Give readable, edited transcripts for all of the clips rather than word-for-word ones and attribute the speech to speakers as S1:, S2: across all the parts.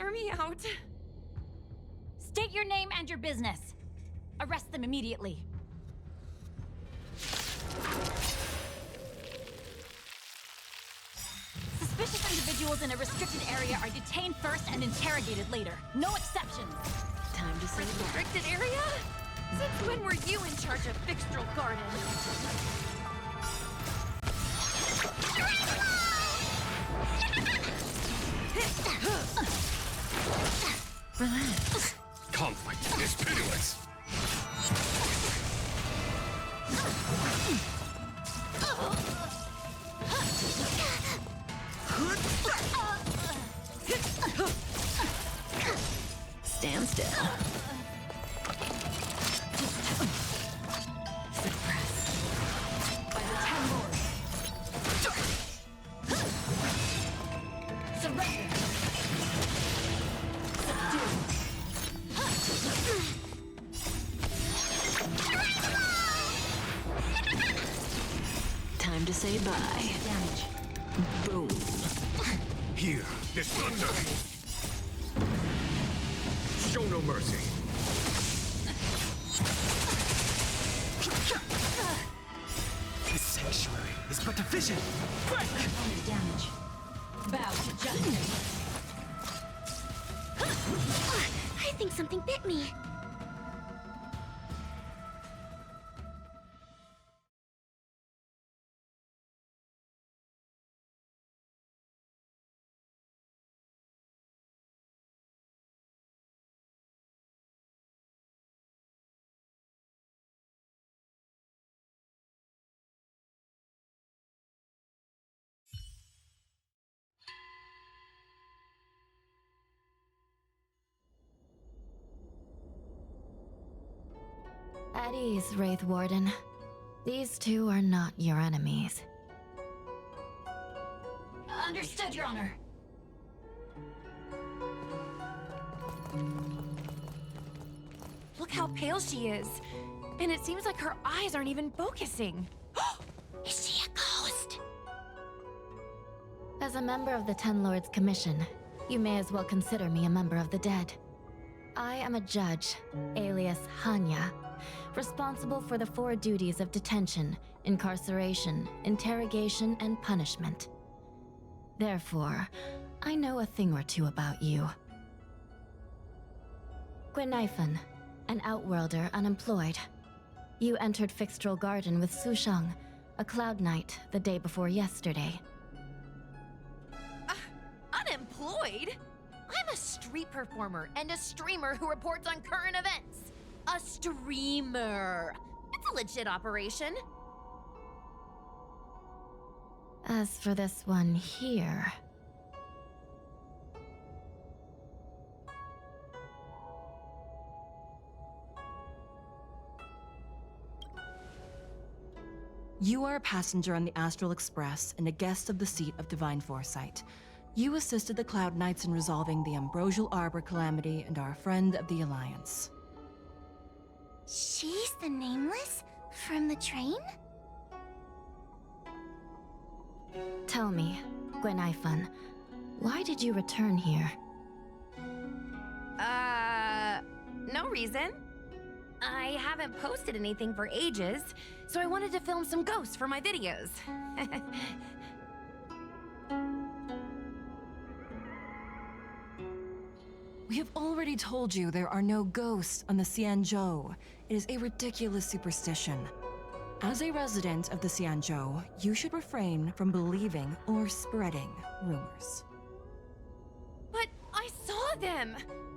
S1: hear me out.
S2: State your name and your business. Arrest them immediately. Suspicious individuals in a restricted area are detained first and interrogated later. No exceptions.
S3: Time to say goodbye.
S1: Restricted area? Since when were you in charge of Fixtral Garden?
S3: Relax.
S4: Conflict is pitiless.
S3: Stand still.
S2: By the 10 lords. Surrender.
S3: Time to say bye.
S2: Damage.
S3: Boom.
S4: Here, this thunder. Show no mercy.
S5: This sanctuary is but a vision. Break!
S2: Only damage. Bow to justice.
S6: I think something bit me.
S7: At ease, Wraith Warden. These two are not your enemies.
S2: Understood, Your Honor.
S1: Look how pale she is. And it seems like her eyes aren't even focusing.
S6: Is she a ghost?
S7: As a member of the Ten Lords Commission, you may as well consider me a member of the dead. I am a judge, alias Hanya, responsible for the 4 duties of detention, incarceration, interrogation, and punishment. Therefore, I know a thing or two about you. Gwenifan, an outworlder unemployed. You entered Fixtral Garden with Sushang, a Cloud Knight, the day before yesterday.
S1: Unemployed? I'm a street performer and a streamer who reports on current events. A streamer. It's a legit operation.
S7: As for this one here...
S8: You are a passenger on the Astral Express and a guest of the seat of Divine Foresight. You assisted the Cloud Knights in resolving the Ambrosial Arbor calamity and are a friend of the Alliance.
S6: She's the Nameless? From the train?
S7: Tell me, Gwenifan, why did you return here?
S1: No reason. I haven't posted anything for ages, so I wanted to film some ghosts for my videos.
S8: We have already told you there are no ghosts on the Xianzhou. It is a ridiculous superstition. As a resident of the Xianzhou, you should refrain from believing or spreading rumors.
S1: But I saw them!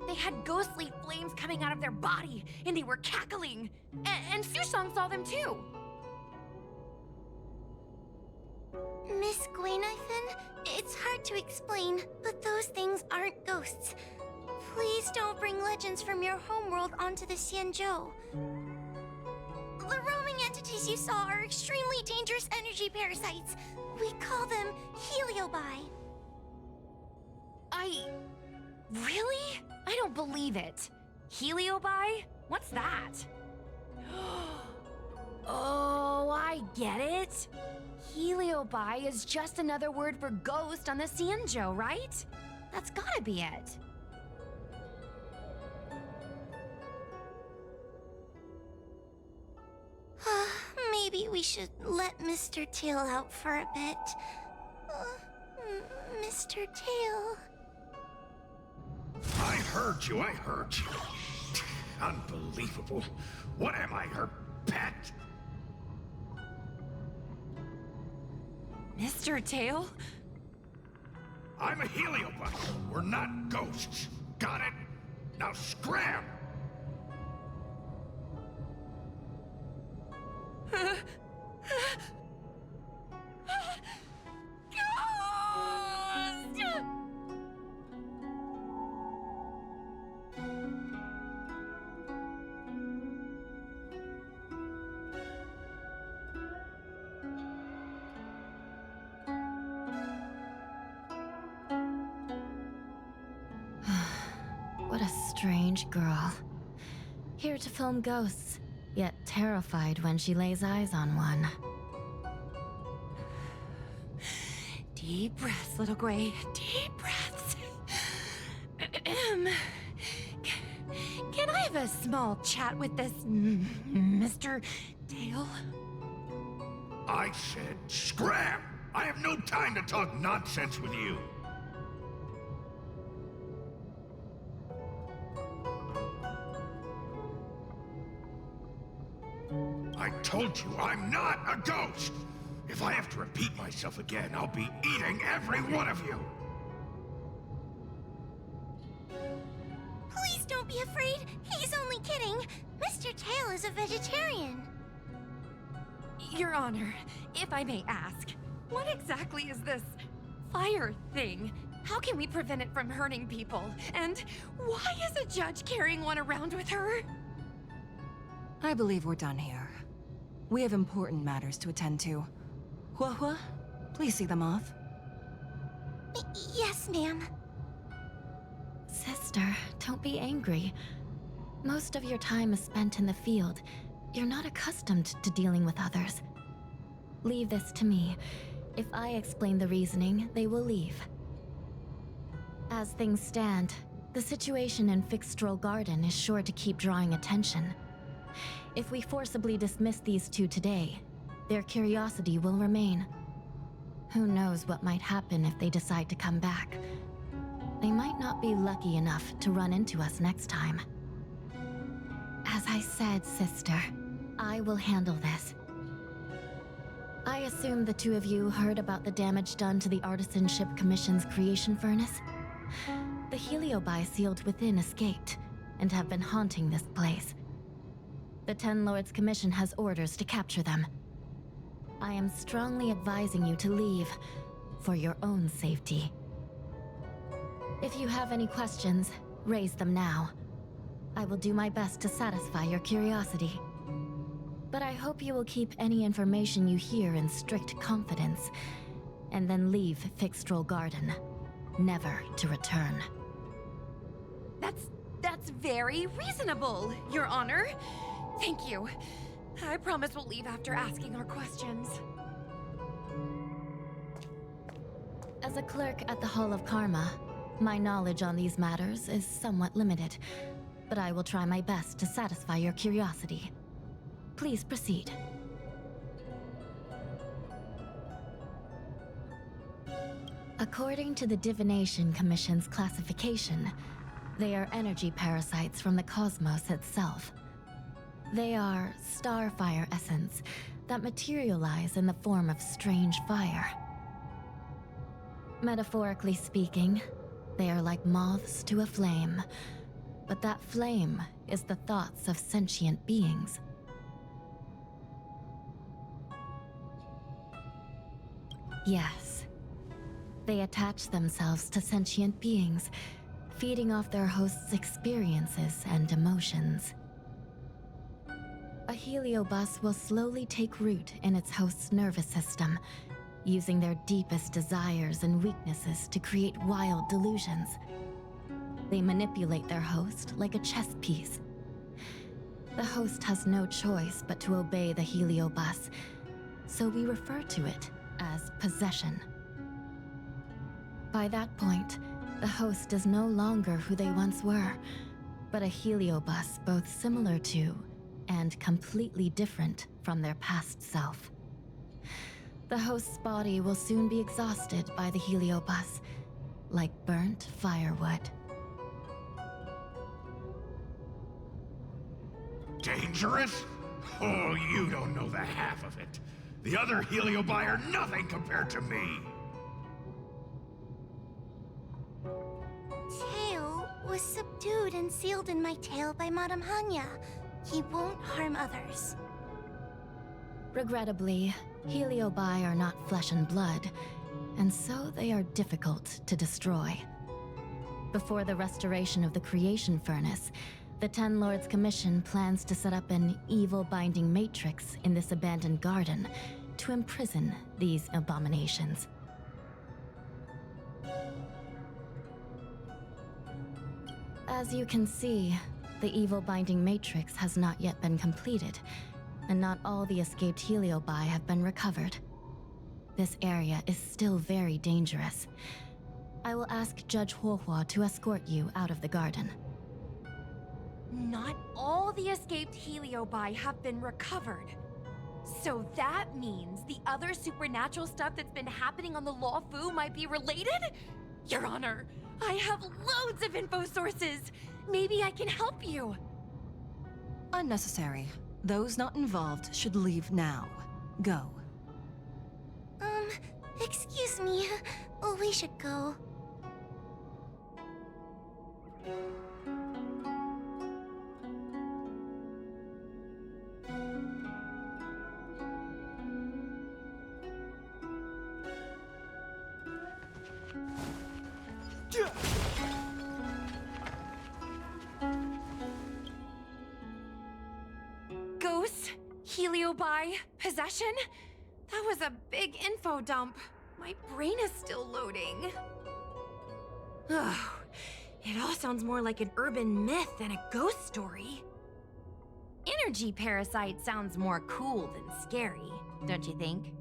S1: They had ghostly flames coming out of their body, and they were cackling. And Sushang saw them too.
S6: Miss Gwenifan, it's hard to explain, but those things aren't ghosts. Please don't bring legends from your homeworld onto the Xianzhou. The roaming entities you saw are extremely dangerous energy parasites. We call them heliobi.
S1: Really? I don't believe it. Heliobi? What's that? Oh, I get it. Heliobi is just another word for ghost on the Xianzhou, right? That's gotta be it.
S6: maybe we should let Mr. Tail out for a bit. Mr. Tail.
S4: I heard you. Unbelievable. What am I, her pet?
S8: Mr. Tail?
S4: I'm a heliobus. We're not ghosts. Got it? Now scram!
S7: What a strange girl. Here to film ghosts, yet terrified when she lays eyes on one.
S8: Deep breaths, little Gray. Deep breaths. Can I have a small chat with this Mr. Tail?
S4: I said scram! I have no time to talk nonsense with you. I told you I'm not a ghost! If I have to repeat myself again, I'll be eating every one of you!
S6: Please don't be afraid. He's only kidding. Mr. Tail is a vegetarian.
S8: Your Honor, if I may ask, what exactly is this fire thing? How can we prevent it from hurting people? And why is a judge carrying one around with her? I believe we're done here. We have important matters to attend to. Hua, please see them off.
S6: Yes, ma'am.
S7: Sister, don't be angry. Most of your time is spent in the field. You're not accustomed to dealing with others. Leave this to me. If I explain the reasoning, they will leave. As things stand, the situation in Fixstrol Garden is sure to keep drawing attention. If we forcibly dismiss these two today, their curiosity will remain. Who knows what might happen if they decide to come back? They might not be lucky enough to run into us next time. As I said, sister, I will handle this. I assume the two of you heard about the damage done to the Artisanship Commission's creation furnace? The Heliobi sealed within escaped, and have been haunting this place. The Ten Lords Commission has orders to capture them. I am strongly advising you to leave, for your own safety. If you have any questions, raise them now. I will do my best to satisfy your curiosity. But I hope you will keep any information you hear in strict confidence, and then leave Fixstrol Garden, never to return.
S8: That's very reasonable, Your Honor. Thank you. I promise we'll leave after asking our questions.
S7: As a clerk at the Hall of Karma, my knowledge on these matters is somewhat limited, but I will try my best to satisfy your curiosity. Please proceed. According to the Divination Commission's classification, they are energy parasites from the cosmos itself. They are starfire essence that materialize in the form of strange fire. Metaphorically speaking, they are like moths to a flame, but that flame is the thoughts of sentient beings. Yes. They attach themselves to sentient beings, feeding off their host's experiences and emotions. A heliobus will slowly take root in its host's nervous system, using their deepest desires and weaknesses to create wild delusions. They manipulate their host like a chess piece. The host has no choice but to obey the heliobus, so we refer to it as possession. By that point, the host is no longer who they once were, but a heliobus both similar to and completely different from their past self. The host's body will soon be exhausted by the heliobus, like burnt firewood.
S4: Dangerous? Oh, you don't know the half of it. The other Heliobi are nothing compared to me.
S6: Tail was subdued and sealed in my tail by Madame Hanya. He won't harm others.
S7: Regrettably, Heliobi are not flesh and blood, and so they are difficult to destroy. Before the restoration of the creation furnace, the Ten Lords Commission plans to set up an evil binding matrix in this abandoned garden to imprison these abominations. As you can see, the evil binding matrix has not yet been completed, and not all the escaped Heliobi have been recovered. This area is still very dangerous. I will ask Judge Huohua to escort you out of the garden.
S1: Not all the escaped Heliobi have been recovered. So that means the other supernatural stuff that's been happening on the Law Fu might be related? Your Honor, I have loads of info sources. Maybe I can help you.
S8: Unnecessary. Those not involved should leave now. Go.
S6: Excuse me. We should go.
S1: Ghosts? Heliobi? Possession? That was a big info dump. My brain is still loading. Ugh. It all sounds more like an urban myth than a ghost story. Energy parasite sounds more cool than scary, don't you think?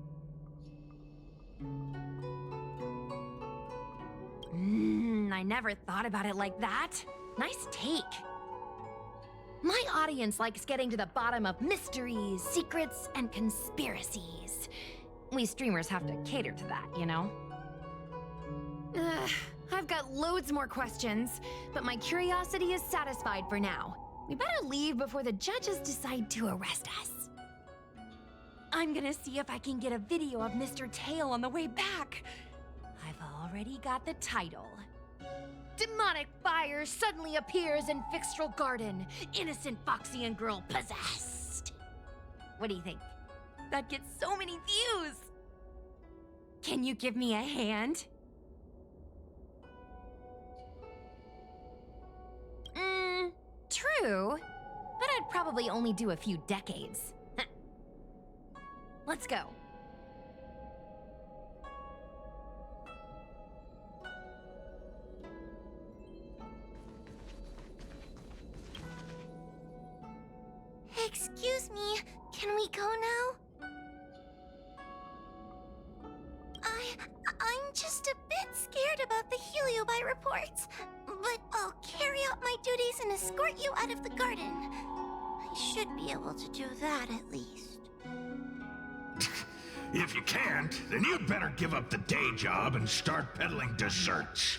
S1: I never thought about it like that. Nice take. My audience likes getting to the bottom of mysteries, secrets, and conspiracies. We streamers have to cater to that, you know? I've got loads more questions, but my curiosity is satisfied for now. We better leave before the judges decide to arrest us. I'm gonna see if I can get a video of Mr. Tail on the way back. I've already got the title. Demonic fire suddenly appears in Fixtral Garden. Innocent Foxian girl possessed. What do you think? That gets so many views. Can you give me a hand? True. But I'd probably only do a few decades. Let's go.
S6: Excuse me, can we go now? I'm just a bit scared about the Heliobi reports, but I'll carry out my duties and escort you out of the garden. I should be able to do that at least.
S4: If you can't, then you'd better give up the day job and start peddling desserts.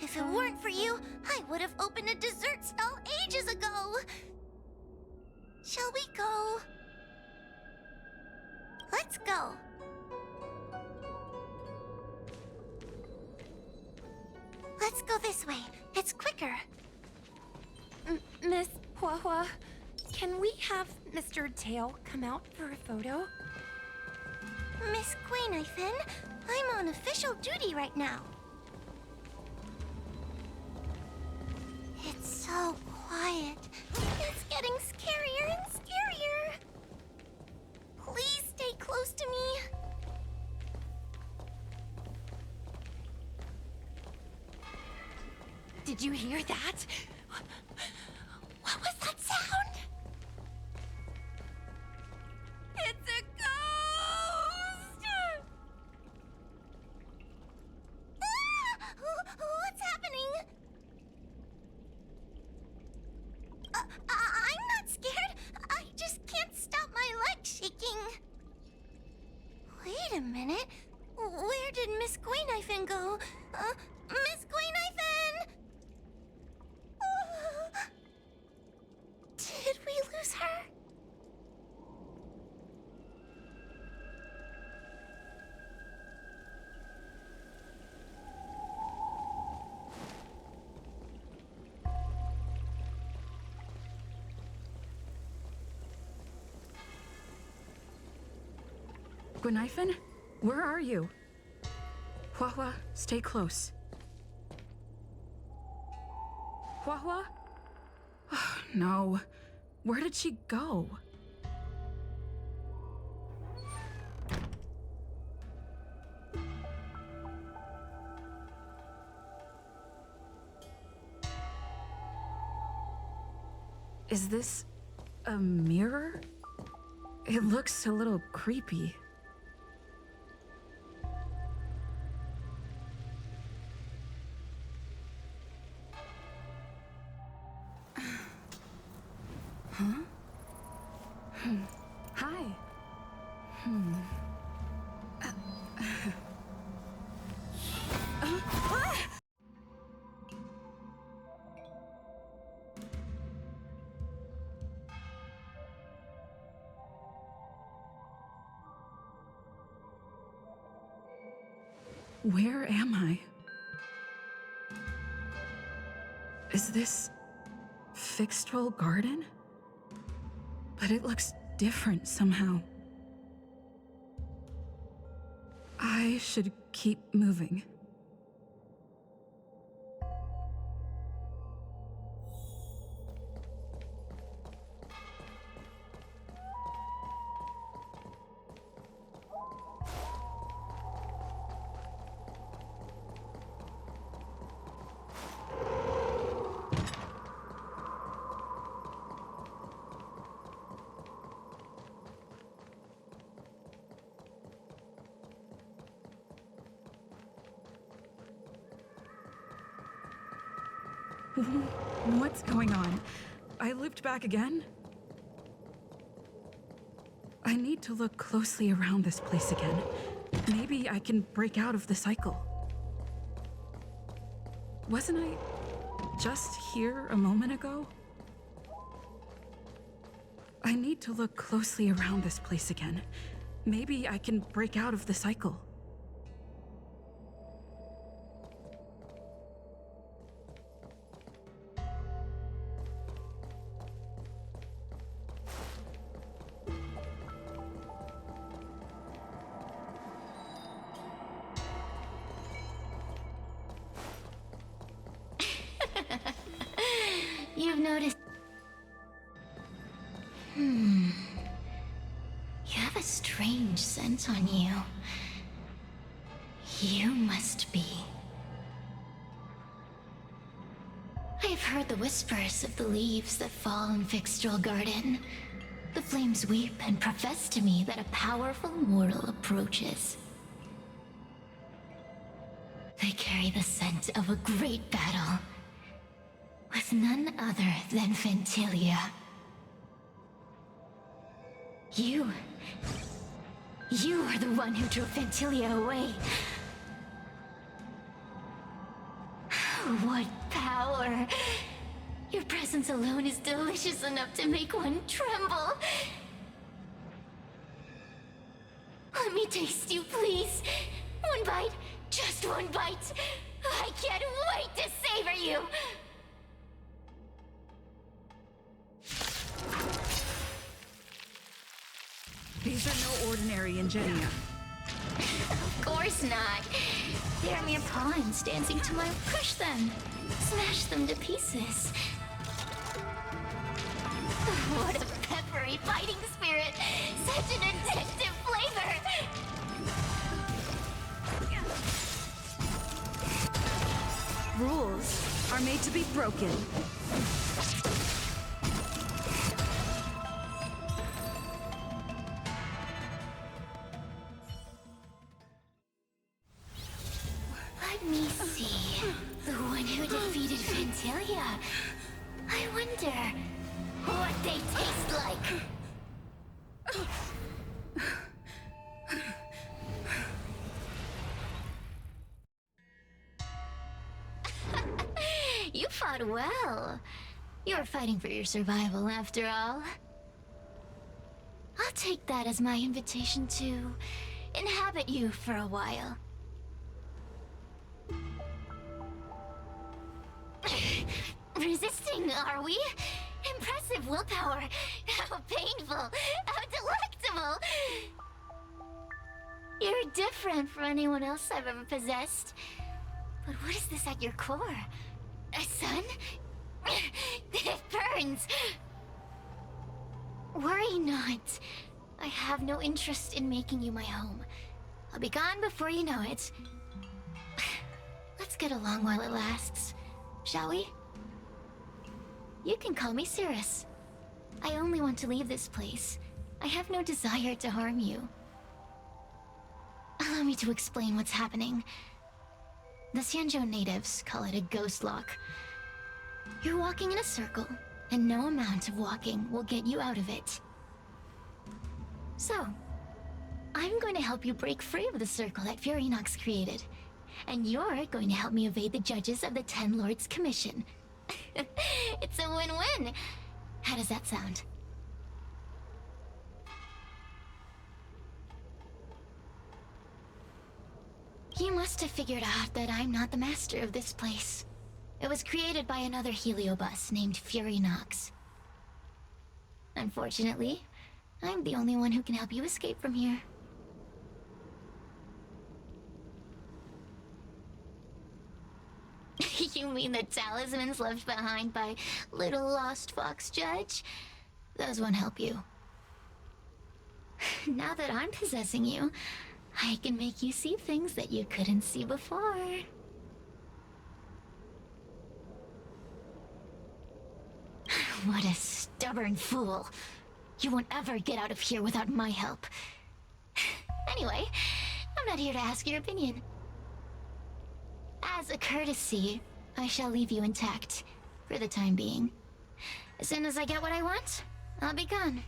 S6: If it weren't for you, I would have opened a dessert stall ages ago. Shall we go? Let's go. Let's go this way. It's quicker.
S1: Miss Huahua, can we have Mr. Tail come out for a photo?
S6: Miss Guinevere, I'm on official duty right now. It's so quiet. It's getting scarier and scarier. Please stay close to me.
S1: Did you hear that? What was that sound? It's a ghost!
S6: What's happening? Wait a minute. Where did Miss Gwaynifin go? Miss Gwaynifin! Did we lose her?
S9: Gwaynifin? Where are you? Hua, stay close. Hua? Oh, no. Where did she go? Is this a mirror? It looks a little creepy. Hi. Where am I? Is this Fixtrol Garden? But it looks different somehow. I should keep moving. What's going on? I looped back again? I need to look closely around this place again. Maybe I can break out of the cycle. Wasn't I just here a moment ago? I need to look closely around this place again. Maybe I can break out of the cycle.
S6: You've noticed... You have a strange scent on you. You must be... I've heard the whispers of the leaves that fall in Fixtrol Garden. The flames weep and profess to me that a powerful mortal approaches. They carry the scent of a great battle, with none other than Ventilia. You are the one who drove Ventilia away. What power! Your presence alone is delicious enough to make one tremble. Let me taste you, please. One bite, just one bite. I can't wait to savor you.
S9: These are no ordinary Ingenia.
S6: Of course not. They're mere pawns dancing to my crush them. Smash them to pieces. What a peppery fighting spirit! Such an addictive flavor!
S9: Rules are made to be broken.
S6: Let me see. The one who defeated Ventilia. I wonder what they taste like. out well. You're fighting for your survival, after all. I'll take that as my invitation to inhabit you for a while. Resisting, are we? Impressive willpower. How painful. How delectable. You're different from anyone else I've ever possessed. But what is this at your core? A sun? It burns. Worry not. I have no interest in making you my home. I'll be gone before you know it. Let's get along while it lasts, shall we? You can call me Cirrus. I only want to leave this place. I have no desire to harm you. Allow me to explain what's happening. The Xianzhou natives call it a ghost lock. You're walking in a circle, and no amount of walking will get you out of it. So, I'm going to help you break free of the circle that Furinox created. And you're going to help me evade the judges of the Ten Lords Commission. It's a win-win. How does that sound? You must have figured out that I'm not the master of this place. It was created by another heliobus named Furinox. Unfortunately, I'm the only one who can help you escape from here. You mean the talismans left behind by little lost fox judge? Those won't help you. Now that I'm possessing you, I can make you see things that you couldn't see before. What a stubborn fool. You won't ever get out of here without my help. Anyway, I'm not here to ask your opinion. As a courtesy, I shall leave you intact, for the time being. As soon as I get what I want, I'll be gone.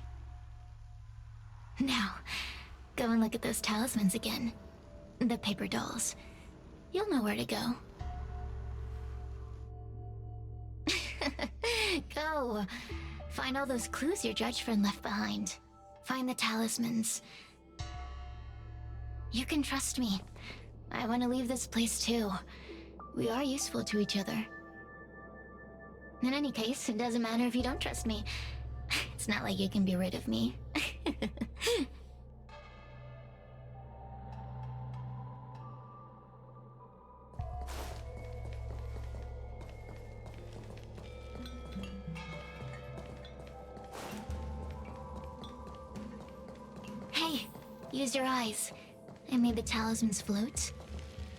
S6: Now, go and look at those talismans again. The paper dolls. You'll know where to go. Go. Find all those clues your judge friend left behind. Find the talismans. You can trust me. I want to leave this place too. We are useful to each other. In any case, it doesn't matter if you don't trust me. It's not like you can be rid of me. Hey, use your eyes. I made the talismans float.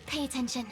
S6: Pay attention.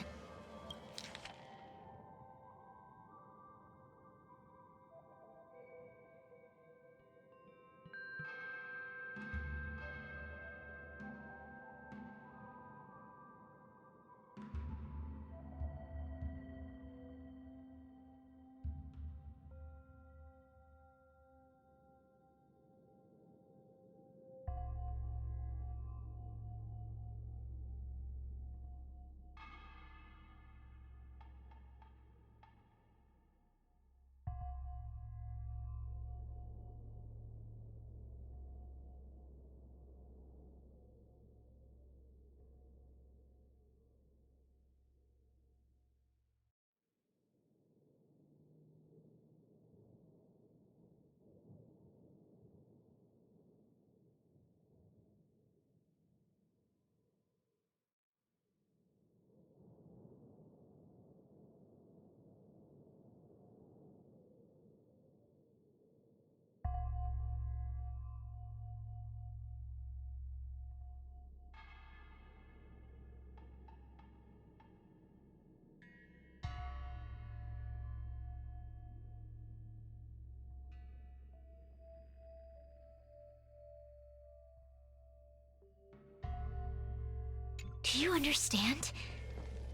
S6: Do you understand?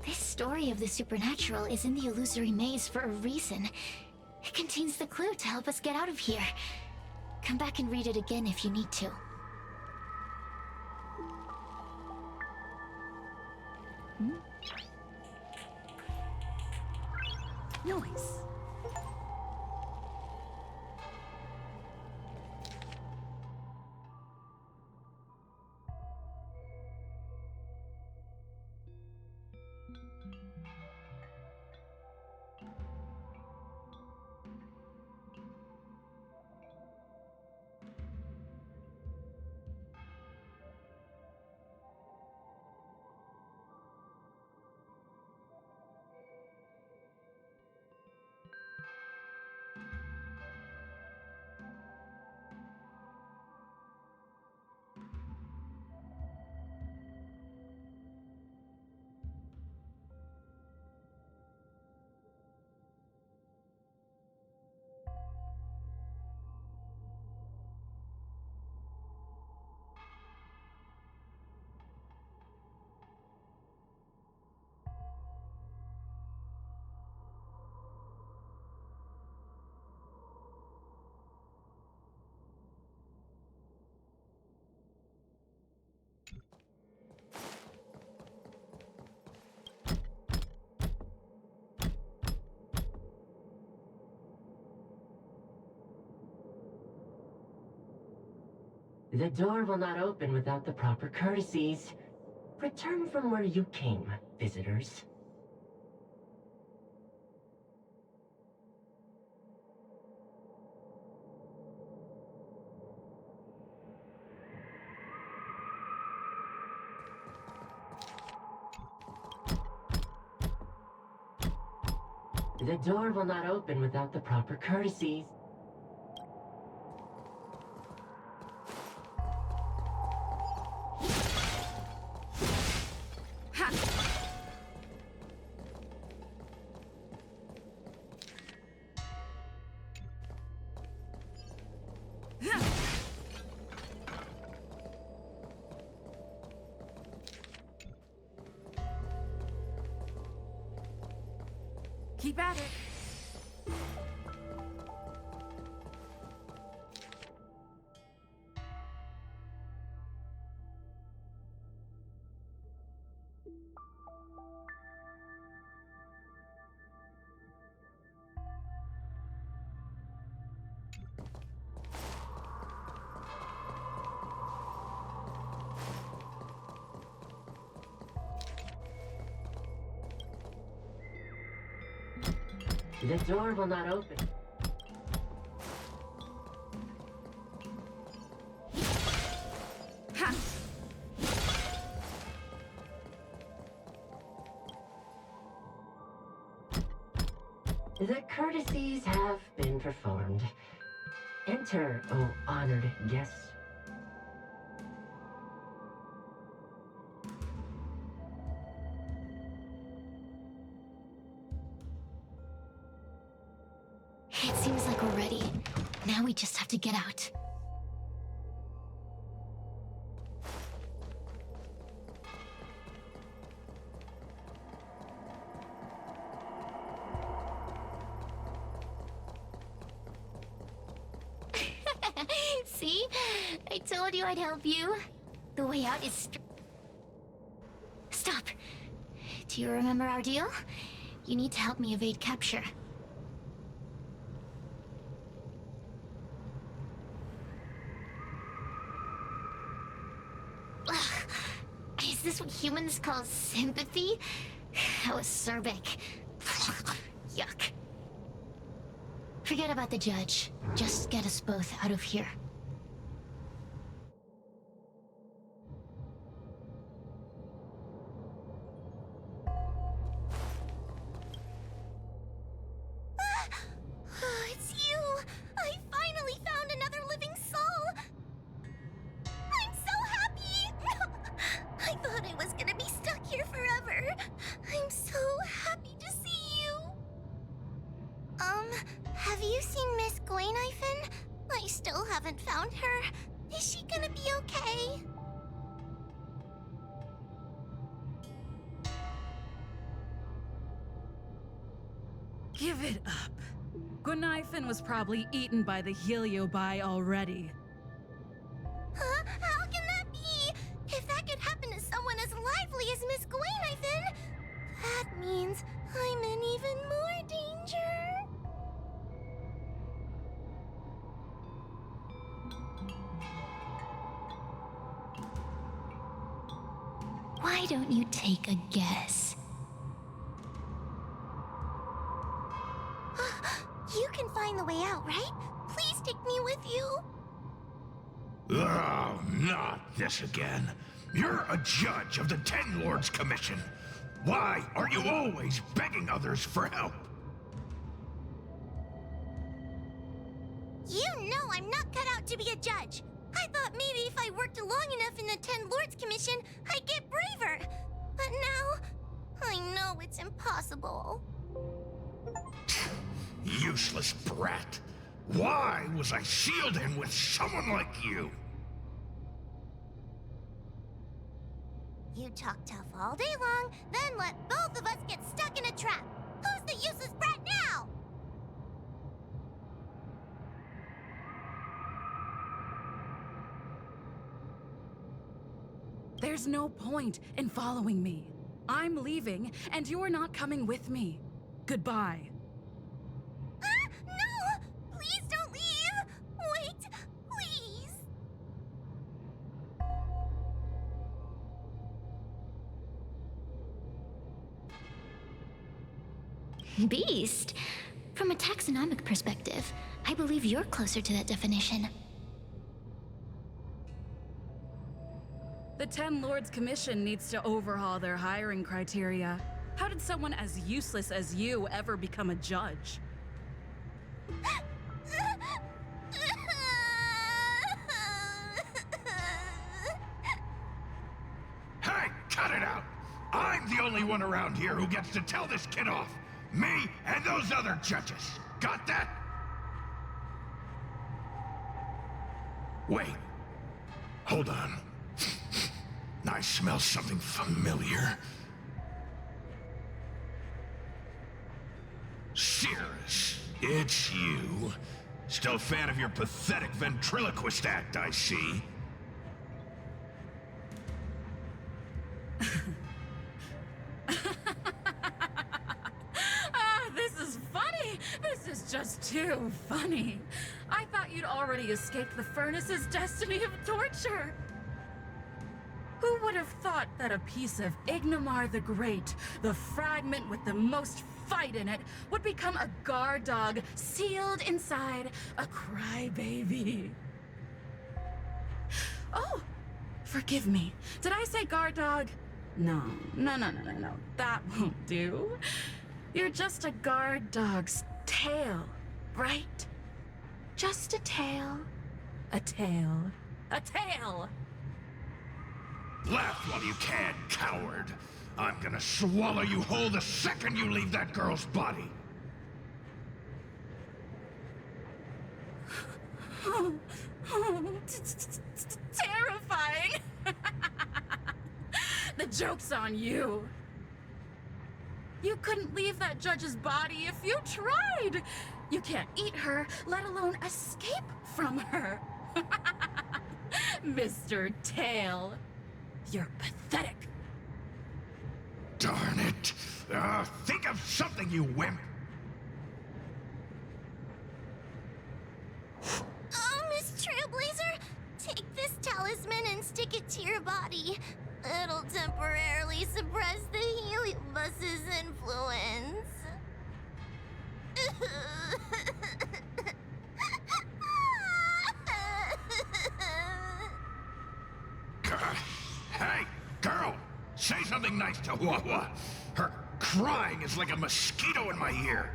S6: This story of the supernatural is in the illusory maze for a reason. It contains the clue to help us get out of here. Come back and read it again if you need to.
S9: Noise.
S10: The door will not open without the proper courtesies. Return from where you came, visitors. The door will not open without the proper courtesies.
S9: Keep at it.
S10: The door will not open. The courtesies have been performed. Enter, O honored guests.
S6: It seems like we're ready. Now we just have to get out. See? I told you I'd help you. The way out is Stop. Do you remember our deal? You need to help me evade capture. Is this what humans call sympathy? How acerbic. Yuck. Forget about the judge. Just get us both out of here. It's you! I finally found another living soul! I'm so happy! I thought I was gonna be stuck here forever. I'm so happy to see you. Have you seen Miss Gwaynifin? I still haven't found her. Is she gonna be okay?
S9: Give it up. Gwaynifin was probably eaten by the Heliobi already.
S6: Huh? How can that be? If that could happen to someone as lively as Miss Gwaynifin, that means I'm in even more danger. Why don't you take a guess? You can find the way out, right? Please take me with you.
S4: Oh, not this again. You're a judge of the Ten Lords Commission. Why are you always begging others for help?
S6: You know I'm not cut out to be a judge. I thought maybe if I worked long enough in the Ten Lords Commission, I'd get braver. But now, I know it's impossible.
S4: Useless brat. Why was I sealed in with someone like you?
S6: You talk tough all day long, then let both of us get stuck in a trap. Who's the useless brat now?
S9: There's no point in following me. I'm leaving, and you're not coming with me. Goodbye.
S6: No! Please don't leave! Wait, please! Beast? From a taxonomic perspective, I believe you're closer to that definition.
S9: The Ten Lords Commission needs to overhaul their hiring criteria. How did someone as useless as you ever become a judge?
S4: Hey, cut it out! I'm the only one around here who gets to tell this kid off. Me and those other judges. Got that? Wait. Hold on. I smell something familiar. Cirrus, it's you. Still a fan of your pathetic ventriloquist act, I see.
S9: This is funny! This is just too funny. I thought you'd already escaped the furnace's destiny of torture. Who would have thought that a piece of Ignomar the Great, the fragment with the most fight in it, would become a guard dog sealed inside a crybaby? Oh, forgive me. Did I say guard dog? No. That won't do. You're just a guard dog's tail, right? Just a tail. A tail. A tail!
S4: Laugh while you can, coward. I'm gonna swallow you whole the second you leave that girl's body.
S9: Terrifying! The joke's on you. You couldn't leave that judge's body if you tried. You can't eat her, let alone escape from her. Mr. Tail, you're pathetic.
S4: Darn it. Think of something, you wimp.
S6: Oh, Miss Trailblazer, take this talisman and stick it to your body. It'll temporarily suppress the heliobus's influence.
S4: Hey, girl, say something nice to Wawa. Her crying is like a mosquito in my ear.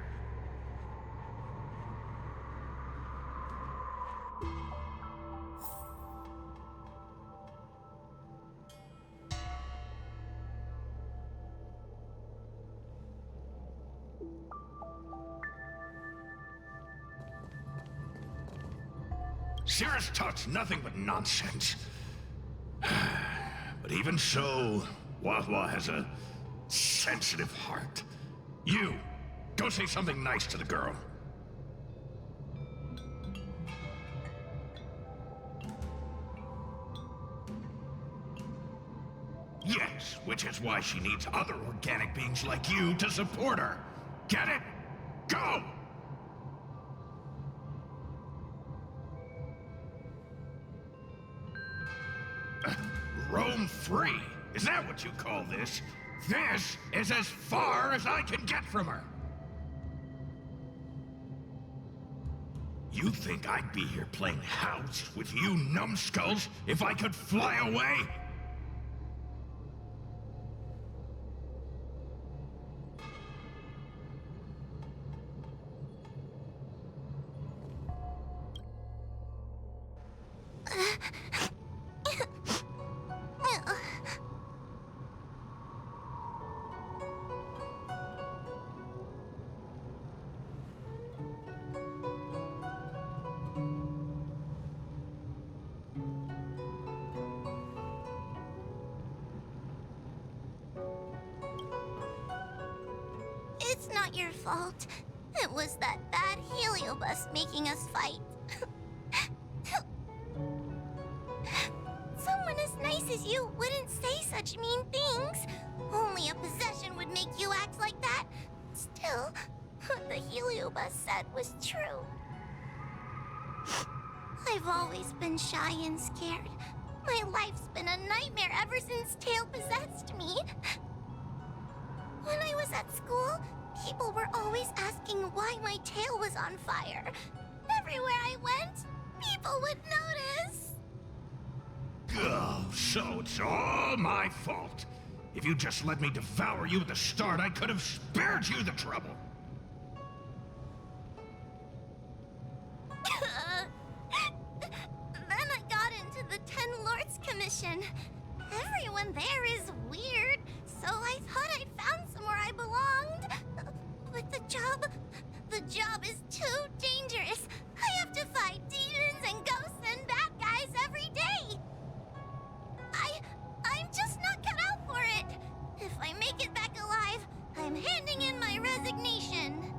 S4: Cirrus talks nothing but nonsense. But even so, Wawa has a sensitive heart. You, go say something nice to the girl. Yes, which is why she needs other organic beings like you to support her. Get it? Go! Roam free? Is that what you call this? This is as far as I can get from her. You think I'd be here playing house with you numbskulls if I could fly away?
S6: It's not your fault. It was that bad heliobus making us fight. Someone as nice as you wouldn't say such mean things. Only a possession would make you act like that. Still, what the heliobus said was true. I've always been shy and scared. My life's been a nightmare ever since Tail possessed me. When I was at school, People were always asking why my tail was on fire. Everywhere I went, people would notice.
S4: Oh, so it's all my fault. If you just let me devour you at the start, I could have spared you the trouble.
S6: Then I got into the Ten Lords Commission. Everyone there is weird, so I thought I'd found somewhere I belonged. But the job is too dangerous. I have to fight demons and ghosts and bad guys every day. I'm just not cut out for it. If I make it back alive, I'm handing in my resignation.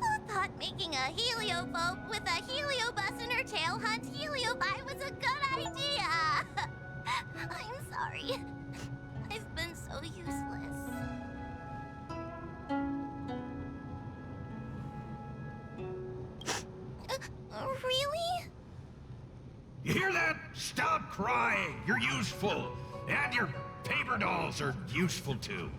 S6: Who thought making a heliophobe with a heliobus in her tail hunt heliobi was a good idea? I'm sorry. I've been so useless. Really?
S4: You hear that? Stop crying. You're useful. And your paper dolls are useful too.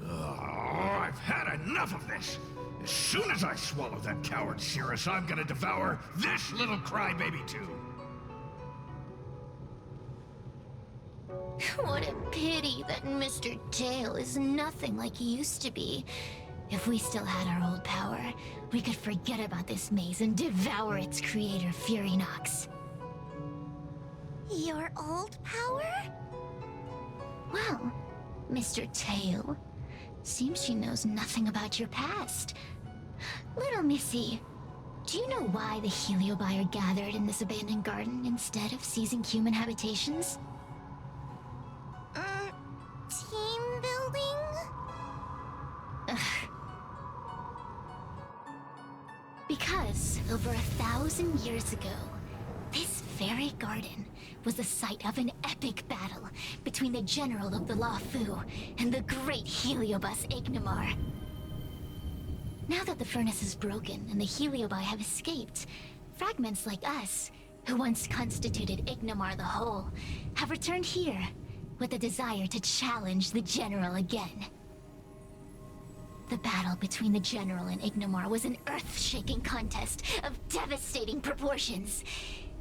S4: Oh, I've had enough of this. As soon as I swallow that coward Cirrus, I'm gonna devour this little crybaby too.
S6: What a pity that Mr. Tail is nothing like he used to be. If we still had our old power, we could forget about this maze and devour its creator, Furynox. Your old power? Well, Mr. Tail, seems she knows nothing about your past. Little Missy, do you know why the Heliobi are gathered in this abandoned garden instead of seizing human habitations? Team building? Ugh. Because over 1,000 years ago, this very garden was the site of an epic battle between the general of the Luofu and the great Heliobus Ignimar. Now that the furnace is broken and the Heliobi have escaped, fragments like us, who once constituted Ignimar the Whole, have returned here with the desire to challenge the general again. The battle between the general and Ignimar was an earth-shaking contest of devastating proportions.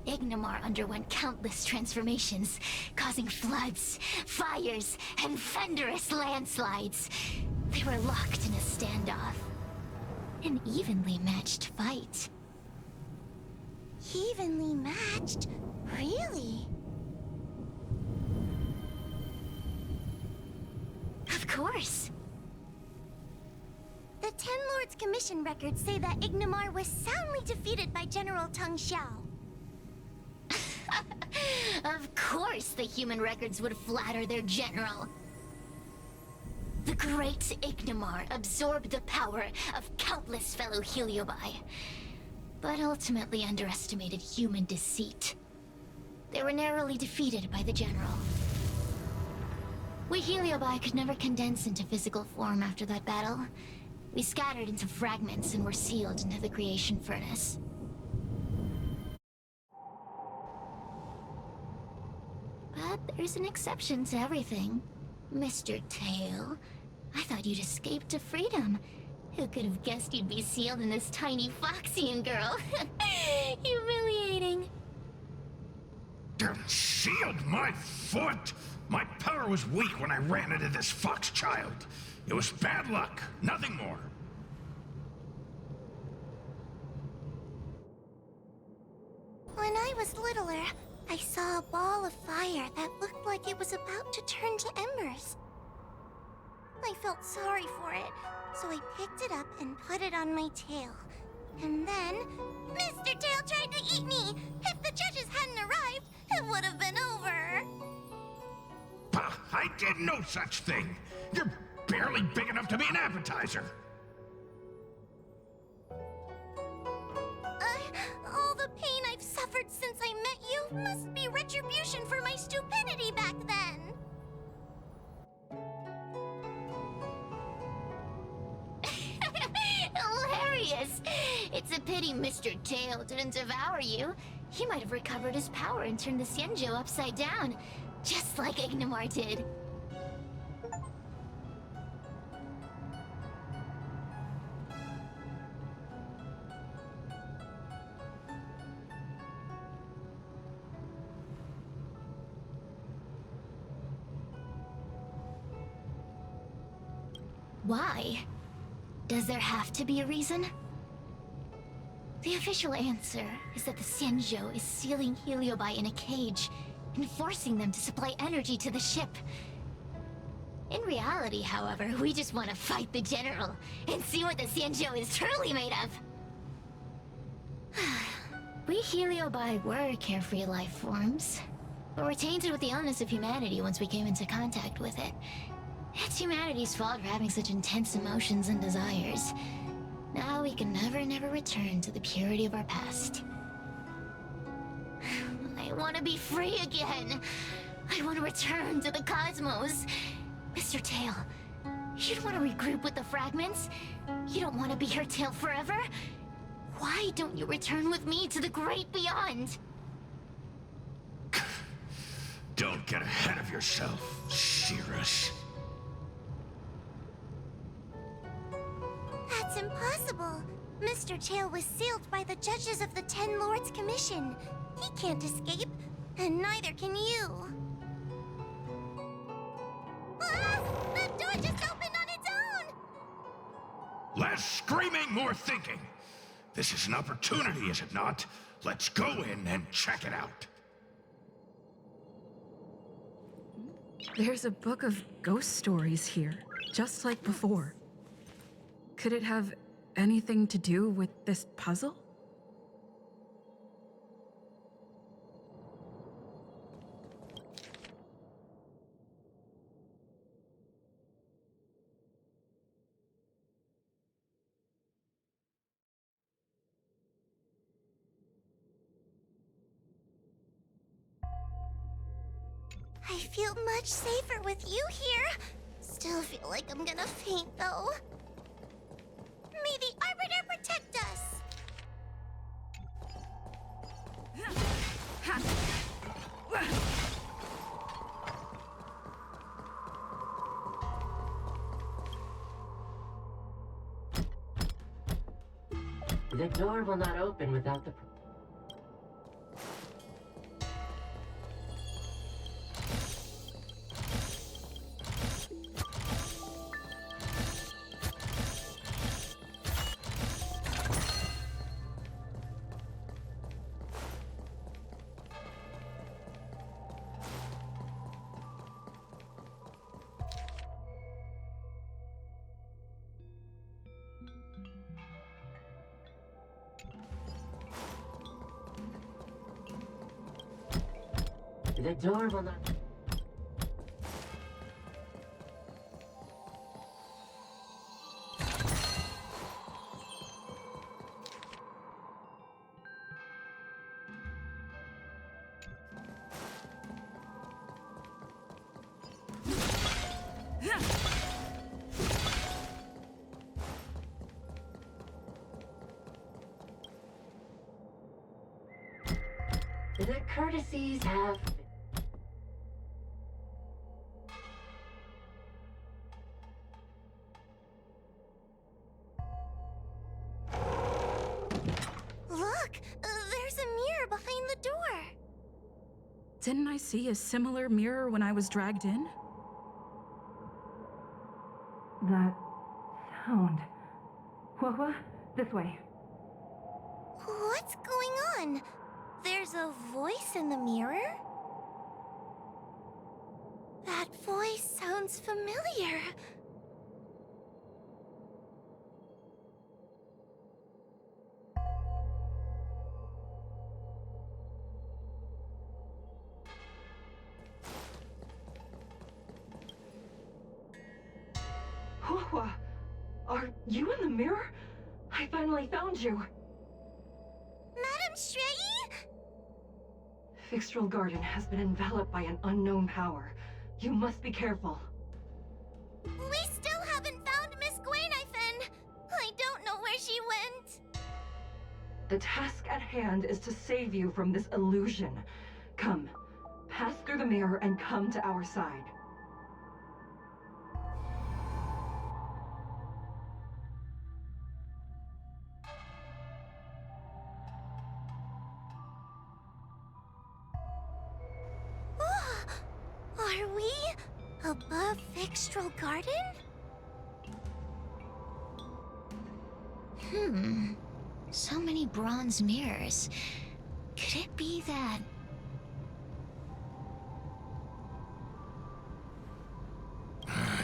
S6: Ignimar underwent countless transformations, causing floods, fires, and thunderous landslides. They were locked in a standoff. An evenly matched fight. Evenly matched? Really? Of course. The Ten Lords Commission records say that Ignimar was soundly defeated by General Teng Xiao. Of course the human records would flatter their general. The great Ignimar absorbed the power of countless fellow Heliobi, but ultimately underestimated human deceit. They were narrowly defeated by the general. We Heliobi could never condense into physical form after that battle. We scattered into fragments and were sealed into the creation furnace. But there's an exception to everything. Mr. Tail, I thought you'd escaped to freedom. Who could have guessed you'd be sealed in this tiny Foxian girl? Humiliating.
S4: Sealed my foot? My power was weak when I ran into this fox child. It was bad luck, nothing more.
S6: When I was littler, I saw a ball of fire that looked like it was about to turn to embers. I felt sorry for it, so I picked it up and put it on my tail. And then, Mr. Tail tried to eat me! If the judges hadn't arrived, it would have been over!
S4: Bah, I did no such thing! You're barely big enough to be an appetizer!
S6: All the pain I've suffered since I met you must be retribution for my stupidity back then! Hilarious! It's a pity Mr. Tail didn't devour you. He might have recovered his power and turned the Xianzhou upside down, just like Ignimar did. why? Does there have to be a reason? The official answer is that the Xianzhou is sealing Heliobi in a cage and forcing them to supply energy to the ship. In reality, however, we just want to fight the General and see what the Xianzhou is truly made of. We Heliobi were carefree life forms, but were tainted with the illness of humanity once we came into contact with it. It's humanity's fault for having such intense emotions and desires. Now we can never return to the purity of our past. I want to be free again. I want to return to the cosmos. Mr. Tail, you don't want to regroup with the fragments? You don't want to be here, Tail, forever? Why don't you return with me to the great beyond?
S4: Don't get ahead of yourself, Cirrus.
S6: That's impossible. Mr. Tail was sealed by the judges of the Ten Lords Commission. He can't escape, and neither can you. Ah! That door just opened on its own!
S4: Less screaming, more thinking. This is an opportunity, is it not? Let's go in and check it out.
S8: There's a book of ghost stories here, just like before. Could it have anything to do with this puzzle?
S6: I feel much safer with you here. Still feel like I'm gonna faint, though. May the Arbiter protect us!
S10: The door will not open without the... The door will not... The courtesies have...
S6: Look! There's a mirror behind the door!
S8: Didn't I see a similar mirror when I was dragged in? That sound. What? This way.
S6: What's going on? There's a voice in the mirror? That voice sounds familiar.
S8: Hua, are you in the mirror? I finally found you.
S6: Madam Shrei?
S8: Fixtral Garden has been enveloped by an unknown power. You must be careful.
S6: We still haven't found Miss Gwainifin. I don't know where she went.
S8: The task at hand is to save you from this illusion. Come, pass through the mirror and come to our side.
S6: Are we above Fixtral Garden? So many bronze mirrors. Could it be that...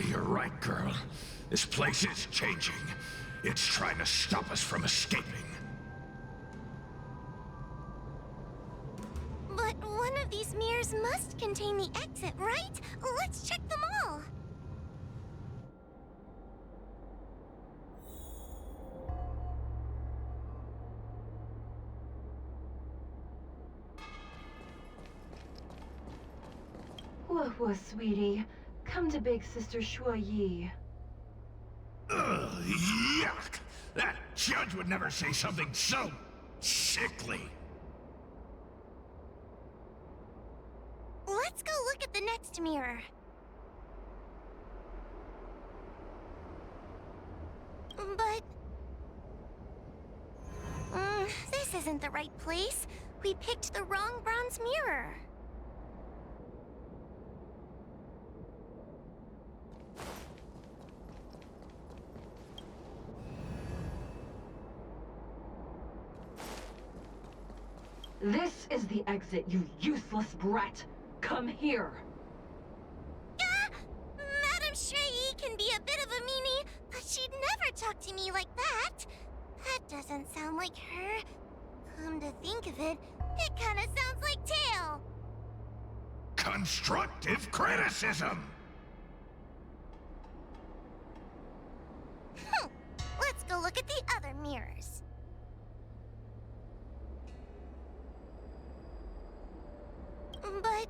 S4: You're right, girl. This place is changing. It's trying to stop us from escaping.
S6: But one of these mirrors must contain the exit, right? Let's check them all.
S8: Whoa, sweetie. Come to Big Sister Shuo Yi.
S4: Ugh, yuck! That judge would never say something so sickly.
S6: Let's go look at the next mirror. But... this isn't the right place. We picked the wrong bronze mirror.
S8: This is the exit, you useless brat! Come here!
S6: Madame Shui can be a bit of a meanie, but she'd never talk to me like that. That doesn't sound like her. Come to think of it, it kinda sounds like Tail.
S4: Constructive criticism!
S6: Let's go look at the other mirrors. But...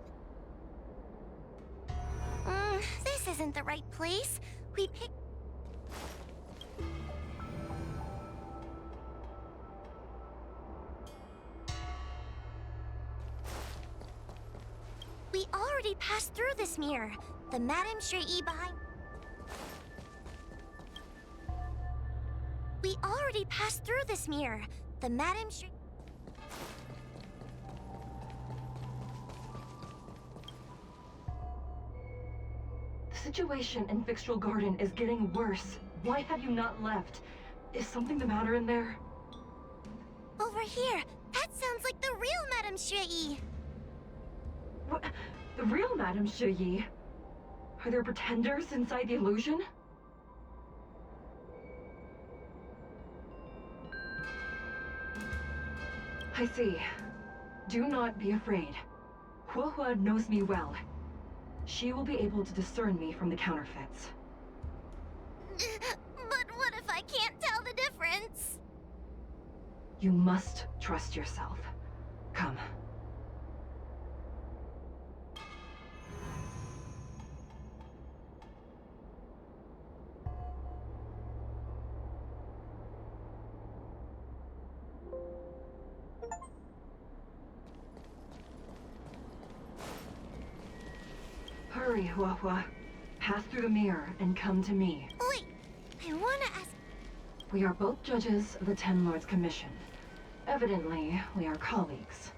S6: this isn't the right place. We picked... We already passed through this mirror. The Madame Shui behind... We already passed through this mirror. The Madame Shui...
S8: The situation in Vixtral Garden is getting worse. Why have you not left? Is something the matter in there?
S6: Over here! That sounds like the real Madame Shui!
S8: What? The real Madame Shui Yi? Are there pretenders inside the illusion? I see. Do not be afraid. Huohua knows me well. She will be able to discern me from the counterfeits.
S6: But what if I can't tell the difference?
S8: You must trust yourself. Come. Hurry, Huohua. Pass through the mirror and come to me.
S6: Wait, I wanna ask...
S8: We are both judges of the Ten Lords Commission. Evidently, we are colleagues.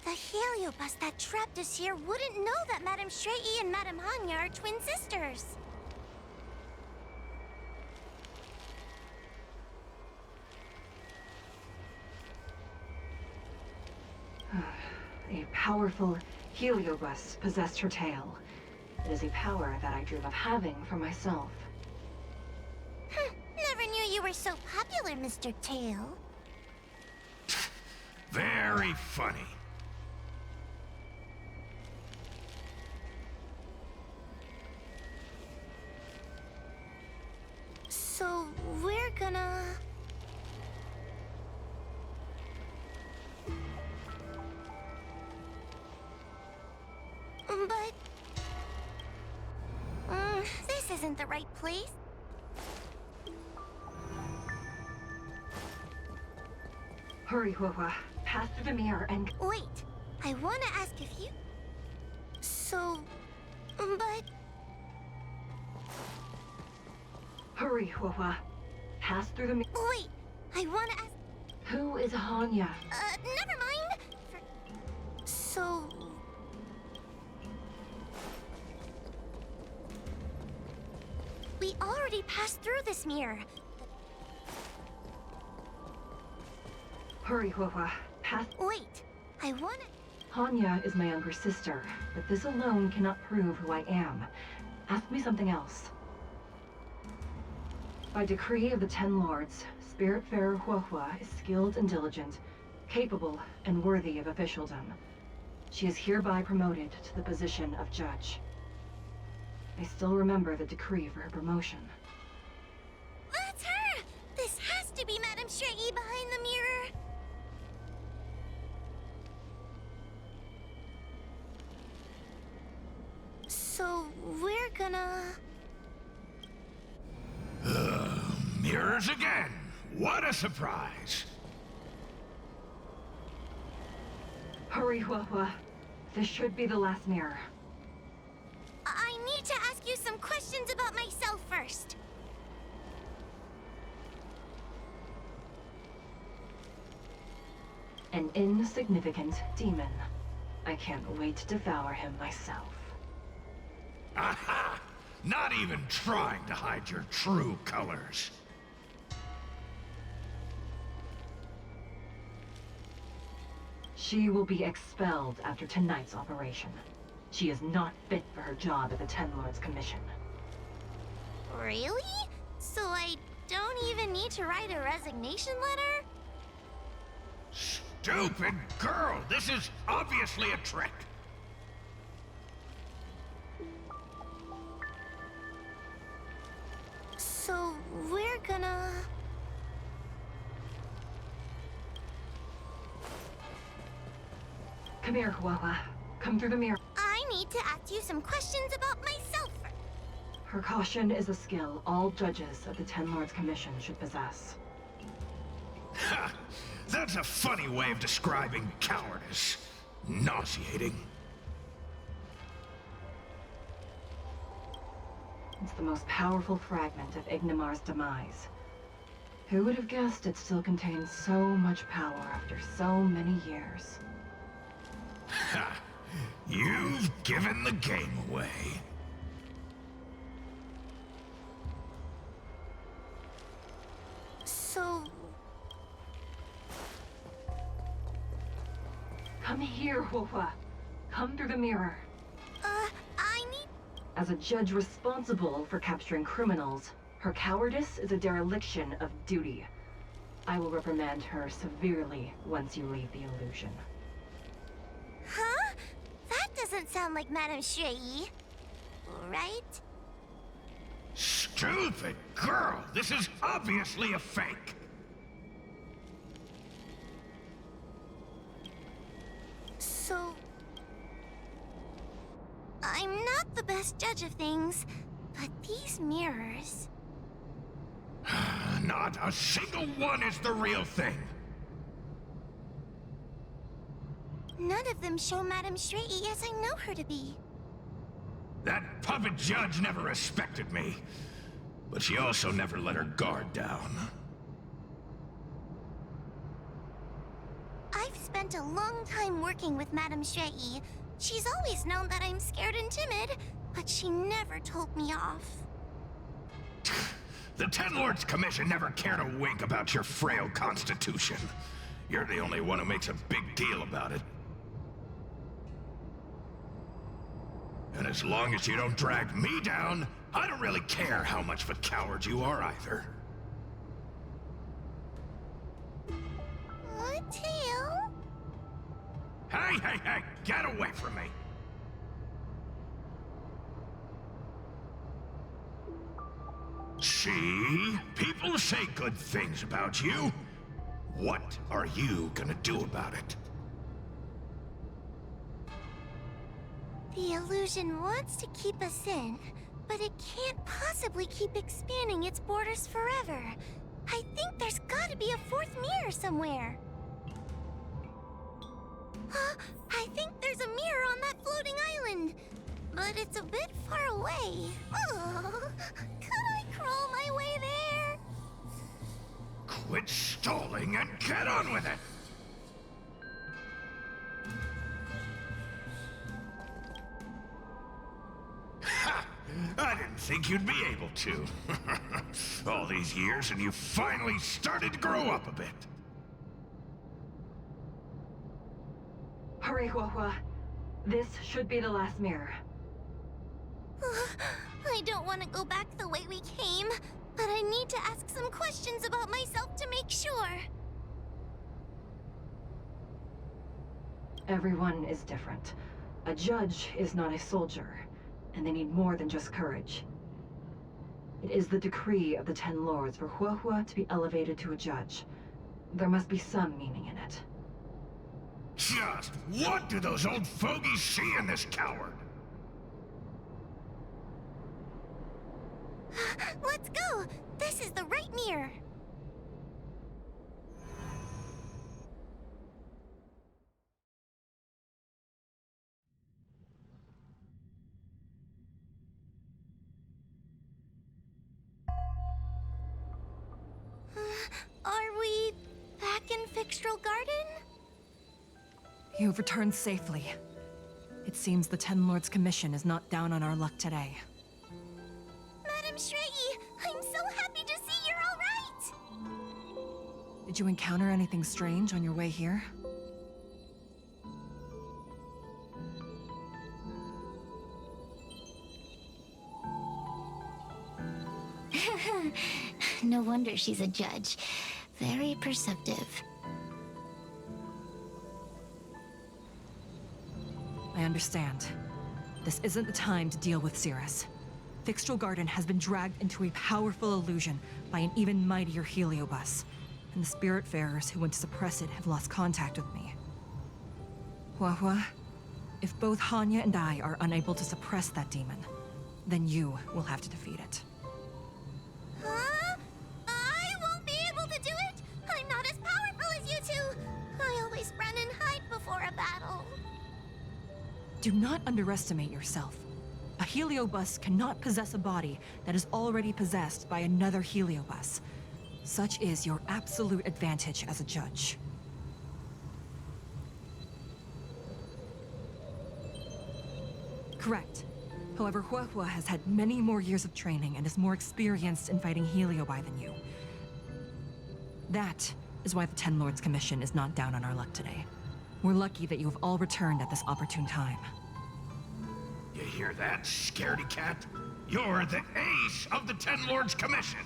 S6: The heliobus that trapped us here wouldn't know that Madame Shui and Madame Hanya are twin sisters.
S8: A powerful heliobus possessed her tail. It is a power that I dream of having for myself.
S6: Never knew you were so popular, Mr. Tail.
S4: Very funny.
S6: So, we're gonna... But... this isn't the right place.
S8: Hurry, Huohua. Pass through the mirror and...
S6: Wait, I wanna ask if you... So... But...
S8: Hurry, Huohua. Pass through the mirror.
S6: Wait, I wanna ask...
S8: Who is Hanya?
S6: Never mind. So... We already passed through this mirror.
S11: Hurry, Huahua. Pass.
S6: Wait, I wanna...
S11: Hanya is my younger sister, but this alone cannot prove who I am. Ask me something else. By decree of the Ten Lords, Spiritfarer Huahua is skilled and diligent, capable and worthy of officialdom. She is hereby promoted to the position of judge. I still remember the decree for her promotion.
S6: That's her! This has to be Madame Shrey behind the mirror! So, we're gonna...
S4: Mirrors again! What a surprise!
S11: Hurry, Huahua. This should be the last mirror.
S6: I need to ask you some questions about myself first.
S11: An insignificant demon. I can't wait to devour him myself.
S4: Aha! Not even trying to hide your true colors.
S11: She will be expelled after tonight's operation. She is not fit for her job at the Ten Lords Commission.
S6: Really? So I don't even need to write a resignation letter?
S4: Stupid girl! This is obviously a trick!
S6: So we're gonna...
S11: Come here, Huahua. Come through the mirror.
S6: I need to ask you some questions about myself.
S11: Her caution is a skill all judges of the Ten Lords Commission should possess.
S4: Ha! That's a funny way of describing cowardice. Nauseating.
S11: It's the most powerful fragment of Ignimar's demise. Who would have guessed it still contains so much power after so many years?
S4: Ha! You've given the game away.
S6: So...
S11: Come here, Huahua. Come through the mirror.
S6: I need...
S11: As a judge responsible for capturing criminals, her cowardice is a dereliction of duty. I will reprimand her severely once you leave the illusion.
S6: Huh? That doesn't sound like Madame Shrey. Right?
S4: Stupid girl! This is obviously a fake!
S6: So... I'm not the best judge of things, but these mirrors...
S4: Not a single one is the real thing!
S6: None of them show Madame Shrey as I know her to be.
S4: That puppet judge never respected me, but she also never let her guard down.
S6: I've spent a long time working with Madame Shrey. She's always known that I'm scared and timid, but she never told me off.
S4: The Ten Lords Commission never cared a wink about your frail constitution. You're the only one who makes a big deal about it. And as long as you don't drag me down, I don't really care how much of a coward you are either.
S6: Tail?
S4: Hey, get away from me! See? People say good things about you. What are you gonna do about it?
S6: The illusion wants to keep us in, but it can't possibly keep expanding its borders forever. I think there's gotta be a fourth mirror somewhere. I think there's a mirror on that floating island, but it's a bit far away. Oh, could I crawl my way there?
S4: Quit stalling and get on with it! Ha! I didn't think you'd be able to. All these years and you finally started to grow up a bit.
S11: Hurry, Huahua. This should be the last mirror.
S6: I don't want to go back the way we came, but I need to ask some questions about myself to make sure.
S11: Everyone is different. A judge is not a soldier, and they need more than just courage. It is the decree of the Ten Lords for Huahua to be elevated to a judge. There must be some meaning in it.
S4: Just what do those old fogies see in this coward?
S6: Let's go! This is the right mirror! Are we back in Fixtral Garden?
S8: You've returned safely. It seems the Ten Lords' Commission is not down on our luck today.
S6: Madam Shrei, I'm so happy to see you're alright!
S8: Did you encounter anything strange on your way here?
S6: No wonder she's a judge. Very perceptive.
S8: I understand. This isn't the time to deal with Cirrus. Fixtral Garden has been dragged into a powerful illusion by an even mightier Heliobus, and the Spiritfarers who went to suppress it have lost contact with me. Huahua, if both Hanya and I are unable to suppress that demon, then you will have to defeat it.
S6: Huh? I won't be able to do it! I'm not as powerful as you two! I always run and hide before a battle.
S8: Do not underestimate yourself. A Heliobus cannot possess a body that is already possessed by another Heliobus. Such is your absolute advantage as a judge. Correct. However, Huahua has had many more years of training and is more experienced in fighting Heliobi than you. That is why the Ten Lords Commission is not down on our luck today. We're lucky that you have all returned at this opportune time.
S4: You hear that, scaredy cat? You're the ace of the Ten Lords Commission.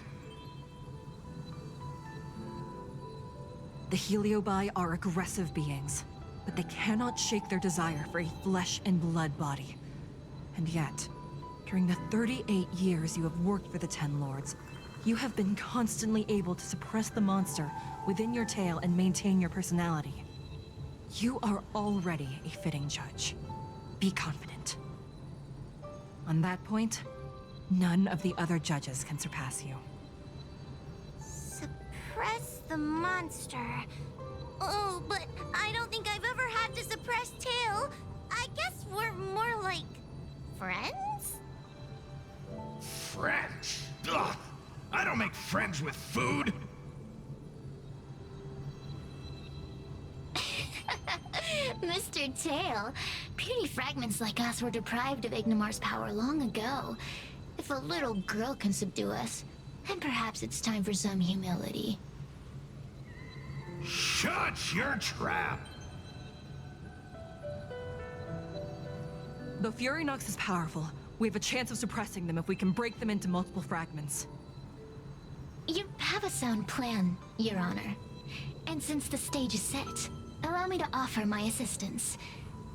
S8: The Heliobi are aggressive beings, but they cannot shake their desire for a flesh and blood body. And yet, during the 38 years you have worked for the Ten Lords, you have been constantly able to suppress the monster within your tail and maintain your personality. You are already a fitting judge. Be confident. On that point, none of the other judges can surpass you.
S6: Suppress the monster. Oh, but I don't think I've ever had to suppress Tail. I guess we're more like... friends?
S4: Friends? Ugh! I don't make friends with food!
S6: Mr. Tail, puny fragments like us were deprived of Ignimar's power long ago. If a little girl can subdue us, then perhaps it's time for some humility.
S4: Shut your trap!
S8: Though Fury Nox is powerful, we have a chance of suppressing them if we can break them into multiple fragments.
S6: You have a sound plan, Your Honor. And since the stage is set, allow me to offer my assistance.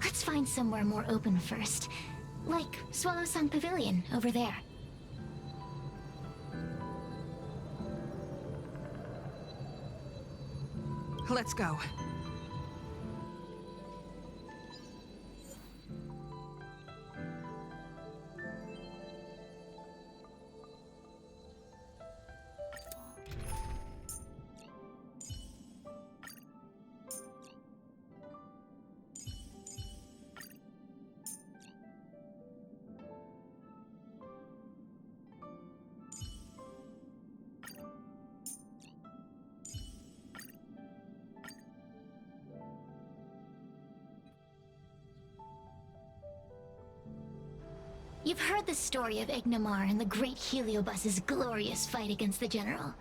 S6: Let's find somewhere more open first. Like Swallow Sun Pavilion, over there.
S8: Let's go.
S6: You've heard the story of Ignimar and the great Heliobus's glorious fight against the General.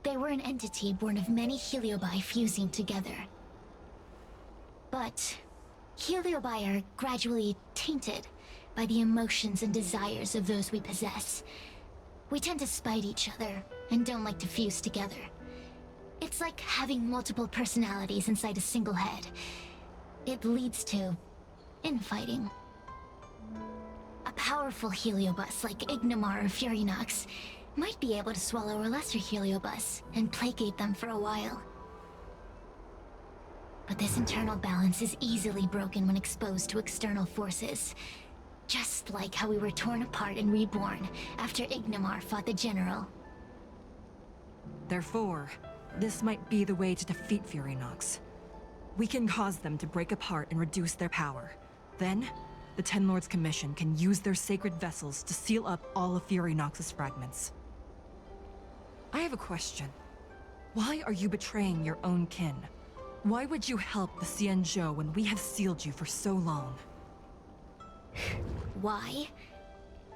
S6: They were an entity born of many Heliobi fusing together. But Heliobi are gradually tainted by the emotions and desires of those we possess. We tend to spite each other and don't like to fuse together. It's like having multiple personalities inside a single head. It leads to infighting. A powerful Heliobus like Ignimar or Furinox might be able to swallow a lesser Heliobus and placate them for a while. But this internal balance is easily broken when exposed to external forces. Just like how we were torn apart and reborn after Ignimar fought the General.
S8: Therefore, this might be the way to defeat Furinox. We can cause them to break apart and reduce their power. Then, the Ten Lords Commission can use their sacred vessels to seal up all of Furinox's fragments. I have a question. Why are you betraying your own kin? Why would you help the Xianzhou when we have sealed you for so long?
S6: Why?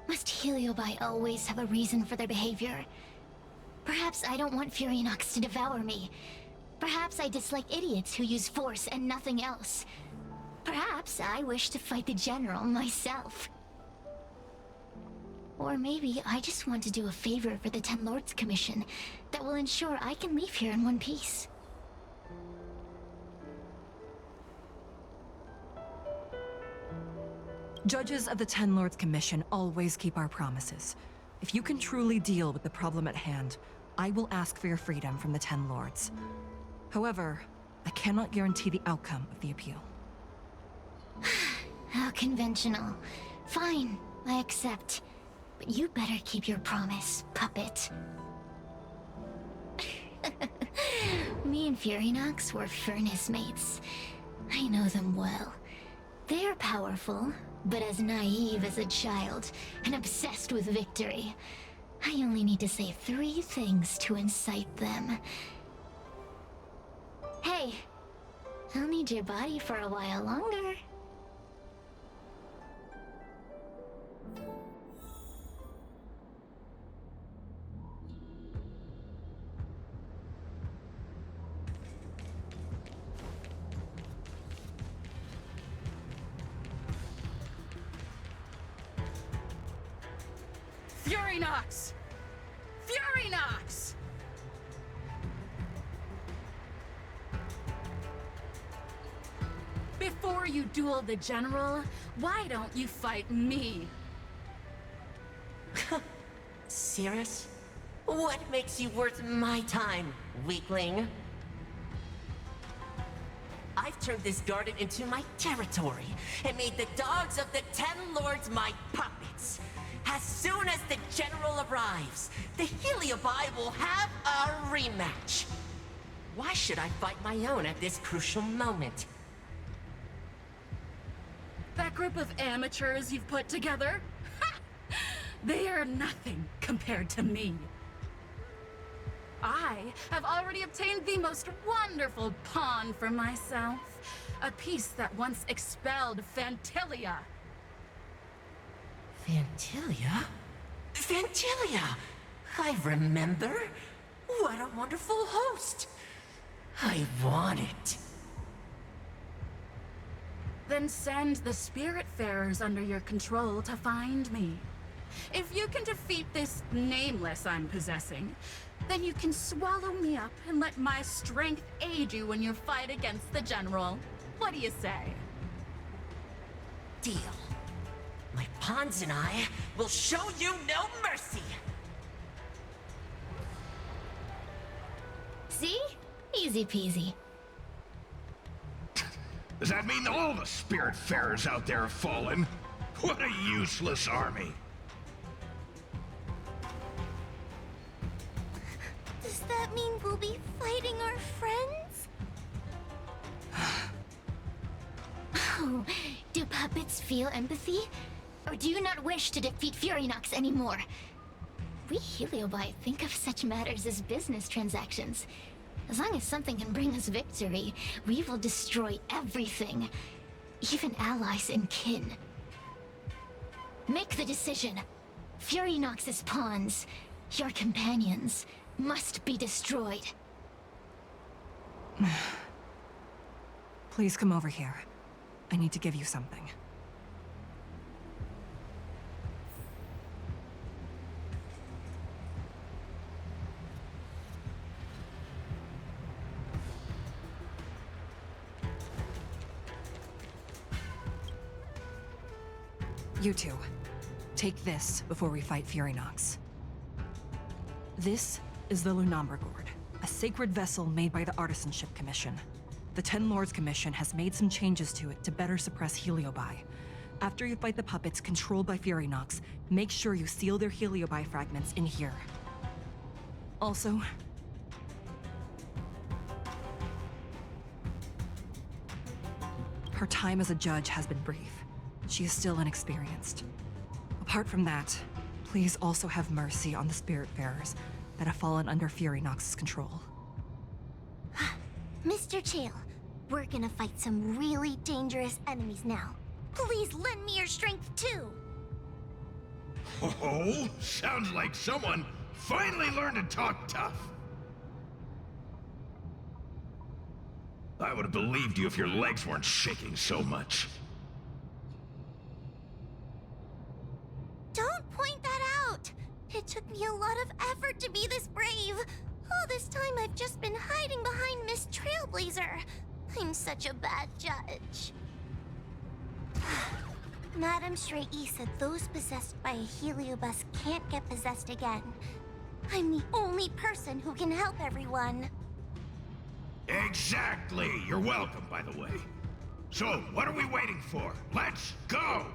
S6: Must Heliobi always have a reason for their behavior? Perhaps I don't want Furinox to devour me. Perhaps I dislike idiots who use force and nothing else. Perhaps I wish to fight the General myself. Or maybe I just want to do a favor for the Ten Lords Commission that will ensure I can leave here in one piece.
S8: Judges of the Ten Lords Commission always keep our promises. If you can truly deal with the problem at hand, I will ask for your freedom from the Ten Lords. However, I cannot guarantee the outcome of the appeal.
S6: How conventional. Fine, I accept. But you better keep your promise, puppet. Me and Furinox were furnace mates. I know them well. They're powerful, but as naive as a child, and obsessed with victory. I only need to say 3 things to incite them. Hey, I'll need your body for a while longer.
S9: Furinox! Furinox! Before you duel the General, why don't you fight me?
S10: Serious? What makes you worth my time, weakling? I've turned this garden into my territory and made the dogs of the Ten Lords my puppets. As soon as the General arrives, the Heliobi will have a rematch. Why should I fight my own at this crucial moment?
S9: That group of amateurs you've put together? They are nothing compared to me. I have already obtained the most wonderful pawn for myself. A piece that once expelled Fantilia.
S10: Fantilia? Fantilia! I remember. What a wonderful host. I want it.
S9: Then send the Spiritfarers under your control to find me. If you can defeat this nameless I'm possessing, then you can swallow me up and let my strength aid you in your fight against the General. What do you say?
S10: Deal. My pawns and I will show you no mercy!
S6: See? Easy peasy.
S4: Does that mean all the Spiritfarers out there have fallen? What a useless army!
S6: Does that mean we'll be fighting our friends? Oh, do puppets feel empathy? Or do you not wish to defeat Furinox anymore? We Heliobi think of such matters as business transactions. As long as something can bring us victory, we will destroy everything. Even allies and kin. Make the decision. Furinox's pawns, your companions, must be destroyed.
S8: Please come over here. I need to give you something. You two, take this before we fight Fury Nox. This is the Lunambra Gourd, a sacred vessel made by the Artisanship Commission. The Ten Lords Commission has made some changes to it to better suppress Heliobi. After you fight the puppets controlled by Fury Nox, make sure you seal their Heliobi fragments in here. Also, her time as a judge has been brief. She is still inexperienced. Apart from that, please also have mercy on the Spiritfarers that have fallen under Fury Nox's control.
S6: Mr. Chael, we're gonna fight some really dangerous enemies now. Please lend me your strength too!
S4: Oh, sounds like someone finally learned to talk tough. I would have believed you if your legs weren't shaking so much.
S6: Don't point that out! It took me a lot of effort to be this brave. All this time I've just been hiding behind Miss Trailblazer. I'm such a bad judge. Madame Straight-E said those possessed by a heliobus can't get possessed again. I'm the only person who can help everyone.
S4: Exactly! You're welcome, by the way. So, what are we waiting for? Let's go!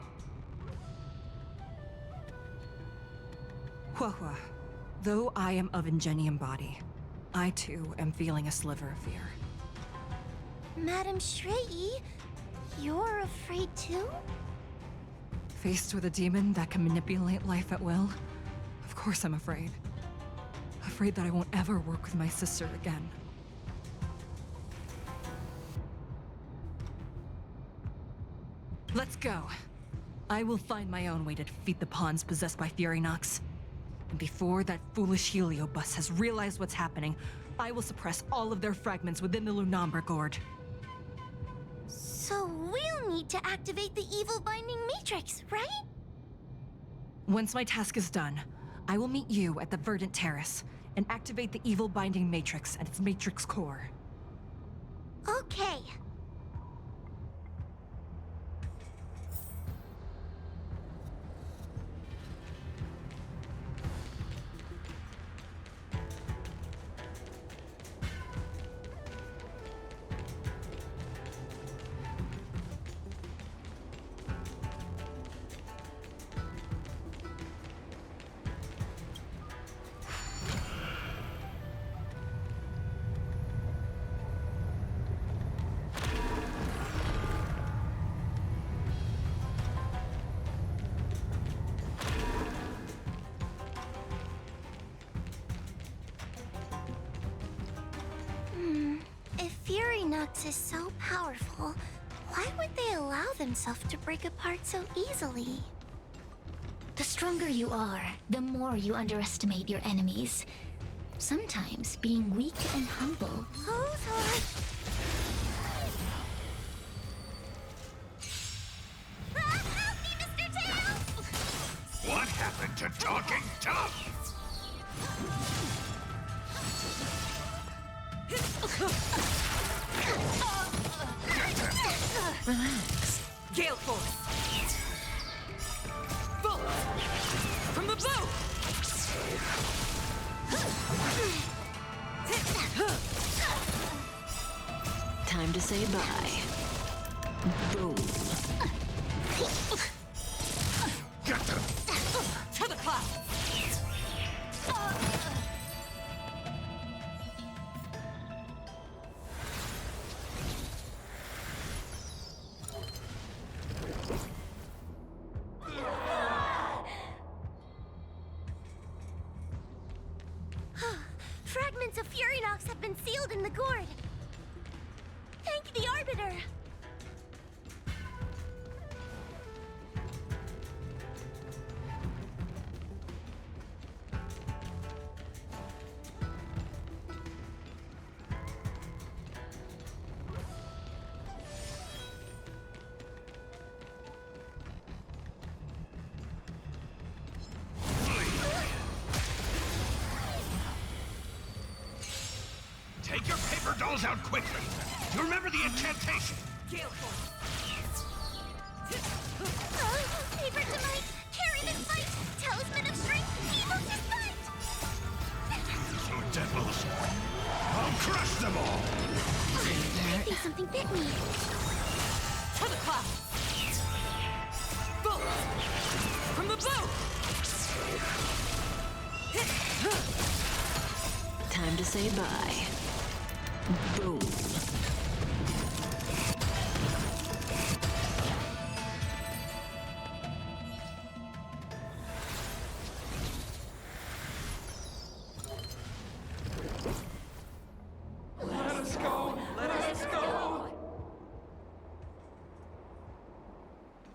S8: Huahua, though I am of Ingenium body, I too am feeling a sliver of fear.
S6: Madame Straight-E, you're afraid too?
S8: Faced with a demon that can manipulate life at will, of course I'm afraid. Afraid that I won't ever work with my sister again. Let's go. I will find my own way to defeat the pawns possessed by Fury Nox. And before that foolish heliobus has realized what's happening, I will suppress all of their fragments within the Lunambra Gourd.
S6: So we'll need to activate the evil binding matrix, right?
S8: Once my task is done, I will meet you at the Verdant Terrace and activate the evil binding matrix at its matrix core.
S6: Okay. If Fury Nox is so powerful, why would they allow themselves to break apart so easily?
S1: The stronger you are, the more you underestimate your enemies. Sometimes being weak and humble.
S6: Help me, Mr. Tail!
S4: What happened to talking tough?
S8: Relax. Gale Force! Bolt! From the bow!
S3: Time to say bye. Boom.
S8: To the cloud!
S6: Fragments of Fury Nox have been sealed in the gourd. Thank the Arbiter.
S4: spells out quickly. Do you remember the incantation?
S6: Paper to might, carry this fight, talisman of strength, evil to fight!
S4: You devils! I'll crush them all!
S6: I think something bit me.
S2: To the clouds! Bolt! From the bow!
S3: Time to say bye. Boom.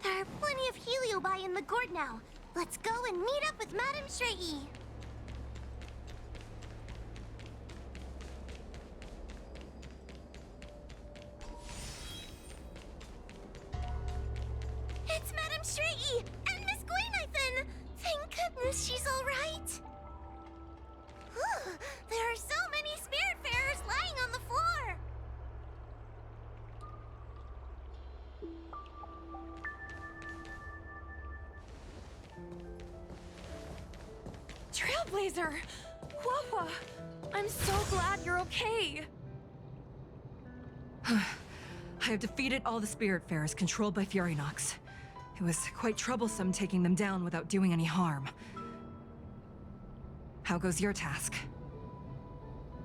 S6: There are plenty of heliobi in the gourd now. Let's go and meet up with Madame Straighty. It's Madame Straighty and Miss Gwaynithen! Thank goodness she's all right. Whew, there are so many spiritfarers lying on the floor.
S1: Trailblazer! Whoa! I'm so glad you're okay.
S8: I have defeated all the Spiritfarers controlled by Furynox. It was quite troublesome taking them down without doing any harm. How goes your task?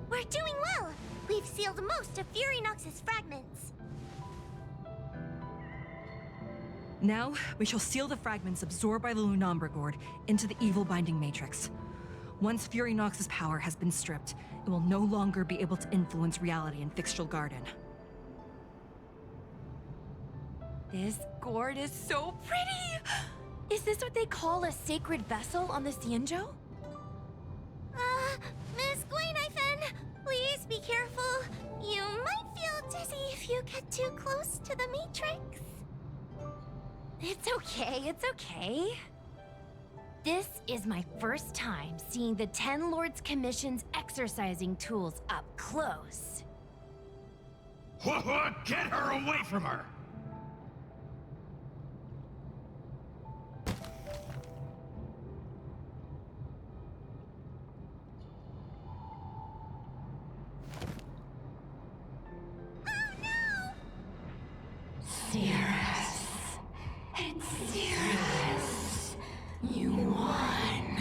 S6: We're doing well. We've sealed most of Furynox's fragments.
S8: Now, we shall seal the fragments absorbed by the Lunombra Gourd into the evil binding matrix. Once Furynox's power has been stripped, it will no longer be able to influence reality in Fixtral Garden.
S1: This gourd is so pretty! Is this what they call a sacred vessel on the Xianzhou?
S6: Miss Gwaynithen, please be careful. You might feel dizzy if you get too close to the Matrix.
S1: It's okay, it's okay. This is my first time seeing the Ten Lords Commission's exercising tools up close.
S4: What? Get her away from her!
S3: Cirrus. It's Cirrus. You won.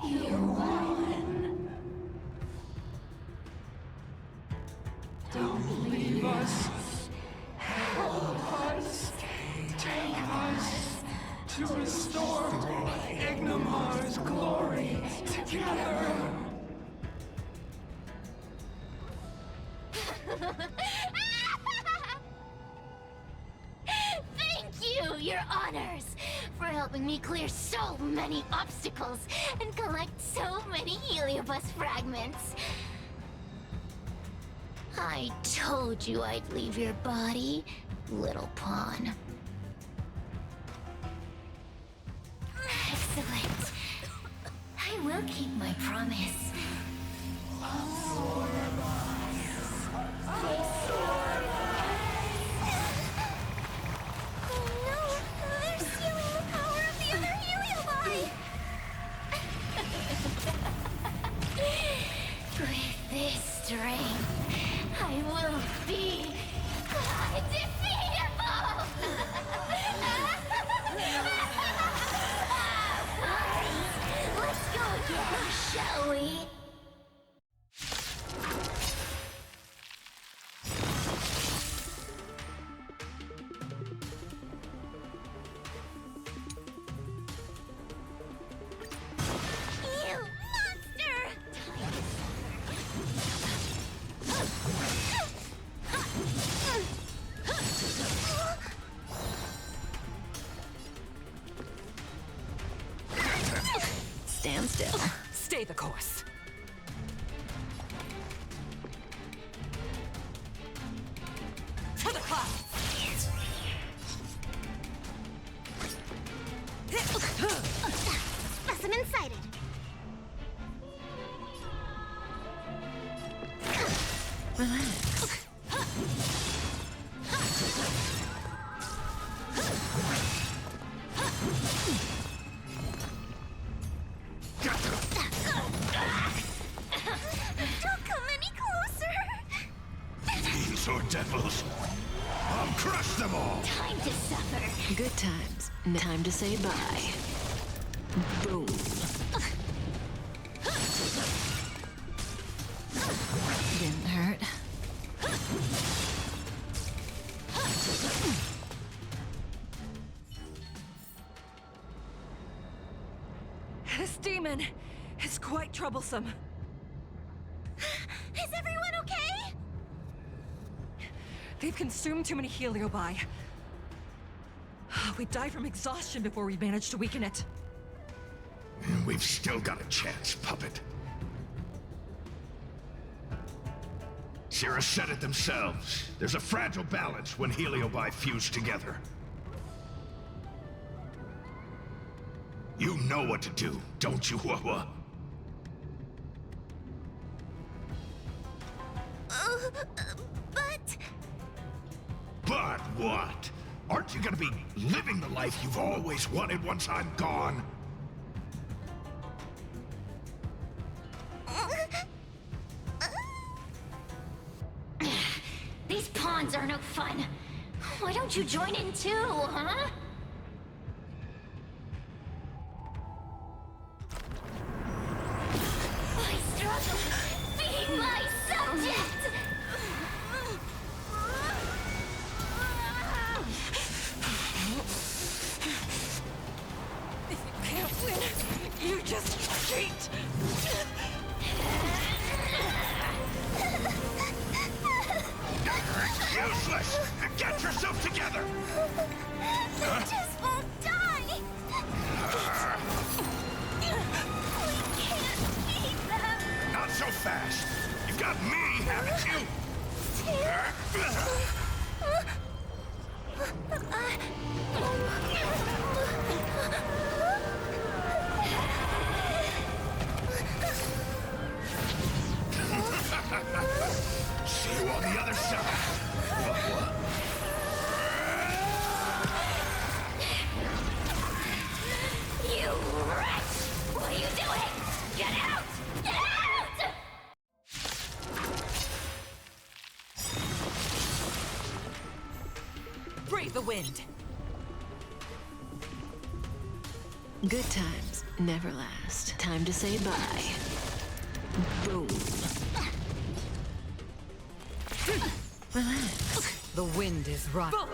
S3: You won. Don't leave us. Help us. Take us to restore Ignimar's glory together.
S6: Thank you, Your Honors, for helping me clear so many obstacles and collect so many Heliobus fragments. I told you I'd leave your body, little pawn. Excellent. I will keep my promise. Oh no! They're stealing the power of the other Heliobi! With this strength, I will be undefeatable! Let's go again, shall we? You monster!
S3: Stand still.
S8: Stay the course. To the clouds!
S6: Specimen sighted.
S3: Relax.
S2: Time to suffer.
S3: Good times. Time to say bye. Boom. Didn't hurt.
S8: This demon is quite troublesome.
S6: Is everyone okay?
S8: They've consumed too many heliobi. We died from exhaustion before we managed to weaken it.
S4: We've still got a chance, puppet. Sierra said it themselves. There's a fragile balance when heliobi fuse together. You know what to do, don't you, Wawa?
S6: But...
S4: But what? Aren't you gonna be living the life you've always wanted once I'm gone?
S2: These pawns are no fun. Why don't you join in too, huh? I struggle. Feed my subject!
S8: If you can't win, you just cheat!
S4: Useless! Get yourself together!
S6: They just won't die! We can't beat them!
S4: Not so fast! You've got me, haven't you? See you on the other side.
S2: You wretch! What are you doing? Get out! Get out!
S8: Brave the wind!
S3: Good times never last. Time to say bye. Boom. Relax.
S12: The wind is right.
S8: Bolt!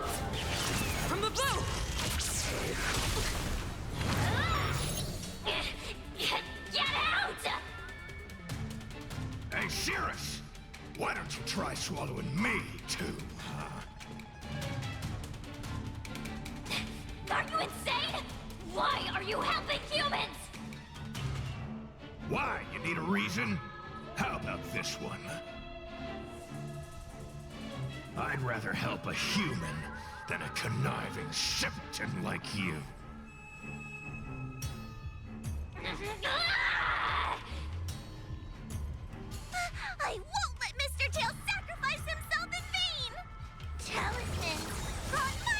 S8: From the blue!
S2: Get out!
S4: Hey, Cirrus! Why don't you try swallowing me, too, huh?
S2: Are you insane? Why are you helping humans?
S4: Why? You need a reason? How about this one? I'd rather help a human than a conniving simpleton like you.
S6: I won't let Mr. Tail sacrifice himself in vain! Talismans! On my...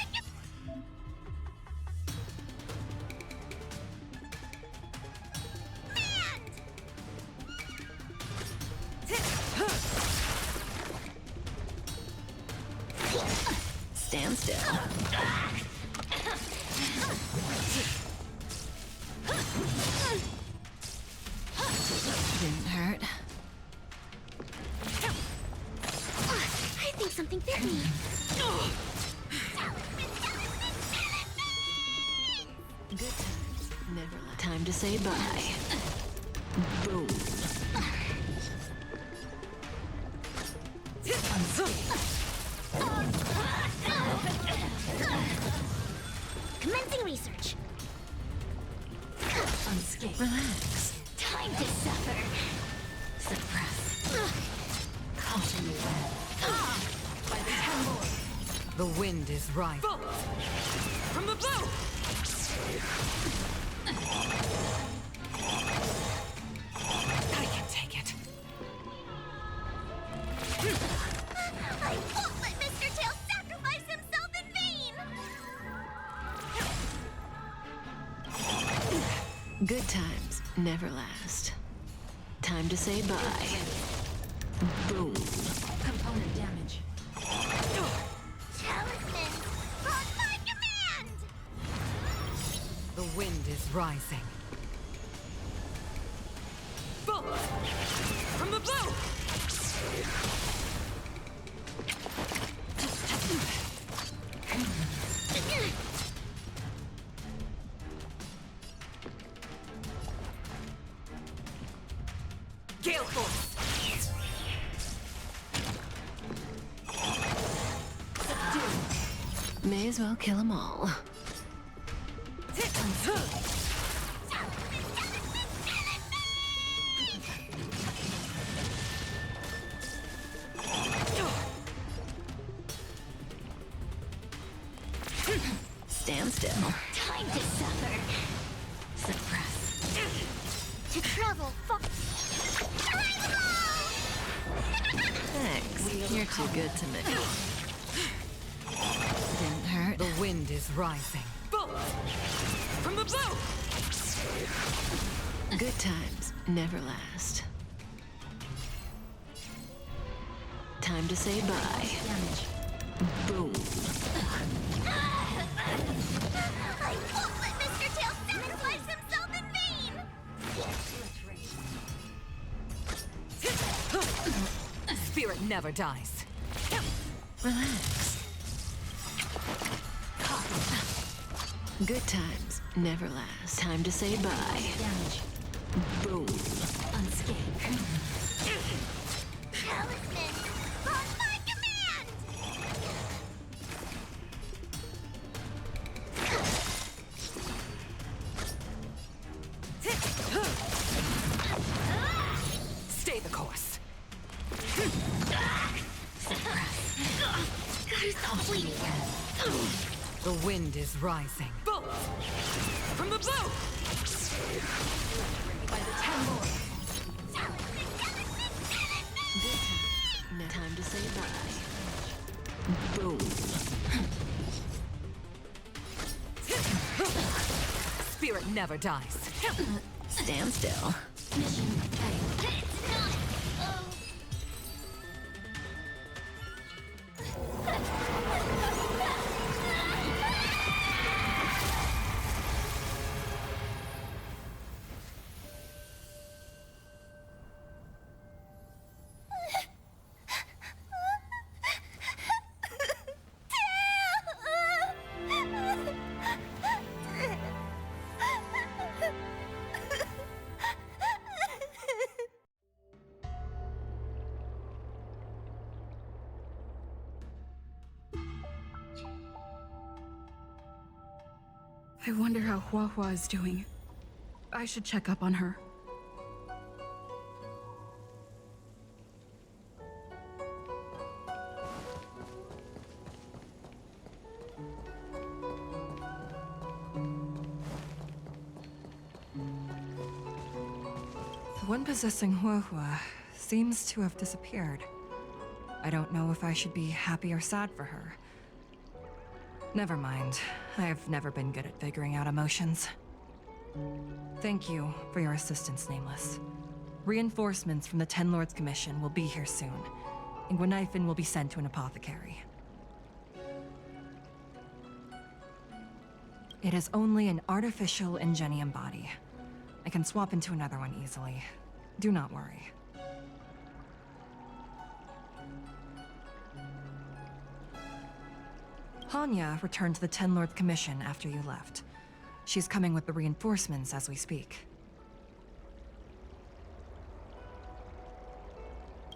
S3: Stand still. Didn't hurt.
S6: I think something bit me.
S3: Good times never last. Time to say bye. Boom.
S6: Commencing research.
S3: Unscathed. Relax.
S2: Time to suffer.
S3: Suppress.
S8: By the 10 lords.
S12: The wind is right.
S8: Bolt! From the blue! I can take it.
S6: I won't let Mr. Tail sacrifice himself in vain!
S3: Good times never last. Time to say bye. Boom.
S2: Component damage.
S6: Talismans! On
S12: The wind is rising. Bolt! From the bow! Gale Force!
S3: May as well kill them all. Stand still.
S6: Time to suffer.
S3: Suppress.
S6: To travel far.
S3: Thanks. You're too good to me. Didn't hurt.
S12: The wind is rising. Bolt! From the bow!
S3: Good times never last. Time to say bye. Boom.
S6: I won't let Mr. Tail sacrifice himself in vain!
S12: Spirit never dies.
S3: Relax. Good times never last. Time to say bye. Boom.
S2: Unscathed.
S6: Talisman! On my command!
S12: Stay the course.
S6: Gotta stop bleeding.
S12: The wind is rising. Bolt! From the bow!
S2: By the 10 lords.
S3: Good times. No time to say bye. Boom.
S12: Spirit never dies.
S3: Stand still.
S6: It's not. Oh.
S9: I wonder how Huahua is doing. I should check up on her.
S8: The one possessing Huahua seems to have disappeared. I don't know if I should be happy or sad for her. Never mind. I've never been good at figuring out emotions. Thank you for your assistance, Nameless. Reinforcements from the Ten Lords Commission will be here soon, and Gwenifin will be sent to an apothecary. It is only an artificial Ingenium body. I can swap into another one easily. Do not worry. Hanya returned to the Ten Lords Commission after you left. She's coming with the reinforcements as we speak.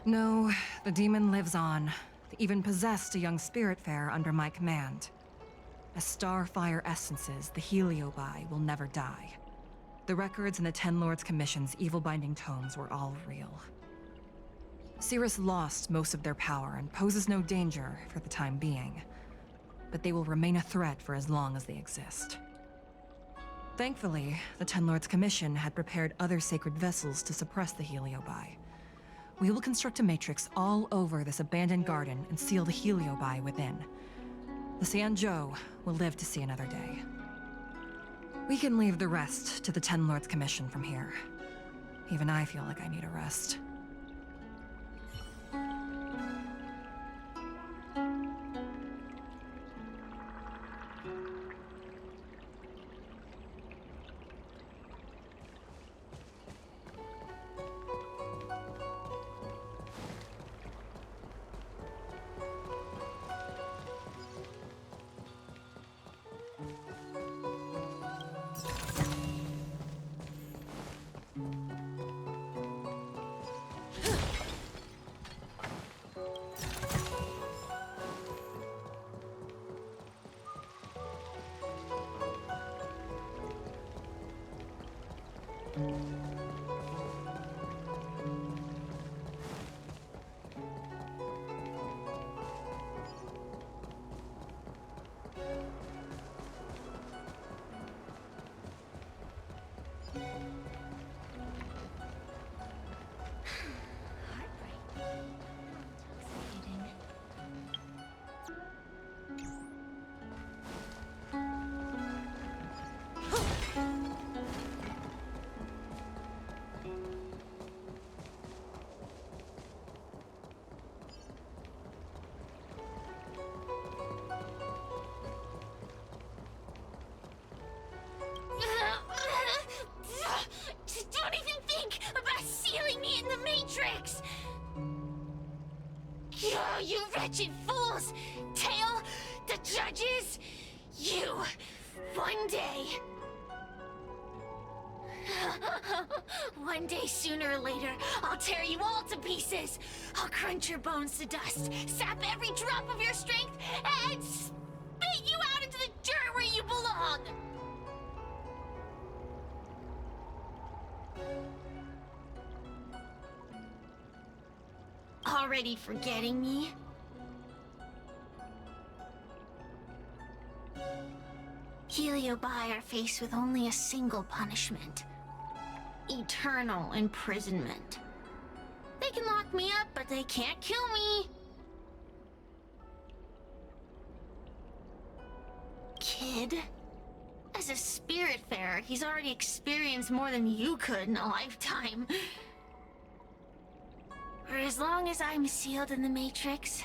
S8: No, the demon lives on. They even possessed a young spiritfarer under my command. As starfire essences, the Heliobi will never die. The records in the Ten Lords Commission's evil-binding tomes were all real. Cirrus lost most of their power and poses no danger for the time being, but they will remain a threat for as long as they exist. Thankfully, the Ten Lords Commission had prepared other sacred vessels to suppress the Heliobi. We will construct a matrix all over this abandoned garden and seal the Heliobi within. The Xianzhou will live to see another day. We can leave the rest to the Ten Lords Commission from here. Even I feel like I need a rest.
S6: Don't even think about sealing me in the Matrix! You wretched fools! Tail, the judges, you, one day... One day, sooner or later, I'll tear you all to pieces! I'll crunch your bones to dust, sap every drop of your strength, and spit you out into the dirt where you belong! Already forgetting me? Heliobi are faced with only a single punishment. Eternal imprisonment. They can lock me up, but they can't kill me. Kid? As a Spiritfarer, he's already experienced more than you could in a lifetime. For as long as I'm sealed in the Matrix,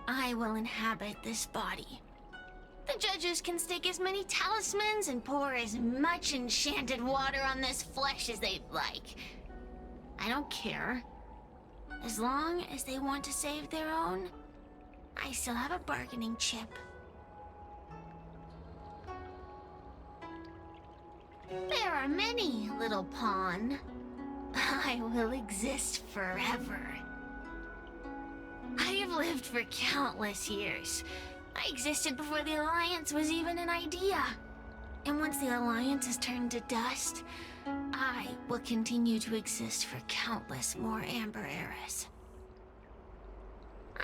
S6: I will inhabit this body. The judges can stick as many talismans and pour as much enchanted water on this flesh as they'd like. I don't care. As long as they want to save their own, I still have a bargaining chip. There are many, little pawn. I will exist forever. I have lived for countless years. I existed before the Alliance was even an idea. And once the Alliance is turned to dust, I will continue to exist for countless more Amber eras.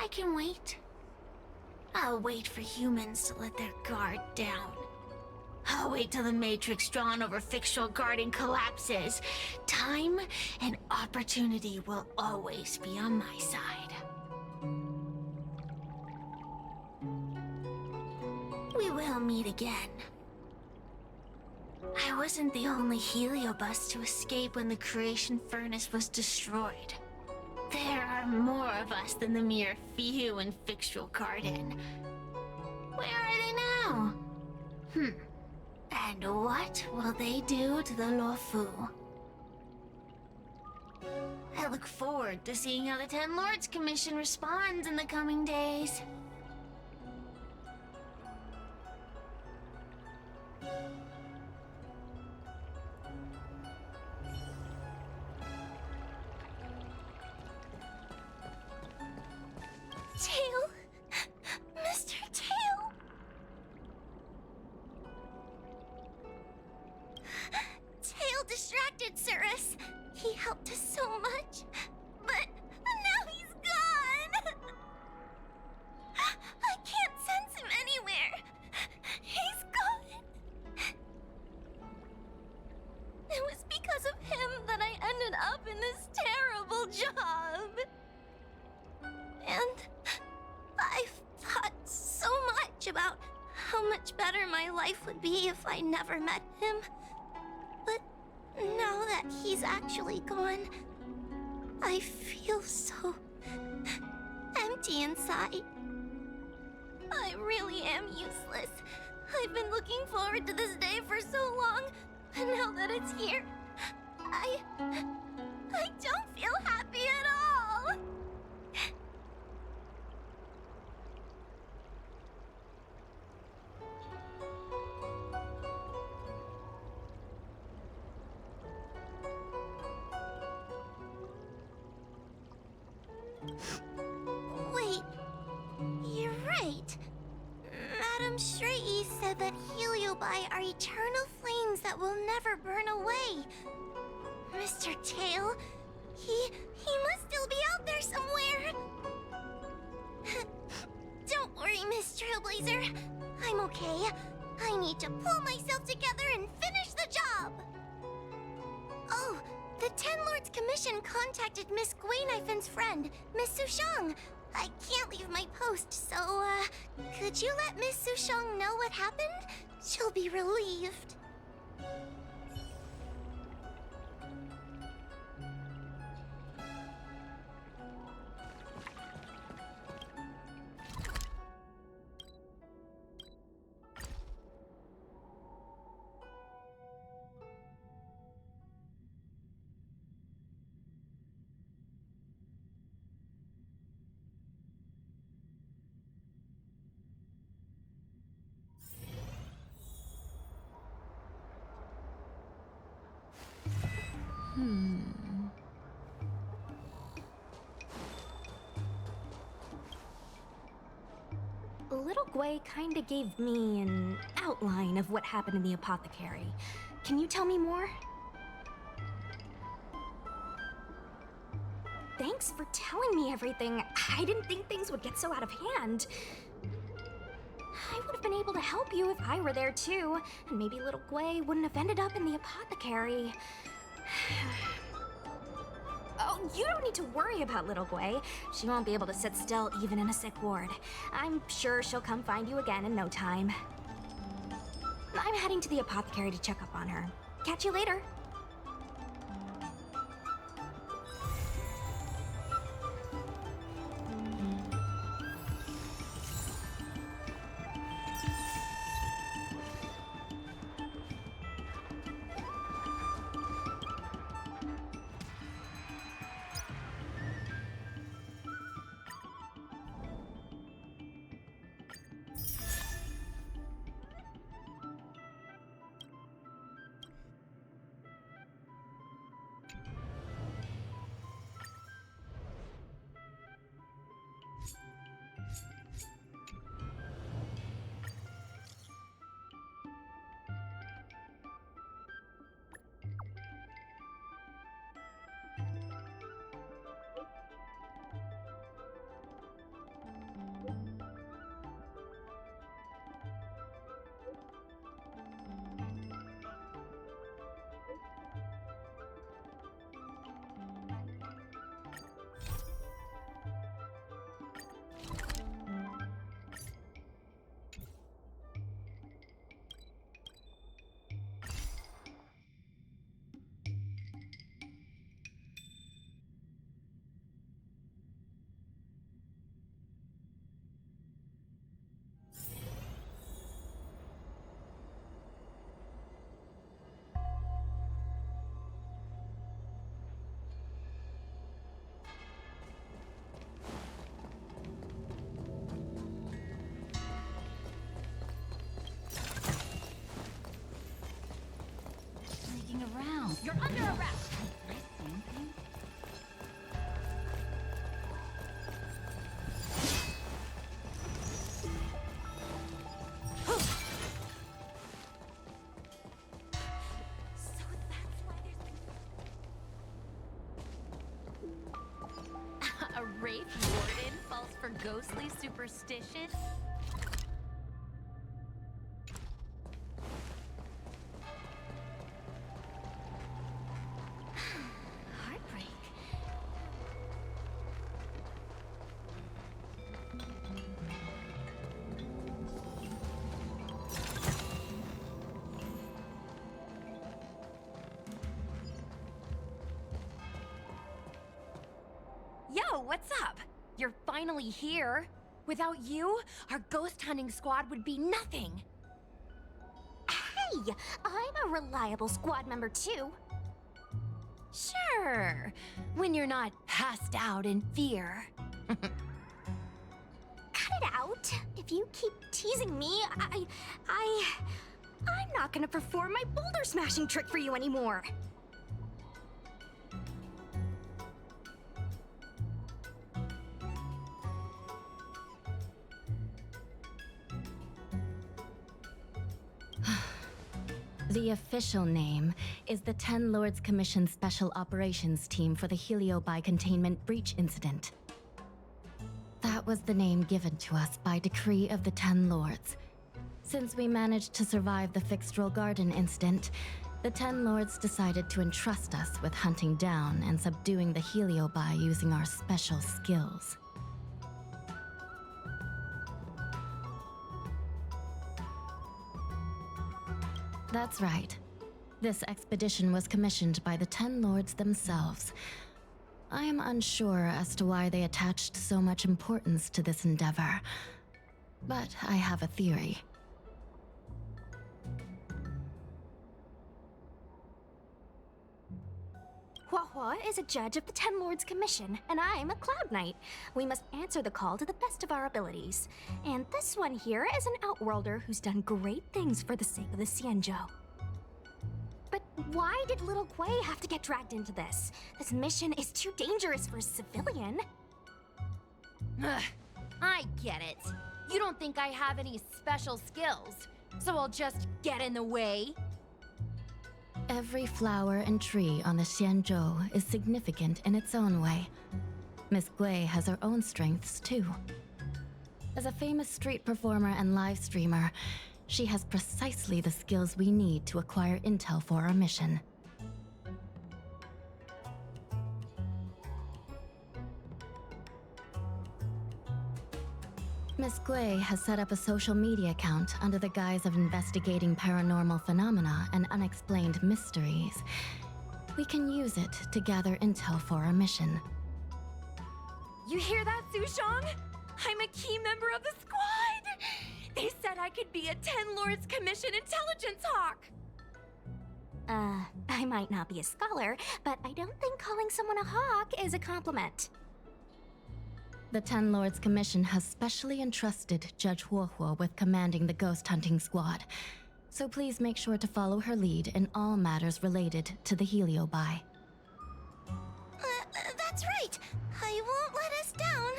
S6: I can wait. I'll wait for humans to let their guard down. I'll wait till the Matrix drawn over fictional guarding collapses. Time and opportunity will always be on my side. We will meet again. I wasn't the only Heliobus to escape when the creation furnace was destroyed. There are more of us than the mere few in Fictional Garden. Where are they now? And what will they do to the Luofu? I look forward to seeing how the Ten Lords Commission responds in the coming days. Tail! Mr. Tail! Tail distracted Cirrus. He helped us so much, but now he's gone! I can't sense him anywhere. He's gone. It was because of him that I ended up in this terrible job. And I've thought so much about how much better my life would be if I never met him. But now that he's actually gone, I feel so empty inside. I really am useless. I've been looking forward to this day for so long, and now that it's here, I don't feel happy at all. Wait, you're right. Madame Shrei said that Heliobi are eternal flames that will never burn away. Mr. Tail, he must still be out there somewhere. Don't worry, Miss Trailblazer. I'm okay. I need to pull myself together and finish the job. Oh, the Ten Lords Commission contacted Miss Guinaifin's friend, Miss Sushang. I can't leave my post, so, could you let Miss Sushang know what happened? She'll be relieved.
S13: Little Gwei kinda gave me an outline of what happened in the apothecary. Can you tell me more? Thanks for telling me everything. I didn't think things would get so out of hand. I would have been able to help you if I were there too, and maybe little Gwei wouldn't have ended up in the apothecary. Oh, you don't need to worry about little Gwei. She won't be able to sit still even in a sick ward. I'm sure she'll come find you again in no time. I'm heading to the apothecary to check up on her. Catch you later.
S2: Sneaking around. You're under arrest. Can I say anything?
S13: So that's why there's
S1: A Wraith Warden falls for ghostly superstition?
S13: heartbreak.
S1: Yo, what's up? You're finally here. Without you, our ghost hunting squad would be nothing.
S13: Hey, I'm a reliable squad member too.
S1: Sure, when you're not passed out in fear.
S13: Cut it out. If you keep teasing me, I'm not gonna perform my boulder smashing trick for you anymore.
S7: The official name is the Ten Lords Commission Special Operations Team for the Heliobi Containment Breach Incident. That was the name given to us by decree of the Ten Lords. Since we managed to survive the Fixtral Garden incident, the Ten Lords decided to entrust us with hunting down and subduing the Heliobi using our special skills. That's right. This expedition was commissioned by the Ten Lords themselves. I am unsure as to why they attached so much importance to this endeavor, but I have a theory.
S13: Huahua is a judge of the Ten Lords Commission, and I'm a Cloud Knight. We must answer the call to the best of our abilities. And this one here is an Outworlder who's done great things for the sake of the Xianzhou. But why did little Gui have to get dragged into this? This mission is too dangerous for a civilian.
S1: Ugh, I get it. You don't think I have any special skills, so I'll just get in the way?
S7: Every flower and tree on the Xianzhou is significant in its own way. Miss Gui has her own strengths, too. As a famous street performer and live streamer, she has precisely the skills we need to acquire intel for our mission. Miss Gui has set up a social media account under the guise of investigating paranormal phenomena and unexplained mysteries. We can use it to gather intel for our mission.
S1: You hear that, Sushong? I'm a key member of the squad! They said I could be a Ten Lords Commission intelligence hawk!
S13: I might not be a scholar, but I don't think calling someone a hawk is a compliment.
S7: The Ten Lords Commission has specially entrusted Judge Huohuo with commanding the ghost hunting squad, so please make sure to follow her lead in all matters related to the Heliobi.
S6: That's right. I won't let us down.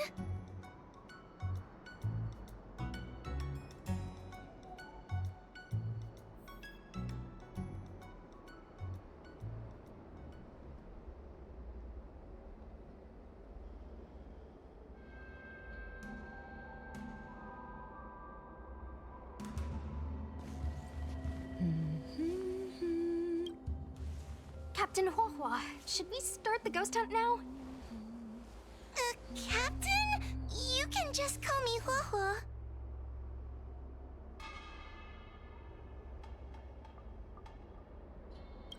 S13: Captain Huohua, should we start the ghost hunt now?
S6: Captain? You can just call me Huahua.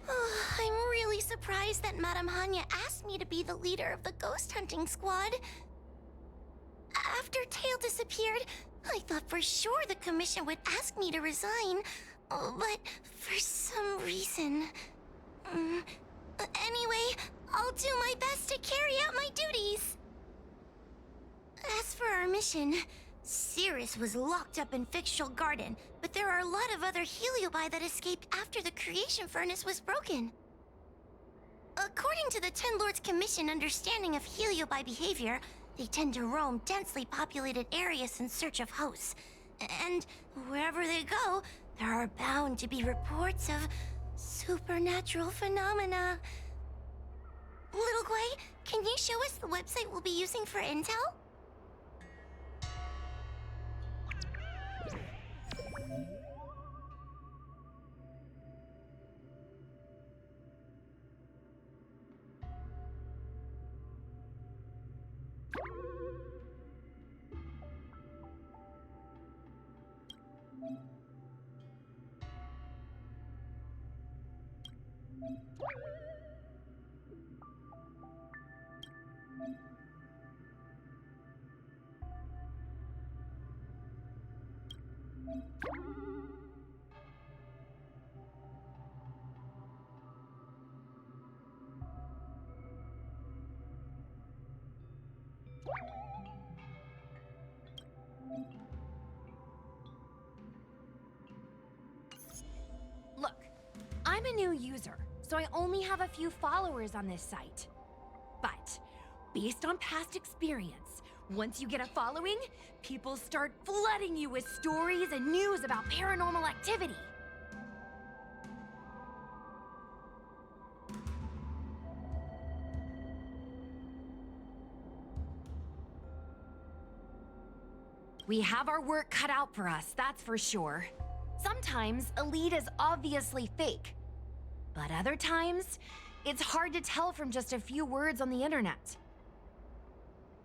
S6: I'm really surprised that Madame Hanya asked me to be the leader of the ghost hunting squad. After Tail disappeared, I thought for sure the commission would ask me to resign, but for some reason... Anyway, I'll do my best to carry out my duties. As for our mission, Cirrus was locked up in Fixtral Garden, but there are a lot of other Heliobi that escaped after the creation furnace was broken. According to the Ten Lords Commission understanding of Heliobi behavior, they tend to roam densely populated areas in search of hosts. And wherever they go, there are bound to be reports of supernatural phenomena. Little Gui, can you show us the website we'll be using for intel?
S1: Look, I'm a new user, so I only have a few followers on this site. But, based on past experience, once you get a following, people start flooding you with stories and news about paranormal activity. We have our work cut out for us, that's for sure. Sometimes a lead is obviously fake, but other times, it's hard to tell from just a few words on the internet.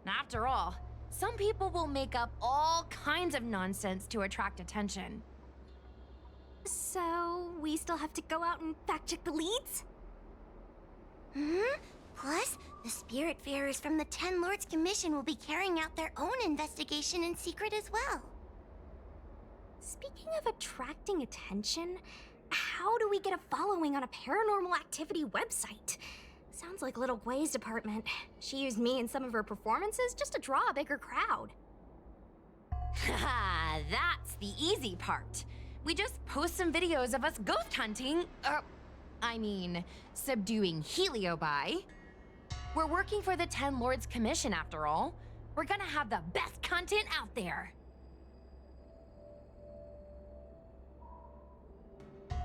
S1: After all, some people will make up all kinds of nonsense to attract attention.
S13: So, we still have to go out and fact-check the leads?
S6: Plus, the Spiritfarers from the Ten Lords Commission will be carrying out their own investigation in secret as well.
S13: Speaking of attracting attention, how do we get a following on a paranormal activity website? Sounds like Little Gwei's department. She used me in some of her performances just to draw a bigger crowd.
S1: Haha, that's the easy part. We just post some videos of us ghost hunting, subduing Heliobi. We're working for the Ten Lords Commission after all. We're gonna have the best content out there.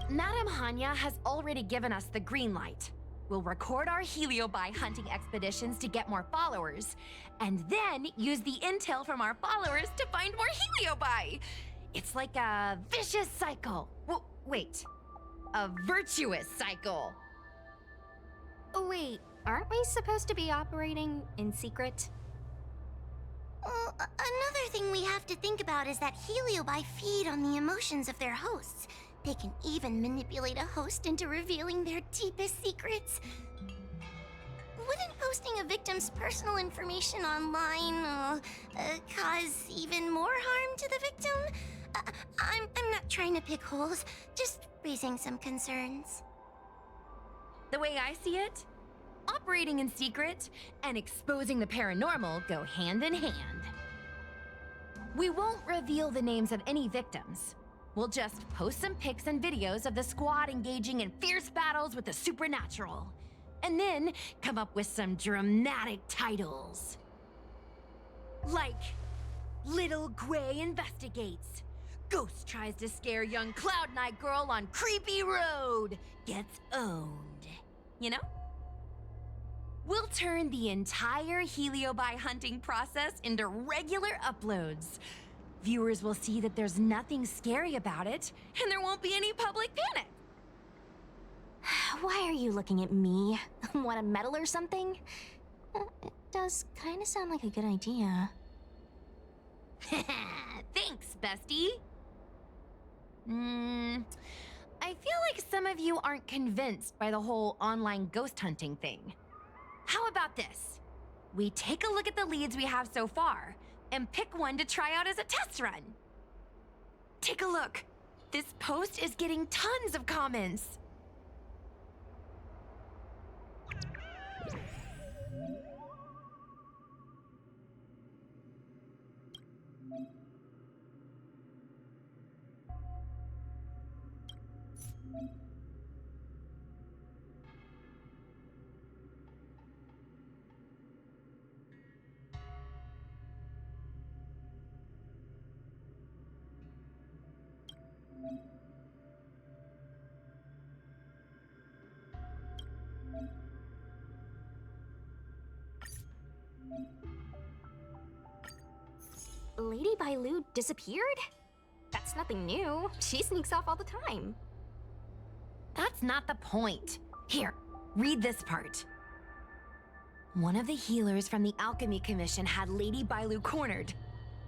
S1: Madame Hanya has already given us the green light. We'll record our Heliobi hunting expeditions to get more followers, and then use the intel from our followers to find more Heliobi. It's like a vicious cycle. Wait, a virtuous cycle.
S13: Oh, wait, aren't we supposed to be operating in secret?
S6: Well, another thing we have to think about is that Heliobi feed on the emotions of their hosts. They can even manipulate a host into revealing their deepest secrets. Wouldn't posting a victim's personal information online cause even more harm to the victim? I'm not trying to pick holes, just raising some concerns.
S1: The way I see it, operating in secret and exposing the paranormal go hand in hand. We won't reveal the names of any victims. We'll just post some pics and videos of the squad engaging in fierce battles with the supernatural, and then come up with some dramatic titles. Like, Little Gwei investigates. Ghost tries to scare young Cloud Knight girl on creepy road. Gets owned. You know? We'll turn the entire Heliobi hunting process into regular uploads. Viewers will see that there's nothing scary about it, and there won't be any public panic.
S13: Why are you looking at me? Want a medal or something? It does kind of sound like a good idea.
S1: Thanks, bestie. I feel like some of you aren't convinced by the whole online ghost hunting thing. How about this? We take a look at the leads we have so far, and pick one to try out as a test run. Take a look. This post is getting tons of comments.
S13: Lady Bailu disappeared? That's nothing new. She sneaks off all the time.
S1: That's not the point. Here, read this part. One of the healers from the Alchemy Commission had Lady Bailu cornered,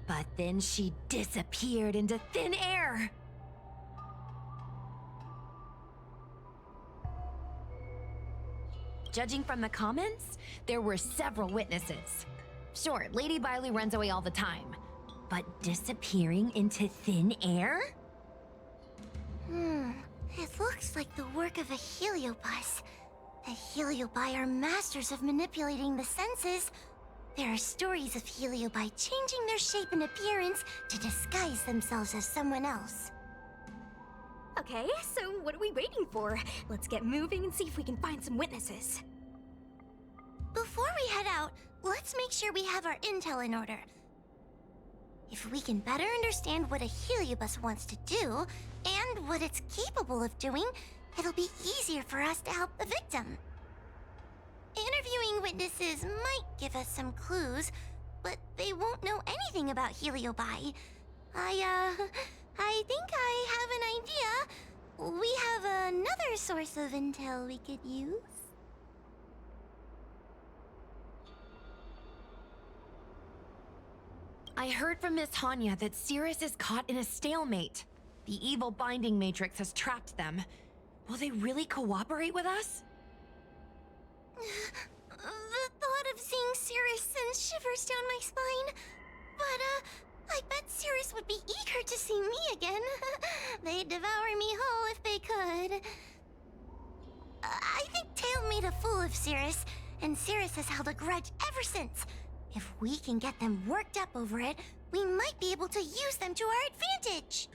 S1: but then she disappeared into thin air. Judging from the comments, there were several witnesses. Sure, Lady Bailu runs away all the time, but disappearing into thin air?
S6: It looks like the work of a heliobus. The heliobi are masters of manipulating the senses. There are stories of heliobi changing their shape and appearance to disguise themselves as someone else.
S13: Okay, so what are we waiting for? Let's get moving and see if we can find some witnesses.
S6: Before we head out, let's make sure we have our intel in order. If we can better understand what a heliobus wants to do, and what it's capable of doing, it'll be easier for us to help the victim. Interviewing witnesses might give us some clues, but they won't know anything about Heliobi. I think I have an idea. We have another source of intel we could use.
S1: I heard from Miss Hanya that Cirrus is caught in a stalemate. The evil binding matrix has trapped them. Will they really cooperate with us?
S6: The thought of seeing Cirrus sends shivers down my spine. But, I bet Cirrus would be eager to see me again. They'd devour me whole if they could. I think Tail made a fool of Cirrus, and Cirrus has held a grudge ever since. If we can get them worked up over it, we might be able to use them to our advantage.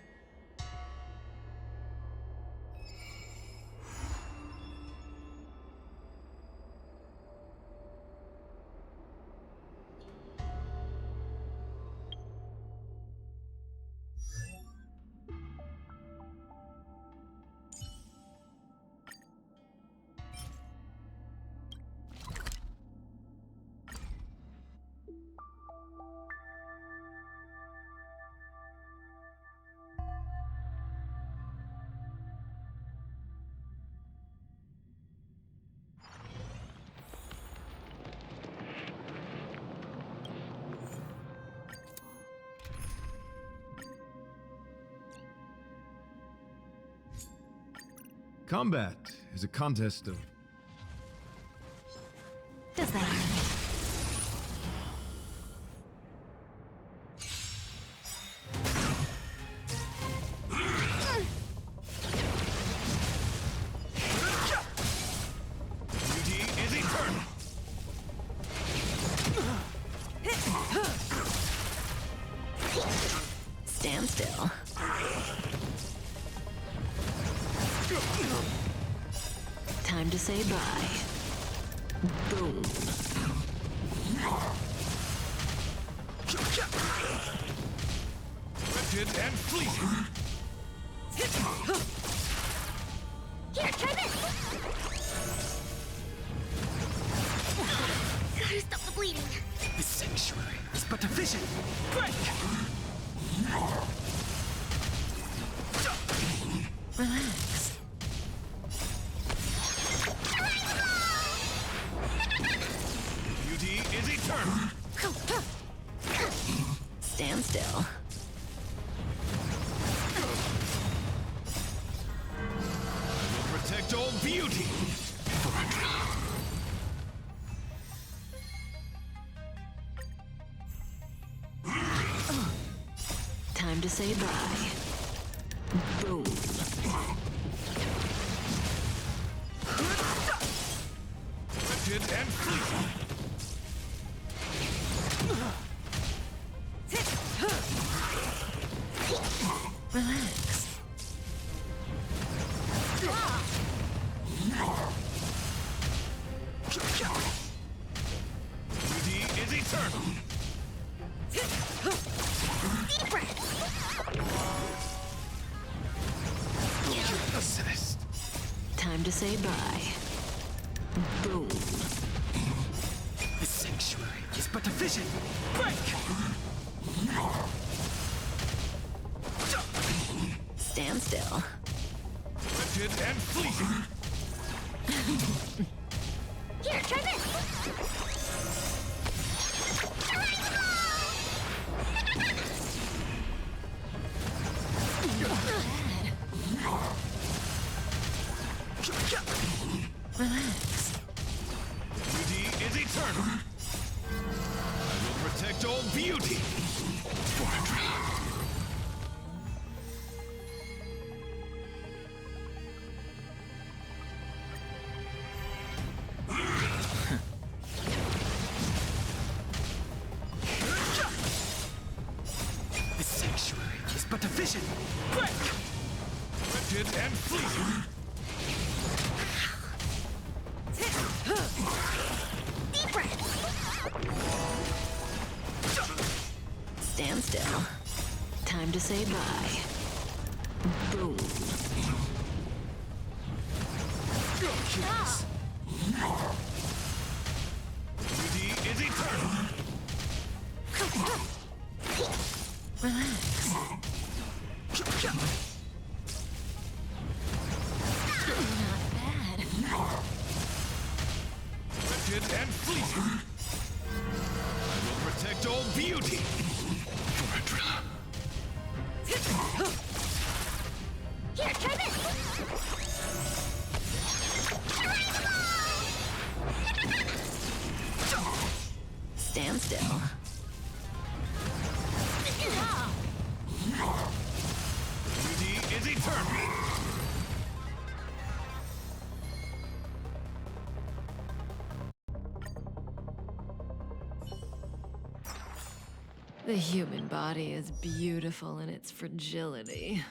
S14: Combat is a contest of...
S1: Does that hurt?
S4: Beauty is eternal.
S3: Stand still. Time to say bye. Boom.
S4: Wretched and fleeting.
S6: Here, try this! Gotta stop the bleeding.
S5: The sanctuary is but a vision. Break!
S3: Relax.
S4: Beauty is eternal.
S3: Stand still.
S4: Protect all beauty.
S3: Time to say bye. Boom.
S4: Wretched and fleeting.
S3: Relax.
S4: Beauty is eternal.
S6: Deep breath!
S4: Assist.
S3: Time to say bye. Boom.
S5: The sanctuary is but a vision. Break!
S3: Stand still.
S4: Wretched and fleeting.
S6: Here, try this!
S3: Relax.
S4: Beauty is eternal. I will protect all beauty.
S5: The sanctuary is but a vision. Break!
S4: Wretched and fleeting.
S6: Deep breath!
S3: Stand still. Time to say bye. Boom.
S4: Beauty is eternal.
S3: Relax. Not bad.
S4: Wretched and fleeting. I will protect all beauty.
S13: Here, try this!
S3: Stand still.
S4: Beauty is eternal.
S3: The human body is beautiful in its fragility.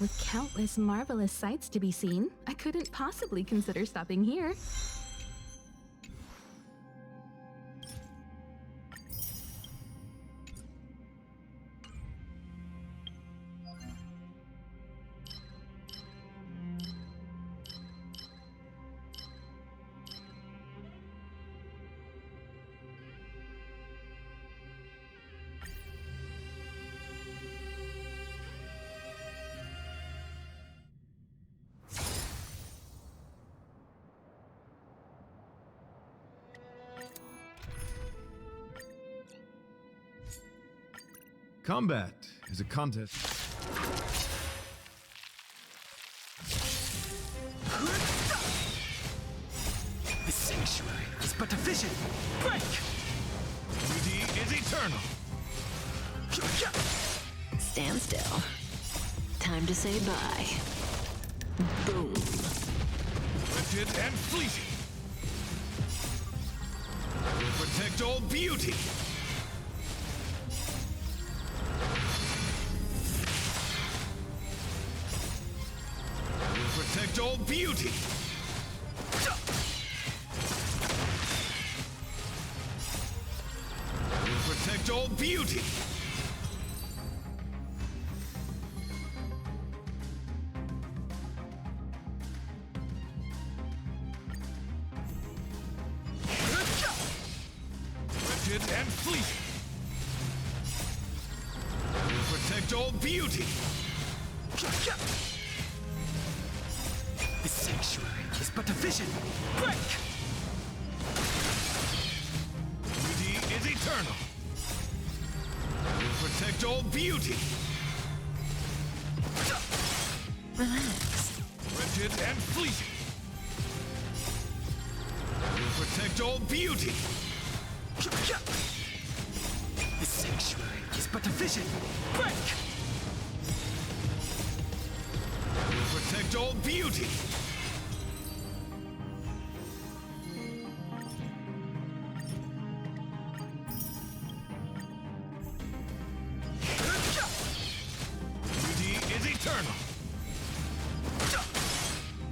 S15: With countless marvelous sights to be seen, I couldn't possibly consider stopping here.
S14: Combat is a contest.
S5: The sanctuary is but a vision. Break!
S4: Beauty is eternal.
S3: Stand still. Time to say bye. Boom.
S4: Wretched and fleeting. I will protect all beauty. I will protect all beauty. I will protect all beauty. Wretched and fleeting. I will protect all beauty.
S5: The sanctuary is but a vision. Break!
S4: Beauty is eternal. I will protect all beauty.
S3: Relax.
S4: Wretched and fleeting. protect all beauty.
S5: The sanctuary is but a vision. Break!
S4: Will protect all beauty. Beauty is eternal.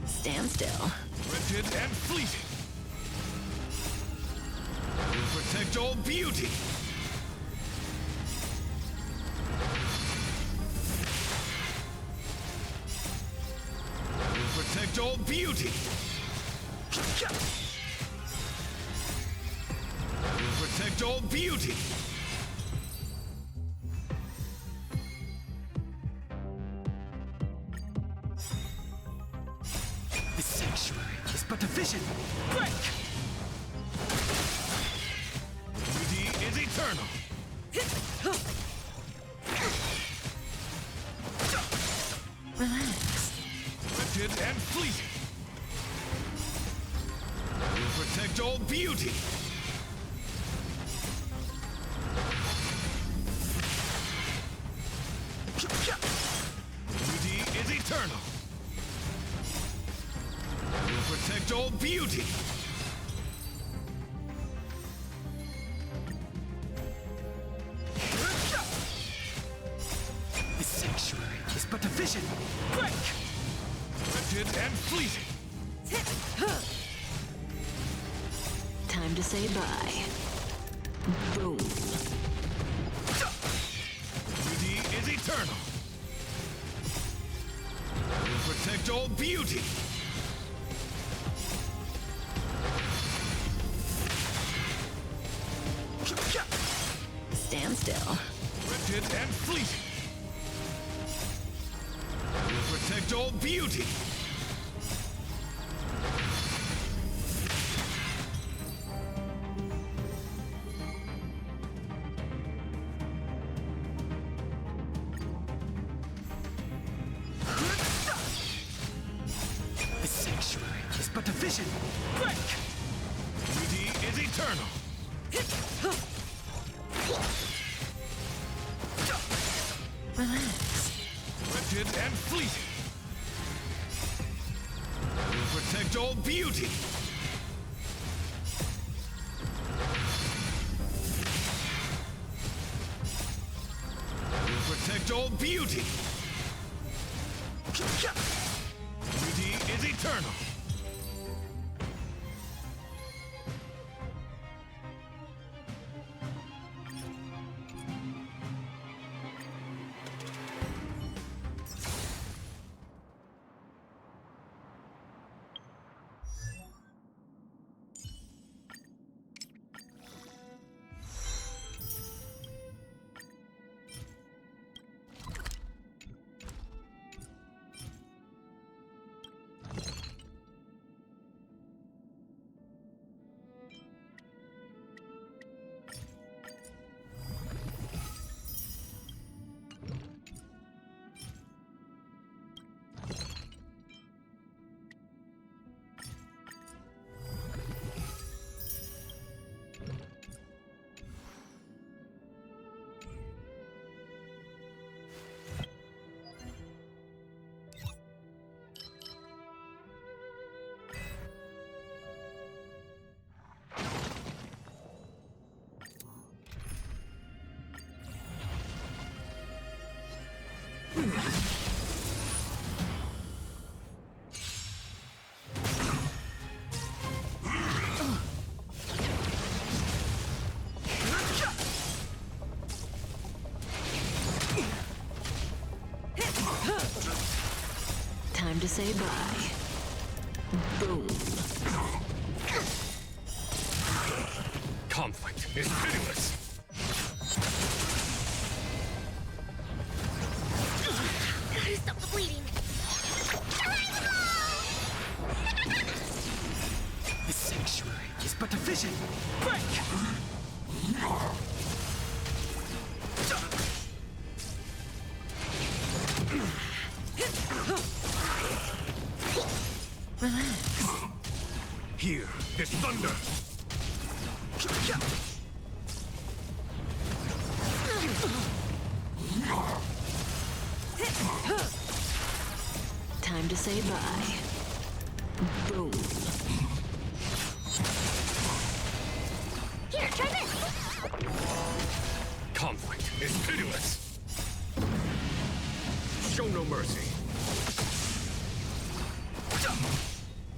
S3: Stand still.
S4: Rigid and fleeting. Will protect all beauty. Will protect all beauty. Will protect all beauty.
S5: The sanctuary is but a vision. Break!
S4: Beauty is eternal.
S3: Relax.
S4: Rigid and fleeting. Will protect all beauty. Beauty is eternal. Will protect all beauty.
S5: The sanctuary is but a vision. Break!
S4: Rigid and fleeting.
S3: Time to say bye. Boom.
S4: Beauty is eternal. Will protect all beauty.
S3: Stand still.
S4: Rigid and fleeting. Will protect all beauty.
S5: The sanctuary is but a vision. Break!
S4: Beauty is eternal.
S3: Relax.
S4: Rigid and fleeting. Will protect all beauty. Will protect all beauty. Beauty is eternal.
S3: Time to say bye. Boom.
S4: Conflict is pitiless.
S6: Gotta stop the bleeding.
S5: The sanctuary is but a vision. Break!
S3: Relax.
S4: Hear this thunder.
S3: to say bye. Boom.
S6: Here, try this!
S16: Conflict is pitiless. Show no mercy.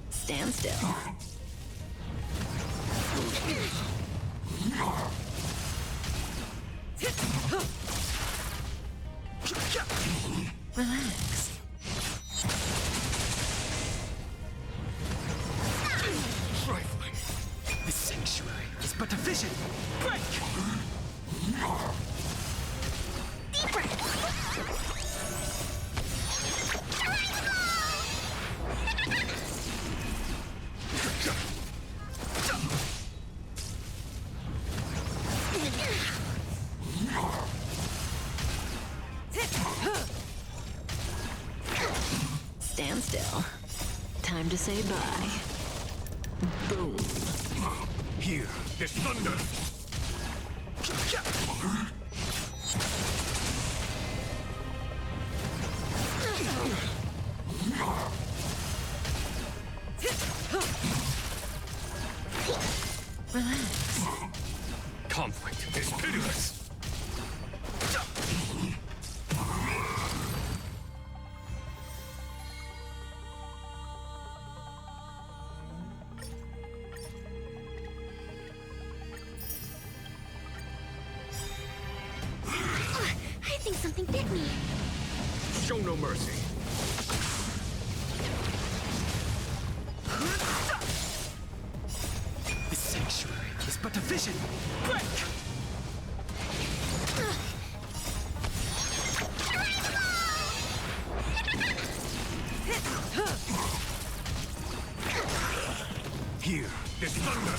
S3: Stand still. Relax.
S5: Trifling. The sanctuary is but a vision. Break!
S6: Deep breath!
S3: Stand still. Time to say bye. Boom.
S16: Here, this thunder.
S3: Relax.
S16: Conflict is pitiless.
S6: I think something bit me.
S16: Show no mercy.
S5: The sanctuary is but a vision. Break!
S16: Here, this thunder.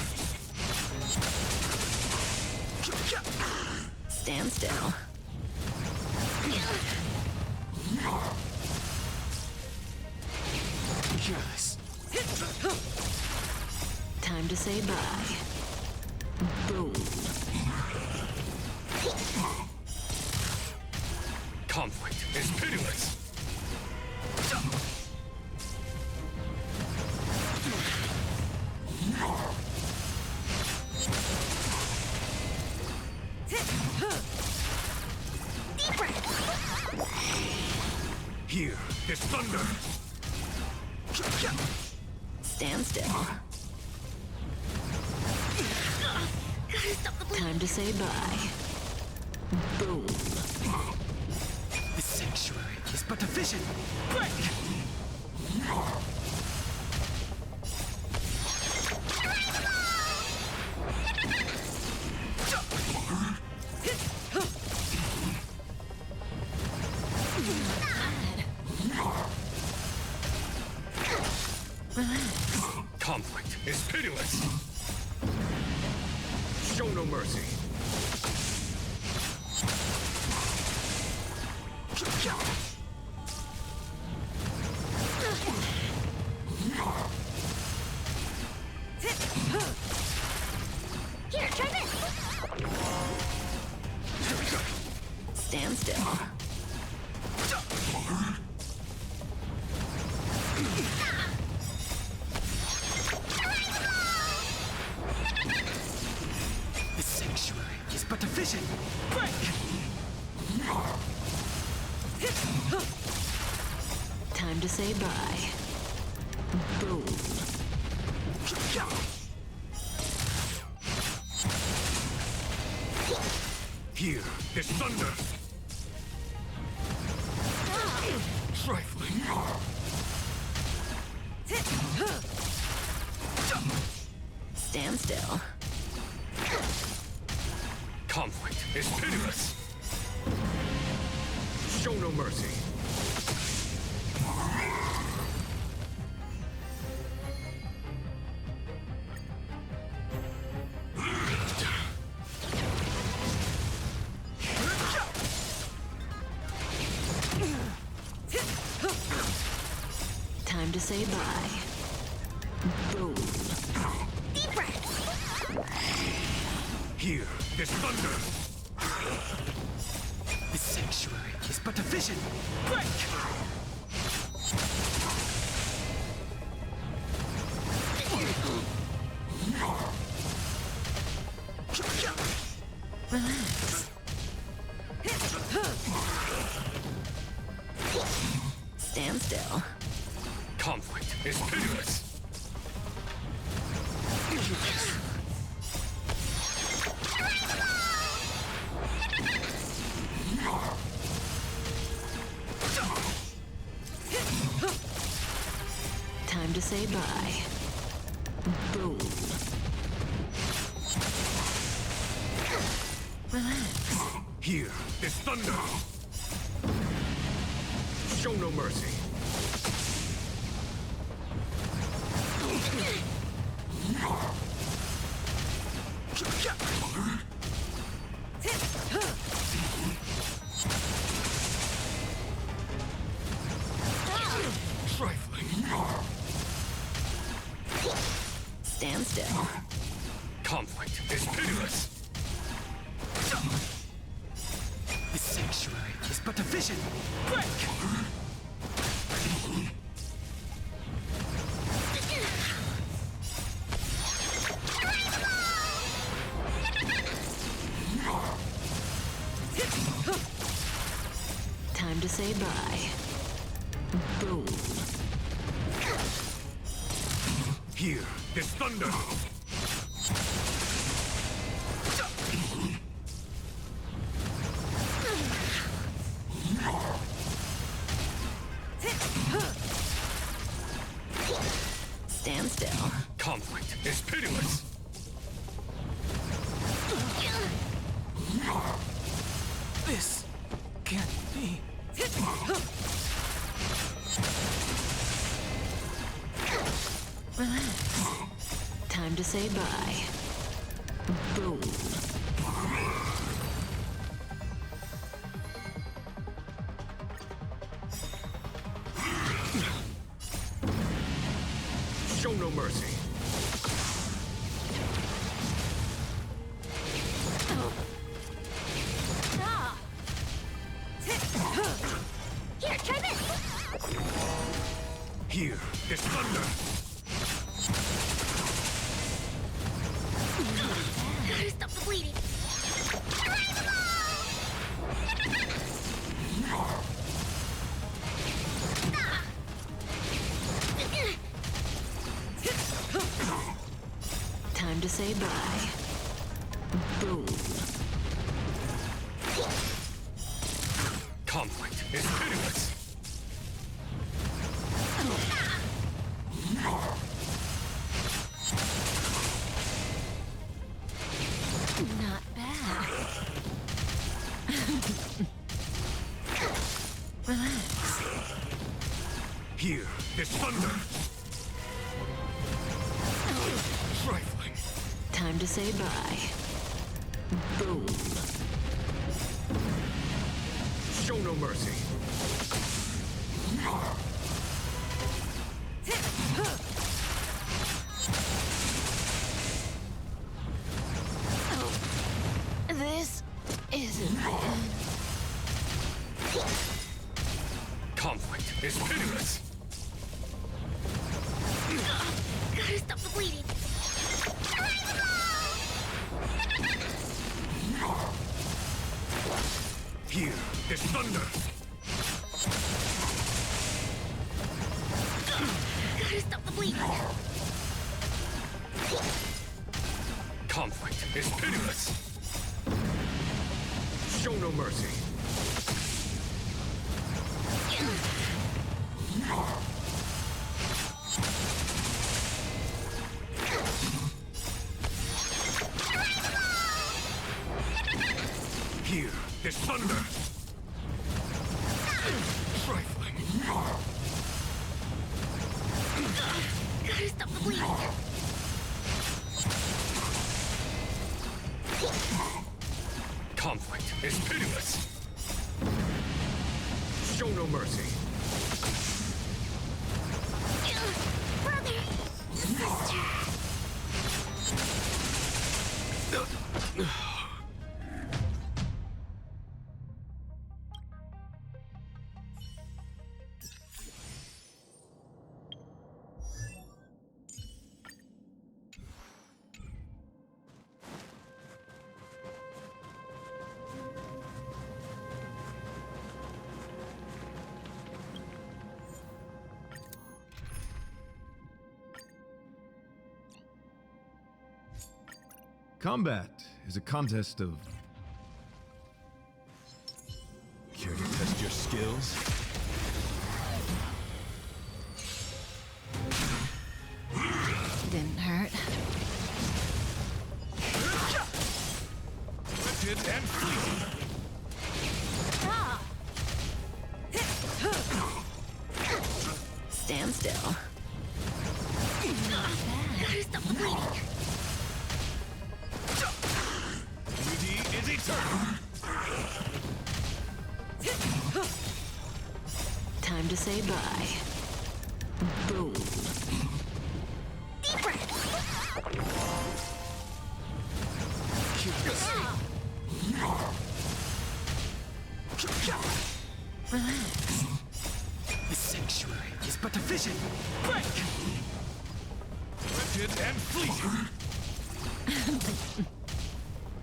S3: Stand still.
S5: Careless.
S3: Time to say bye. Boom.
S16: Conflict is pitiless.
S6: Deep breath!
S16: Here, this thunder.
S3: Stand still.
S6: Gotta stop the bleeding.
S3: Time to say bye. Boom.
S5: The sanctuary is but a vision. Break!
S3: Relax.
S16: Conflict is pitiless. Show no mercy.
S6: Here, try this!
S3: Stand still.
S5: The sanctuary is but a vision. Break!
S3: Time to say bye. Boom.
S16: Here, this thunder. Trifling.
S3: Stand still.
S16: Conflict is pitiless. Show no mercy.
S3: Time to say bye. Boom.
S6: Deep breath!
S16: Here, this thunder.
S5: The sanctuary is but a vision. Break!
S3: Relax. Stand still.
S16: Conflict is pitiless.
S3: Time to say bye. Boom. Relax.
S16: Here is thunder. Show no mercy. Trifling.
S3: Stand still.
S16: Conflict is pitiless.
S5: The sanctuary is but a vision. Break!
S3: Time to say bye. Boom.
S16: Here is thunder.
S3: Stand still.
S16: Conflict is pitiless.
S5: This can't be.
S3: Relax. Time to say bye. Boom.
S16: Show no mercy.
S6: Here, try this!
S16: Here is thunder.
S6: Gotta stop the bleeding.
S3: Time to say bye. Boom.
S16: Conflict is pitiless.
S3: Not bad. Relax.
S16: Here is thunder. Trifling.
S3: Time to say bye. Boom.
S16: Show no mercy.
S3: This isn't the end.
S16: Conflict is pitiless.
S6: Gotta stop the bleeding.
S16: Here is thunder.
S6: Gotta stop the bleeding.
S16: Conflict is pitiless. Show no mercy. Here is thunder. Trifling.
S6: Gotta stop the bleeding.
S16: Conflict is pitiless. Show no mercy.
S6: Brother! Sister!
S14: Combat is a contest of...
S16: Care to test your skills?
S3: Didn't hurt.
S16: Rigid and fleeting.
S3: Stand still.
S6: Gotta stop the bleeding.
S16: Beauty is eternal.
S3: Time to say bye. Boom.
S6: Deep breath.
S3: Relax.
S5: The sanctuary is but a vision. Break!
S16: Rigid and fleeting.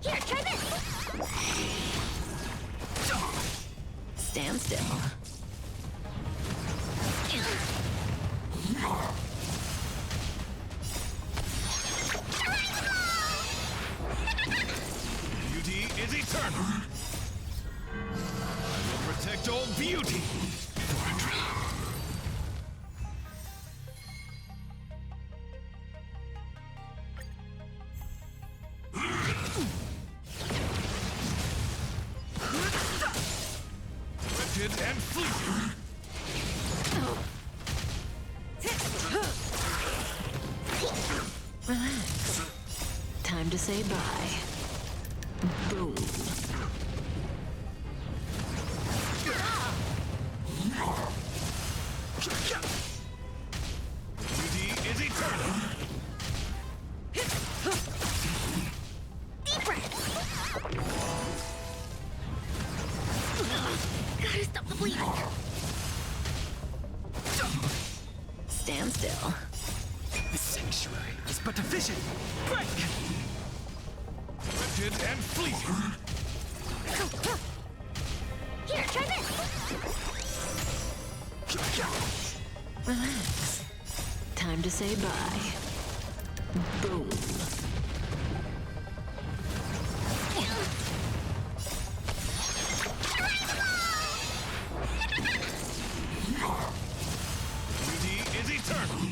S6: Here, try this.
S3: Stand still.
S16: Beauty is eternal. I will protect all beauty. Rigid and fleeting.
S3: Relax. Time to say bye. Boom.
S16: Beauty is eternal.
S6: Deep breath. Gotta stop the bleeding.
S3: Stand still.
S5: The sanctuary is but a vision. Break!
S16: Rigid and fleeting.
S6: Here, try this.
S3: Relax. Time to say bye. Boom.
S16: Beauty is eternal.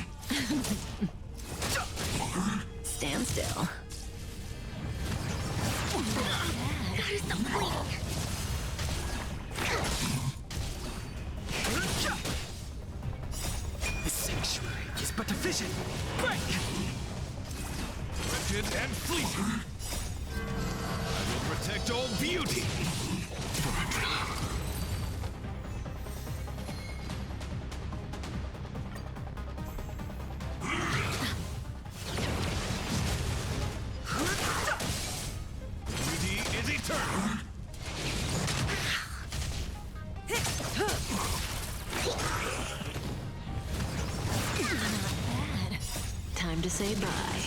S3: Stand still.
S6: Gotta stop the bleeding.
S5: The sanctuary is but a vision. Break!
S16: Rigid and fleeting. I will protect all beauty. Beauty is eternal.
S3: Time to say bye.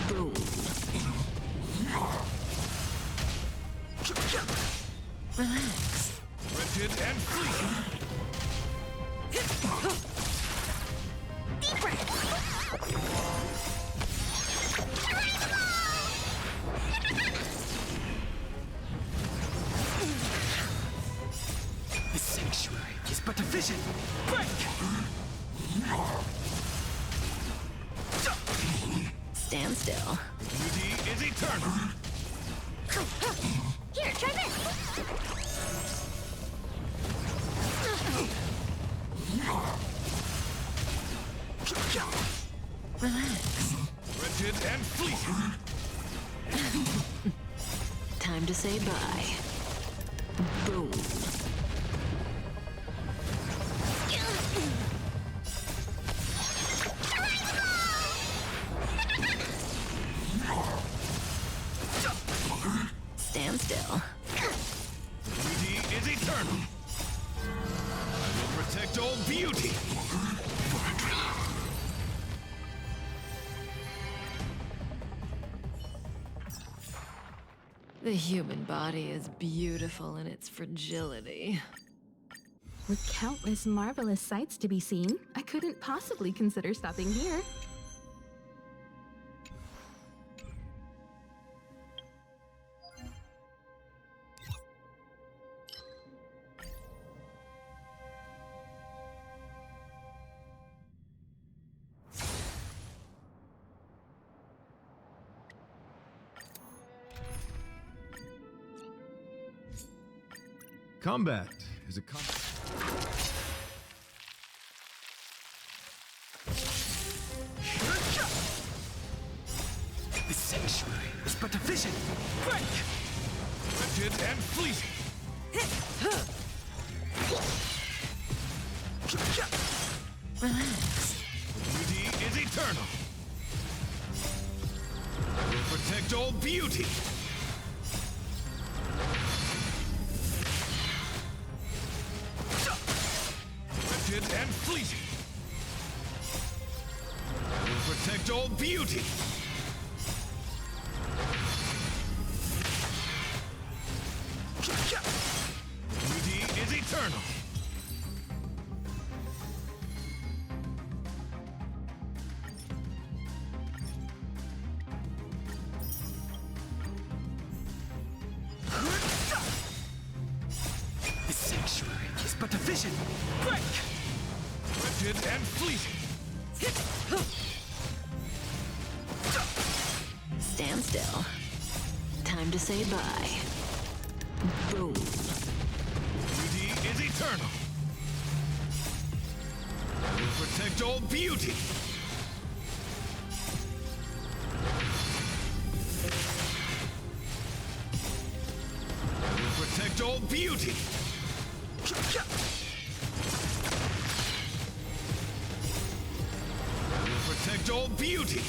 S3: Boom. Relax.
S16: Rigid and fleeting.
S6: Deep breath.
S5: The sanctuary is but a vision. Break!
S3: Stand still.
S16: Beauty is eternal.
S6: Here, try this.
S3: Relax.
S16: Rigid and fleeting.
S3: Time to say bye. Boom. Stand still.
S16: Beauty is eternal. I will protect all beauty.
S3: The human body is beautiful in its fragility.
S15: With countless marvelous sights to be seen, I couldn't possibly consider stopping here.
S14: Combat is a con-
S5: The sanctuary is but a vision. Break!
S16: Rigid and fleeting.
S3: Relax.
S16: Beauty is eternal. I will protect all beauty. Rigid and fleeting. I will protect all beauty. Beauty is eternal.
S5: The sanctuary is but a vision. Break!
S16: Rigid and fleeting.
S3: Stand still. Time to say bye. Boom.
S16: Beauty is eternal. I will protect all beauty. I will protect all beauty. I will protect all beauty.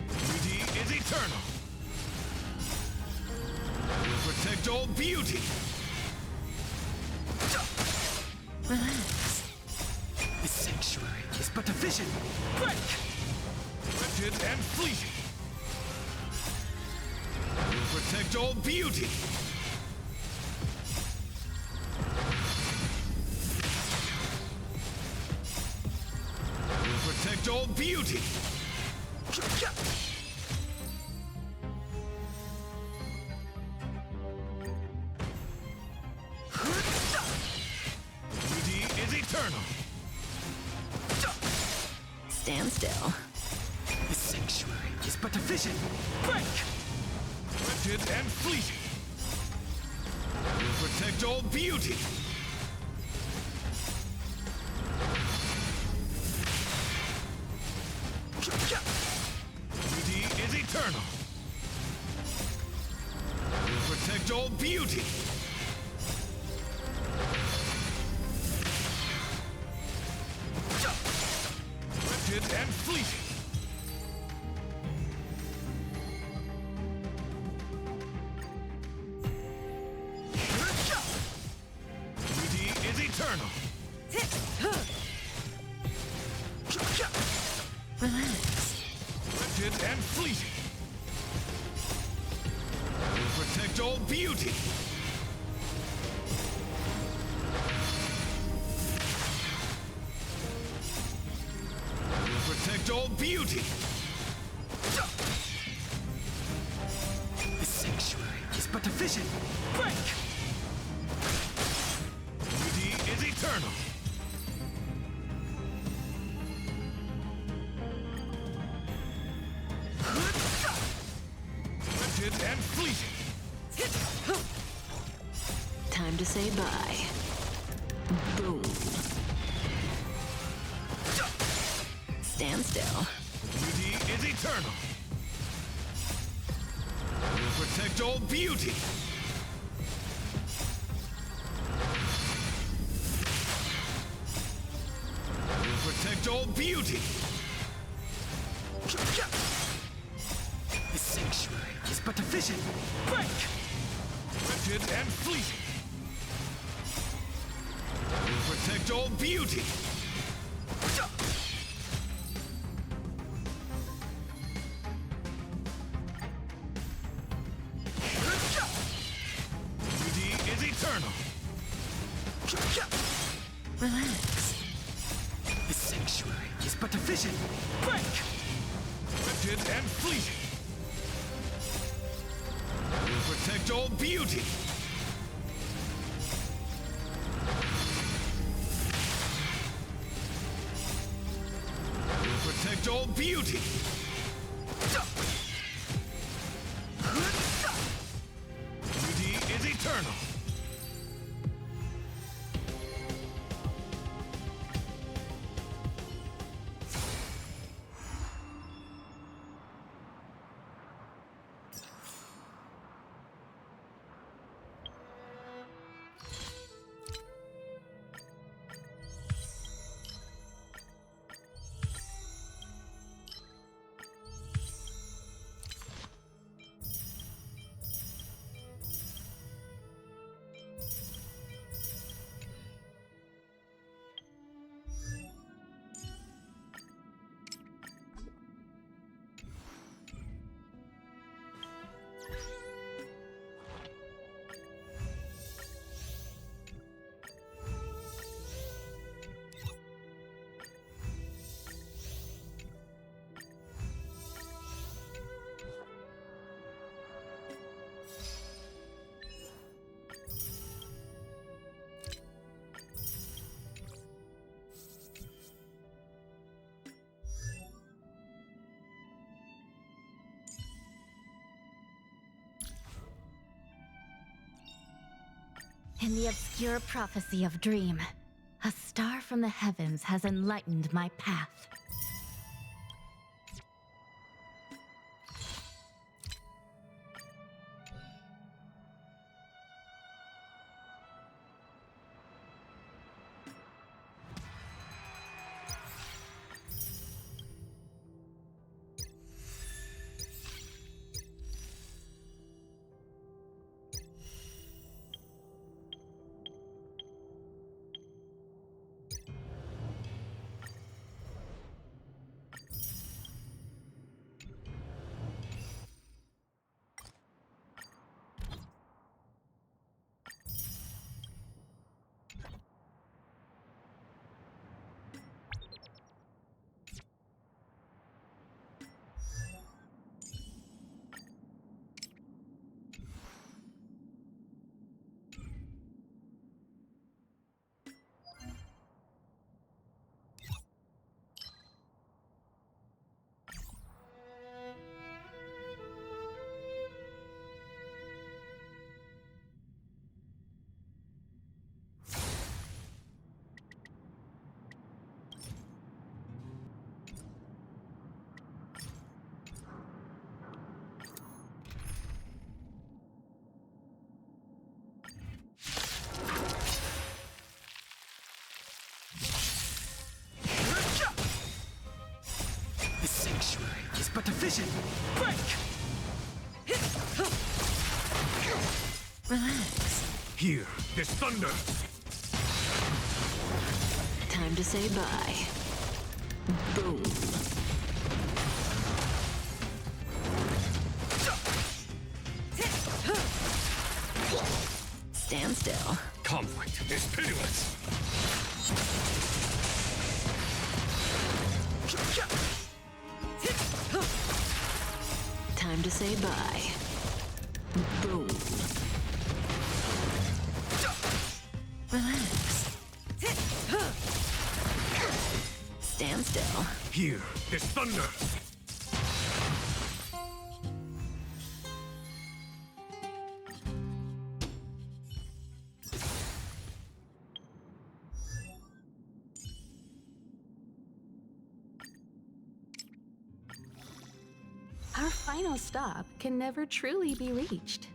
S16: Beauty is eternal. I will protect all beauty.
S3: Relax.
S5: The sanctuary is but a vision. Break!
S16: Rigid and fleeting. I will protect all beauty. I will protect all beauty. Beauty is eternal.
S3: Stand still.
S5: The sanctuary is but a vision. Break!
S16: Rigid and fleeting. I will protect all beauty. Beauty is eternal. I will protect all beauty. Rigid and fleeting. Beauty is eternal.
S3: Relax.
S16: Rigid and fleeting. I will protect all beauty. I will protect all beauty.
S5: The sanctuary is but a vision. Break!
S16: Beauty is eternal. Rigid and fleeting.
S3: Time to say bye. Boom. Stand still.
S16: Beauty is eternal. I will protect all beauty. I will protect all beauty.
S5: The sanctuary is but a vision. Break!
S16: Rigid and fleeting. I will protect all beauty. Beauty is eternal.
S3: Relax.
S5: The sanctuary is but a vision. Break!
S16: Rigid and fleeting. I will protect all beauty. beauty! Beauty is eternal!
S7: In the obscure prophecy of Dream, a star from the heavens has enlightened my path.
S5: The sanctuary is but a vision. Break!
S3: Relax.
S4: Here, this thunder!
S3: Time to say bye. Boom. Stand still.
S16: Conflict is pitiless!
S3: Time to say bye. Boom. Relax. Stand still.
S4: Here, this thunder!
S15: Our final stop can never truly be reached.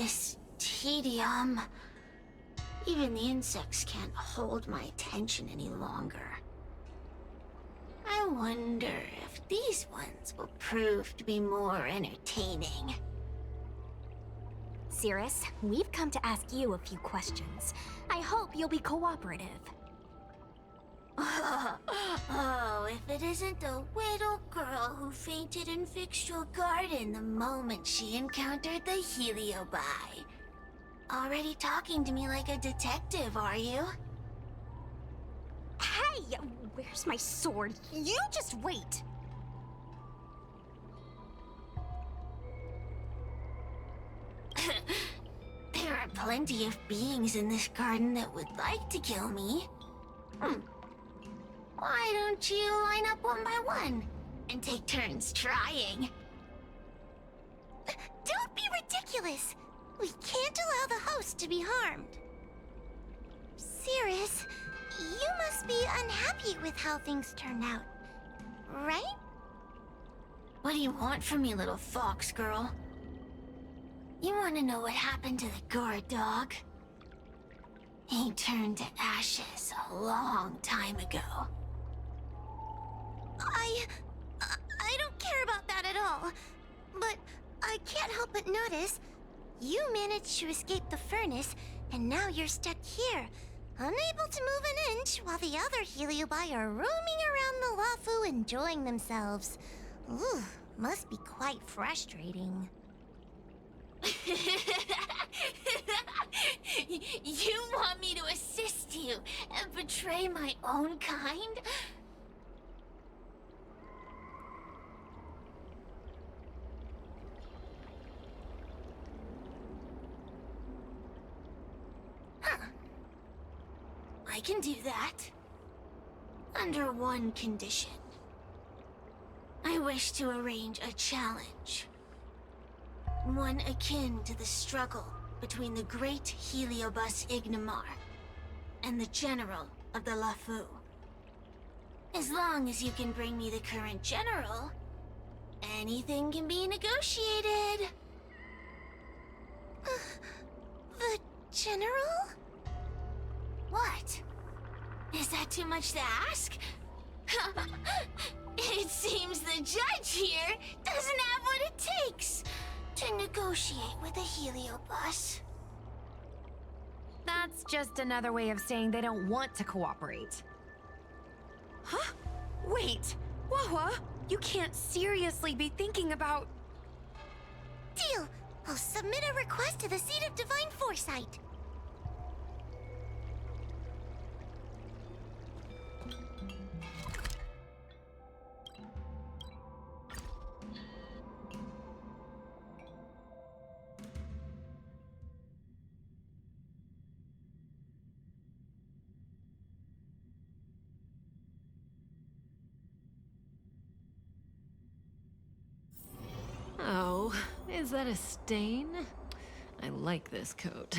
S6: this tedium. Even the insects can't hold my attention any longer. I wonder if these ones will prove to be more entertaining.
S13: Cirrus, we've come to ask you a few questions. I hope you'll be cooperative.
S6: Oh, if it isn't the little girl who fainted in Fixtual Garden the moment she encountered the Heliobi. Already talking to me like a detective, are you?
S13: Hey! Where's my sword? You just wait!
S6: There are plenty of beings in this garden that would like to kill me. Why don't you line up one by one and take turns trying? Don't be ridiculous! We can't allow the host to be harmed. Cirrus, you must be unhappy with how things turned out, right? What do you want from me, little fox girl? You want to know what happened to the guard dog? He turned to ashes a long time ago. I don't care about that at all. But I can't help but notice you managed to escape the furnace, and now you're stuck here, unable to move an inch while the other Heliobi are roaming around the Lafu enjoying themselves. Ooh, must be quite frustrating. You want me to assist you and betray my own kind? Huh. I can do that. Under one condition. I wish to arrange a challenge. One akin to the struggle between the great Heliobus Ignamar and the general of the Lafu. As long as you can bring me the current general, anything can be negotiated. The general? What? Is that too much to ask? It seems the judge here doesn't have what it takes to negotiate with the Heliobus.
S1: That's just another way of saying they don't want to cooperate. Huh? Wait! Wawa, you can't seriously be thinking about...
S6: Deal! I'll submit a request to the Seat of Divine Foresight.
S3: Oh, is that a stain? I like this coat.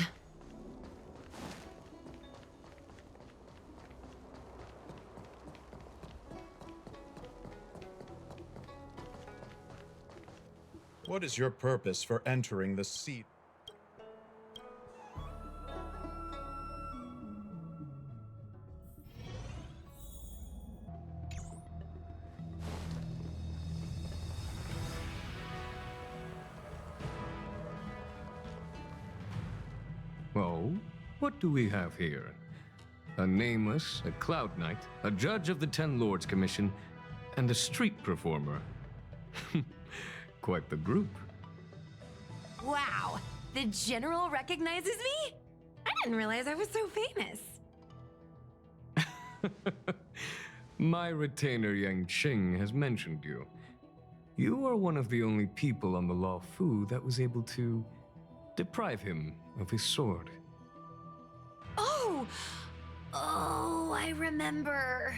S17: What is your purpose for entering the seat?
S18: Oh, what do we have here? A nameless, a cloud knight, a judge of the Ten Lords Commission, and a street performer. Quite the group.
S1: Wow, the general recognizes me? I didn't realize I was so famous.
S18: My retainer Yang Qing has mentioned you. You are one of the only people on the Law Fu that was able to deprive him of his sword.
S1: Oh! Oh, I remember.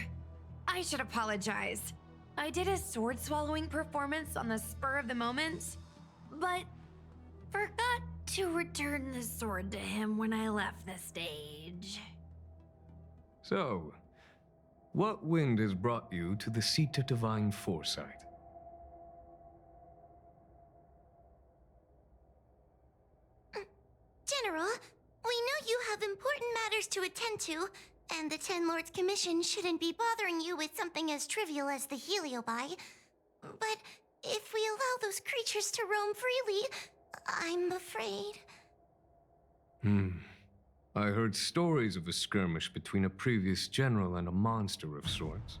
S1: I should apologize. I did a sword swallowing performance on the spur of the moment, but forgot to return the sword to him when I left the stage.
S18: So, what wind has brought you to the Seat of Divine Foresight?
S6: General, we know you have important matters to attend to, and the Ten Lords Commission shouldn't be bothering you with something as trivial as the Heliobi. But if we allow those creatures to roam freely, I'm afraid...
S18: I heard stories of a skirmish between a previous general and a monster of sorts.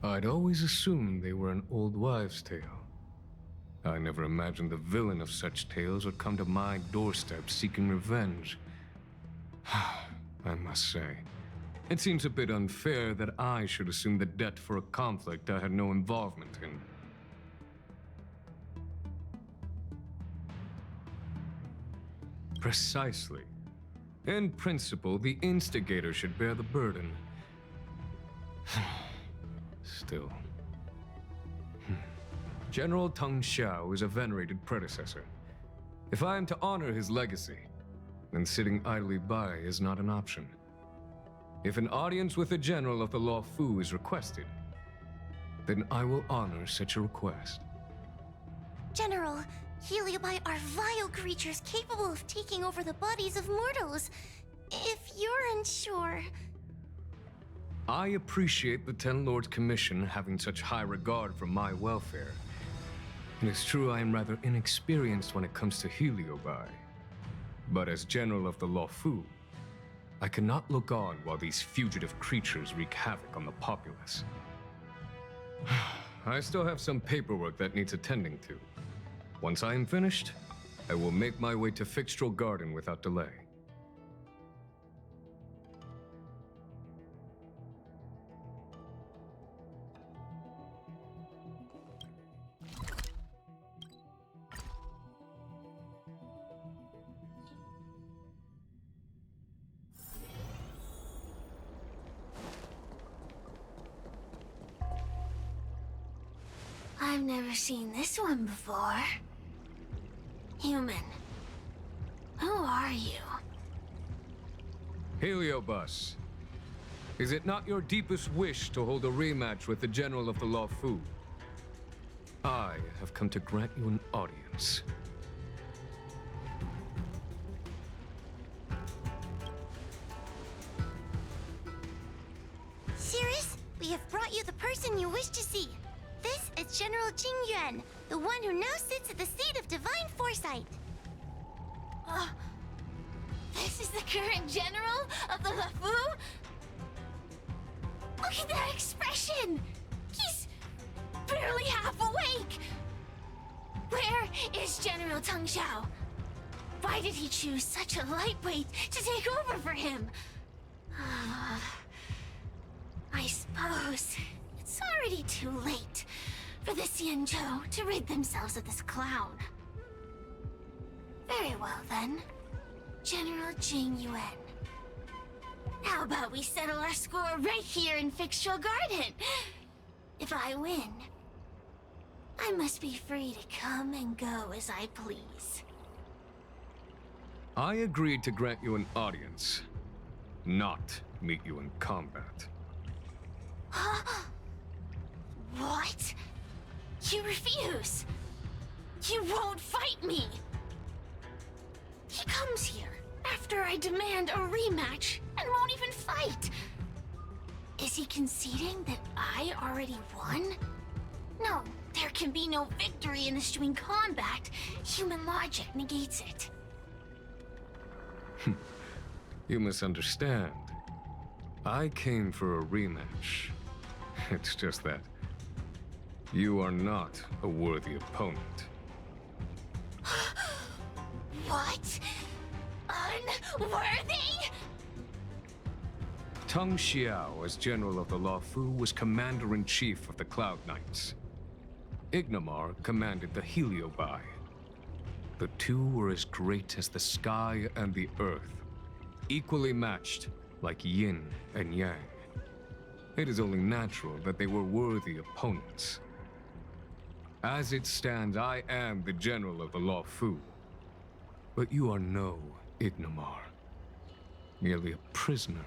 S18: I'd always assumed they were an old wives' tale. I never imagined the villain of such tales would come to my doorstep seeking revenge. I must say, it seems a bit unfair that I should assume the debt for a conflict I had no involvement in. Precisely. In principle, the instigator should bear the burden. Still. General Teng Xiao is a venerated predecessor. If I am to honor his legacy, then sitting idly by is not an option. If an audience with the General of the Law Fu is requested, then I will honor such a request.
S6: General, Heliobi are vile creatures capable of taking over the bodies of mortals. If you're unsure...
S18: I appreciate the Ten Lords Commission having such high regard for my welfare. It is true I am rather inexperienced when it comes to Heliobi. But as General of the Law Fu, I cannot look on while these fugitive creatures wreak havoc on the populace. I still have some paperwork that needs attending to. Once I am finished, I will make my way to Fixtral Garden without delay.
S6: I've never seen this one before. Human. Who are you?
S18: Heliobus, is it not your deepest wish to hold a rematch with the General of the Law Fu? I have come to grant you an audience.
S6: Cirrus, we have brought you the person you wish to see. This is General Jing Yuan, the one who now sits at the seat of divine foresight.
S13: This is the current general of the LeFou? Look at that expression! He's barely half awake! Where is General Teng Xiao? Why did he choose such a lightweight to take over for him? I suppose it's already too late for the Xianzhou to rid themselves of this clown. Very well then, General Jing Yuan. How about we settle our score right here in Fixtral Garden? If I win, I must be free to come and go as I please.
S18: I agreed to grant you an audience, not meet you in combat.
S13: What? You refuse? You won't fight me? He comes here after I demand a rematch and won't even fight. Is he conceding that I already won? No, there can be no victory in eschewing combat. Human logic negates it.
S18: You misunderstand. I came for a rematch. It's just that you are not a worthy opponent.
S13: What? Unworthy?
S18: Teng Xiao, as General of the Law Fu, was Commander-in-Chief of the Cloud Knights. Ignomar commanded the Heliobi. The two were as great as the sky and the earth, equally matched like yin and yang. It is only natural that they were worthy opponents. As it stands, I am the General of the Law Fu. But you are no Ignomar, merely a prisoner.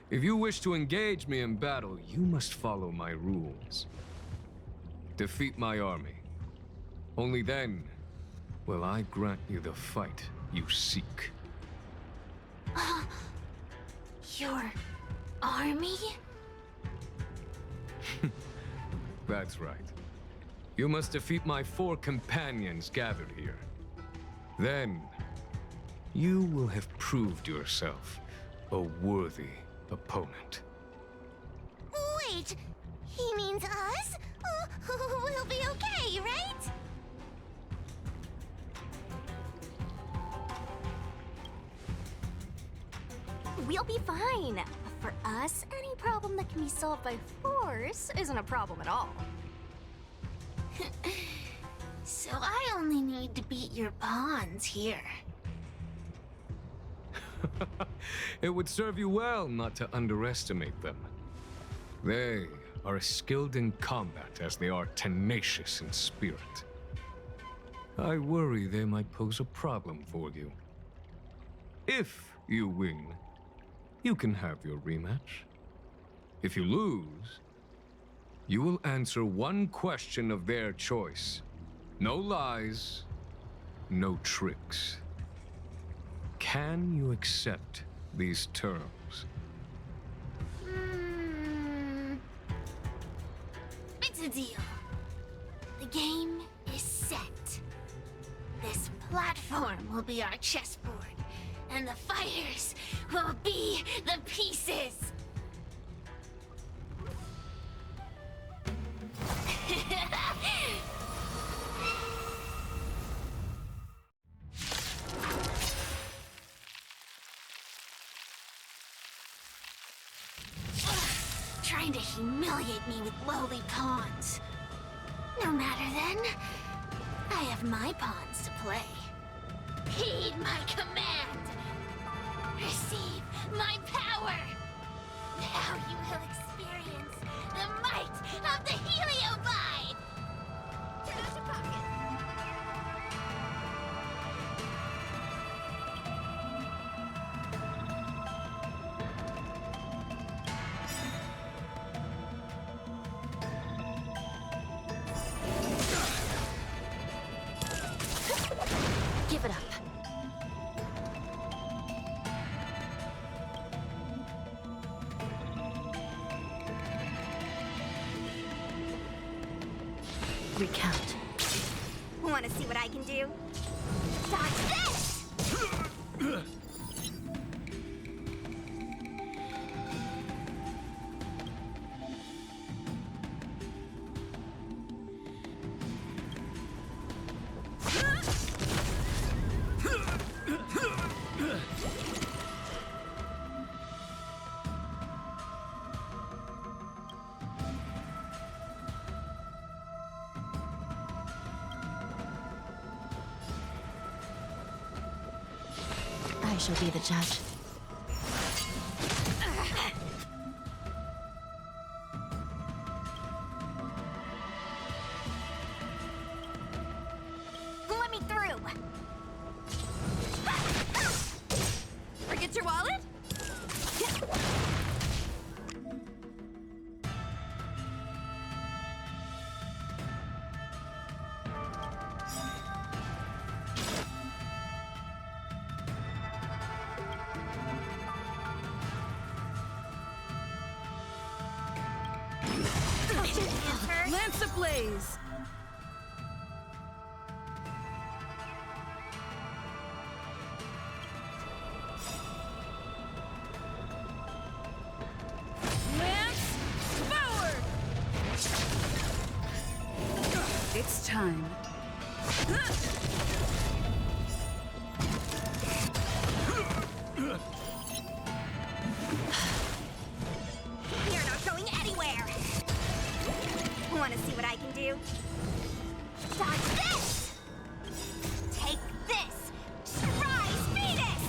S18: If you wish to engage me in battle, you must follow my rules. Defeat my army. Only then will I grant you the fight you seek.
S6: Your army?
S18: That's right. You must defeat my 4 companions gathered here. Then, you will have proved yourself a worthy opponent.
S6: Wait, he means us? We'll be okay, right? We'll be fine. For us, any problem that can be solved by force isn't a problem at all. So I only need to beat your pawns here.
S18: It would serve you well not to underestimate them. They are as skilled in combat as they are tenacious in spirit. I worry they might pose a problem for you. If you win, you can have your rematch. If you lose, you will answer one question of their choice. No lies, no tricks. Can you accept these terms?
S6: It's a deal. The game is set. This platform will be our chessboard, and the fighters will be the pieces. Trying to humiliate me with lowly pawns. No matter then. I have my pawns to play. Heed my command. Receive my power. Now you will experience the might of the Heliobide. Turn out your pocket.
S7: Give it up. Recount.
S6: Want to see what I can do? Dodge this!
S7: I shall be the judge.
S6: Let me through! Forget your wallet?
S9: Lance ablaze! Lance forward! It's time.
S6: You're not going anywhere! Want to see what I can do? Dodge this! Take this! Surprise Venus!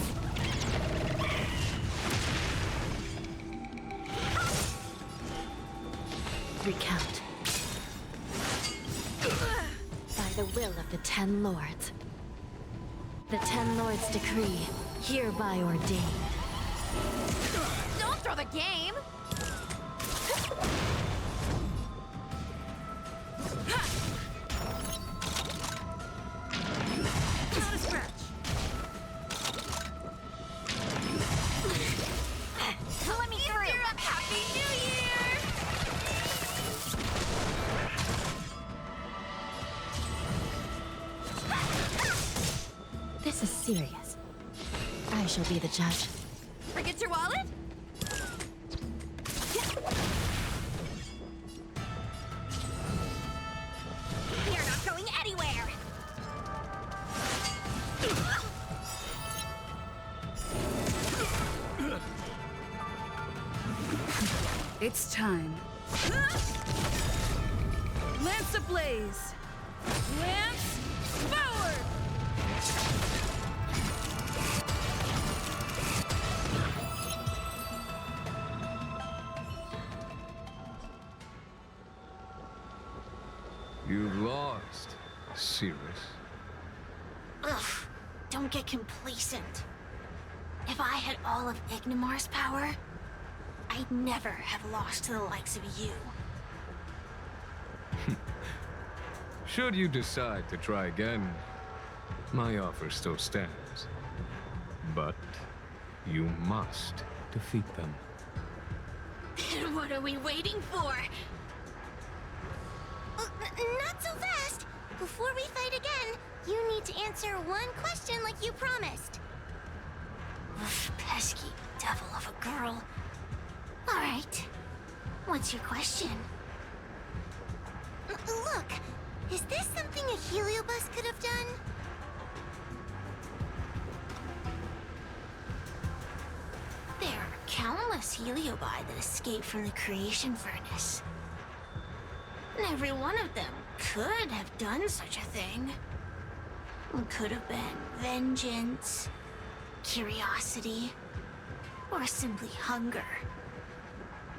S7: Recount. By the will of the 10 Lords. The 10 Lords decree, hereby ordained.
S1: Don't throw the game!
S7: This is serious. I shall be the judge.
S1: Forget your wallet?
S13: You're not going anywhere!
S9: It's time. Lance ablaze! Lance forward!
S18: You've lost, Cirrus.
S13: Ugh, don't get complacent. If I had all of Ignimar's power, I'd never have lost to the likes of you.
S18: Should you decide to try again, my offer still stands. But you must defeat them.
S13: Then what are we waiting for?
S6: Not so fast! Before we fight again, you need to answer one question like you promised.
S13: Ugh, pesky devil of a girl. Alright. What's your question?
S6: Look, is this something a heliobus could have done?
S13: There are countless heliobi that escaped from the creation furnace. And every one of them could have done such a thing. It could have been vengeance, curiosity, or simply hunger.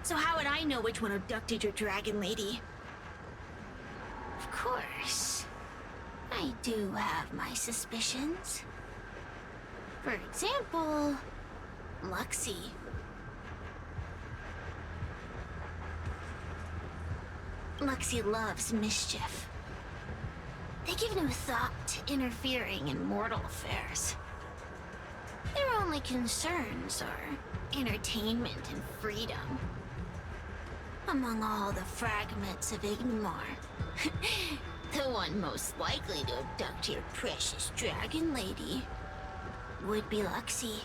S13: So how would I know which one abducted your dragon lady? Of course, I do have my suspicions. For example, Luxie. Luxie loves mischief. They give no thought to interfering in mortal affairs. Their only concerns are entertainment and freedom. Among all the fragments of Ignimar, the one most likely to abduct your precious dragon lady would be Luxie.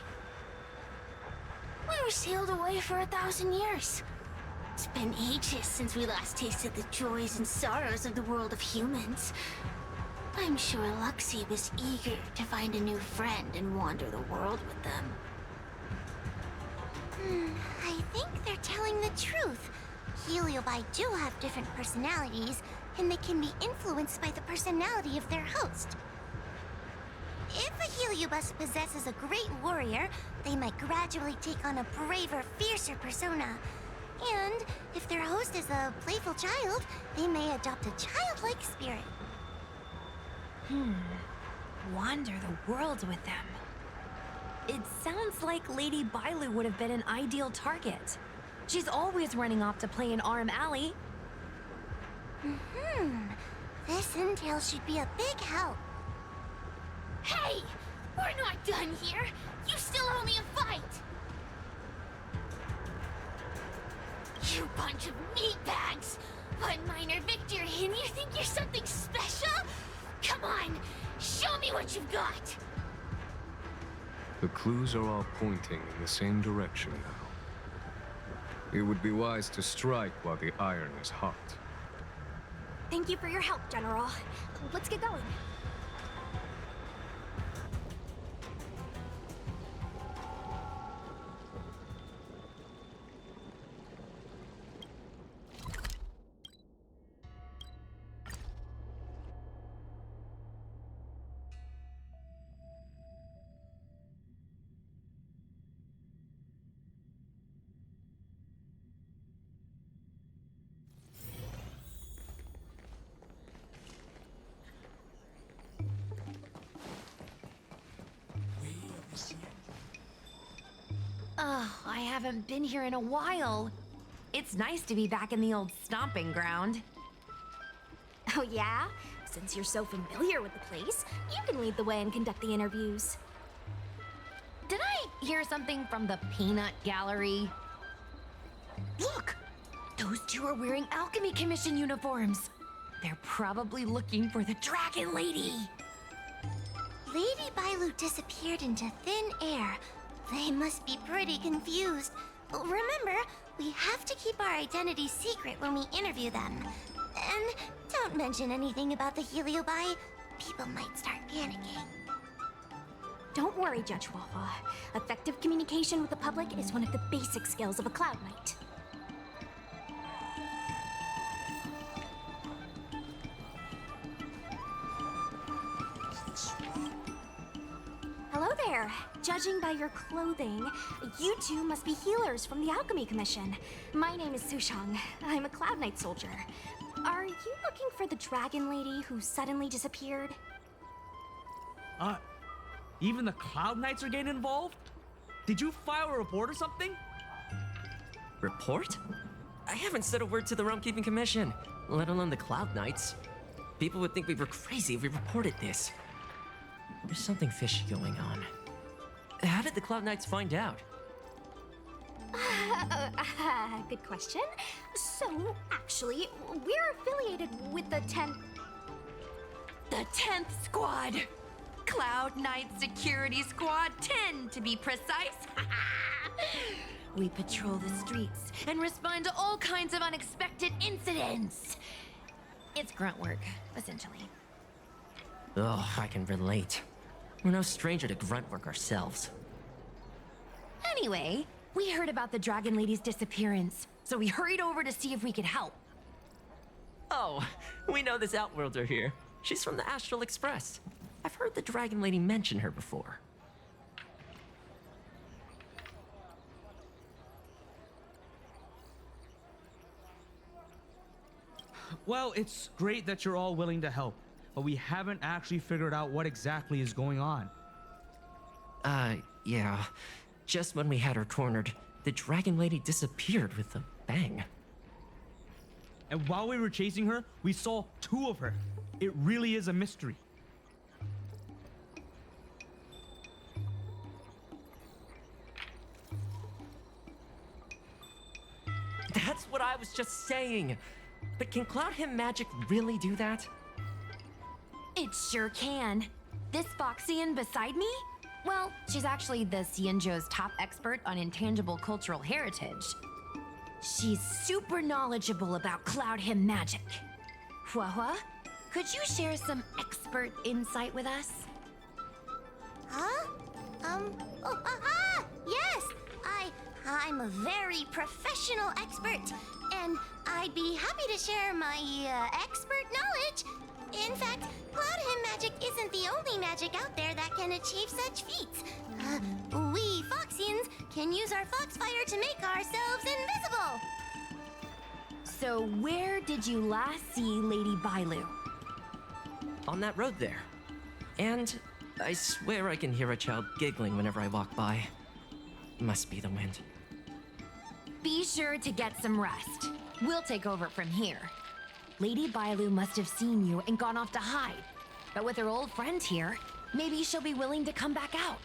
S13: We were sealed away for 1,000 years. It's been ages since we last tasted the joys and sorrows of the world of humans. I'm sure Luxie was eager to find a new friend and wander the world with them.
S6: I think they're telling the truth. Heliobi do have different personalities, and they can be influenced by the personality of their host. If a heliobus possesses a great warrior, they might gradually take on a braver, fiercer persona. And if their host is a playful child, they may adopt a childlike spirit.
S1: Wander the world with them. It sounds like Lady Bailu would have been an ideal target. She's always running off to play in Arm Alley.
S6: This intel should be a big help.
S13: Hey! We're not done here! You still owe me a fight! You bunch of meatbags! One minor victory and you think you're something special? Come on! Show me what you've got!
S18: The clues are all pointing in the same direction now. It would be wise to strike while the iron is hot.
S13: Thank you for your help, General. Let's get going.
S1: Oh, I haven't been here in a while. It's nice to be back in the old stomping ground.
S13: Oh yeah? Since you're so familiar with the place, you can lead the way and conduct the interviews.
S1: Did I hear something from the Peanut Gallery? Look! Those two are wearing Alchemy Commission uniforms. They're probably looking for the Dragon Lady.
S6: Lady Bailu disappeared into thin air. They must be pretty confused. Remember, we have to keep our identities secret when we interview them. And don't mention anything about the Heliobi. People might start panicking.
S13: Don't worry, Judge Wafa. Effective communication with the public is one of the basic skills of a Cloud Knight. Hello there. Judging by your clothing, you two must be healers from the Alchemy Commission. My name is Sushang. I'm a Cloud Knight soldier. Are you looking for the dragon lady who suddenly disappeared?
S5: Even the Cloud Knights are getting involved? Did you file a report or something?
S10: Report? I haven't said a word to the Realm Keeping Commission, let alone the Cloud Knights. People would think we were crazy if we reported this. There's something fishy going on. How did the Cloud Knights find out?
S13: Good question. So, actually, we're affiliated with the 10th...
S1: The 10th Squad! Cloud Knight Security Squad 10, to be precise. We patrol the streets and respond to all kinds of unexpected incidents. It's grunt work, essentially.
S10: Oh, I can relate. We're no stranger to grunt work ourselves.
S1: Anyway, we heard about the Dragon Lady's disappearance, so we hurried over to see if we could help.
S10: Oh, we know this Outworlder here. She's from the Astral Express. I've heard the Dragon Lady mention her before.
S5: Well, it's great that you're all willing to help, but we haven't actually figured out what exactly is going on.
S10: Yeah. Just when we had her cornered, the Dragon Lady disappeared with a bang.
S5: And while we were chasing her, we saw two of her. It really is a mystery.
S10: That's what I was just saying. But can Cloud Hymn magic really do that?
S1: It sure can. This Foxian beside me? Well, she's actually the Xianzhou's top expert on intangible cultural heritage. She's super knowledgeable about Cloud Hymn magic. Huahua, could you share some expert insight with us?
S6: Huh? Yes! I'm a very professional expert, and I'd be happy to share my, expert knowledge. In fact, Cloud Hymn magic isn't the only magic out there that can achieve such feats. We Foxians can use our Foxfire to make ourselves invisible.
S1: So where did you last see Lady Bailu?
S10: On that road there. And I swear I can hear a child giggling whenever I walk by. Must be the wind.
S1: Be sure to get some rest. We'll take over from here. Lady Bailu must have seen you and gone off to hide. But with her old friend here, maybe she'll be willing to come back out.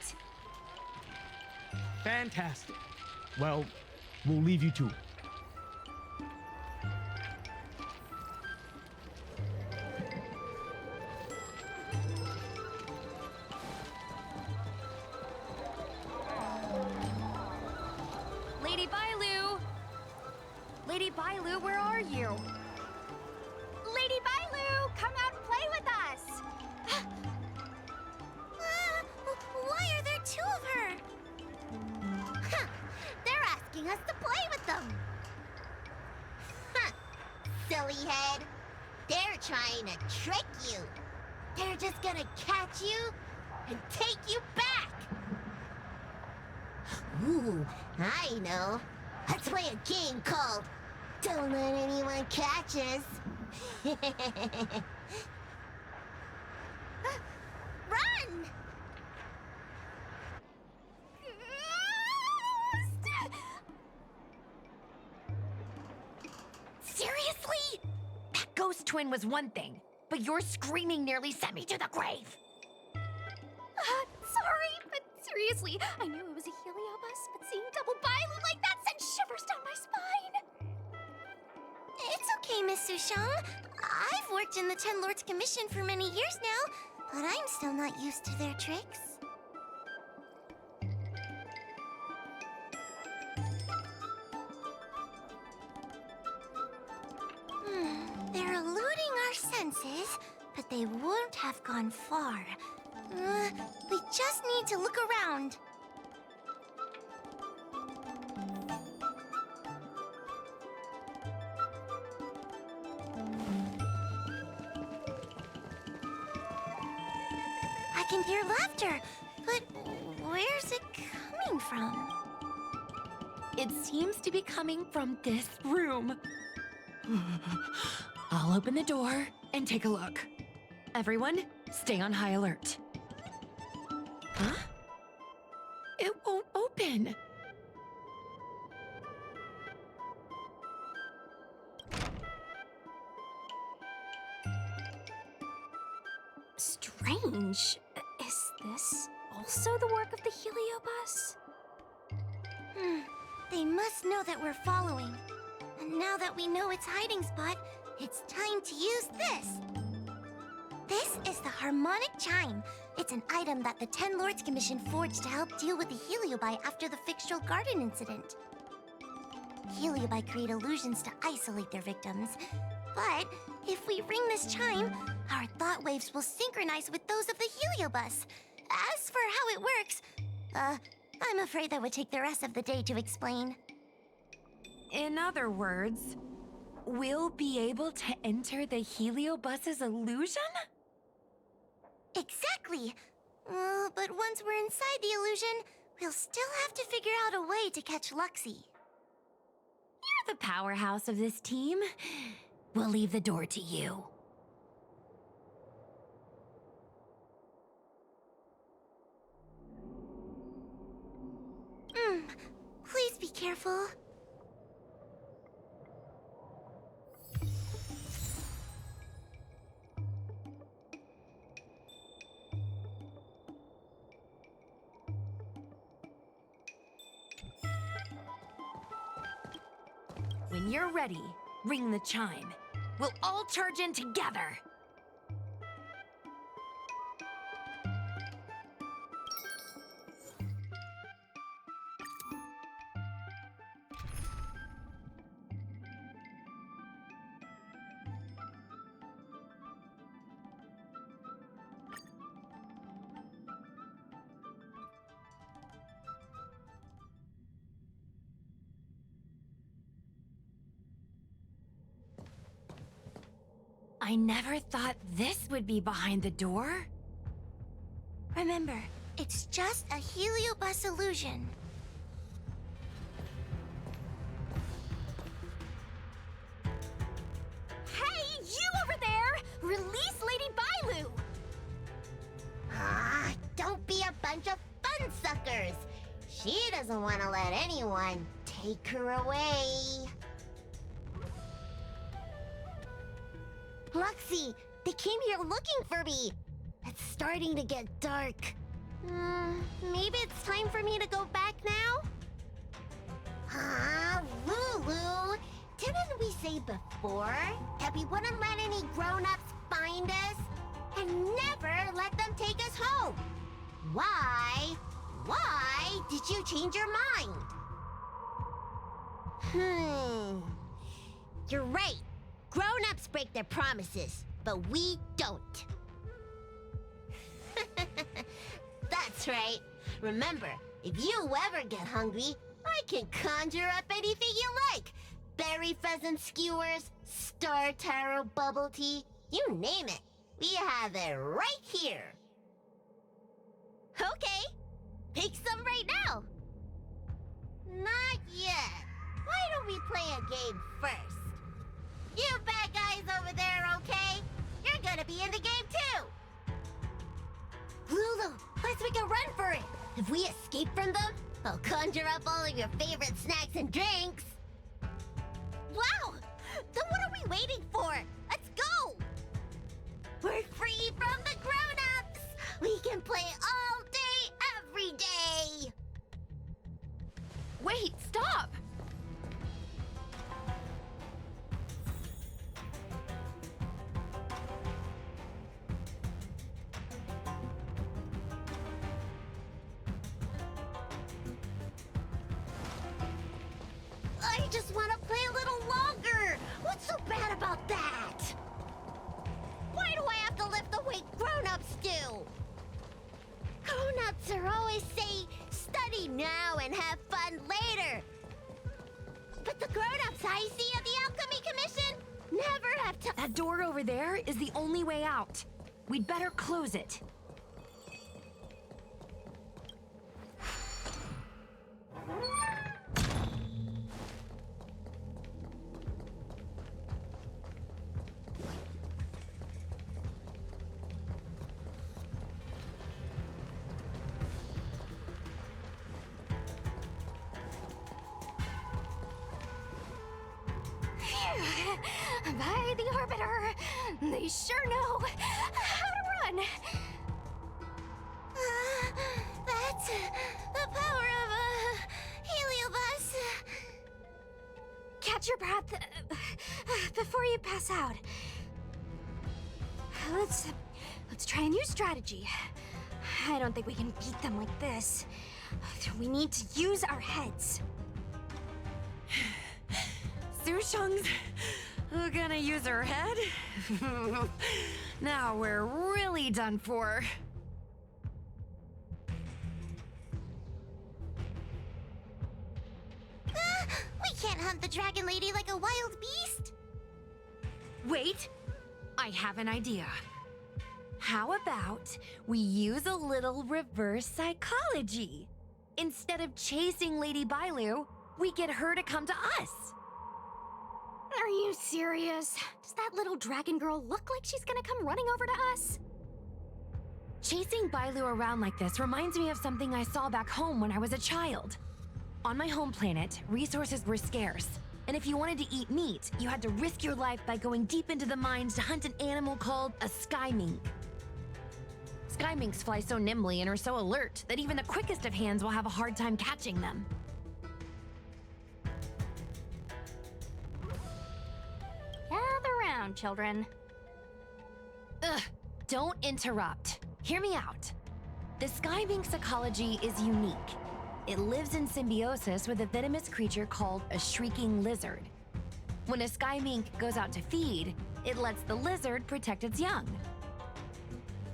S5: Fantastic. Well, we'll leave you to it.
S1: Lady Bailu! Lady Bailu, where are you?
S13: Lady Bailu, come out and play with us!
S6: Why are there two of her? Huh, they're asking us to play with them. Huh, silly head. They're trying to trick you. They're just gonna catch you and take you back. Ooh, I know. Let's play a game called Don't Let Anyone Catch Us. Run!
S1: Seriously? That ghost twin was one thing, but your screaming nearly sent me to the grave.
S13: Sorry, but seriously, I knew it was a Heliobus, but seeing double Bailu like that sent shivers down my spine.
S6: It's okay, Miss Sushang. I've worked in the Ten Lords Commission for many years now. but I'm still not used to their tricks. They're eluding our senses, but they won't have gone far. We just need to look around. I can hear laughter, but where's it coming from?
S1: It seems to be coming from this room. I'll open the door and take a look. Everyone, stay on high alert. Huh? It won't open.
S13: Strange. Is this also the work of the Heliobus?
S6: They must know that we're following. And now that we know its hiding spot, it's time to use this. This is the harmonic chime. It's an item that the Ten Lords Commission forged to help deal with the Heliobi after the Fictional Garden incident. Heliobi create illusions to isolate their victims. But if we ring this chime, our thought waves will synchronize with those of the Heliobus. As for how it works, I'm afraid that would take the rest of the day to explain.
S1: In other words, we'll be able to enter the Heliobus's illusion?
S6: Exactly! But once we're inside the illusion, we'll still have to figure out a way to catch Luxie.
S1: You're the powerhouse of this team. We'll leave the door to you.
S6: Please be careful.
S1: When you're ready, ring the chime. We'll all charge in together. I never thought this would be behind the door.
S6: Remember, it's just a Heliobus illusion.
S13: Hey, you over there! Release Lady Bailu!
S19: Don't be a bunch of fun suckers. She doesn't want to let anyone take her away. Luxie, they came here looking for me. It's starting to get dark. Maybe it's time for me to go back now? Lulu, didn't we say before that we wouldn't let any grown-ups find us? And never let them take us home? Why? Why did you change your mind? You're right. Grown-ups break their promises, but we don't. That's right. Remember, if you ever get hungry, I can conjure up anything you like. Berry pheasant skewers, star taro bubble tea, you name it. We have it right here. Okay, pick some right now. Not yet. Why don't we play a game first? You bad guys over there, okay? You're gonna be in the game too! Lulu, let's make a run for it! If we escape from them, I'll conjure up all of your favorite snacks and drinks! Wow! Then what are we waiting for? Let's go! We're free from the grown-ups! We can play all day, every day!
S1: Wait, stop!
S19: I just want to play a little longer. What's so bad about that? Why do I have to lift the weight grown-ups do? Grown-ups are always say, study now and have fun later. But the grown-ups I see at the Alchemy Commission never have to—
S1: That door over there is the only way out. We'd better close it.
S13: By the Orbiter, they sure know how to run.
S19: That's the power of a heliobus.
S13: Catch your breath before you pass out. Let's try a new strategy. I don't think we can beat them like this. We need to use our heads.
S1: Sushung's gonna use her head? Now we're really done for.
S19: We can't hunt the dragon lady like a wild beast.
S1: Wait, I have an idea. How about we use a little reverse psychology? Instead of chasing Lady Bailu, we get her to come to us.
S13: Are you serious? Does that little dragon girl look like she's gonna come running over to us?
S1: Chasing Bailu around like this reminds me of something I saw back home when I was a child. On my home planet, resources were scarce, and if you wanted to eat meat, you had to risk your life by going deep into the mines to hunt an animal called a sky mink. Sky minks fly so nimbly and are so alert that even the quickest of hands will have a hard time catching them.
S13: Gather round, children.
S1: Ugh, don't interrupt. Hear me out. The sky mink's ecology is unique. It lives in symbiosis with a venomous creature called a shrieking lizard. When a sky mink goes out to feed, it lets the lizard protect its young.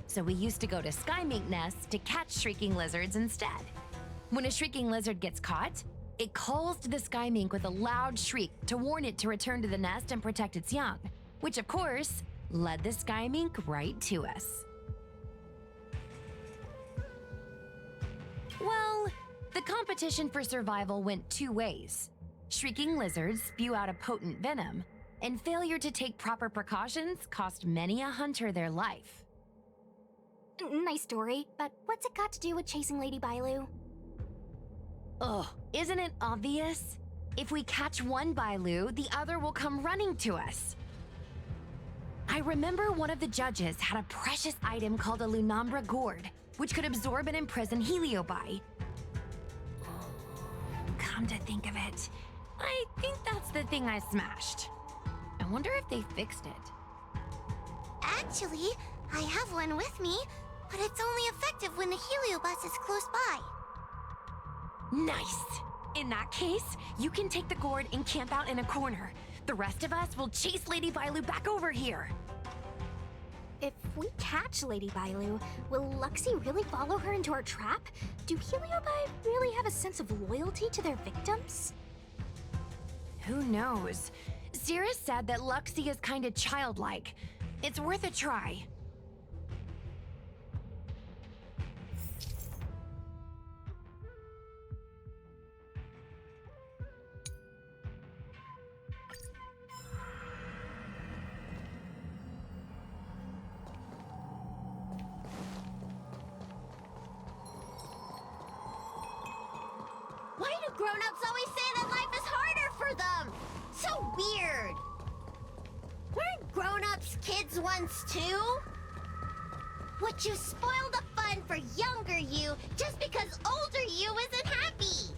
S1: So we used to go to sky mink nests to catch shrieking lizards instead. When a shrieking lizard gets caught, it calls to the sky mink with a loud shriek to warn it to return to the nest and protect its young, which of course led the sky mink right to us. Well, the competition for survival went two ways. Shrieking lizards spew out a potent venom, and failure to take proper precautions cost many a hunter their life.
S13: Nice story, but what's it got to do with chasing Lady Bailu?
S1: Ugh, isn't it obvious? If we catch one Bailu, the other will come running to us. I remember one of the judges had a precious item called a Lunombra gourd, which could absorb and imprison Heliobi. Come to think of it, I think that's the thing I smashed. I wonder if they fixed it.
S6: Actually, I have one with me, but it's only effective when the heliobus is close by.
S1: Nice! In that case, you can take the gourd and camp out in a corner. The rest of us will chase Lady Bailu back over here.
S13: If we catch Lady Bailu, will Luxie really follow her into our trap? Do Heliobi really have a sense of loyalty to their victims?
S1: Who knows? Cirrus said that Luxie is kinda childlike. It's worth a try.
S19: Why do grown-ups always say that life is harder for them? So weird. Weren't grown-ups kids once too? Would you spoil the fun for younger you just because older you isn't happy?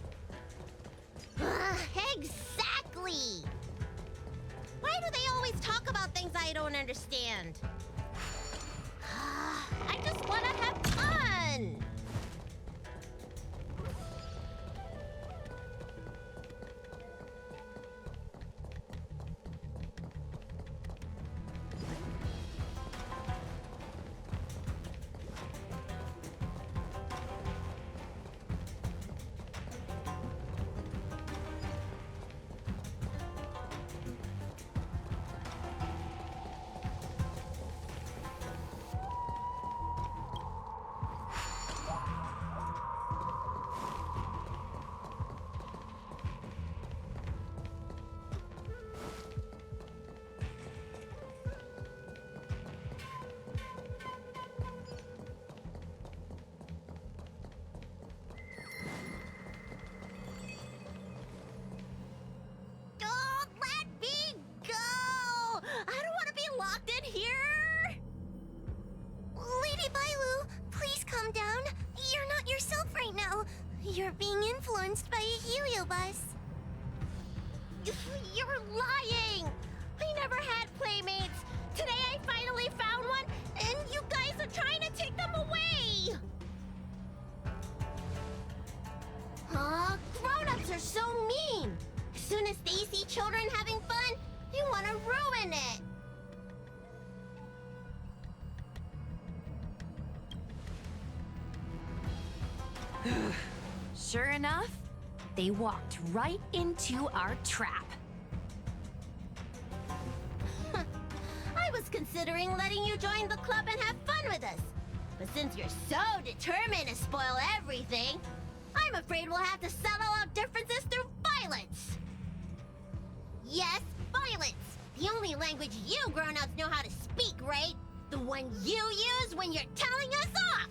S19: Exactly. Why do they always talk about things I don't understand? I just want to have fun.
S6: You're being influenced by a heliobus. You're lying! I never had playmates! Today I finally found one, and you guys are trying to take them away! Aw, grown-ups are so mean! As soon as they see children having fun, they want to ruin it!
S1: Sure enough, they walked right into our trap.
S19: I was considering letting you join the club and have fun with us. But since you're so determined to spoil everything, I'm afraid we'll have to settle out differences through violence. Yes, violence. The only language you grown-ups know how to speak, right? The one you use when you're telling us off.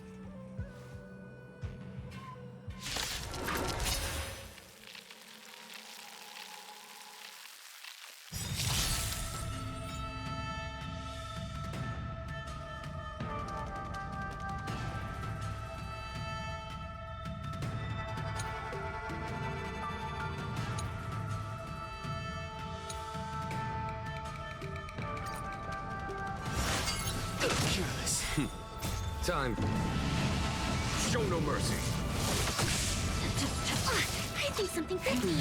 S18: Careless. Time. Show no mercy.
S6: I think something hurt me.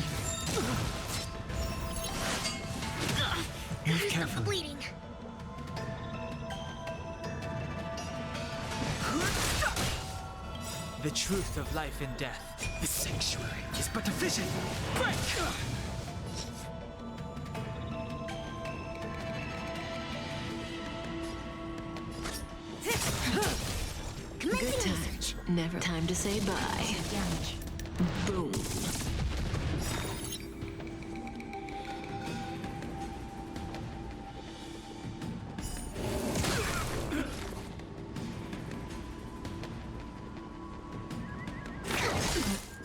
S18: Move carefully.
S6: Bleeding.
S20: The truth of life and death. The sanctuary is but a vision. Break!
S3: Good times. Never time to say bye.
S2: Damage.
S3: Boom.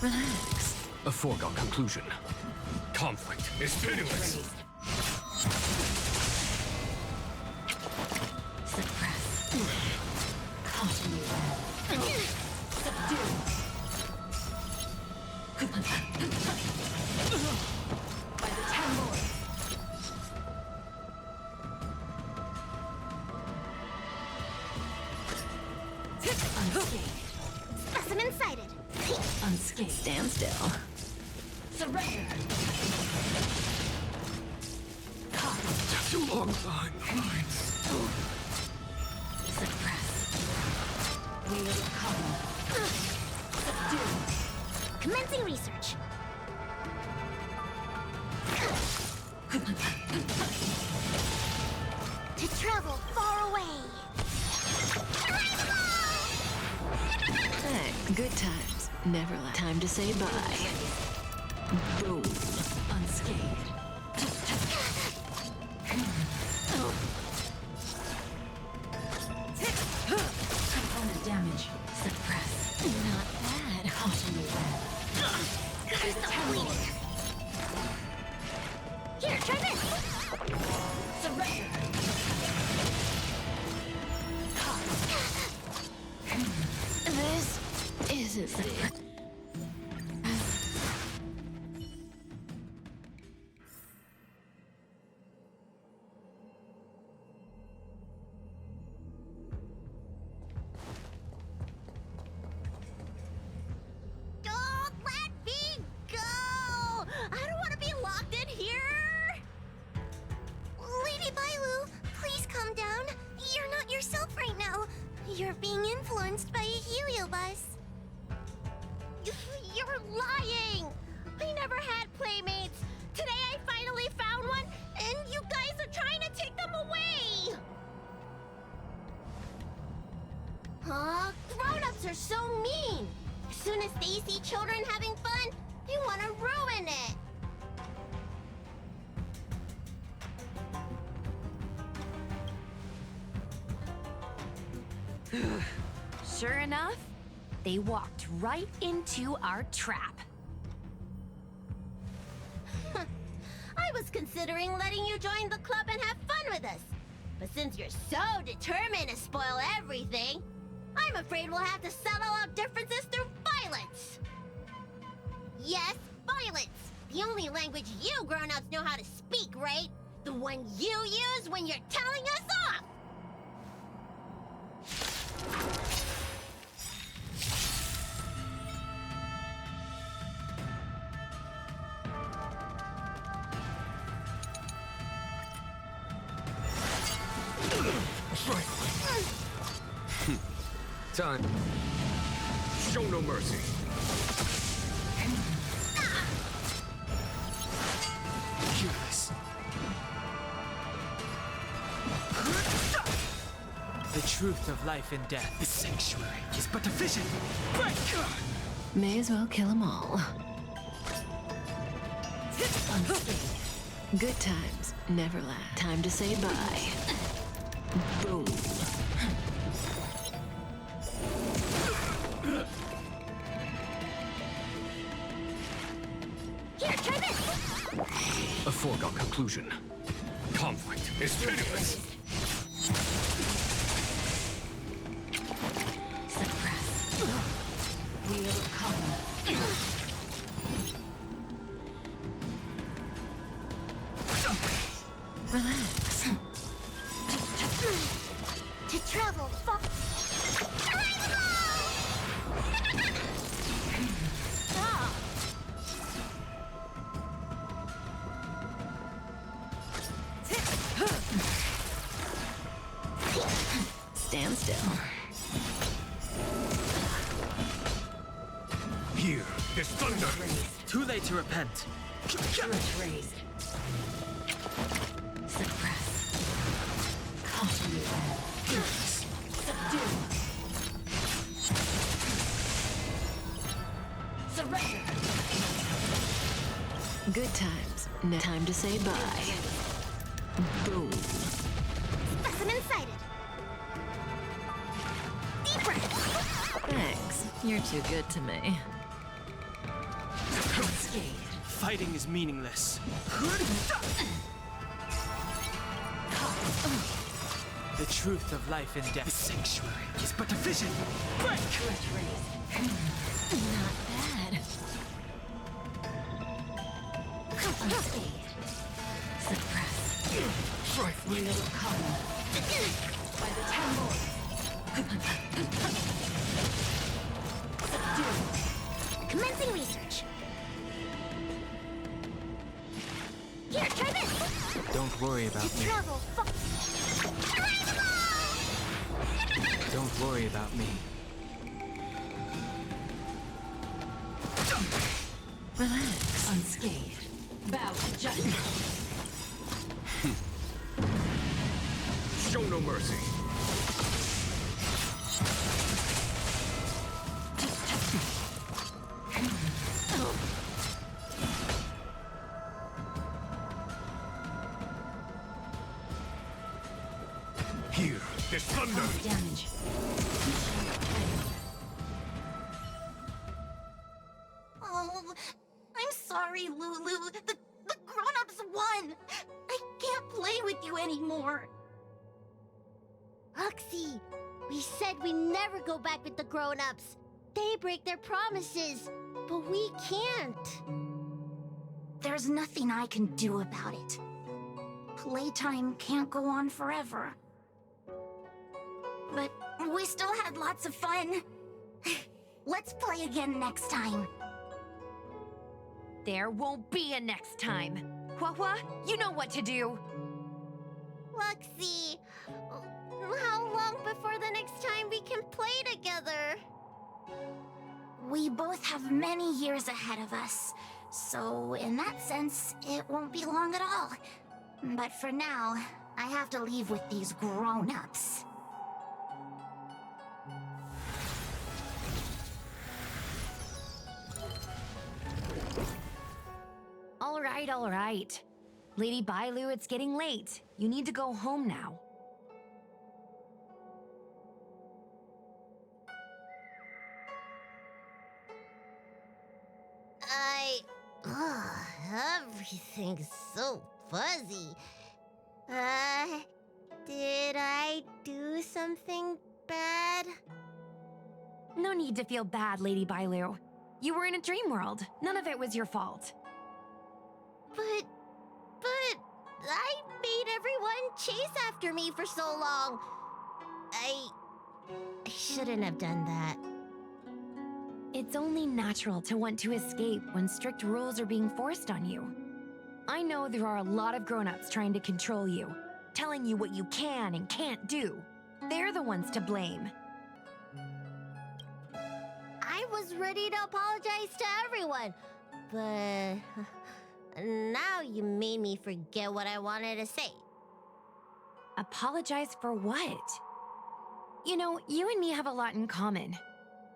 S3: Relax.
S18: A foregone conclusion. Conflict is pitiless.
S2: Suppress. Comprehend. Subdue. By the 10 lords. Unscathed.
S6: Specimen sighted.
S2: Unscathed.
S3: Stand still.
S2: Surrender.
S18: That's a long line.
S2: Suppress. We will recover. Subdue.
S6: Commencing research. To travel far away.
S3: Hey, good times. Never last. Time to say bye. Boom.
S2: Unscathed. Component damage. Suppress.
S3: Not bad.
S2: Caution me red.
S6: There's no bleeding. Here, try this.
S2: Surrender.
S3: This isn't it.
S19: Don't let me go! I don't want to be locked in here!
S6: Lady Bailu, please calm down. You're not yourself right now. You're being influenced by a heliobus.
S19: You're lying! I never had playmates. Today I finally found one, and you guys are trying to take them away! Aw, grown-ups are so mean! As soon as they see children having fun, they want to ruin it!
S1: Sure enough, they walked right into our trap.
S19: I was considering letting you join the club and have fun with us. But since you're so determined to spoil everything, I'm afraid we'll have to settle out differences through violence. Yes, violence! The only language you grown-ups know how to speak, right? The one you use when you're telling us off!
S18: Time. Show no mercy.
S20: Fearless. The truth of life and death, the sanctuary, is but a vision. Break!
S3: May as well kill them all. Good times never last. Time to say bye. Boom.
S19: Here, try this!
S18: A foregone conclusion. Conflict is pitiless.
S12: Wheel come.
S3: Relax.
S19: To travel far.
S3: Stand still.
S18: Here, this thunder.
S20: Too late to repent.
S12: Raised. Suppress. Comprehend. Subdue. Surrender.
S3: Good times. No time to say bye. Boom.
S19: Specimen sighted. Deep breath.
S3: Thanks. You're too good to me.
S20: Fighting is meaningless. The truth of life and death, the sanctuary, is but a vision. Break!
S3: Not bad.
S12: Suppress. Wheel come. By the 10 lords. Subdue.
S19: Commencing research. Here, try this!
S20: Don't worry about
S19: To
S20: me.
S19: travel far.
S20: Don't worry about me.
S3: Relax.
S12: Unscathed. Bow to judgment.
S18: Show no mercy. Here, this thunder.
S12: Damage.
S19: Oh, I'm sorry, Lulu. The grown-ups won. I can't play with you anymore. Oxy, we said we never go back with the grown-ups. They break their promises, but we can't.
S13: There's nothing I can do about it. Playtime can't go on forever. But we still had lots of fun. Let's play again next time.
S1: There won't be a next time. Hua, you know what to do.
S19: Luxie, how long before the next time we can play together?
S13: We both have many years ahead of us, so in that sense, it won't be long at all. But for now, I have to leave with these grown-ups.
S1: All right. Lady Bailu, it's getting late. You need to go home now.
S19: Everything's so fuzzy. Did I do something bad?
S1: No need to feel bad, Lady Bailu. You were in a dream world. None of it was your fault.
S19: But I made everyone chase after me for so long. I shouldn't have done that.
S1: It's only natural to want to escape when strict rules are being forced on you. I know there are a lot of grown-ups trying to control you, telling you what you can and can't do. They're the ones to blame.
S19: I was ready to apologize to everyone, but now you made me forget what I wanted to say.
S1: Apologize for what? You know, you and me have a lot in common.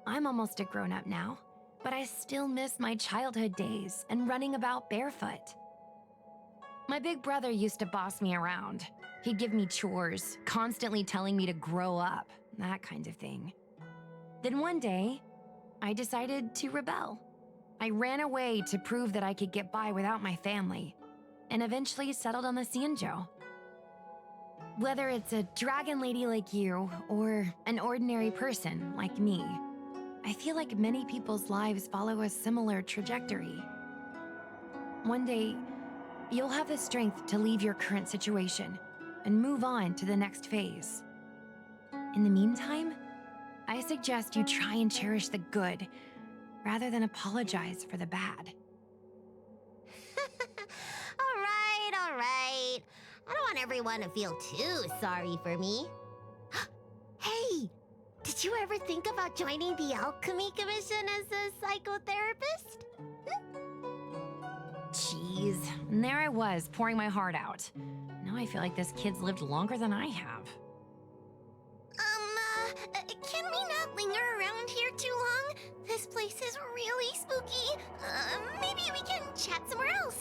S1: I'm almost a grown-up now, but I still miss my childhood days and running about barefoot. My big brother used to boss me around. He'd give me chores, constantly telling me to grow up, that kind of thing. Then one day, I decided to rebel. I ran away to prove that I could get by without my family, and eventually settled on the Xianzhou. Whether it's a dragon lady like you, or an ordinary person like me, I feel like many people's lives follow a similar trajectory. One day, you'll have the strength to leave your current situation and move on to the next phase. In the meantime, I suggest you try and cherish the good rather than apologize for the bad.
S19: All right. I don't want everyone to feel too sorry for me. Hey, did you ever think about joining the Alchemy Commission as a psychotherapist?
S1: Jeez, and there I was, pouring my heart out. Now I feel like this kid's lived longer than I have.
S6: Can we not linger around here too long? This place is really spooky. Maybe we can chat somewhere else.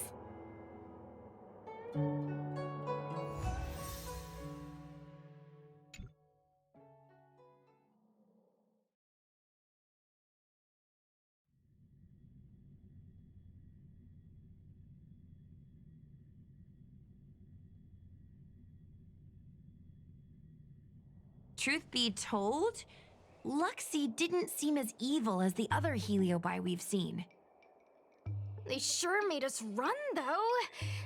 S1: Truth be told, Luxie didn't seem as evil as the other Heliobi we've seen.
S13: They sure made us run, though.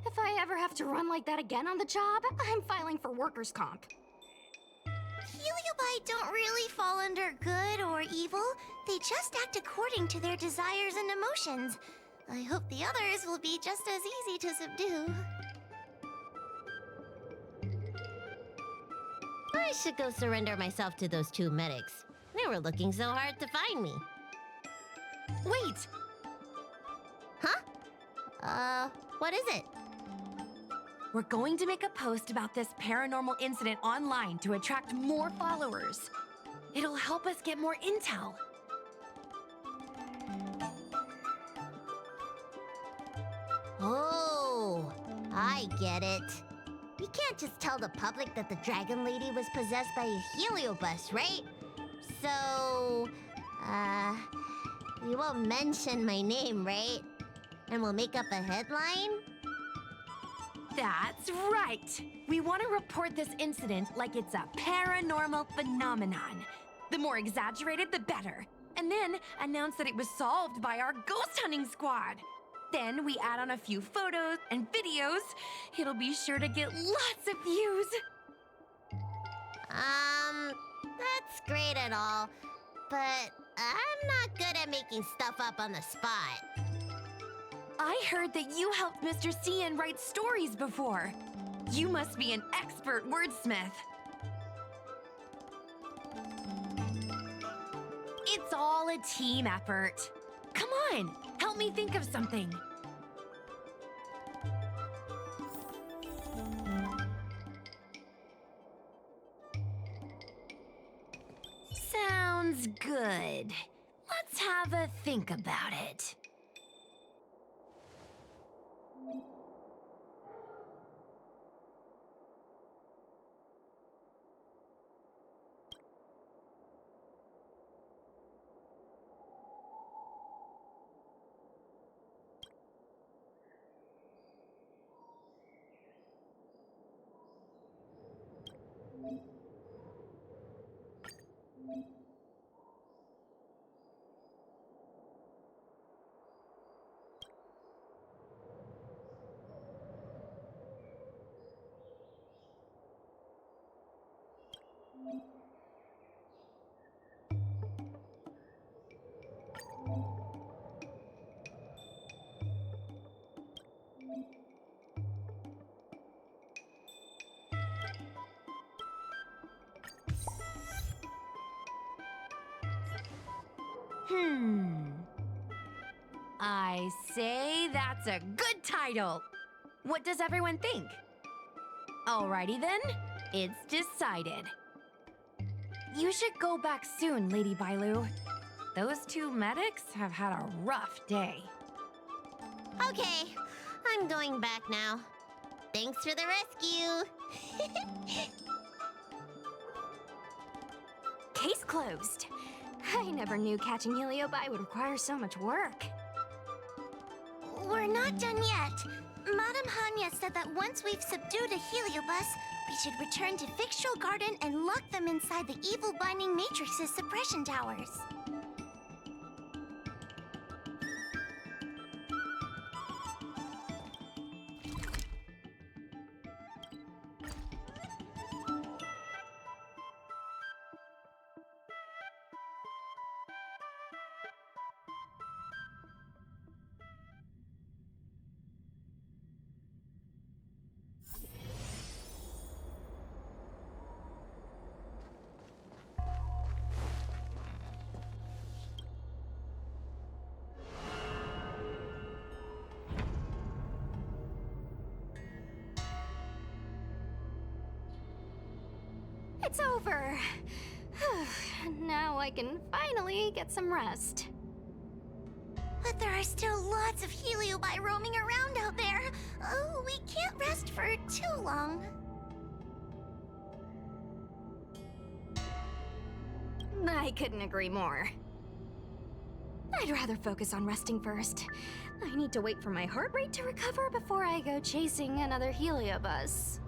S13: If I ever have to run like that again on the job, I'm filing for workers' comp.
S6: Heliobi don't really fall under good or evil. They just act according to their desires and emotions. I hope the others will be just as easy to subdue.
S19: I should go surrender myself to those two medics. They were looking so hard to find me.
S1: Wait!
S19: Huh? What is it?
S1: We're going to make a post about this paranormal incident online to attract more followers. It'll help us get more intel.
S19: Oh, I get it. You can't just tell the public that the Dragon Lady was possessed by a heliobus, right? So, you won't mention my name, right? And we'll make up a headline?
S1: That's right! We want to report this incident like it's a paranormal phenomenon. The more exaggerated, the better. And then announce that it was solved by our ghost hunting squad. Then we add on a few photos and videos. It'll be sure to get lots of views.
S19: That's great and all, but I'm not good at making stuff up on the spot.
S1: I heard that you helped Mr. Cian write stories before. You must be an expert wordsmith. It's all a team effort. Come on, help me think of something. Sounds good. Let's have a think about it. I say that's a good title. What does everyone think? Alrighty then, it's decided. You should go back soon, Lady Bailu. Those two medics have had a rough day.
S19: Okay, I'm going back now. Thanks for the rescue.
S13: Case closed. I never knew catching Heliobi would require so much work.
S6: We're not done yet. Madame Hanya said that once we've subdued a heliobus, we should return to Fictional Garden and lock them inside the evil binding matrix's suppression towers.
S13: It's over. Now I can finally get some rest.
S6: But there are still lots of Heliobi roaming around out there. Oh, we can't rest for too long.
S13: I couldn't agree more. I'd rather focus on resting first. I need to wait for my heart rate to recover before I go chasing another heliobus.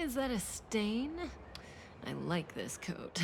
S3: Is that a stain? I like this coat.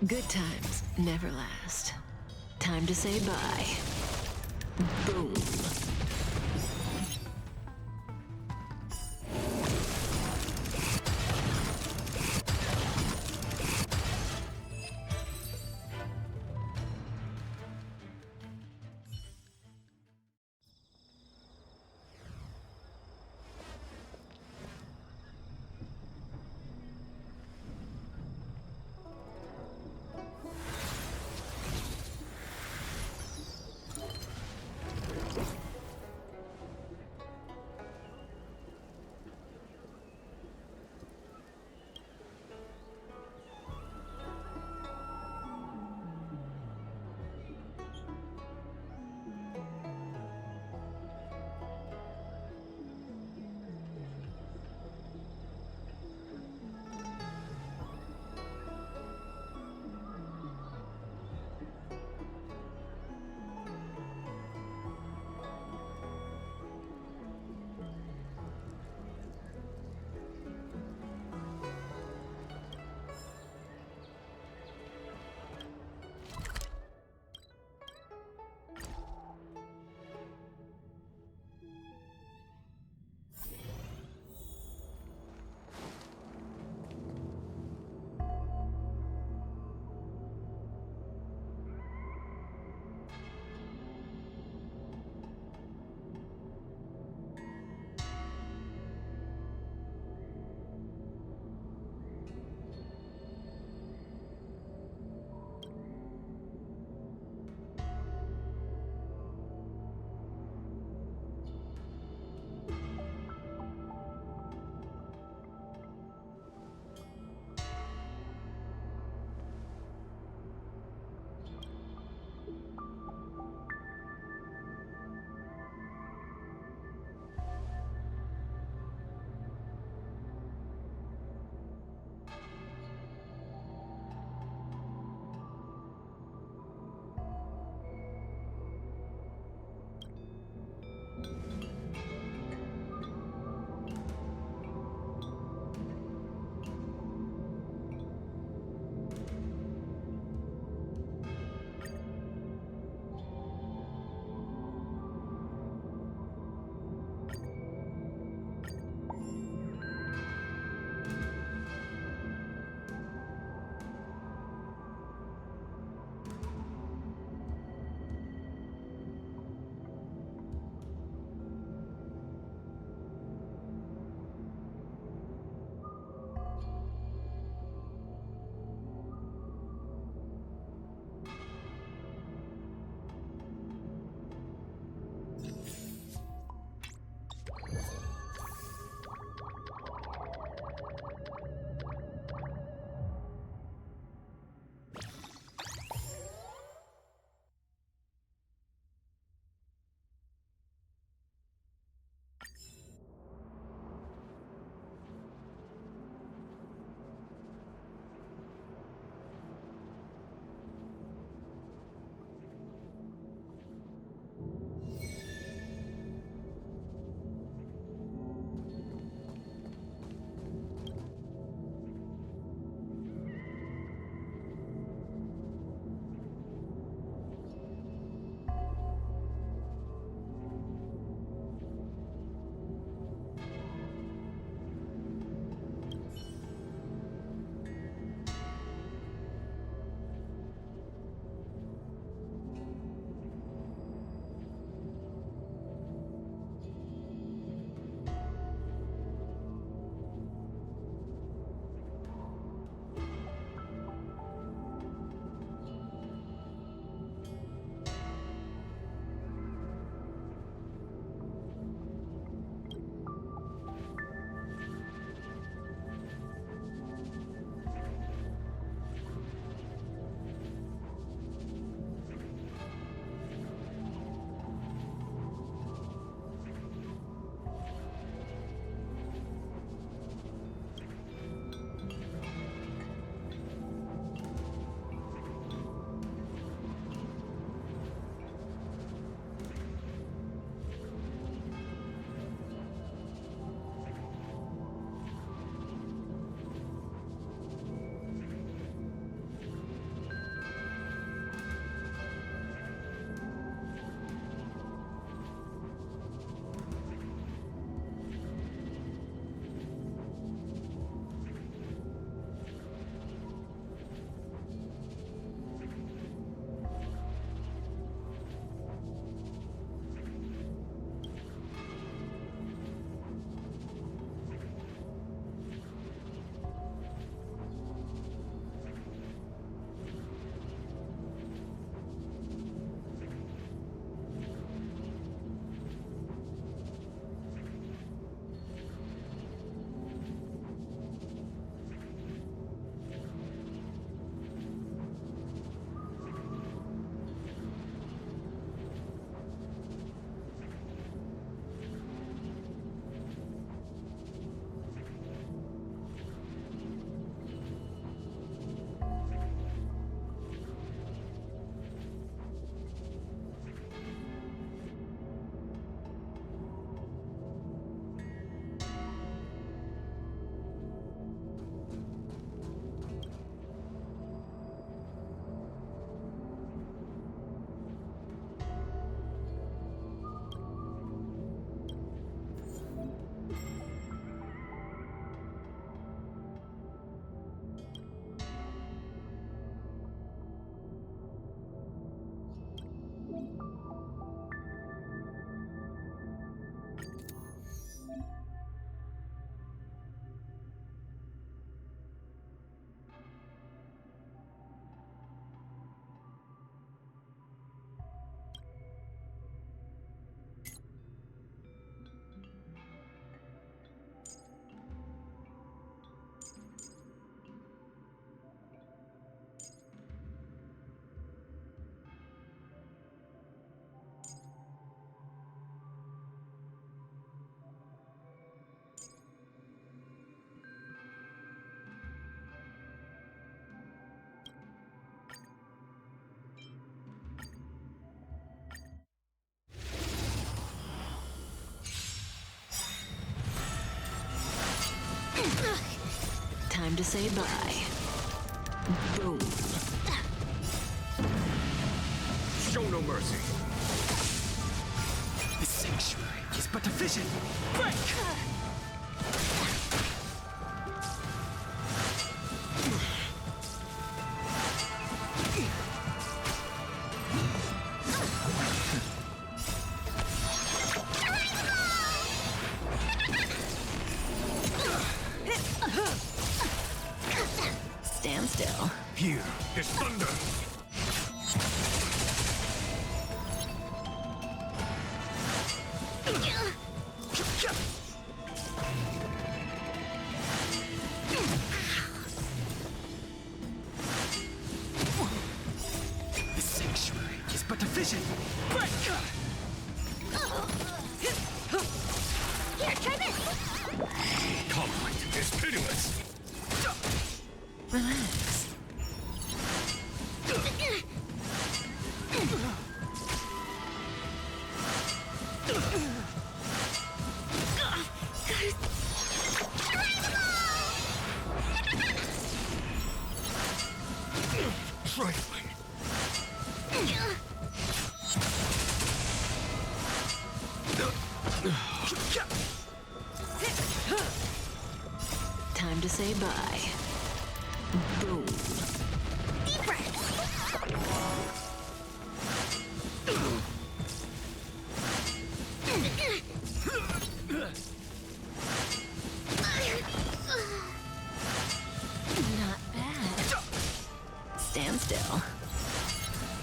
S3: Good times never last. Time to say bye. Boom. Time to say bye. Boom.
S18: Show no mercy.
S20: The sanctuary is but a vision. Break!
S3: Stand still.
S18: Here is thunder.
S20: The sanctuary is but a vision. Break!
S13: Here, try this!
S18: Conflict is pitiless.
S3: Relax.
S18: Trifling.
S3: Time to say bye. Boom.
S13: Deep breath!
S3: Not bad. Stand still.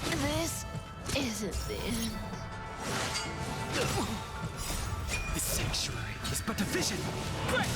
S3: This isn't the end.
S20: The sanctuary is but a vision. Break!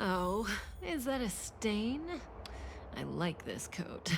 S3: Oh, is that a stain? I like this coat.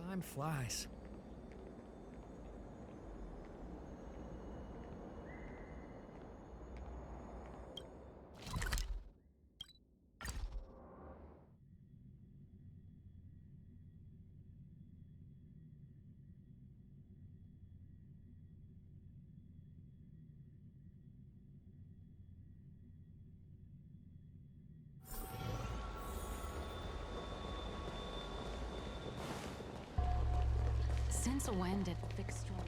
S20: Time flies.
S8: Since when did fixed strong...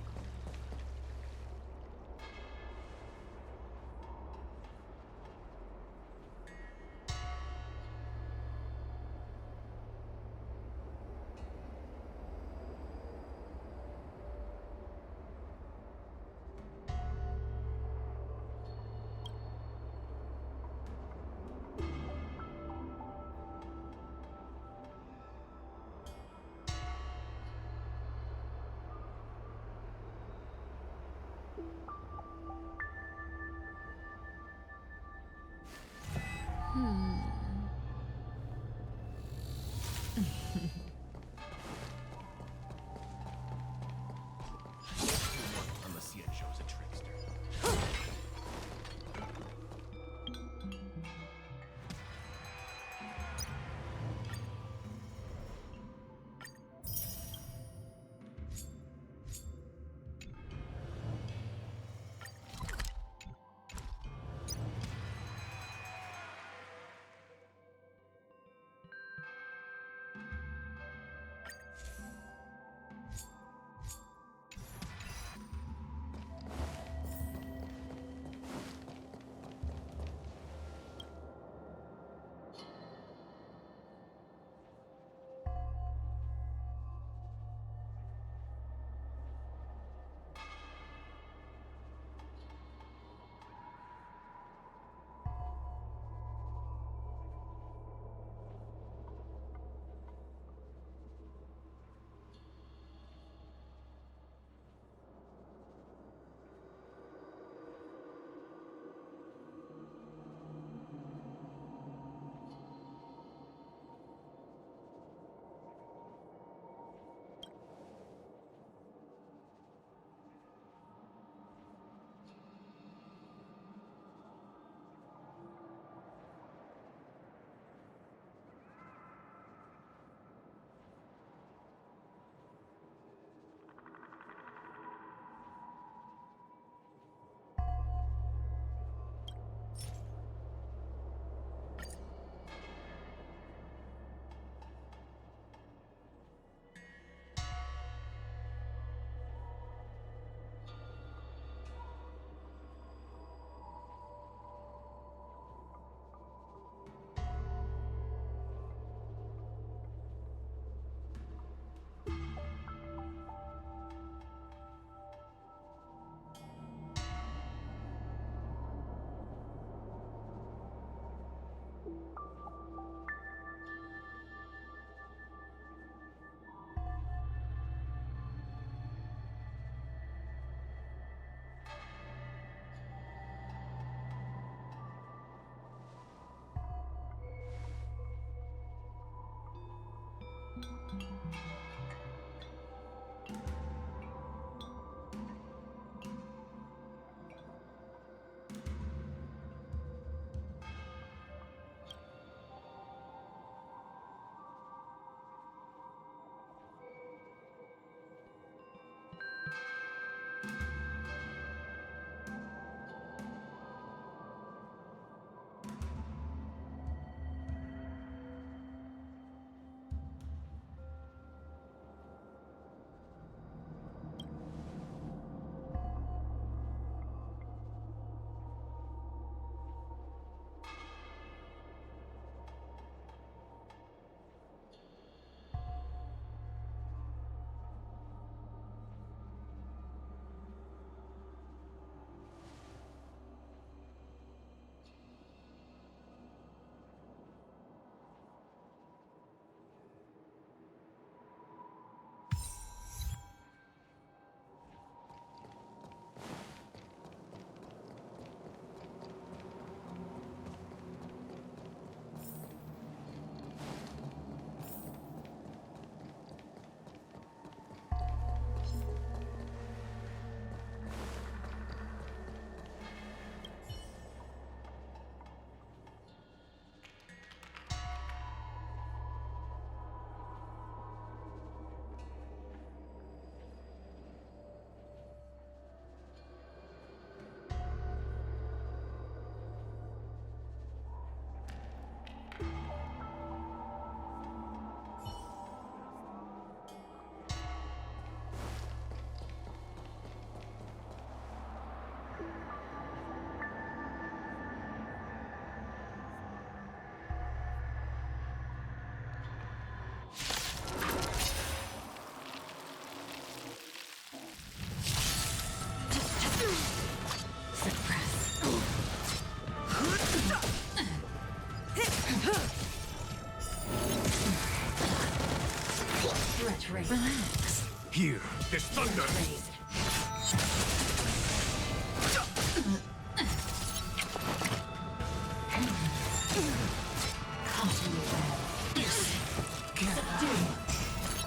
S18: Here, there's thunder!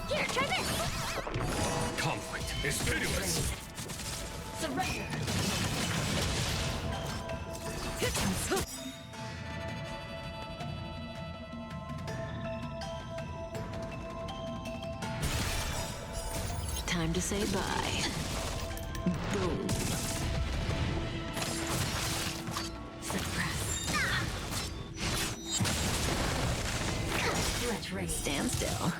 S13: Here, try this!
S18: Conflict is pitiless!
S2: Surrender!
S3: Time to say bye. Boom. Stand still.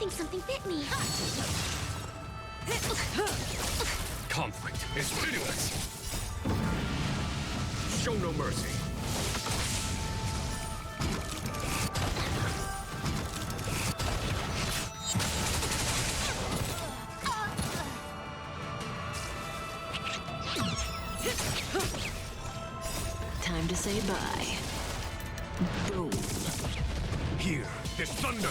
S6: think something bit me.
S18: Conflict is pitiless. Show no mercy.
S3: Time to say bye. Boom.
S18: Hear this thunder.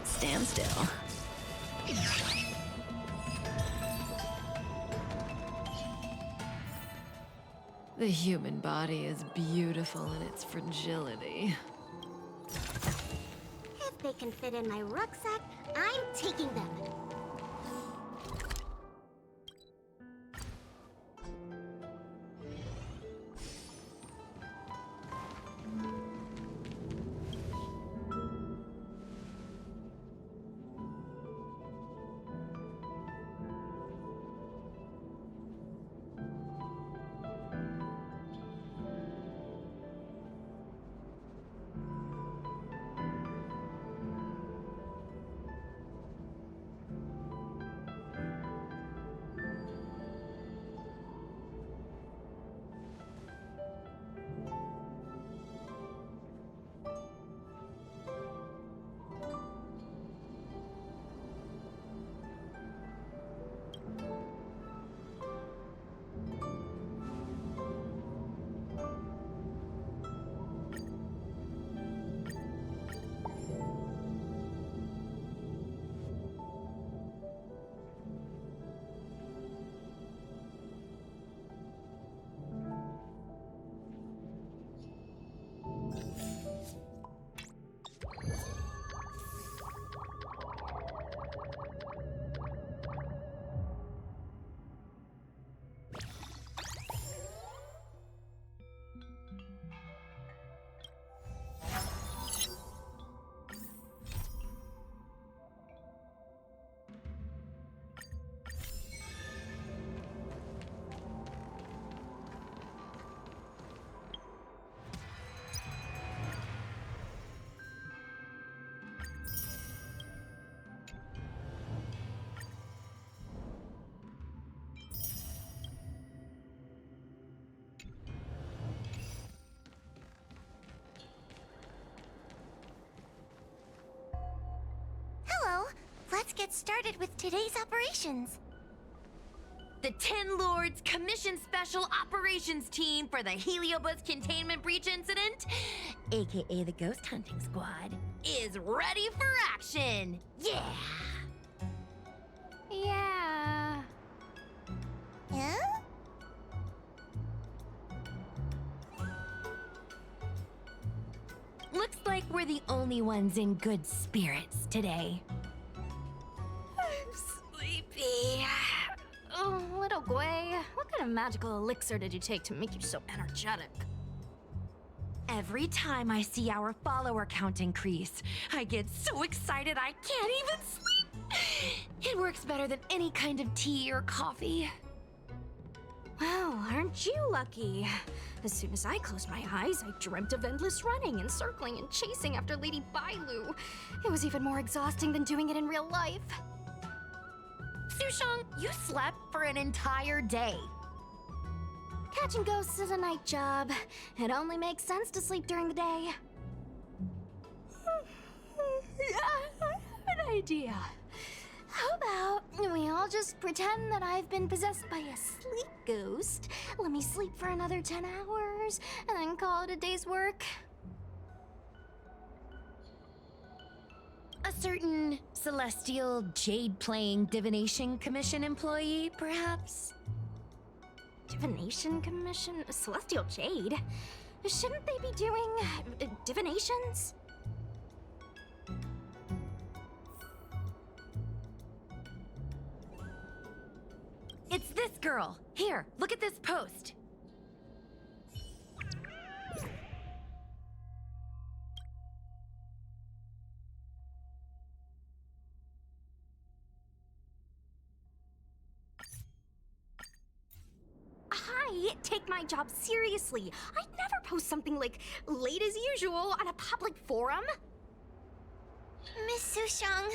S3: Stand still. The human body is beautiful in its fragility.
S19: If they can fit in my rucksack, I'm taking them. Hello, let's get started with today's operations.
S1: The Ten Lords Commission Special Operations Team for the Heliobus Containment Breach Incident, aka the Ghost Hunting Squad, is ready for action! Yeah!
S13: Yeah.
S19: Huh?
S1: Looks like we're the only ones in good spirits today.
S13: I'm sleepy. Oh, little Gwei, what kind of magical elixir did you take to make you so energetic?
S1: Every time I see our follower count increase, I get so excited I can't even sleep. It works better than any kind of tea or coffee.
S13: Well, aren't you lucky? As soon as I closed my eyes, I dreamt of endless running and circling and chasing after Lady Bailu. It was even more exhausting than doing it in real life.
S1: Sushong, you slept for an entire day.
S13: Catching ghosts is a night job. It only makes sense to sleep during the day. Yeah, I have an idea. How about we all just pretend that I've been possessed by a sleep ghost? Let me sleep for another 10 hours, and then call it a day's work.
S1: A certain celestial jade-playing divination commission employee, perhaps?
S13: Divination Commission? Celestial Jade? Shouldn't they be doing divinations?
S1: It's this girl. Here, look at this post.
S13: I take my job seriously. I'd never post something like late as usual on a public forum.
S6: Miss Sushang,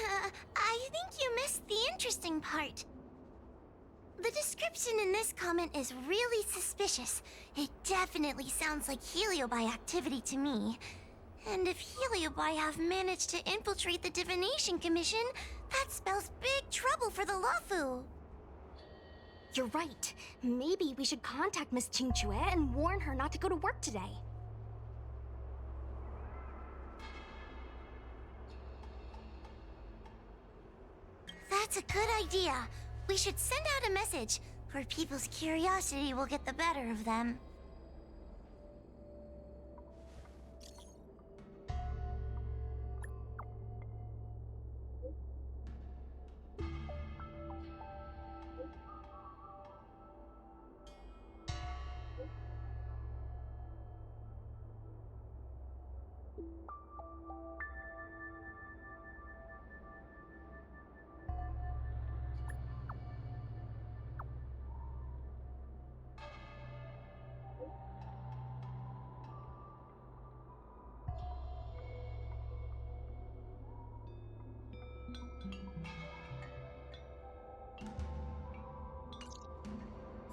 S6: I think you missed the interesting part. The description in this comment is really suspicious. It definitely sounds like Heliobi activity to me. And if Heliobi have managed to infiltrate the Divination Commission, that spells big trouble for the Luofu.
S13: You're right. Maybe we should contact Miss Qingchue and warn her not to go to work today.
S6: That's a good idea. We should send out a message, or people's curiosity will get the better of them.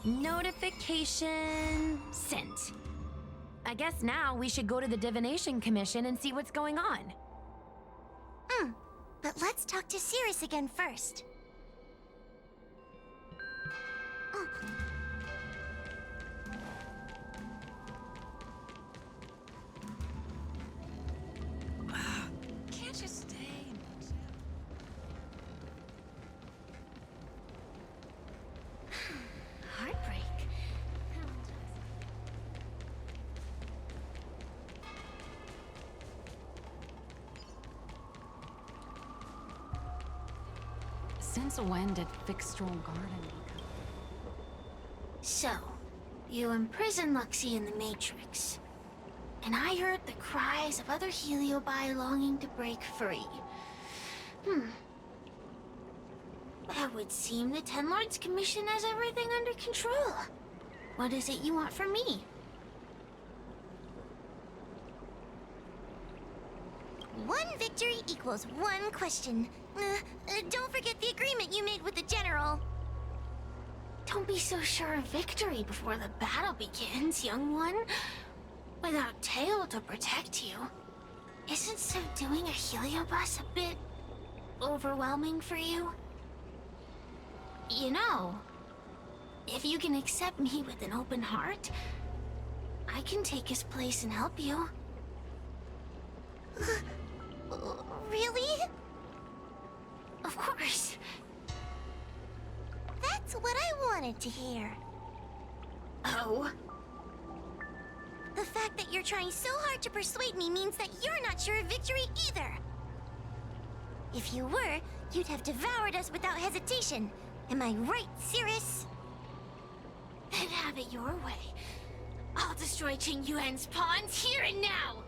S1: Notification sent. I guess now we should go to the Divination Commission and see what's going on.
S6: But let's talk to Cirrus again first. Oh.
S12: Can't you stay?
S6: Heartbreak.
S8: Since when did Fixstral Garden become?
S6: So, you imprisoned Luxie in the Matrix. And I heard the cries of other Heliobi longing to break free. That would seem the Ten Lords Commission has everything under control. What is it you want from me? One victory equals one question. Don't forget the agreement you made with the General. Don't be so sure of victory before the battle begins, young one. Without Tail to protect you, isn't subduing a Heliobus a bit overwhelming for you? You know, if you can accept me with an open heart, I can take his place and help you. Really? Of course. That's what I wanted to hear. Oh? The fact that you're trying so hard to persuade me means that you're not sure of victory either. If you were, you'd have devoured us without hesitation. Am I right, Cirrus? Then have it your way. I'll destroy Qing Yuan's pawns here and now!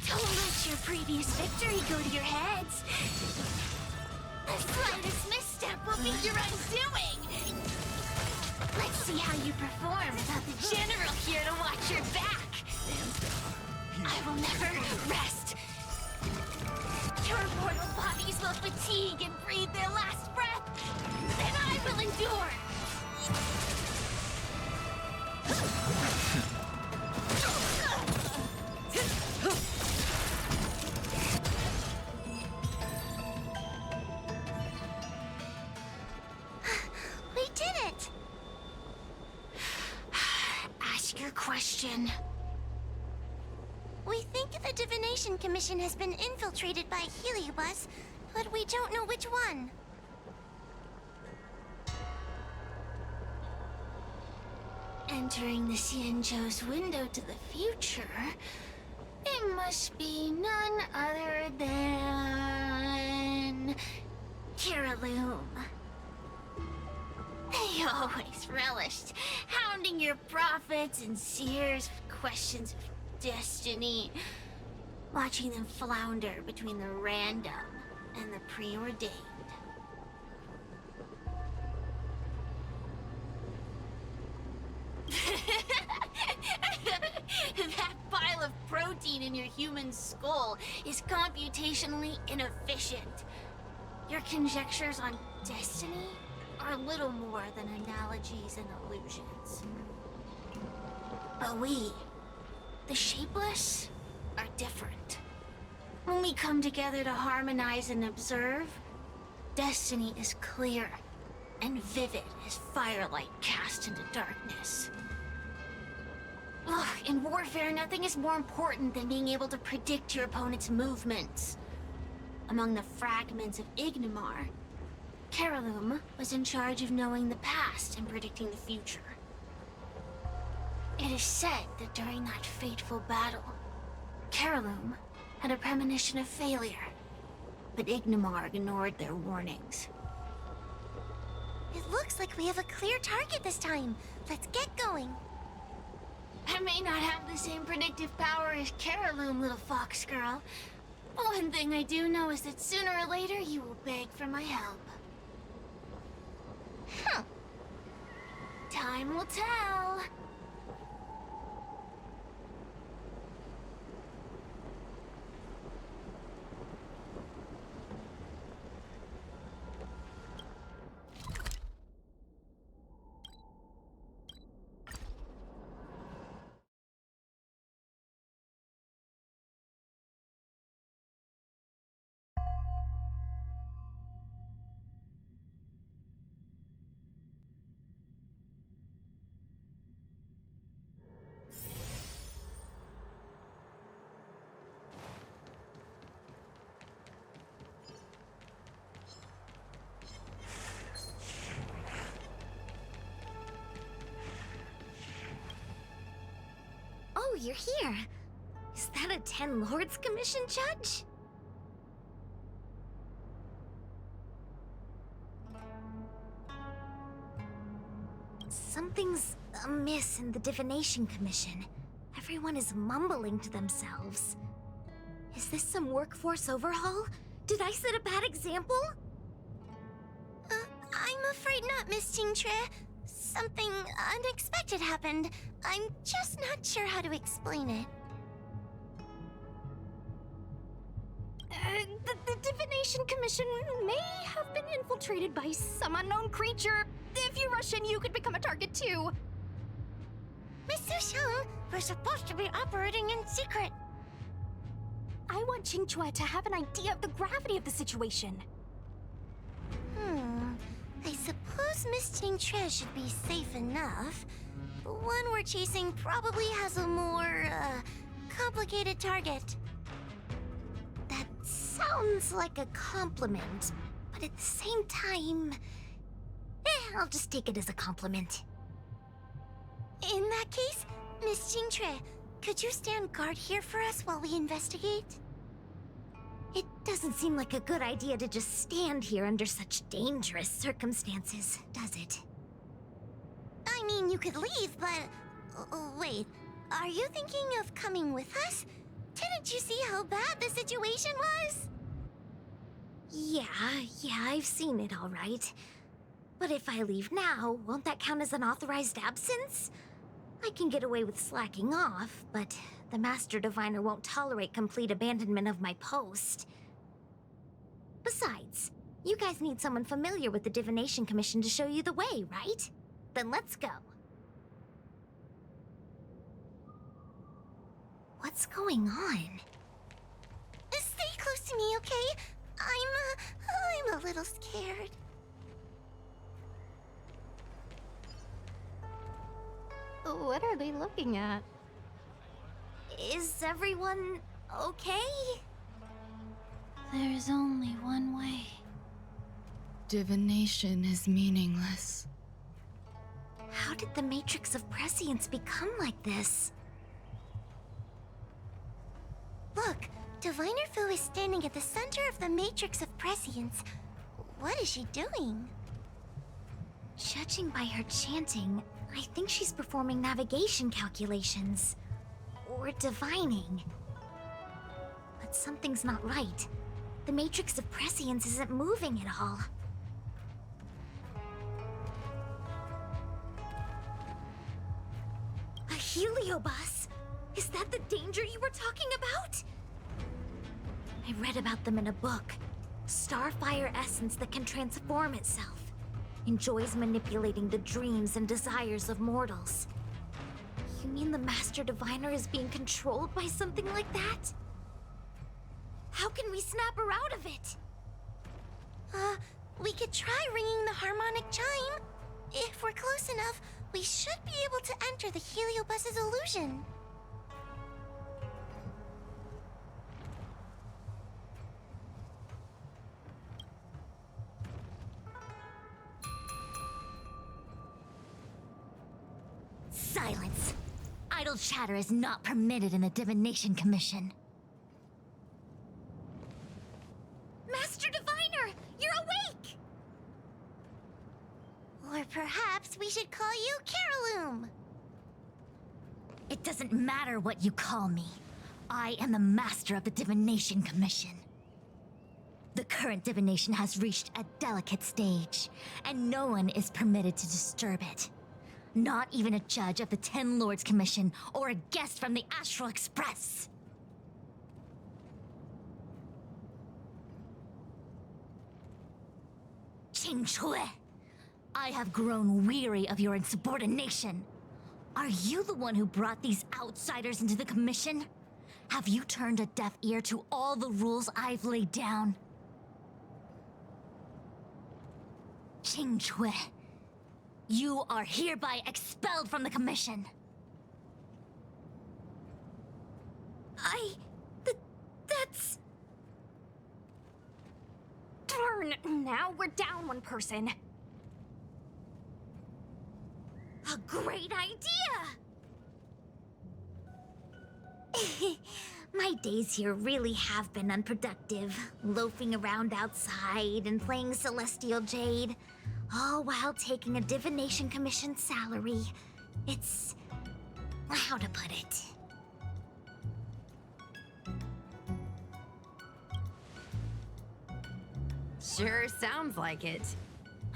S6: Don't let your previous victory go to your heads. The slightest misstep will be your undoing. Let's see how you perform without the General here to watch your back. I will never rest. Your mortal bodies will fatigue and breathe their last breath. Then I will endure. We did it! Ask your question. We think the Divination Commission has been infiltrated by Heliobus, but we don't know which one. Entering the Xianzhou's window to the future, it must be none other than... Kiraloom. They always relished hounding your prophets and seers with questions of destiny, watching them flounder between the random and the preordained. That pile of human skull is computationally inefficient. Your conjectures on destiny are little more than analogies and illusions. But we, the Shapeless, are different. When we come together to harmonize and observe, destiny is clear and vivid as firelight cast into darkness. Ugh, in warfare, nothing is more important than being able to predict your opponent's movements. Among the fragments of Ignimar, Carolum was in charge of knowing the past and predicting the future. It is said that during that fateful battle, Carolum had a premonition of failure, but Ignimar ignored their warnings.
S19: It looks like we have a clear target this time. Let's get going.
S6: I may not have the same predictive power as Carolum, little fox girl. One thing I do know is that sooner or later you will beg for my help. Huh. Time will tell.
S1: Oh, you're here. Is that a 10 Lords Commission judge? Something's amiss in the Divination Commission. Everyone is mumbling to themselves. Is this some workforce overhaul? Did I set a bad example?
S19: I'm afraid not, Miss Tingtre. Something unexpected happened. I'm just not sure how to explain it.
S1: The Divination Commission may have been infiltrated by some unknown creature. If you rush in, you could become a target too.
S19: Miss Sushang, we're supposed to be operating in secret.
S1: I want Qingque to have an idea of the gravity of the situation.
S19: I suppose Miss Tingtre should be safe enough. The one we're chasing probably has a more, complicated target.
S1: That sounds like a compliment, but at the same time... I'll just take it as a compliment.
S19: In that case, Miss Tingtre, could you stand guard here for us while we investigate?
S1: It doesn't seem like a good idea to just stand here under such dangerous circumstances, does it?
S19: I mean, you could leave, but... wait, are you thinking of coming with us? Didn't you see how bad the situation was?
S1: Yeah, I've seen it all right. But if I leave now, won't that count as an authorized absence? I can get away with slacking off, but the Master Diviner won't tolerate complete abandonment of my post. Besides, you guys need someone familiar with the Divination Commission to show you the way, right? Then let's go. What's going on?
S19: Stay close to me, okay? I'm a little scared.
S1: What are they looking at? Is everyone okay?
S13: There's only one way.
S15: Divination is meaningless.
S1: How did the Matrix of Prescience become like this?
S19: Look, Diviner Fu is standing at the center of the Matrix of Prescience. What is she doing?
S1: Judging by her chanting, I think she's performing navigation calculations. Or divining. But something's not right. The Matrix of Prescience isn't moving at all. A heliobus? Is that the danger you were talking about?
S13: I read about them in a book. Starfire essence that can transform itself. Enjoys manipulating the dreams and desires of mortals. You mean the Master Diviner is being controlled by something like that? How can we snap her out of it?
S6: We could try ringing the harmonic chime. If we're close enough, we should be able to enter the Heliobus's illusion.
S13: Silence! Idle chatter is not permitted in the Divination Commission.
S6: Master Diviner, you're awake! Or perhaps we should call you Caroloom.
S13: It doesn't matter what you call me. I am the master of the Divination Commission. The current divination has reached a delicate stage, and no one is permitted to disturb it. Not even a judge of the Ten Lords Commission or a guest from the Astral Express. Qing Chui, I have grown weary of your insubordination. Are you the one who brought these outsiders into the Commission? Have you turned a deaf ear to all the rules I've laid down? Qing Chui, you are hereby expelled from the Commission.
S6: That's...
S13: Darn, now we're down one person.
S6: A great idea!
S13: My days here really have been unproductive, loafing around outside and playing Celestial Jade, all while taking a Divination Commission salary. It's... how to put it?
S1: Sure sounds like it.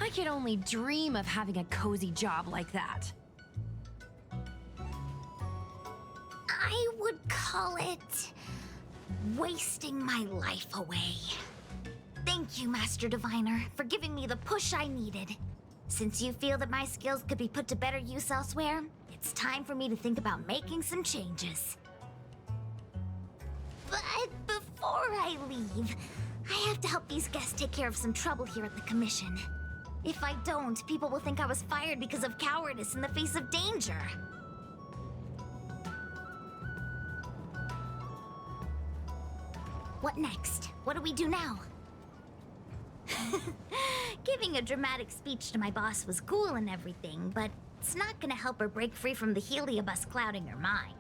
S1: I could only dream of having a cozy job like that.
S13: I would call it... wasting my life away. Thank you, Master Diviner, for giving me the push I needed. Since you feel that my skills could be put to better use elsewhere, it's time for me to think about making some changes. But before I leave, I have to help these guests take care of some trouble here at the Commission. If I don't, people will think I was fired because of cowardice in the face of danger. What next? What do we do now? Giving a dramatic speech to my boss was cool and everything, but it's not gonna help her break free from the Heliobus clouding her mind.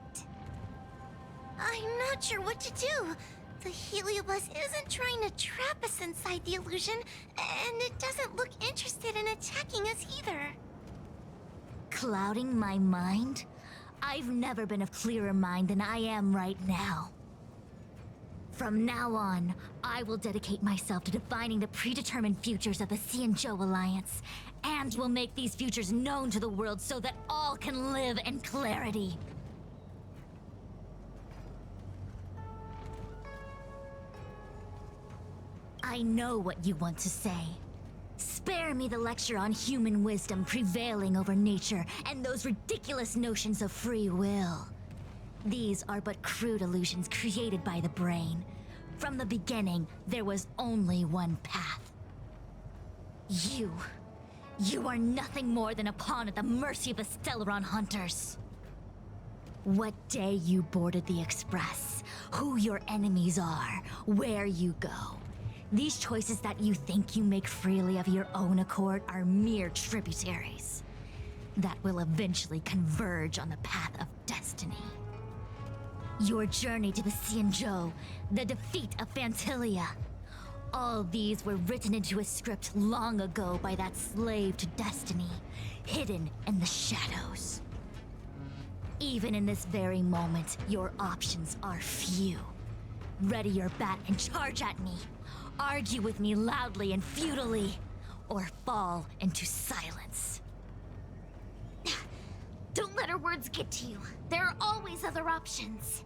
S6: I'm not sure what to do. The Heliobus isn't trying to trap us inside the illusion, and it doesn't look interested in attacking us either.
S13: Clouding my mind? I've never been of clearer mind than I am right now. From now on, I will dedicate myself to defining the predetermined futures of the Xianzhou Alliance, and will make these futures known to the world so that all can live in clarity. I know what you want to say. Spare me the lecture on human wisdom prevailing over nature and those ridiculous notions of free will. These are but crude illusions created by the brain. From the beginning, there was only one path. You are nothing more than a pawn at the mercy of the Stellaron hunters. What day you boarded the Express, who your enemies are, where you go. These choices that you think you make freely of your own accord are mere tributaries that will eventually converge on the path of destiny. Your journey to the Xianzhou, the defeat of Phantilia. All these were written into a script long ago by that slave to destiny, hidden in the shadows. Even in this very moment, your options are few. Ready your bat and charge at me. Argue with me loudly and futilely, or fall into silence. Don't let her words get to you. There are always other options.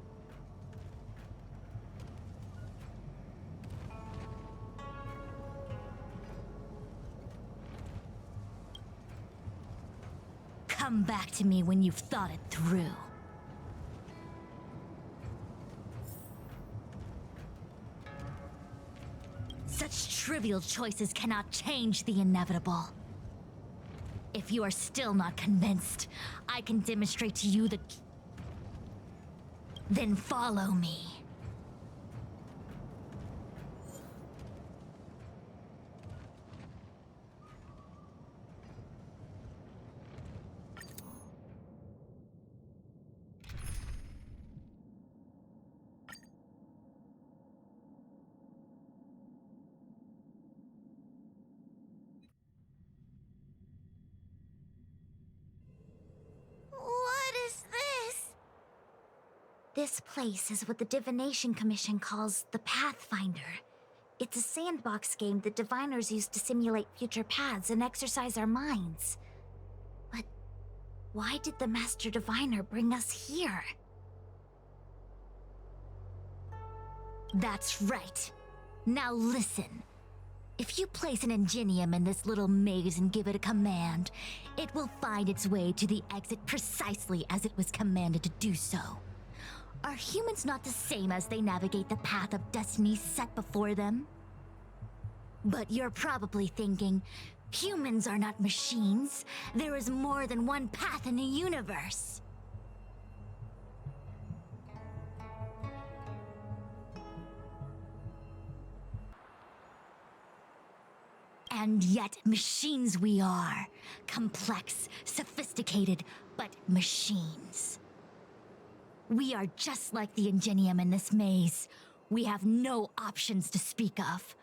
S2: Come back to me when you've thought it through. Such trivial choices cannot change the inevitable. If you are still not convinced, I can demonstrate to you that... Then follow me.
S6: What is this? This place is what the Divination Commission calls the Pathfinder. It's a sandbox game that diviners use to simulate future paths and exercise our minds. But why did the Master Diviner bring us here?
S2: That's right. Now listen. If you place an ingenium in this little maze and give it a command, it will find its way to the exit precisely as it was commanded to do so. Are humans not the same as they navigate the path of destiny set before them? But you're probably thinking, humans are not machines. There is more than one path in the universe. And yet, machines we are. Complex, sophisticated, but machines. We are just like the Ingenium in this maze. We have no options to speak of.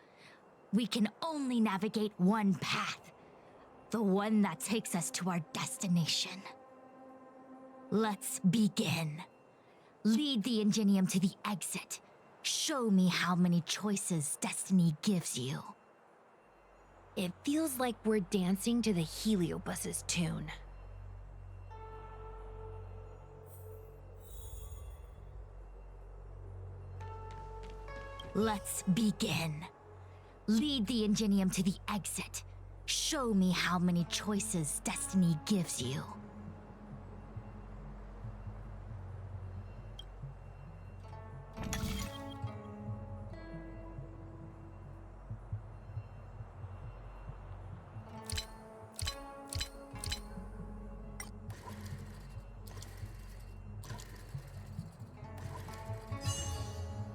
S2: We can only navigate one path. The one that takes us to our destination. Let's begin. Lead the Ingenium to the exit. Show me how many choices destiny gives you.
S1: It feels like we're dancing to the Heliobus's tune.
S2: Let's begin. Lead the Ingenium to the exit. Show me how many choices destiny gives you.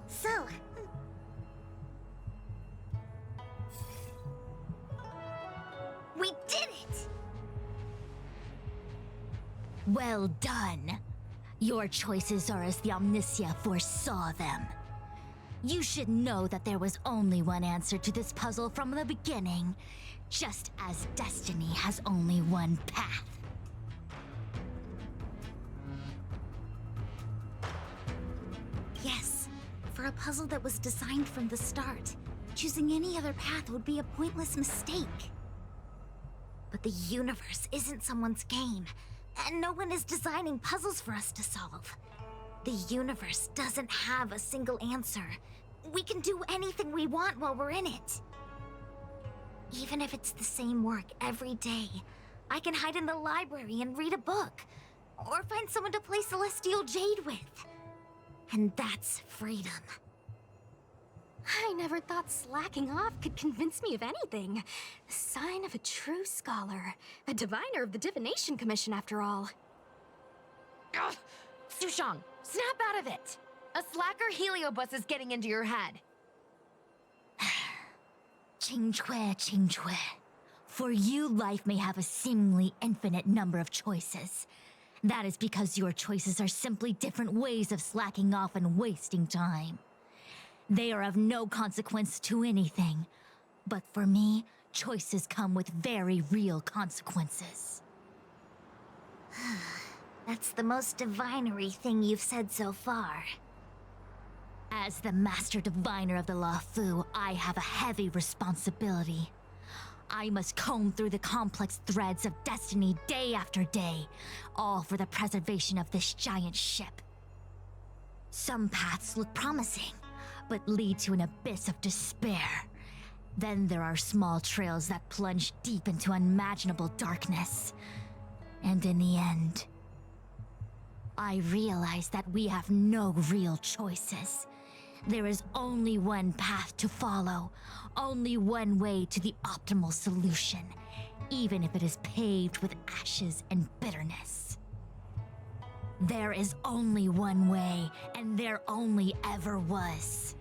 S6: So, we did it!
S2: Well done. Your choices are as the Omniscia foresaw them. You should know that there was only one answer to this puzzle from the beginning, just as destiny has only one path.
S6: Yes, for a puzzle that was designed from the start, choosing any other path would be a pointless mistake. But the universe isn't someone's game, and no one is designing puzzles for us to solve. The universe doesn't have a single answer. We can do anything we want while we're in it. Even if it's the same work every day, I can hide in the library and read a book, or find someone to play Celestial Jade with. And that's freedom.
S13: I never thought slacking off could convince me of anything. The sign of a true scholar. A diviner of the Divination Commission, after all.
S1: Ugh! Sushang, snap out of it! A slacker Heliobus is getting into your head.
S2: Qingque. For you, life may have a seemingly infinite number of choices. That is because your choices are simply different ways of slacking off and wasting time. They are of no consequence to anything. But for me, choices come with very real consequences.
S6: That's the most divinery thing you've said so far.
S2: As the Master Diviner of the Luofu, I have a heavy responsibility. I must comb through the complex threads of destiny day after day, all for the preservation of this giant ship. Some paths look promising, but lead to an abyss of despair. Then there are small trails that plunge deep into unimaginable darkness. And in the end, I realized that we have no real choices. There is only one path to follow, only one way to the optimal solution, even if it is paved with ashes and bitterness. There is only one way, and there only ever was.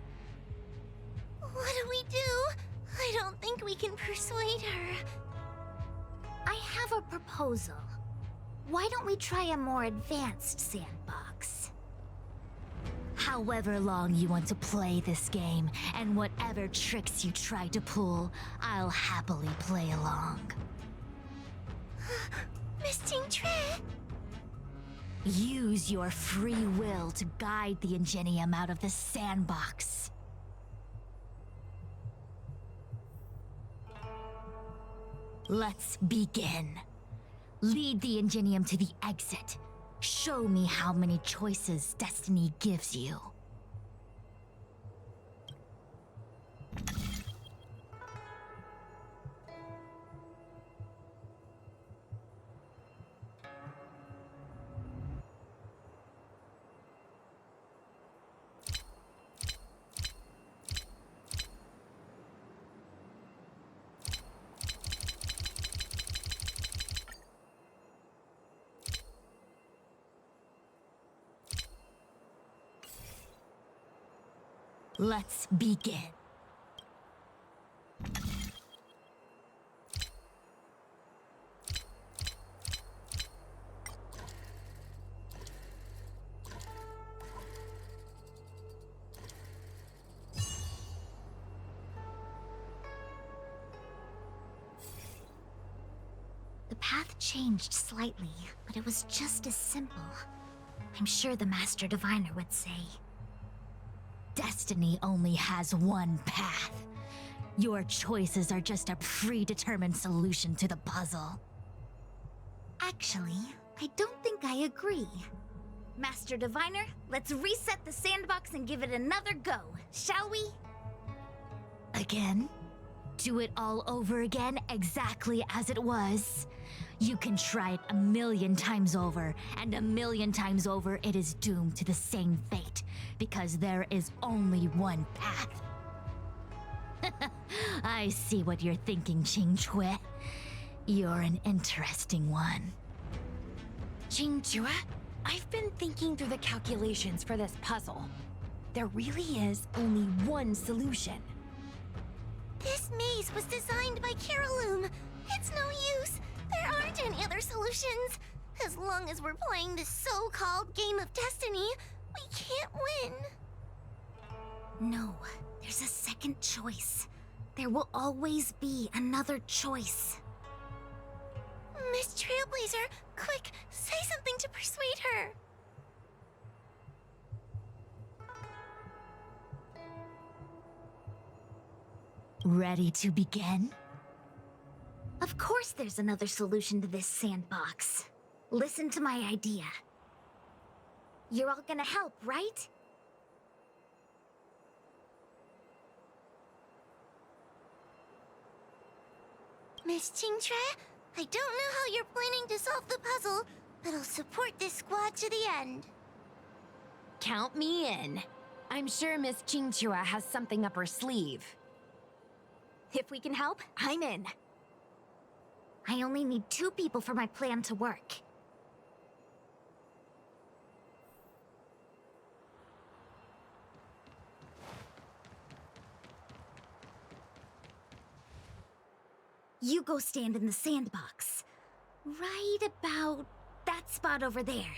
S6: What do we do? I don't think we can persuade her.
S13: I have a proposal. Why don't we try a more advanced sandbox?
S2: However long you want to play this game, and whatever tricks you try to pull, I'll happily play along.
S6: Miss Jingtre!
S2: Use your free will to guide the Ingenium out of the sandbox. Let's begin. Lead the Ingenium to the exit. Show me how many choices destiny gives you. Let's begin.
S13: The path changed slightly, but it was just as simple. I'm sure the Master Diviner would say.
S2: Destiny only has one path. Your choices are just a predetermined solution to the puzzle.
S13: Actually, I don't think I agree. Master Diviner, let's reset the sandbox and give it another go, shall we?
S2: Again? Do it all over again exactly as it was? You can try it 1,000,000 times over, and 1,000,000 times over it is doomed to the same fate, because there is only one path. I see what you're thinking, Qingque. You're an interesting one.
S1: Qingque, I've been thinking through the calculations for this puzzle. There really is only one solution.
S6: This maze was designed by Caroloom. It's no use. There aren't any other solutions. As long as we're playing this so-called game of destiny, we can't win.
S13: No, there's a second choice. There will always be another choice.
S6: Miss Trailblazer, quick, say something to persuade her.
S2: Ready to begin?
S13: Of course there's another solution to this sandbox. Listen to my idea. You're all gonna help, right?
S6: Miss Qingtre, I don't know how you're planning to solve the puzzle, but I'll support this squad to the end.
S1: Count me in. I'm sure Miss Qingque has something up her sleeve.
S13: If we can help, I'm in. I only need 2 people for my plan to work. You go stand in the sandbox. Right about that spot over there.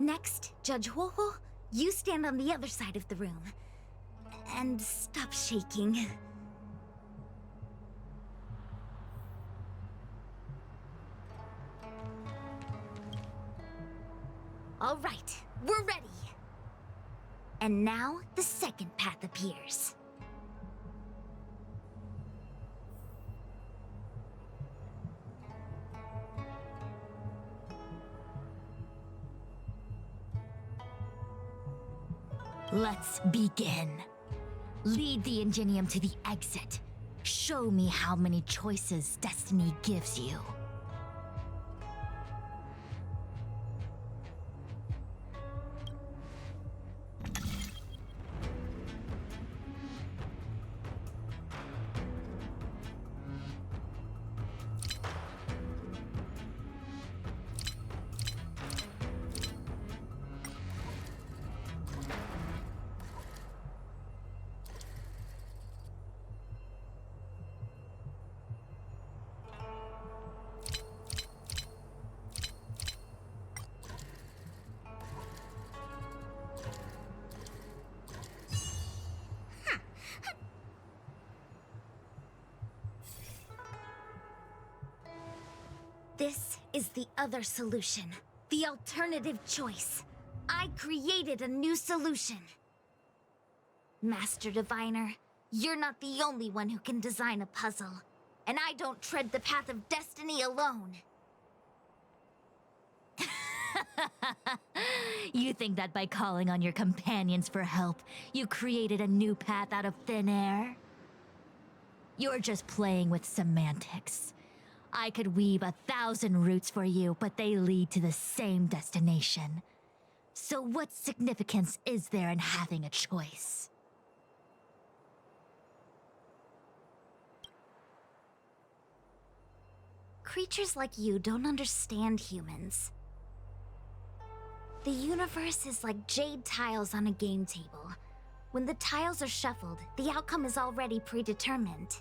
S13: Next, Judge Huohuo, you stand on the other side of the room. And stop shaking. All right, we're ready. And now, the second path appears.
S2: Let's begin. Lead the Ingenium to the exit. Show me how many choices destiny gives you. This is the other solution. The alternative choice. I created a new solution. Master Diviner, you're not the only one who can design a puzzle. And I don't tread the path of destiny alone. You think that by calling on your companions for help, you created a new path out of thin air? You're just playing with semantics. I could weave 1,000 routes for you, but they lead to the same destination. So what significance is there in having a choice?
S13: Creatures like you don't understand humans. The universe is like jade tiles on a game table. When the tiles are shuffled, the outcome is already predetermined.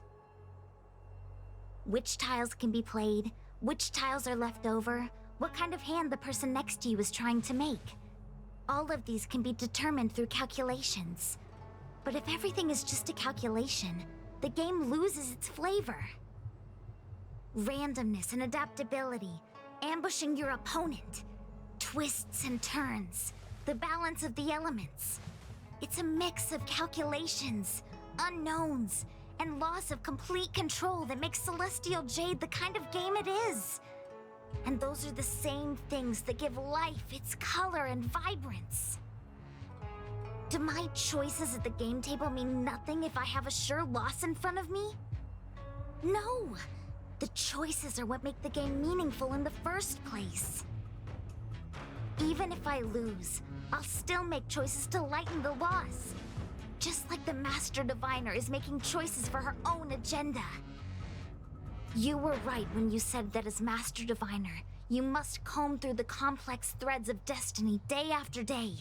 S13: Which tiles can be played, which tiles are left over, what kind of hand the person next to you is trying to make. All of these can be determined through calculations. But if everything is just a calculation, the game loses its flavor. Randomness and adaptability, ambushing your opponent, twists and turns, the balance of the elements. It's a mix of calculations, unknowns, and loss of complete control that makes Celestial Jade the kind of game it is. And those are the same things that give life its color and vibrance. Do my choices at the game table mean nothing if I have a sure loss in front of me? No! The choices are what make the game meaningful in the first place. Even if I lose, I'll still make choices to lighten the loss. Just like the Master Diviner is making choices for her own agenda. You were right when you said that as Master Diviner, you must comb through the complex threads of destiny day after day,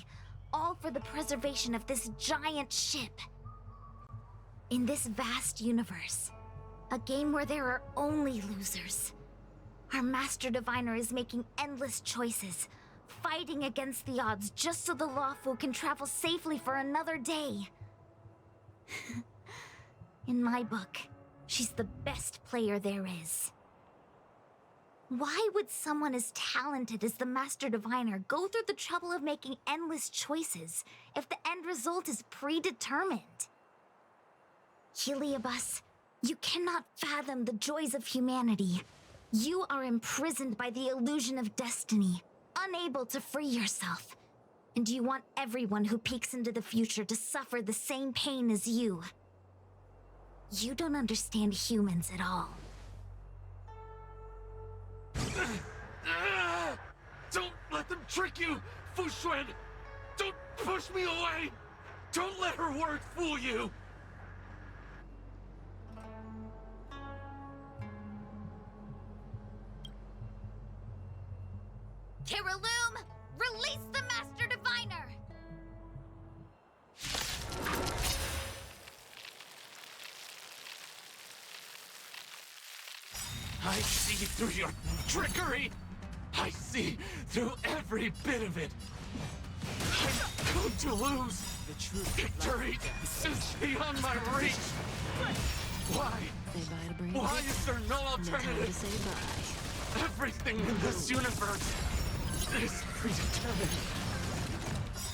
S13: all for the preservation of this giant ship. In this vast universe, a game where there are only losers, our Master Diviner is making endless choices, fighting against the odds just so the lawful can travel safely for another day. In my book, she's the best player there is. Why would someone as talented as the Master Diviner go through the trouble of making endless choices if the end result is predetermined? Heliobus, you cannot fathom the joys of humanity. You are imprisoned by the illusion of destiny, unable to free yourself. And you want everyone who peeks into the future to suffer the same pain as you. You don't understand humans at all.
S20: Don't let them trick you, Fu Xuan! Don't push me away! Don't let her words fool you!
S13: Kiriloom, release the Master Diviner!
S20: I see through your trickery! I see through every bit of it! I'm going to lose! The true victory is beyond my reach! Why?
S3: Say bye to Brady.
S20: Why is there no
S3: No time to
S20: alternative?
S3: say bye.
S20: Everything in this universe is predetermined.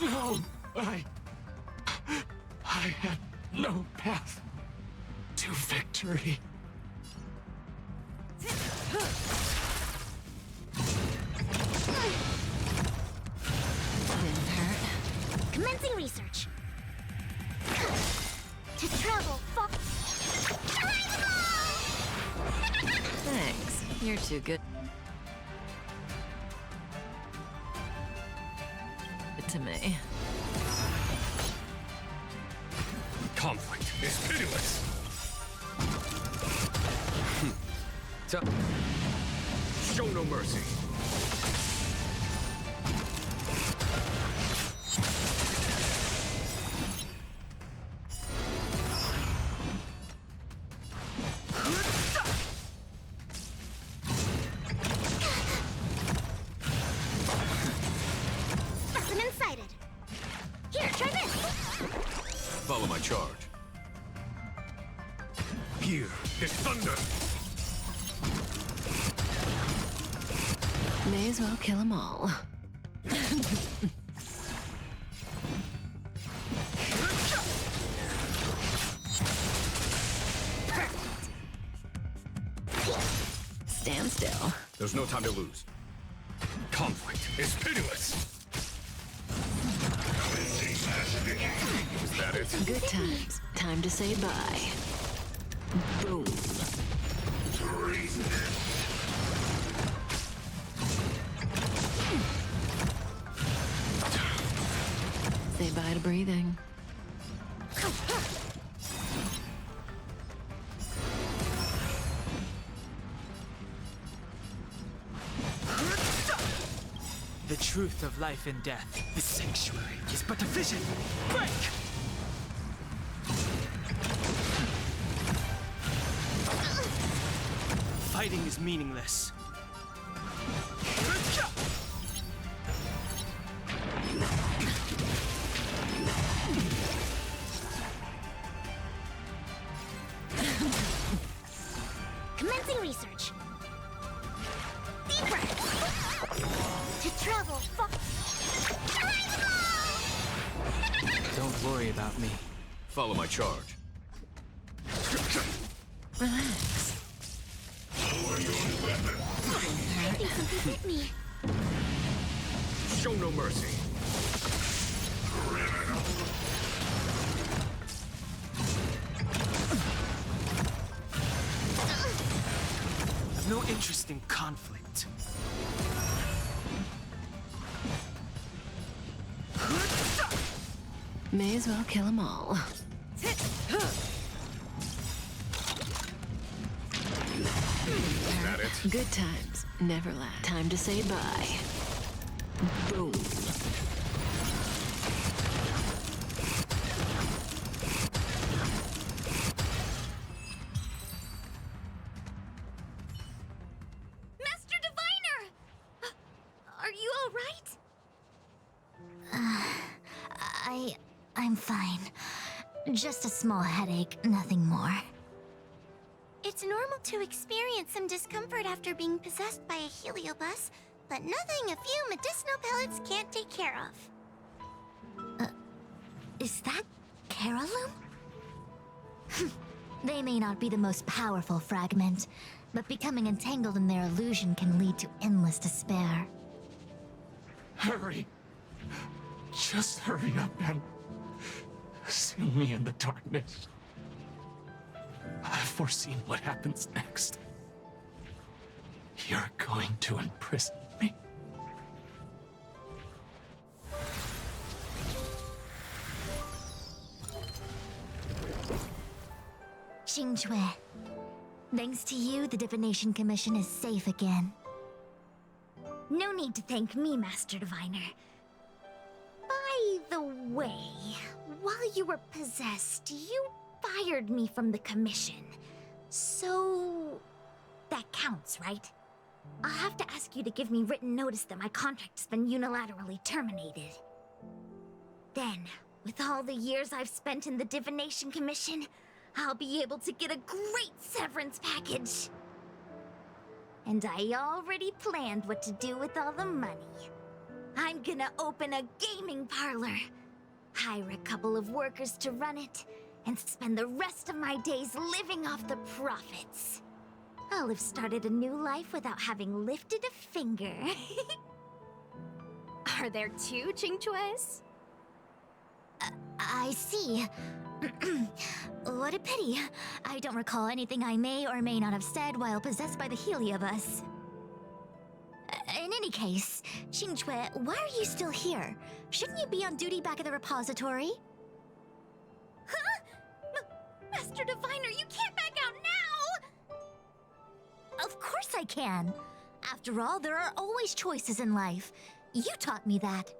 S20: No, I had no path to victory.
S13: Commencing research.
S3: You're too good. To me.
S18: Conflict is pitiless. Show no mercy.
S6: Specimen sighted. Here, try this.
S18: Follow my charge. Here is thunder.
S3: May as well kill them all. Stand still.
S18: There's no time to lose. Conflict is pitiless. Is that it?
S3: Good times. Time to say bye. Boom. Say bye to breathing.
S21: The truth of life and death. The sanctuary is but a vision. Break! Fighting is meaningless.
S6: Commencing research. Deep breath. To travel far.
S21: Don't worry about me.
S18: Follow my charge.
S3: Relax.
S6: I think something hit me.
S18: Show no mercy.
S21: I've no interest in conflict.
S3: May as well kill them all.
S18: Is that it?
S3: Good times never last. Time to say bye. Boom.
S1: Master Diviner! Are you all right?
S2: I'm fine. Just a small headache, nothing more.
S6: It's normal to experience some discomfort after being possessed by a heliobus, but nothing a few medicinal pellets can't take care of.
S2: Is that Carolum? They may not be the most powerful fragment, but becoming entangled in their illusion can lead to endless despair.
S20: Hurry. Just hurry up and see me in the darkness. I've foreseen what happens next. You're going to imprison me.
S2: Xingque, thanks to you, the Divination Commission is safe again.
S13: No need to thank me, Master Diviner. By the way, while you were possessed, you fired me from the commission. So... that counts, right? I'll have to ask you to give me written notice that my contract's been unilaterally terminated. Then, with all the years I've spent in the Divination Commission, I'll be able to get a great severance package. And I already planned what to do with all the money. I'm gonna open a gaming parlor, hire a couple of workers to run it, and spend the rest of my days living off the profits. I'll have started a new life without having lifted a finger.
S1: Are there two Qingques?
S2: I see. What a pity. I don't recall anything I may or may not have said while possessed by the Heliobus. In any case, Qingque, why are you still here? Shouldn't you be on duty back at the repository?
S1: Huh? Master Diviner, you can't back out now!
S2: Of course I can. After all, there are always choices in life. You taught me that.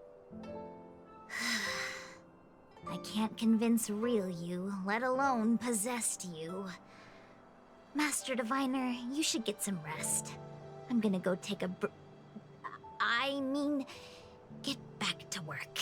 S2: I can't convince real you, let alone possessed you. Master Diviner, you should get some rest. I'm gonna go take a get back to work.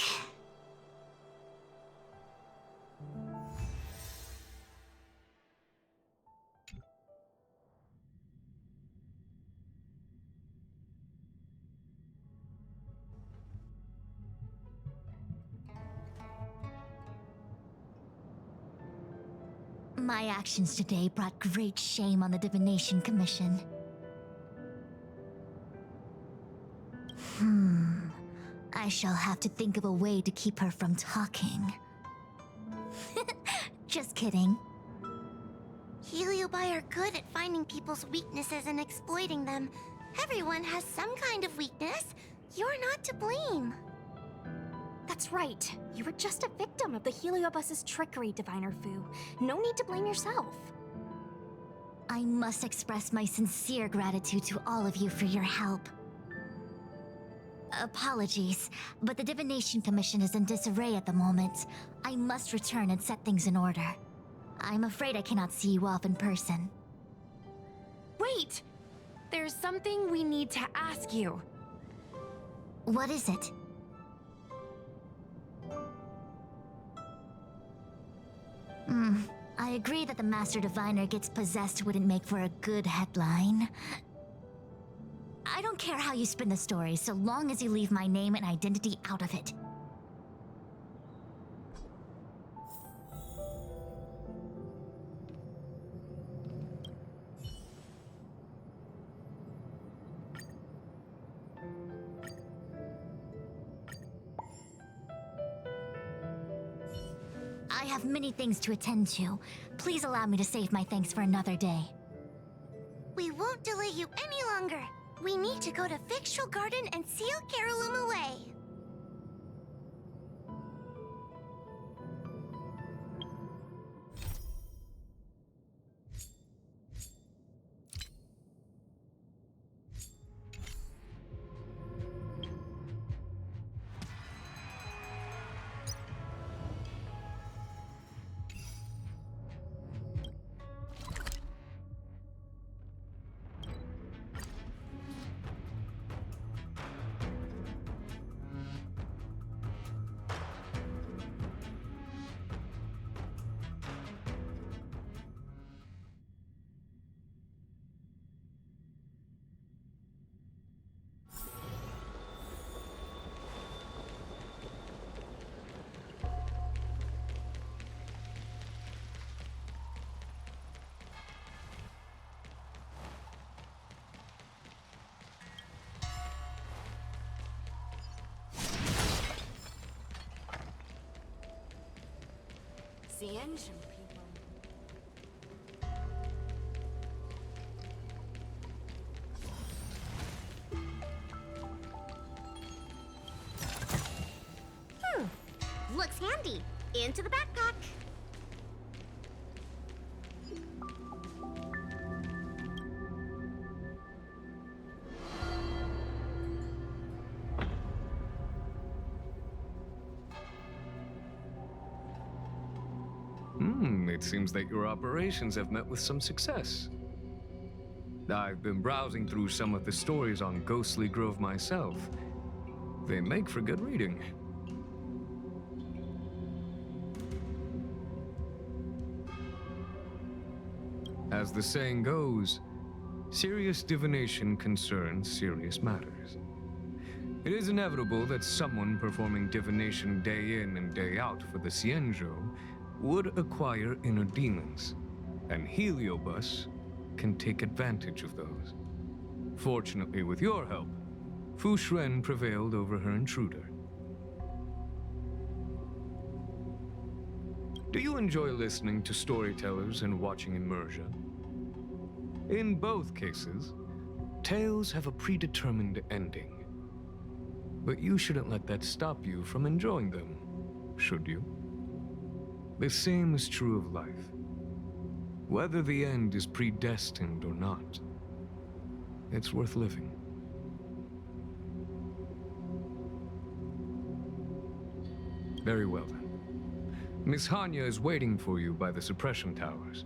S2: My actions today brought great shame on the Divination Commission. I shall have to think of a way to keep her from talking. Just kidding.
S6: Heliobi are good at finding people's weaknesses and exploiting them. Everyone has some kind of weakness. You're not to blame.
S13: That's right. You were just a victim of the Heliobus's trickery, Diviner Fu. No need to blame yourself.
S2: I must express my sincere gratitude to all of you for your help. Apologies, but the Divination Commission is in disarray at the moment. I must return and set things in order. I'm afraid I cannot see you off in person.
S1: Wait! There's something we need to ask you.
S2: What is it? I agree that the Master Diviner gets possessed wouldn't make for a good headline. I don't care how you spin the story, so long as you leave my name and identity out of it. I have many things to attend to. Please allow me to save my thanks for another day.
S6: We won't delay you any longer. We need to go to Victual Garden and seal Carolum away.
S9: The engine people.
S19: Looks handy. Into the backpack.
S18: It seems that your operations have met with some success. I've been browsing through some of the stories on Ghostly Grove myself. They make for good reading. As the saying goes, serious divination concerns serious matters. It is inevitable that someone performing divination day in and day out for the Xianzhou would acquire inner demons, and Heliobus can take advantage of those. Fortunately, with your help, Fu Shren prevailed over her intruder. Do you enjoy listening to storytellers and watching immersion? In both cases, tales have a predetermined ending. But you shouldn't let that stop you from enjoying them, should you? The same is true of life. Whether the end is predestined or not, it's worth living. Very well then. Miss Hanya is waiting for you by the suppression towers.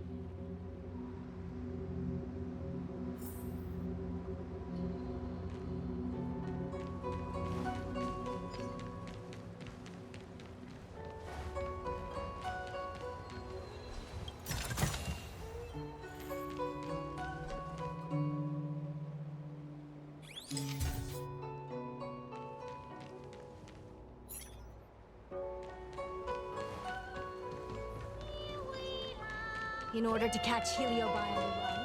S13: In order to catch Heliobi on
S6: the run.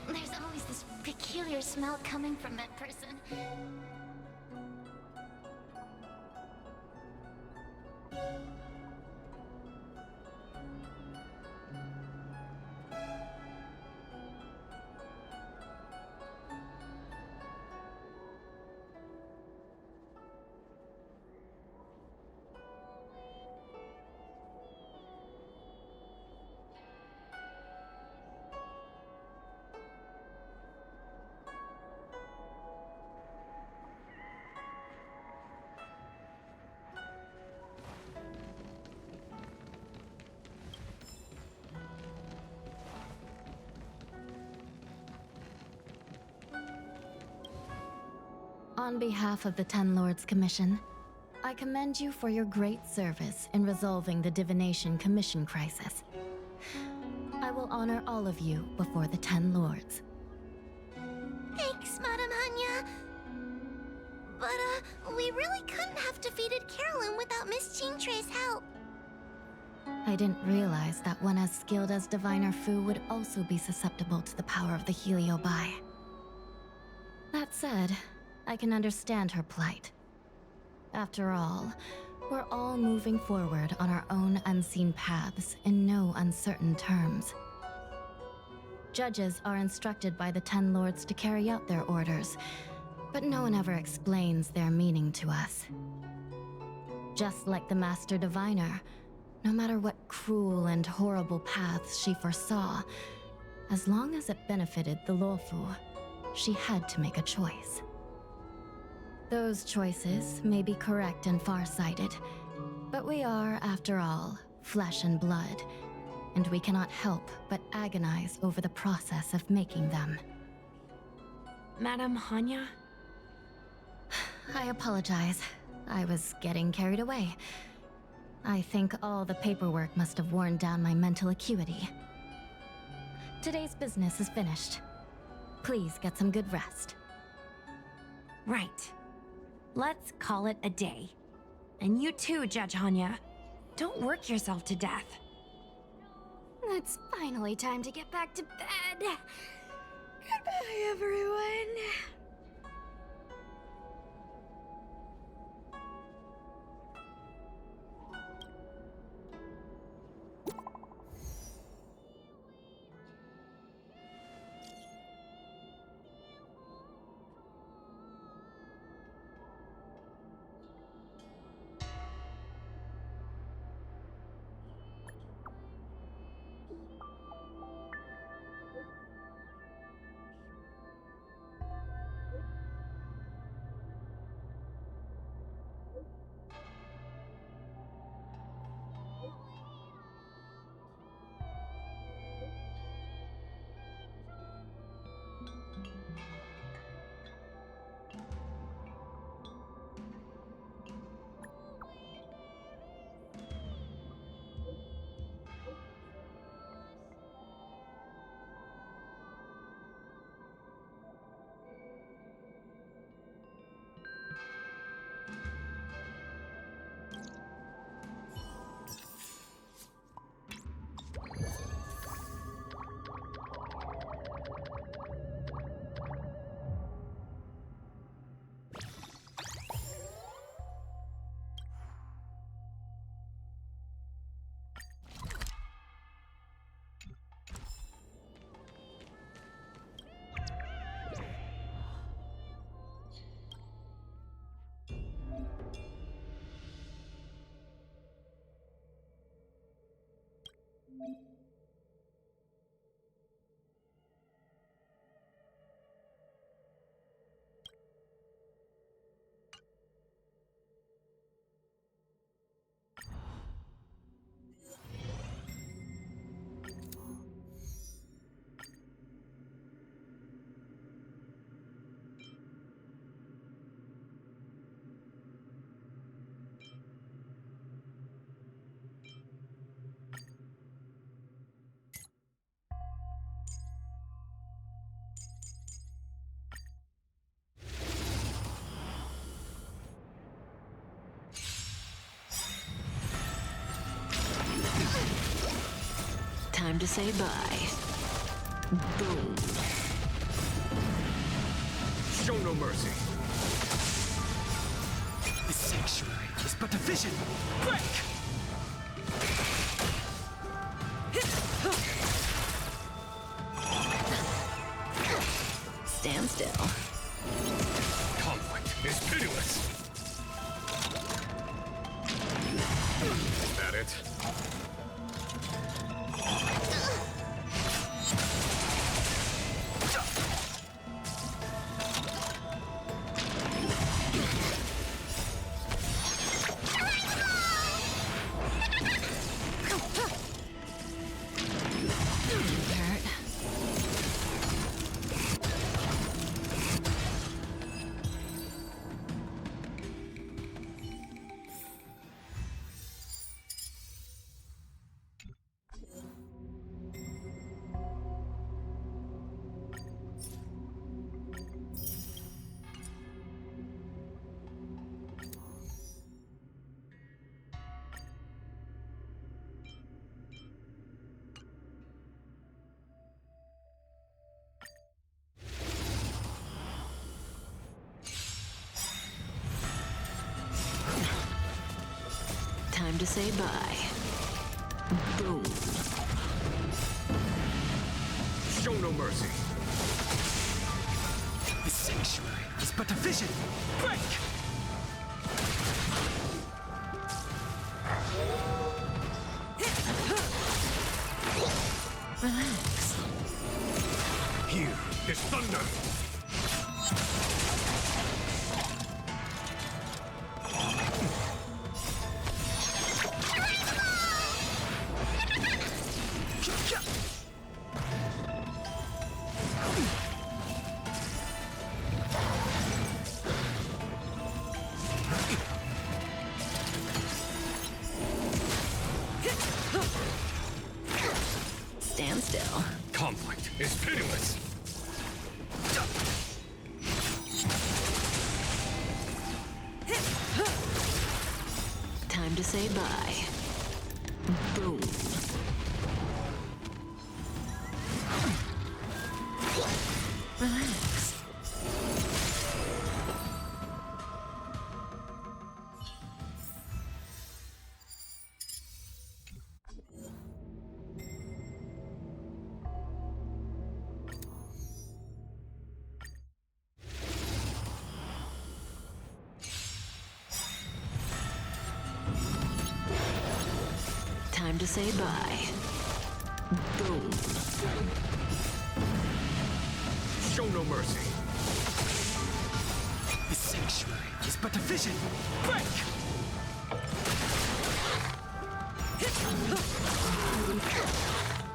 S6: There's always this peculiar smell coming from that person.
S7: On behalf of the Ten Lords Commission, I commend you for your great service in resolving the Divination Commission crisis. I will honor all of you before the Ten Lords.
S6: Thanks, Madam Hanya. But, we really couldn't have defeated Carolyn without Miss Chingtre's help.
S7: I didn't realize that one as skilled as Diviner Fu would also be susceptible to the power of the Heliobi. That said, I can understand her plight. After all, we're all moving forward on our own unseen paths in no uncertain terms. Judges are instructed by the Ten Lords to carry out their orders, but no one ever explains their meaning to us. Just like the Master Diviner, no matter what cruel and horrible paths she foresaw, as long as it benefited the Luofu, she had to make a choice. Those choices may be correct and far-sighted, but we are, after all, flesh and blood, and we cannot help but agonize over the process of making them.
S1: Madam Hanya?
S7: I apologize. I was getting carried away. I think all the paperwork must have worn down my mental acuity. Today's business is finished. Please get some good rest.
S1: Right. Let's call it a day. And you too, Judge Hanya. Don't work yourself to death.
S13: It's finally time to get back to bed. Goodbye, everyone.
S3: Time to say bye. Boom.
S18: Show no mercy.
S21: The sanctuary is but a vision. Break!
S3: Stand still.
S18: Conflict is pitiless. Is that it?
S3: Time to say bye. Boom.
S18: Show no mercy.
S21: The sanctuary is but a vision. Break!
S3: Relax.
S18: Here is thunder.
S3: Stand still.
S18: Conflict is pitiless.
S3: Time to say bye. Boom. Relax. Time to say bye. Boom.
S18: Show no mercy.
S21: The sanctuary is but a vision. Break!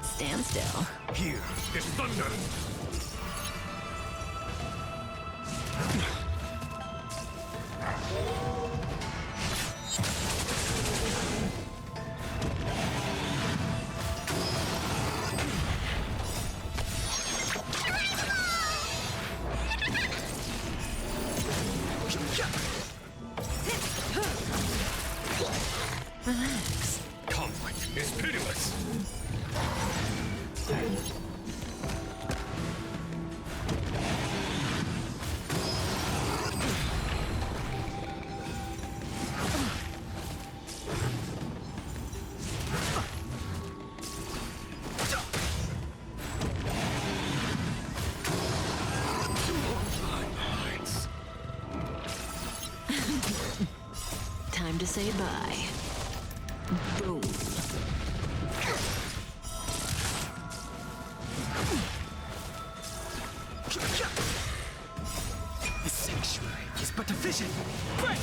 S3: Stand still.
S18: Here is thunder.
S3: Relax.
S18: Conflict is pitiless.
S3: Time to say bye. Boom.
S21: The sanctuary is but a vision. Break!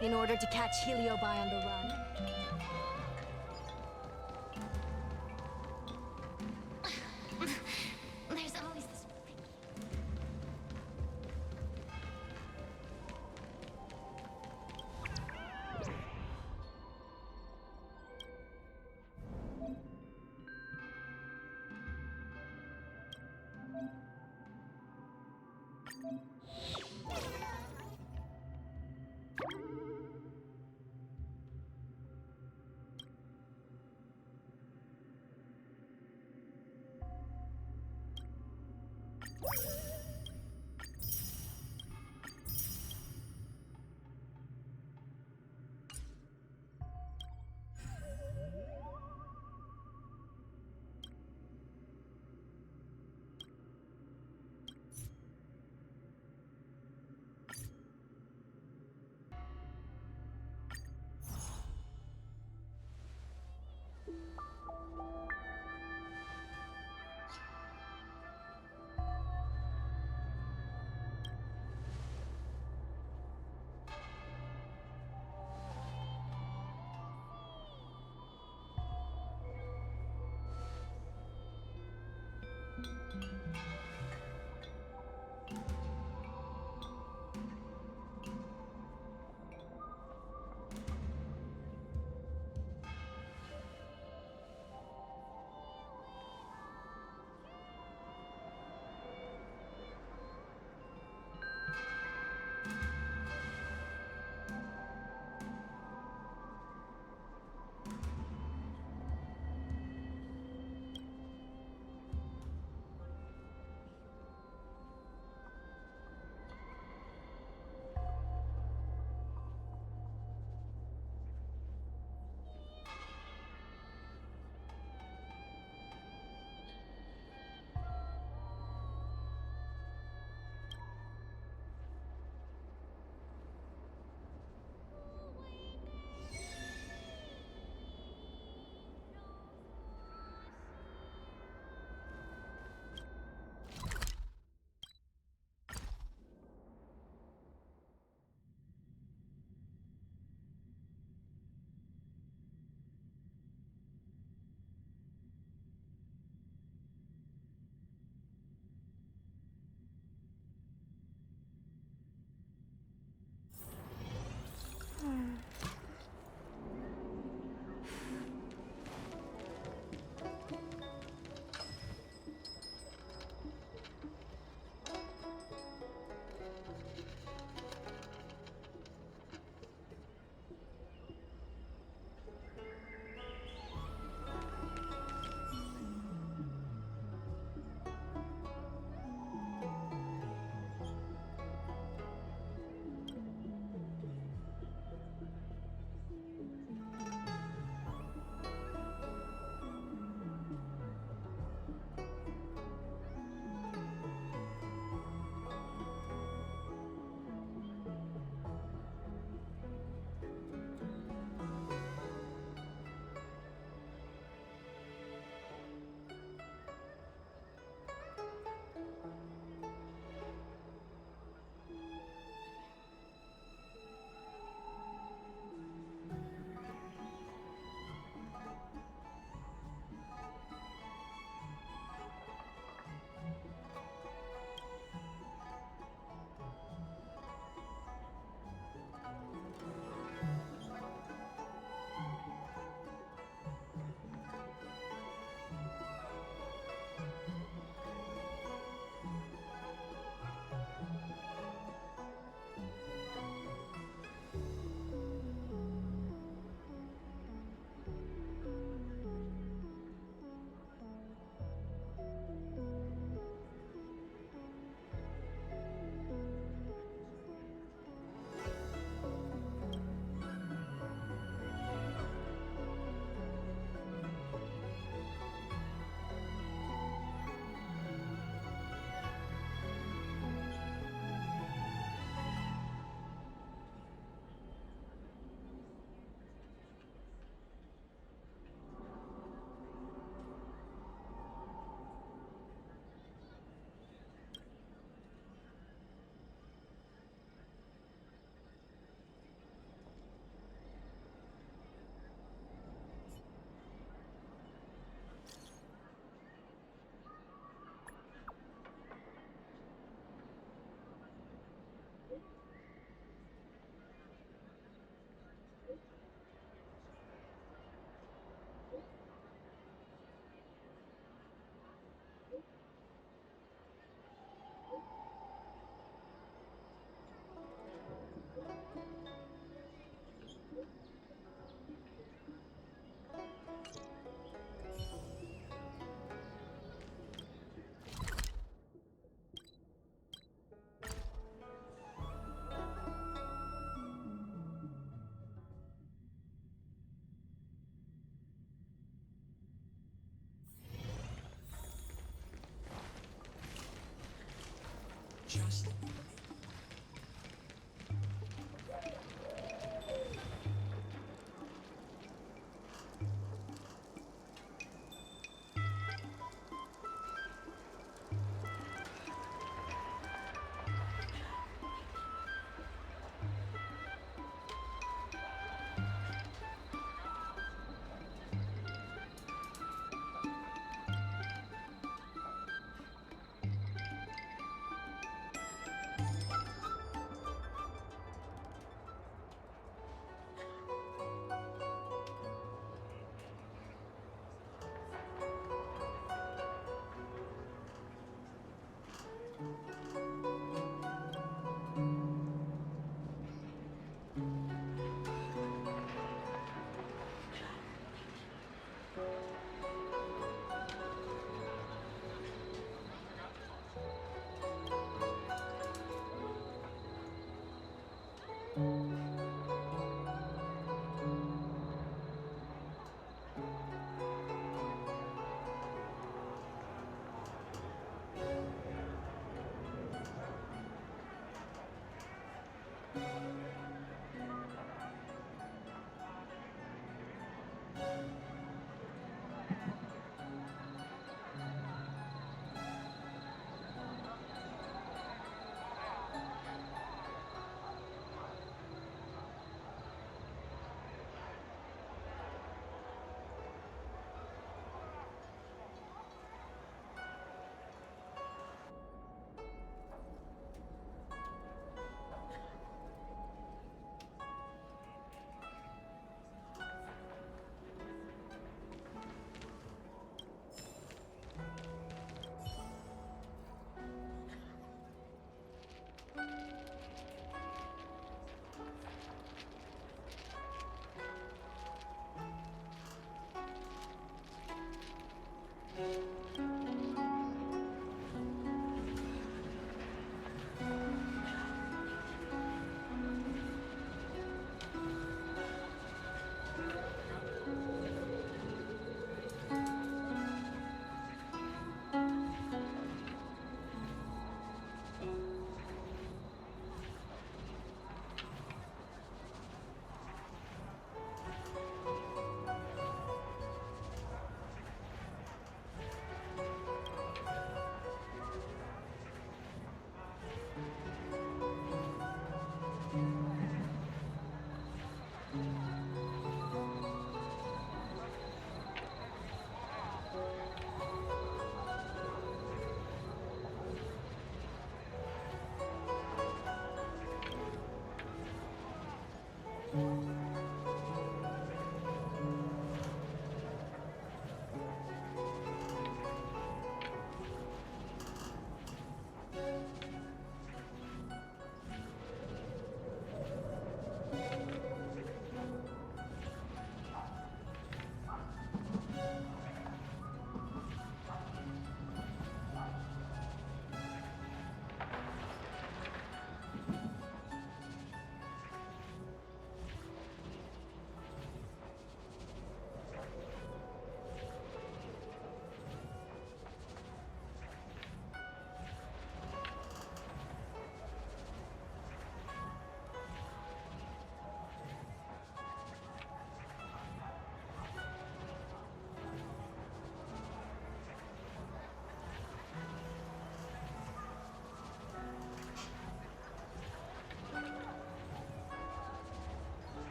S2: in order to catch Heliobi on the run.
S6: There's always this.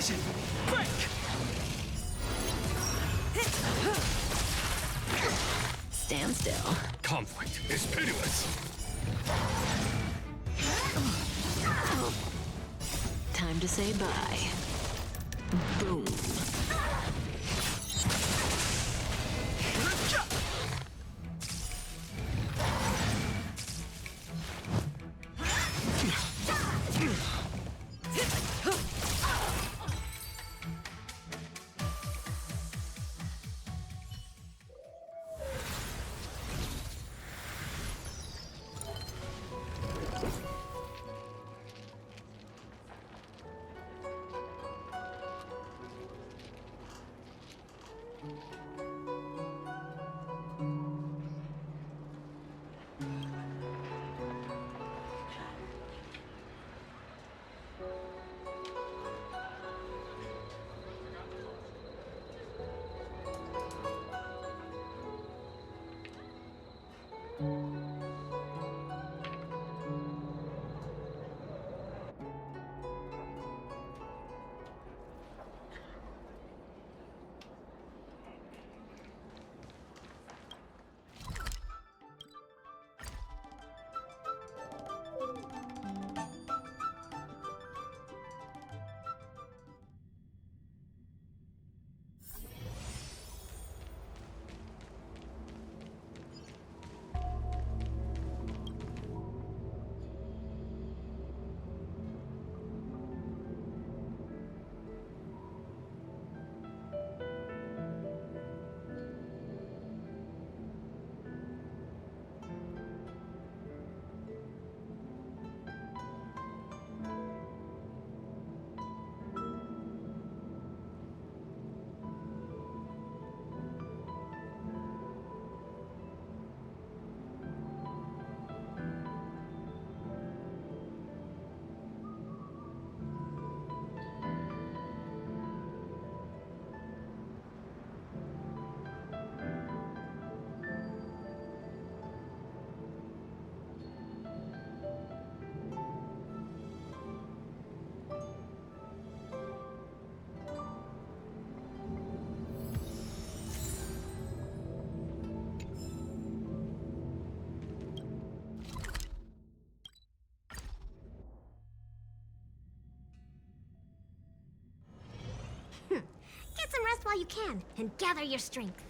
S21: vision! Break!
S3: Stand still.
S16: Conflict is pitiless.
S3: Time to say bye. Boom.
S6: Get some rest while you can, and gather your strength.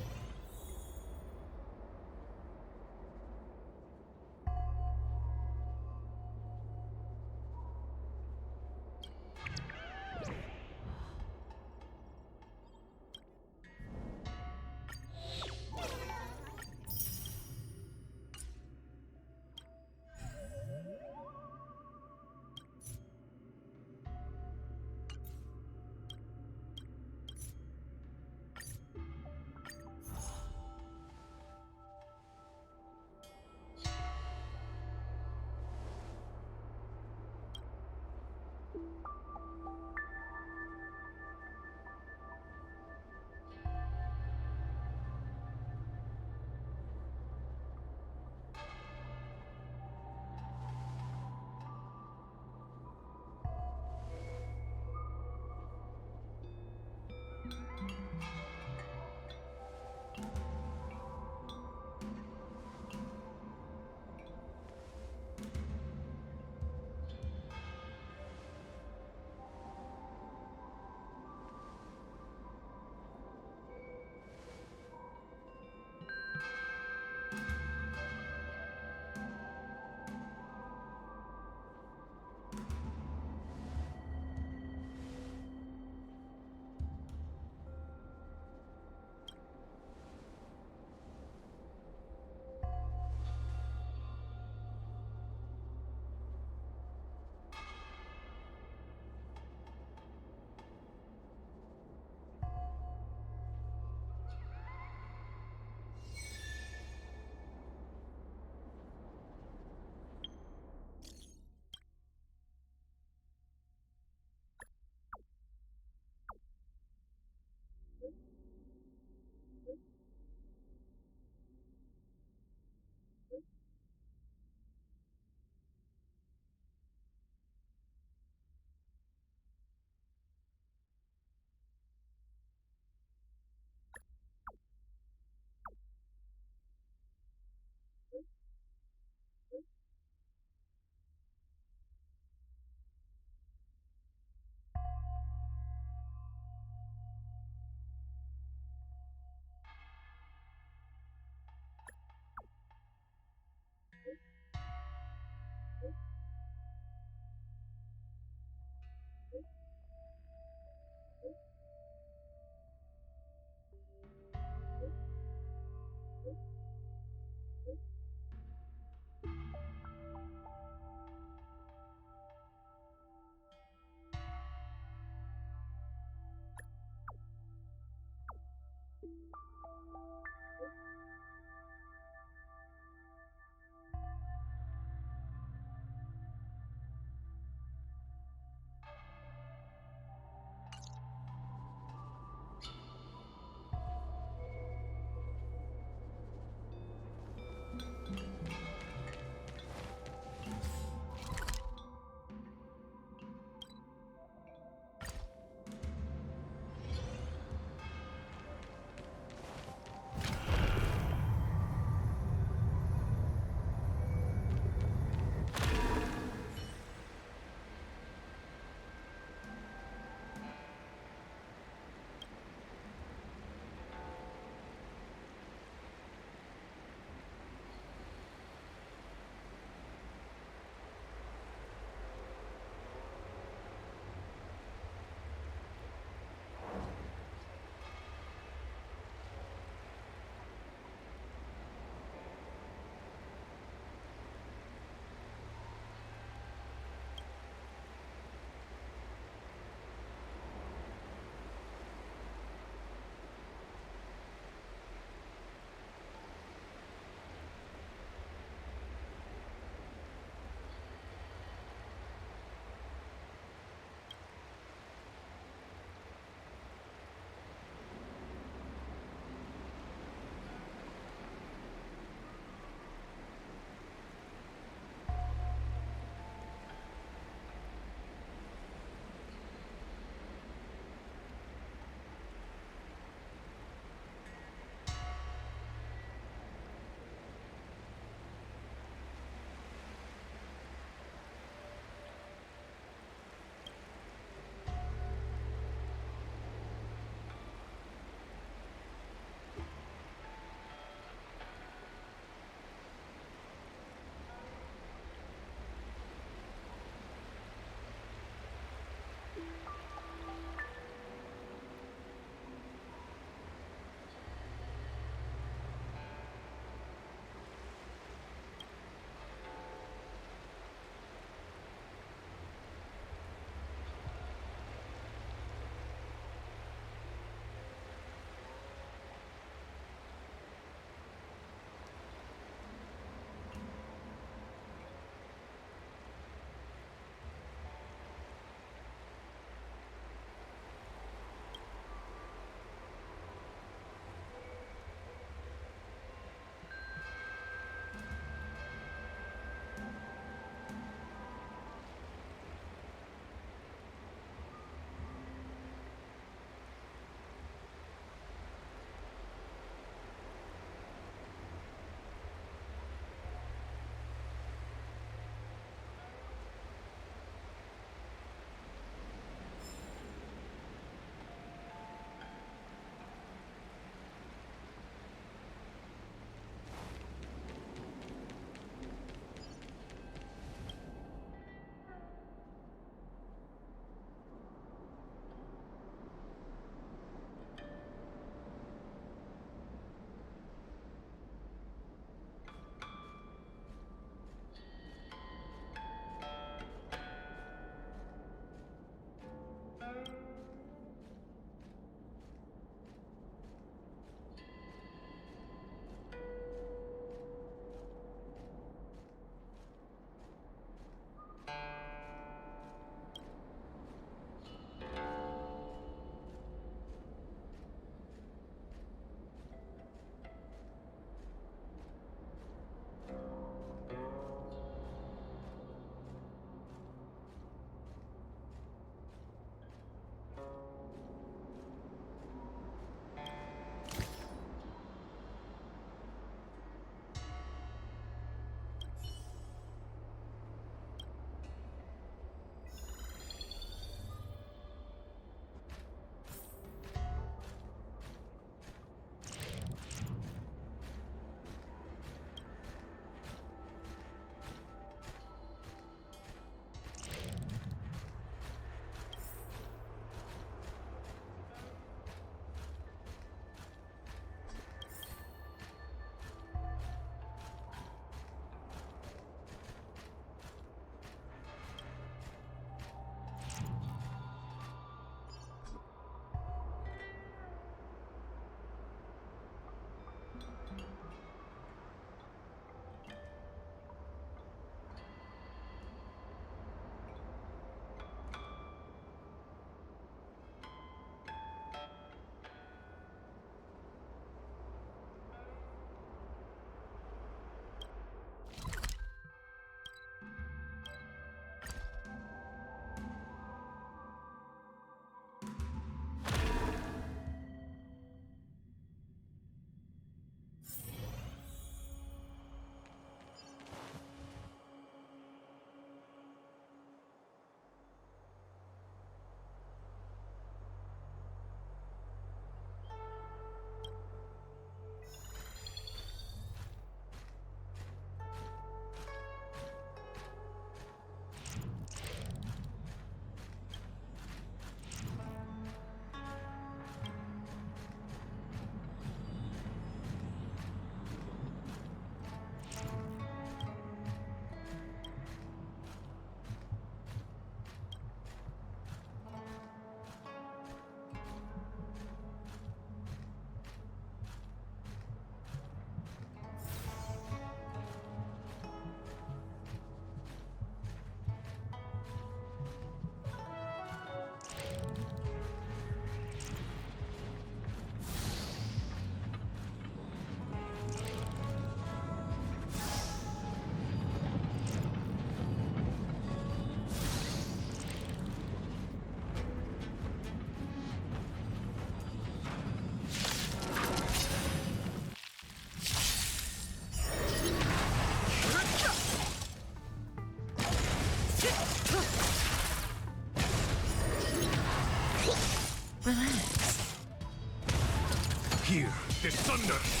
S4: asunder!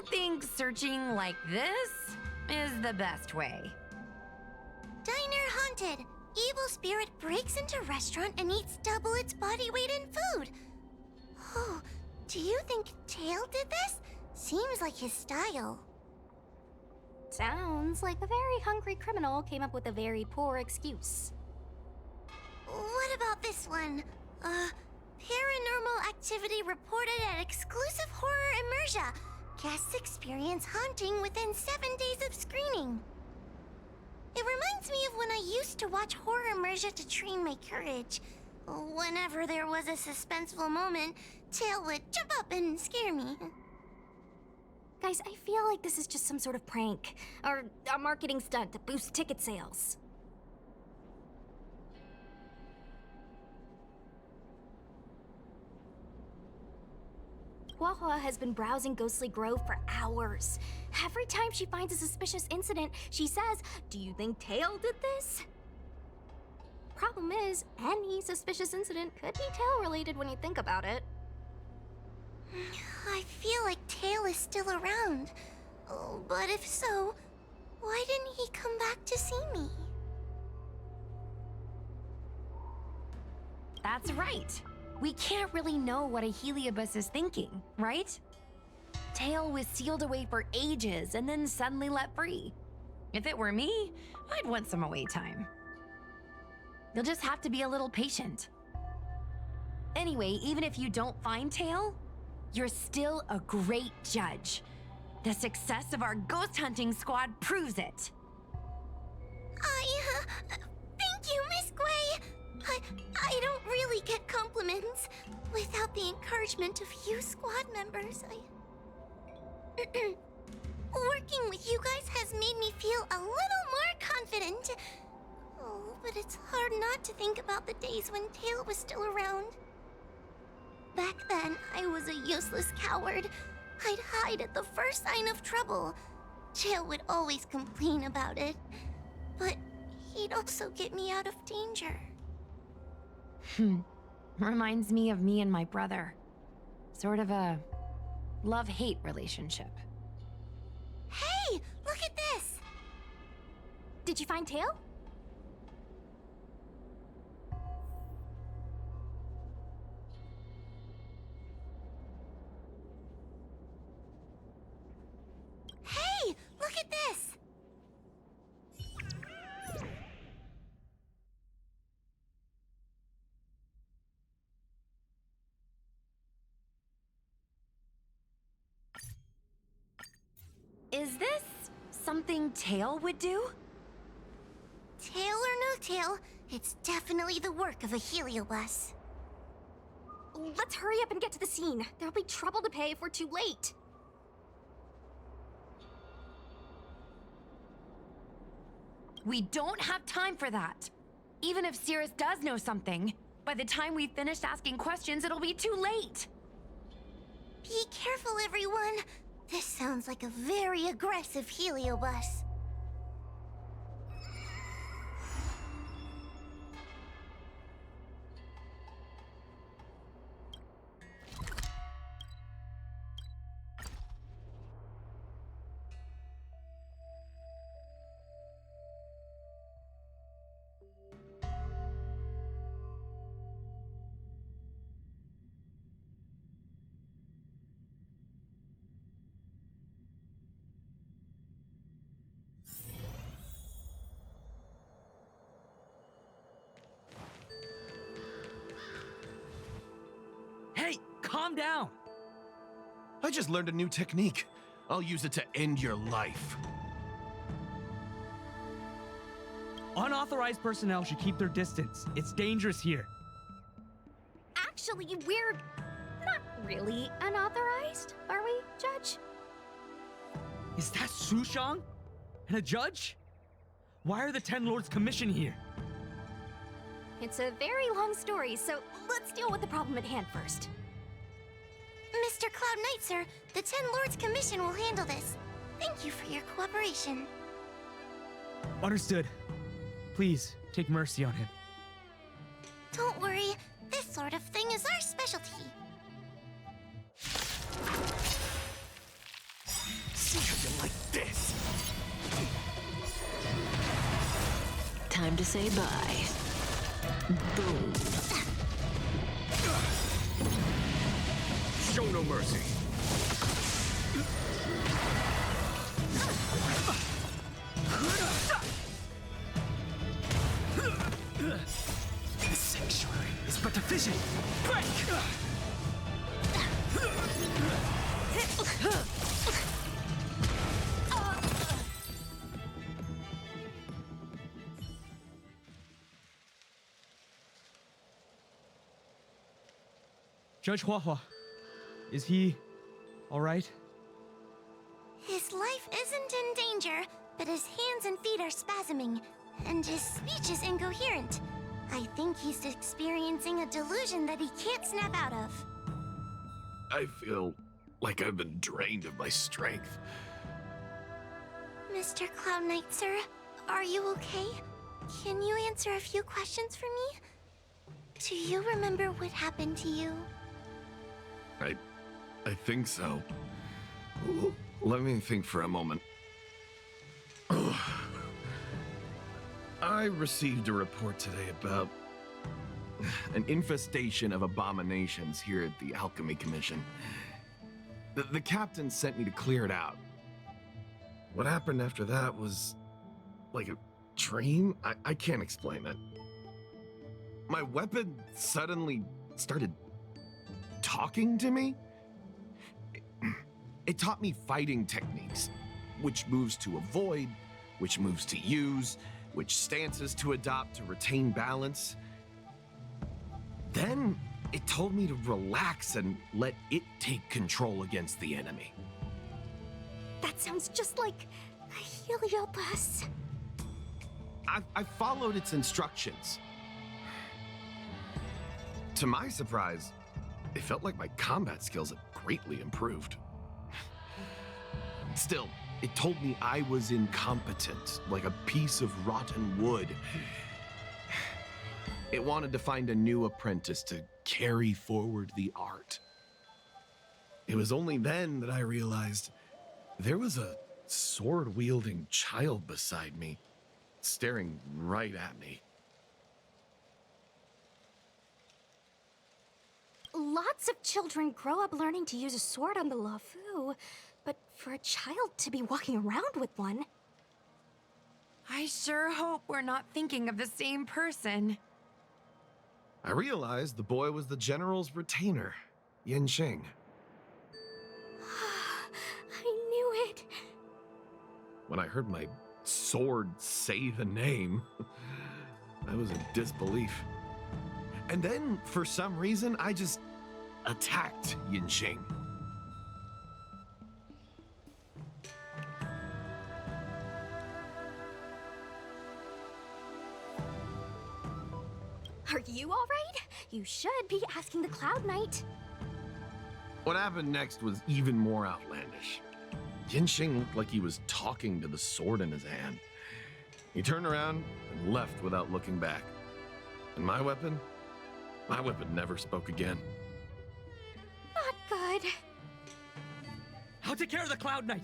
S1: don't think searching like this is the best way.
S6: Diner haunted. Evil spirit breaks into restaurant and eats double its body weight in food. Oh, do you think Tail did this? Seems like his style.
S13: Sounds like a very hungry criminal came up with a very poor excuse.
S6: What about this one? Paranormal activity reported at exclusive horror immersia. Guests experience haunting within 7 days of screening. It reminds me of when I used to watch horror immersia to train my courage. Whenever there was a suspenseful moment, Tail would jump up and scare me.
S13: Guys, I feel like this is just some sort of prank, or a marketing stunt to boost ticket sales. Huahua has been browsing Ghostly Grove for hours. Every time she finds a suspicious incident, she says, "Do you think Tail did this?" Problem is, any suspicious incident could be Tail-related when you think about it.
S6: I feel like Tail is still around. Oh, but if so, why didn't he come back to see me?
S1: That's right. We can't really know what a Heliobus is thinking, right? Tail was sealed away for ages and then suddenly let free. If it were me, I'd want some away time. You'll just have to be a little patient. Anyway, even if you don't find Tail, you're still a great judge. The success of our ghost hunting squad proves it.
S6: Thank you, Miss Gwei. I don't really get compliments. Without the encouragement of you squad members, working with you guys has made me feel a little more confident. Oh, but it's hard not to think about the days when Tail was still around. Back then, I was a useless coward. I'd hide at the first sign of trouble. Tail would always complain about it, but he'd also get me out of danger.
S1: Reminds me of me and my brother. Sort of a love-hate relationship.
S6: Hey, look at this!
S13: Did you find Tail?
S6: Hey, look at this!
S1: Is this something Tail would do?
S6: Tail or no tail, it's definitely the work of a Heliobus.
S13: Let's hurry up and get to the scene. There'll be trouble to pay if we're too late.
S1: We don't have time for that. Even if Cirrus does know something, by the time we've finished asking questions, it'll be too late.
S6: Be careful, everyone. This sounds like a very aggressive Heliobus.
S5: Hey, calm down.
S16: I just learned a new technique. I'll use it to end your life.
S5: Unauthorized personnel should keep their distance. It's dangerous here.
S13: Actually, we're not really unauthorized, are we, Judge?
S5: Is that Sushang? And a judge? Why are the Ten Lords Commission here?
S13: It's a very long story, so let's deal with the problem at hand first.
S6: Mr. Cloud Knight, sir, the Ten Lords Commission will handle this. Thank you for your cooperation.
S5: Understood. Please, take mercy on him.
S6: Don't worry, this sort of thing is our specialty.
S20: something like this.
S3: Time to say bye. Boom.
S16: Show no mercy.
S21: The sanctuary is but a vision. Break!
S5: Judge Huahua, is he all right?
S6: His life isn't in danger, but his hands and feet are spasming, and his speech is incoherent. I think he's experiencing a delusion that he can't snap out of.
S16: I feel like I've been drained of my strength.
S6: Mr. Cloud Knight, sir, are you okay? Can you answer a few questions for me? Do you remember what happened to you?
S16: I think so. Let me think for a moment. I received a report today about an infestation of abominations here at the Alchemy Commission. The captain sent me to clear it out. What happened after that was like a dream? I can't explain it. My weapon suddenly started talking to me. It taught me fighting techniques, which moves to avoid, which moves to use, which stances to adopt to retain balance. Then it told me to relax and let it take control against the enemy.
S6: That sounds just like a Heliobus.
S16: I followed its instructions. To my surprise, it felt like my combat skills had greatly improved. Still, it told me I was incompetent, like a piece of rotten wood. It wanted to find a new apprentice to carry forward the art. It was only then that I realized there was a sword-wielding child beside me, staring right at me.
S13: Lots of children grow up learning to use a sword on the Luofu, but for a child to be walking around with one...
S1: I sure hope we're not thinking of the same person.
S16: I realized the boy was the general's retainer, Yin Xing.
S13: I knew it.
S16: When I heard my sword say the name, I was in disbelief. And then, for some reason, I just attacked Yin Xing.
S13: Are you all right? You should be asking the Cloud Knight.
S16: What happened next was even more outlandish. Yin Xing looked like he was talking to the sword in his hand. He turned around and left without looking back. And my weapon never spoke again.
S13: Not good.
S5: I'll take care of the Cloud Knight.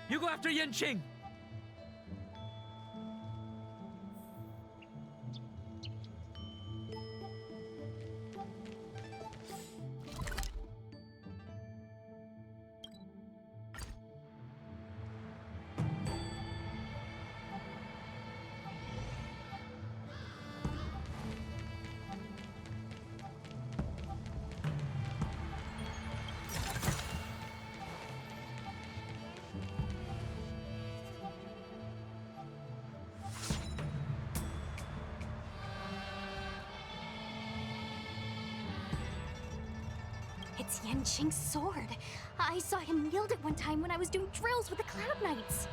S5: You go after Yin Xing.
S13: It's Yin Xing's sword. I saw him wield it one time when I was doing drills with the Cloud Knights.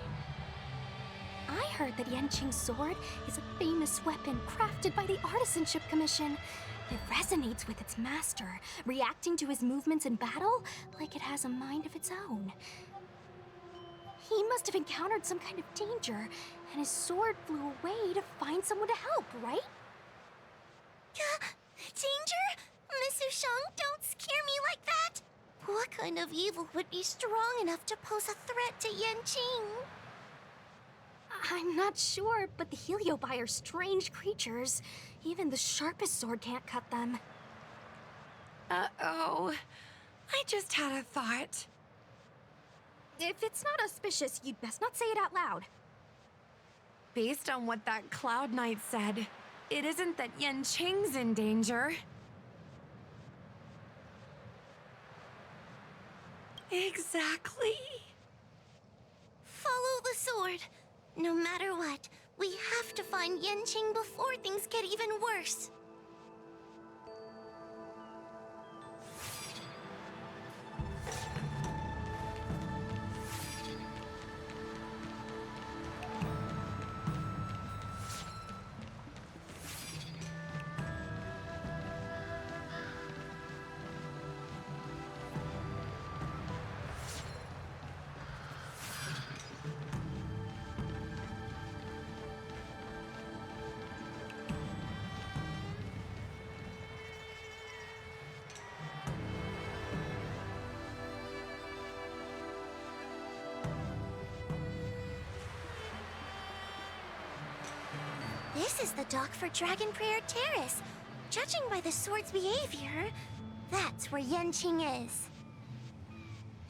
S13: I heard that Yin Xing's sword is a famous weapon crafted by the Artisanship Commission. It resonates with its master, reacting to his movements in battle like it has a mind of its own. He must have encountered some kind of danger, and his sword flew away to find someone to help, right?
S6: Danger? Miss Ushang, don't scare me like that! What kind of evil would be strong enough to pose a threat to Yanqing?
S13: I'm not sure, but the Heliobi are strange creatures. Even the sharpest sword can't cut them.
S1: Uh-oh. I just had a thought.
S13: If it's not auspicious, you'd best not say it out loud.
S1: Based on what that Cloud Knight said, it isn't that Yanqing's in danger. Exactly.
S6: Follow the sword. No matter what, we have to find Yanqing before things get even worse. This is the dock for Dragon Prayer Terrace. Judging by the sword's behavior, that's where Yanqing is.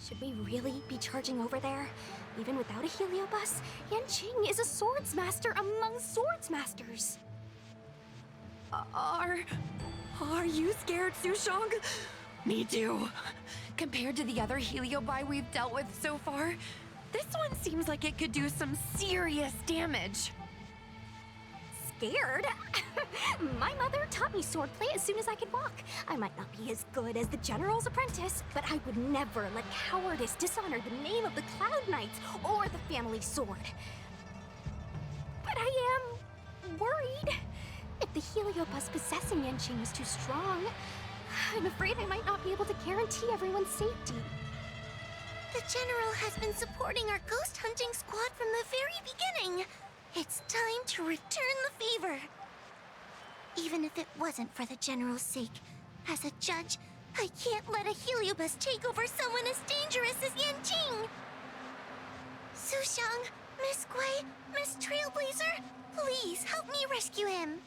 S13: Should we really be charging over there? Even without a heliobus, Yanqing is a swordsmaster among swordsmasters.
S1: Are you scared, Sushong? Me too. Compared to the other Heliobi we've dealt with so far, this one seems like it could do some serious damage.
S13: Scared? My mother taught me swordplay as soon as I could walk. I might not be as good as the General's apprentice, but I would never let cowardice dishonor the name of the Cloud Knights or the family sword. But I am worried. If the heliobus possessing Yanqing was too strong, I'm afraid I might not be able to guarantee everyone's safety.
S6: The General has been supporting our ghost hunting squad from the very beginning. It's time to return the favor. Even if it wasn't for the General's sake, as a judge, I can't let a heliobus take over someone as dangerous as Yanqing. Sushang, Miss Gui, Miss Trailblazer, please help me rescue him.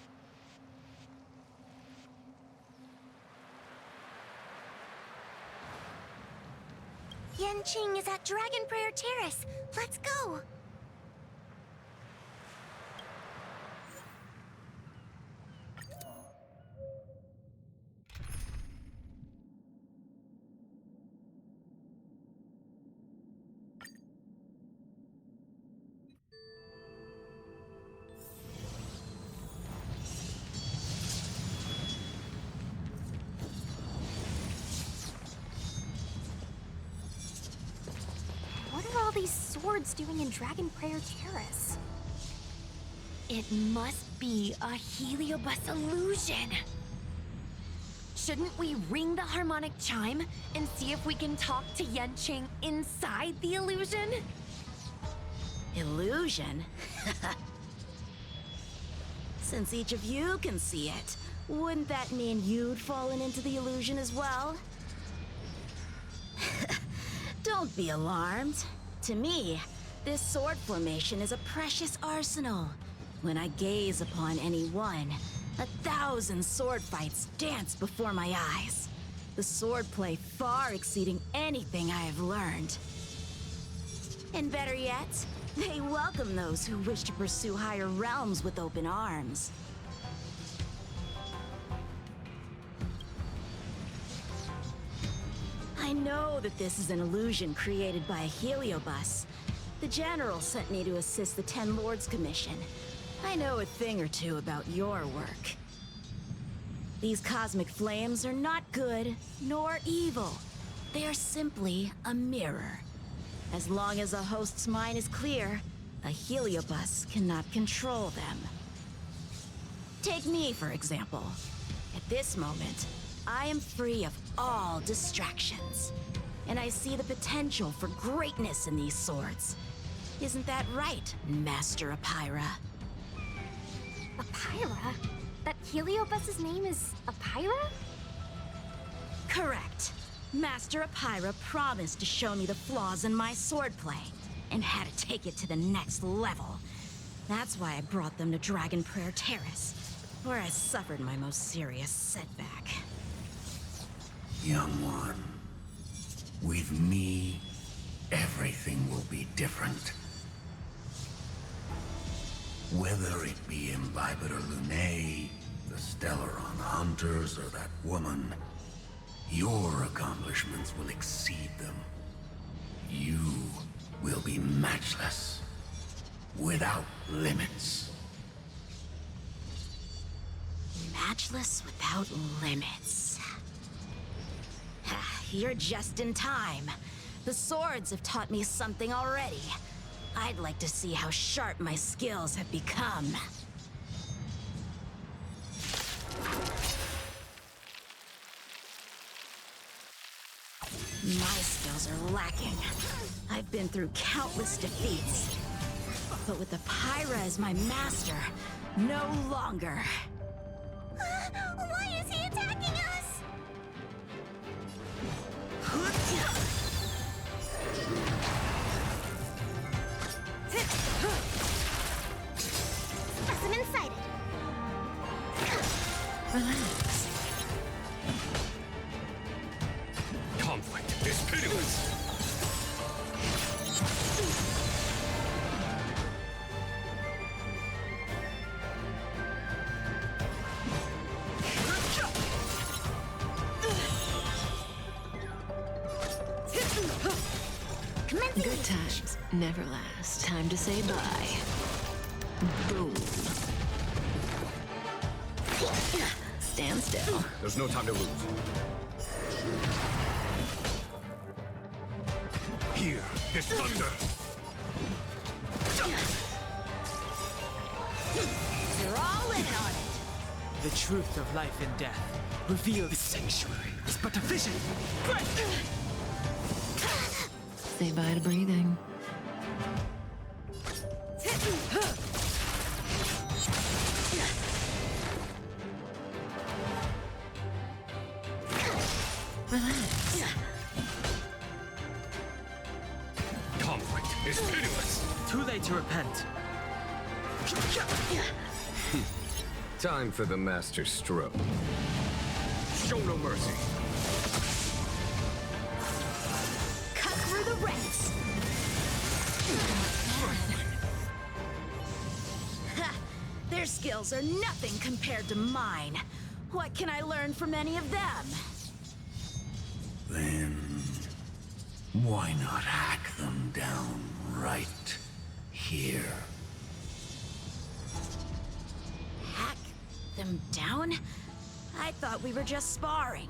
S6: Yanqing is at Dragon Prayer Terrace. Let's go.
S13: What are all these swords doing in Dragon Prayer Terrace?
S1: It must be a heliobus illusion. Shouldn't we ring the harmonic chime and see if we can talk to Yanqing inside the illusion?
S11: Illusion? Since each of you can see it, wouldn't that mean you'd fallen into the illusion as well? Don't be alarmed. To me, this sword formation is a precious arsenal. When I gaze upon any one, 1,000 sword fights dance before my eyes. The swordplay far exceeding anything I have learned. And better yet, they welcome those who wish to pursue higher realms with open arms. I know that this is an illusion created by a heliobus. The General sent me to assist the Ten Lords Commission. I know a thing or two about your work. These cosmic flames are not good nor evil. They are simply a mirror. As long as a host's mind is clear, a heliobus cannot control them. Take me, for example. At this moment, I am free of all distractions, and I see the potential for greatness in these swords. Isn't that right, Master Apira?
S13: Apira? That heliobus's name is Apira?
S11: Correct. Master Apira promised to show me the flaws in my swordplay, and had to take it to the next level. That's why I brought them to Dragon Prayer Terrace, where I suffered my most serious setback.
S4: Young one, with me, everything will be different. Whether it be Imbibitor Lunae, the Stellaron Hunters, or that woman, your accomplishments will exceed them. You will be matchless, without limits.
S11: Matchless without limits. You're just in time. The swords have taught me something already. I'd like to see how sharp my skills have become. My skills are lacking. I've been through countless defeats. But with Apira as my master, no longer.
S6: Why is he attacking us? Specimen sighted.
S18: Relax. Conflict is pitiless.
S3: Good times never last. Time to say bye. Boom. Stand still.
S18: There's no time to lose. Here is thunder.
S11: You're all in on it.
S21: The truth of life and death. Reveal the sanctuary is but a vision.
S3: Say bye to breathing. Relax.
S18: Conflict is pitiless.
S21: Too late to repent.
S18: Time for the master stroke. Show no mercy.
S11: Cut through the ranks. Their skills are nothing compared to mine. What can I learn from any of them?
S4: Then, why not hack them down right here?
S11: Hack them down? I thought we were just sparring.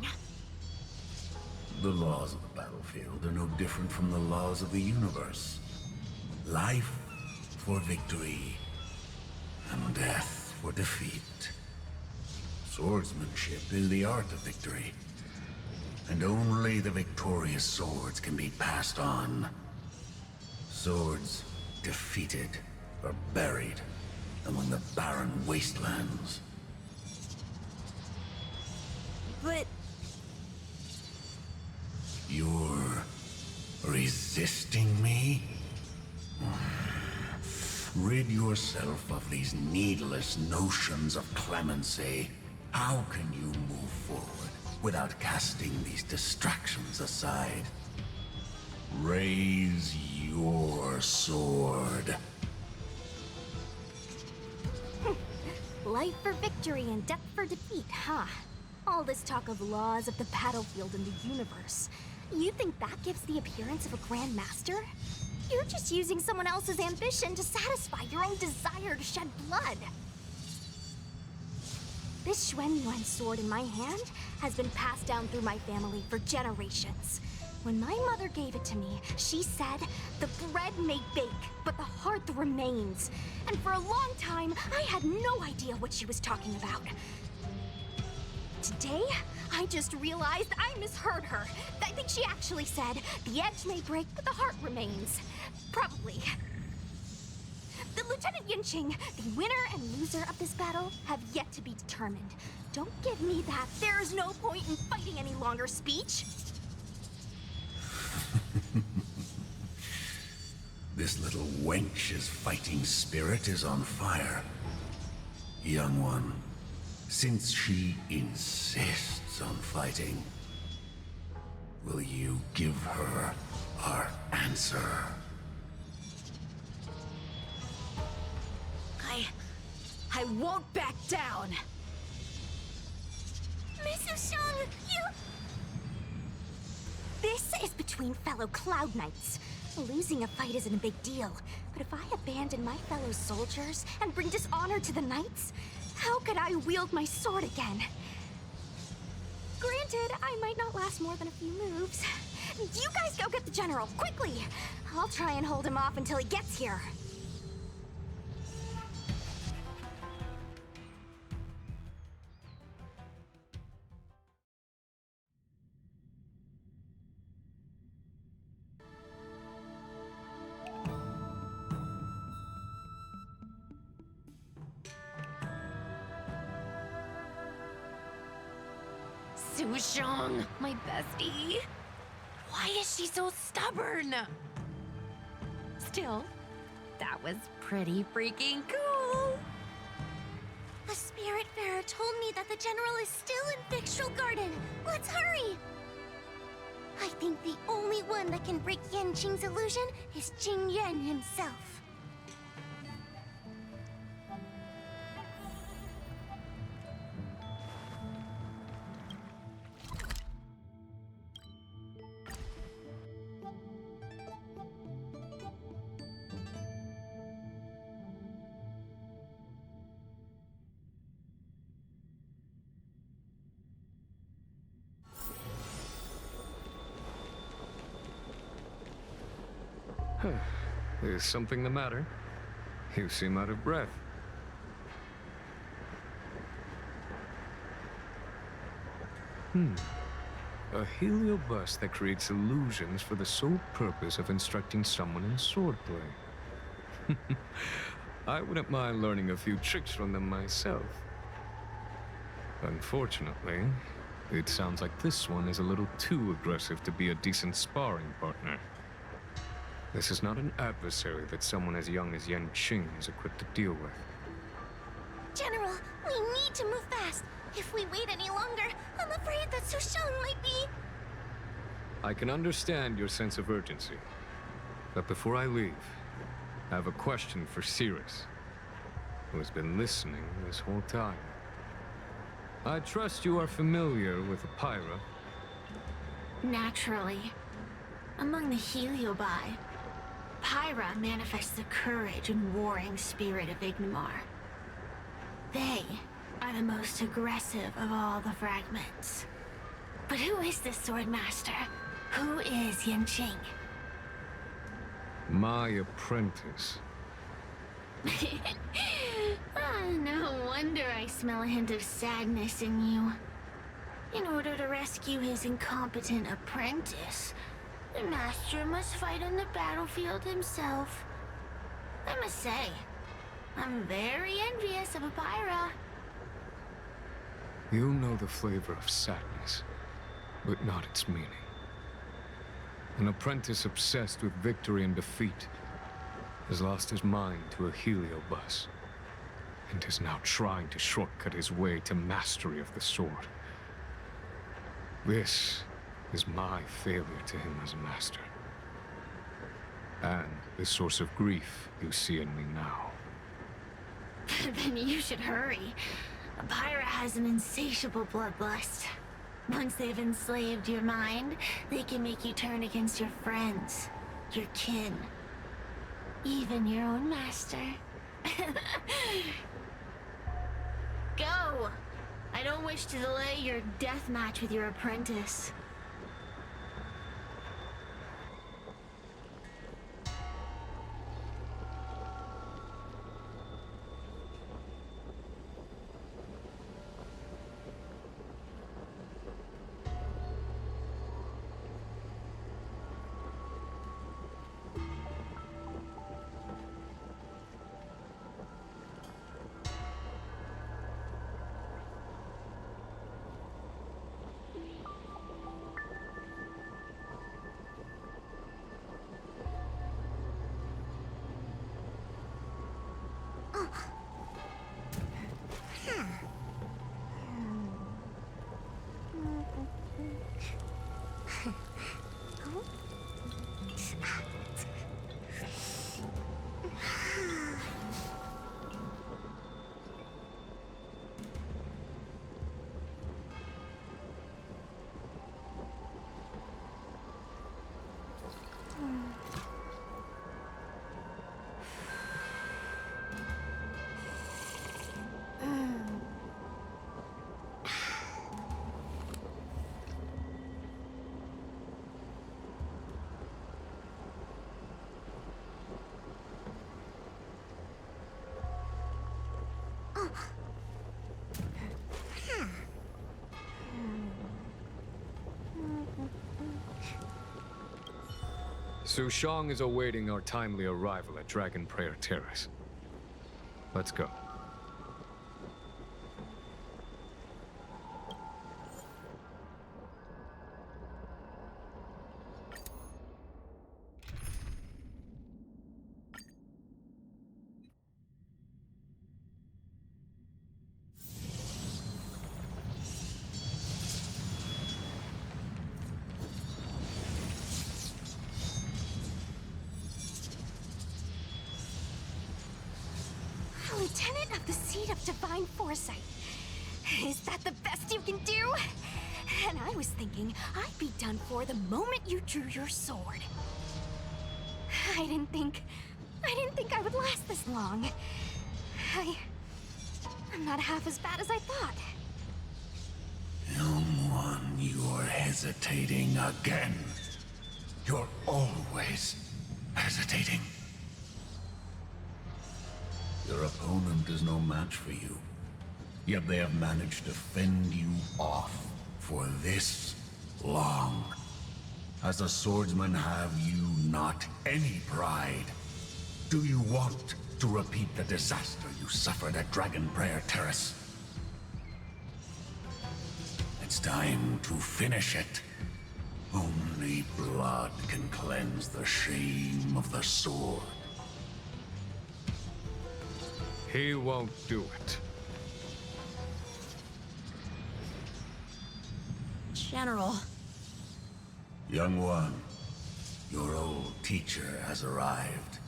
S4: The laws of the battlefield are no different from the laws of the universe. Life for victory, and death for defeat. Swordsmanship is the art of victory, and only the victorious swords can be passed on. Swords defeated are buried among the barren wastelands.
S11: But
S4: You're resisting me? Rid yourself of these needless notions of clemency. How can you move forward without casting these distractions aside? Raise your sword.
S13: Life for victory and death for defeat, huh? All this talk of laws of the battlefield and the universe. You think that gives the appearance of a Grand Master? You're just using someone else's ambition to satisfy your own desire to shed blood. This Xuan Yuan sword in my hand has been passed down through my family for generations. When my mother gave it to me, she said, "The bread may bake, but the heart remains." And for a long time, I had no idea what she was talking about. Today, I just realized I misheard her. I think she actually said, "The edge may break, but the heart remains." Probably. The Lieutenant Yinqing, the winner and loser of this battle, have yet to be determined. Don't give me that "there's no point in fighting any longer" speech.
S4: This little wench's fighting spirit is on fire. Young one, since she insists on fighting, will you give her our answer?
S11: I won't back down!
S6: Miss Ushang, you... This is between fellow Cloud Knights. Losing a fight isn't a big deal, but if I abandon my fellow soldiers and bring dishonor to the Knights, how could I wield my sword again? Granted, I might not last more than a few moves. You guys go get the General, quickly! I'll try and hold him off until he gets here.
S1: Sushang, my bestie. Why is she so stubborn? Still, that was pretty freaking cool.
S6: A Spiritfarer told me that the General is still in Victual Garden. Let's hurry! I think the only one that can break Yanqing's illusion is Jing Yuan himself.
S18: Is something the matter? You seem out of breath. A heliobus that creates illusions for the sole purpose of instructing someone in swordplay. I wouldn't mind learning a few tricks from them myself. Unfortunately, it sounds like this one is a little too aggressive to be a decent sparring partner. This is not an adversary that someone as young as Yanqing is equipped to deal with.
S6: General, we need to move fast. If we wait any longer, I'm afraid that Sushang might be...
S18: I can understand your sense of urgency. But before I leave, I have a question for Cirrus, who has been listening this whole time. I trust you are familiar with Pyra.
S13: Naturally. Among the Heliobi, Pyra manifests the courage and warring spirit of Ignimar. They are the most aggressive of all the fragments. But who is this Swordmaster? Who is Yanqing?
S18: My apprentice.
S13: No wonder I smell a hint of sadness in you. In order to rescue his incompetent apprentice, the master must fight on the battlefield himself. I must say, I'm very envious of Pyra.
S18: You know the flavor of sadness, but not its meaning. An apprentice obsessed with victory and defeat has lost his mind to a heliobus, and is now trying to shortcut his way to mastery of the sword. This is my failure to him as a master. And the source of grief you see in me now.
S13: Then you should hurry. Pyra has an insatiable bloodlust. Once they've enslaved your mind, they can make you turn against your friends, your kin, even your own master. Go! I don't wish to delay your death match with your apprentice.
S18: Su Shang is awaiting our timely arrival at Dragon Prayer Terrace. Let's go.
S13: Lieutenant of the Seat of Divine Foresight. Is that the best you can do? And I was thinking I'd be done for the moment you drew your sword. I didn't think I would last this long. I'm not half as bad as I thought.
S4: Young one, you're hesitating again. You're always hesitating. Your opponent is no match for you. Yet they have managed to fend you off for this long. As a swordsman, have you not any pride? Do you want to repeat the disaster you suffered at Dragon Prayer Terrace? It's time to finish it. Only blood can cleanse the shame of the sword.
S18: He won't do it.
S11: General.
S4: Young one, your old teacher has arrived.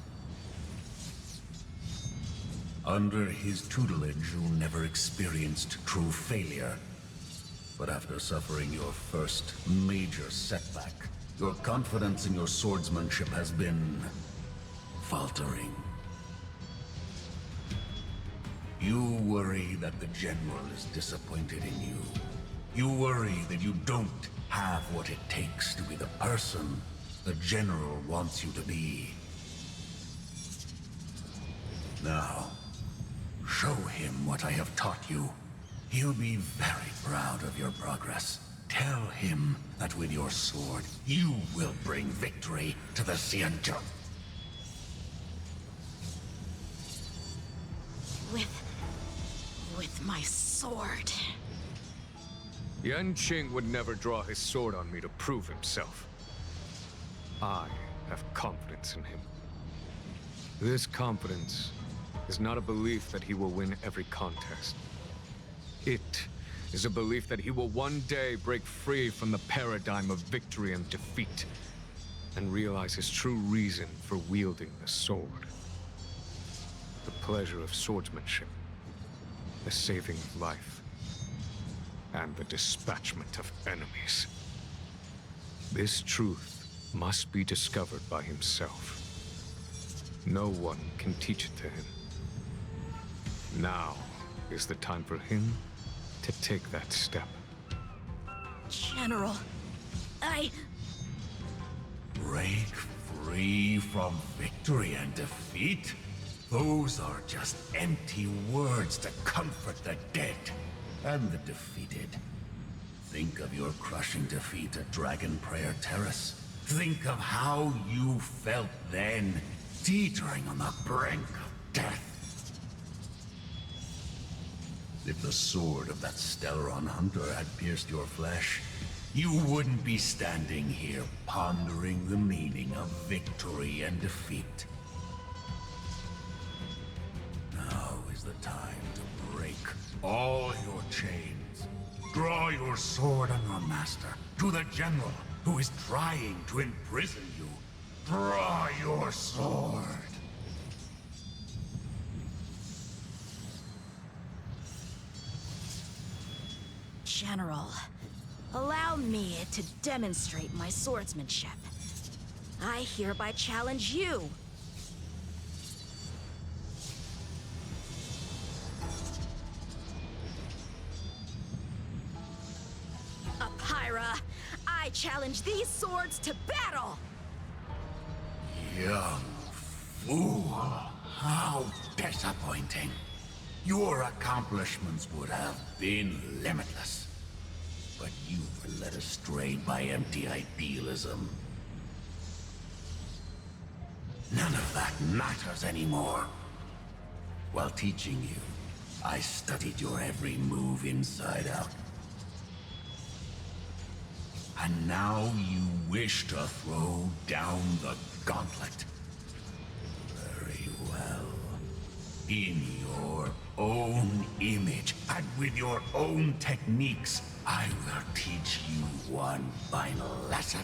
S4: Under his tutelage, you never experienced true failure. But after suffering your first major setback, your confidence in your swordsmanship has been faltering. You worry that the General is disappointed in you. You worry that you don't have what it takes to be the person the General wants you to be. Now, show him what I have taught you. He'll be very proud of your progress. Tell him that with your sword, you will bring victory to the Xianzhou.
S11: With my sword.
S18: Yan Qing would never draw his sword on me to prove himself. I have confidence in him. This confidence is not a belief that he will win every contest. It is a belief that he will one day break free from the paradigm of victory and defeat, and realize his true reason for wielding the sword. The pleasure of swordsmanship, the saving of life, and the dispatchment of enemies. This truth must be discovered by himself. No one can teach it to him. Now is the time for him to take that step.
S11: General,
S4: Break free from victory and defeat? Those are just empty words to comfort the dead and the defeated. Think of your crushing defeat at Dragon Prayer Terrace. Think of how you felt then, teetering on the brink of death. If the sword of that Stellaron hunter had pierced your flesh, you wouldn't be standing here pondering the meaning of victory and defeat. Now is the time to break all your chains. Draw your sword on your master, to the General who is trying to imprison you. Draw your sword.
S11: General, allow me to demonstrate my swordsmanship. I hereby challenge you. Apyra, I challenge these swords to battle!
S4: Young fool, how disappointing. Your accomplishments would have been limitless. But you were led astray by empty idealism. None of that matters anymore. While teaching you, I studied your every move inside out. And now you wish to throw down the gauntlet. Very well. In your own image, and with your own techniques, I will teach you one final lesson.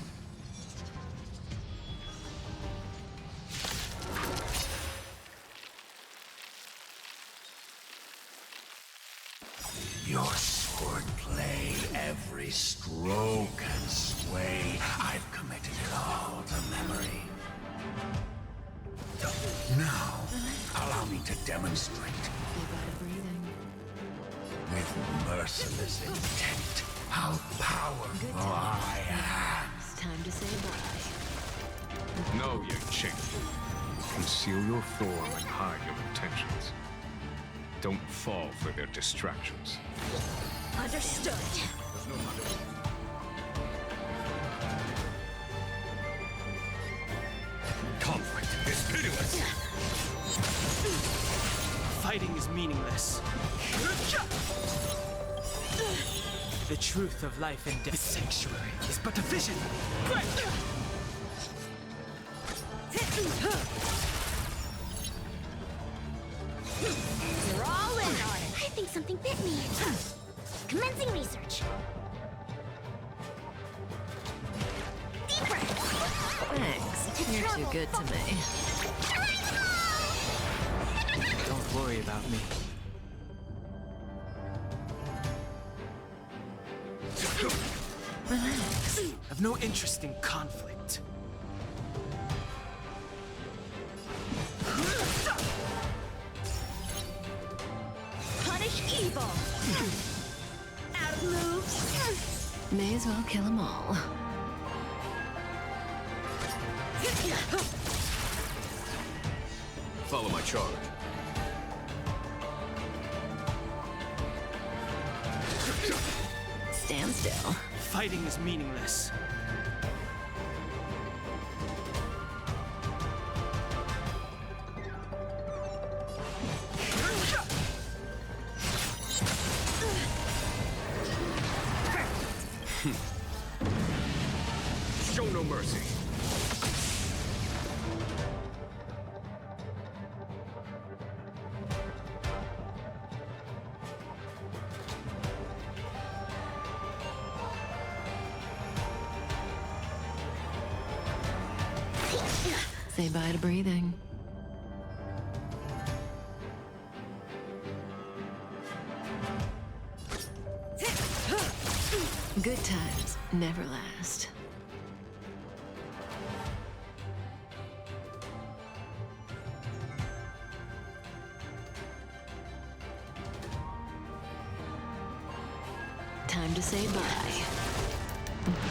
S4: Your swordplay, every stroke and sway, I've committed it all to memory. Now, allow me to demonstrate. With merciless intent, how powerful I am.
S3: It's time to say bye.
S18: No, you chick. Conceal your form and hide your intentions. Don't fall for their distractions.
S11: Understood.
S20: Conflict is pitiless.
S21: Fighting is meaningless. The truth of life and death. The sanctuary is but a vision.
S6: You're all in on it. I think something bit me. Commencing research. Deeper.
S3: Thanks. You're too good to me.
S21: Don't worry about me.
S3: Relax.
S21: I've no interest in conflict.
S11: Punish evil. Out of moves.
S3: May as well kill them all.
S16: Follow my charge.
S3: Stand still.
S21: Fighting is meaningless.
S18: Show no mercy.
S3: Say bye to breathing. Good times never last. Time to say bye.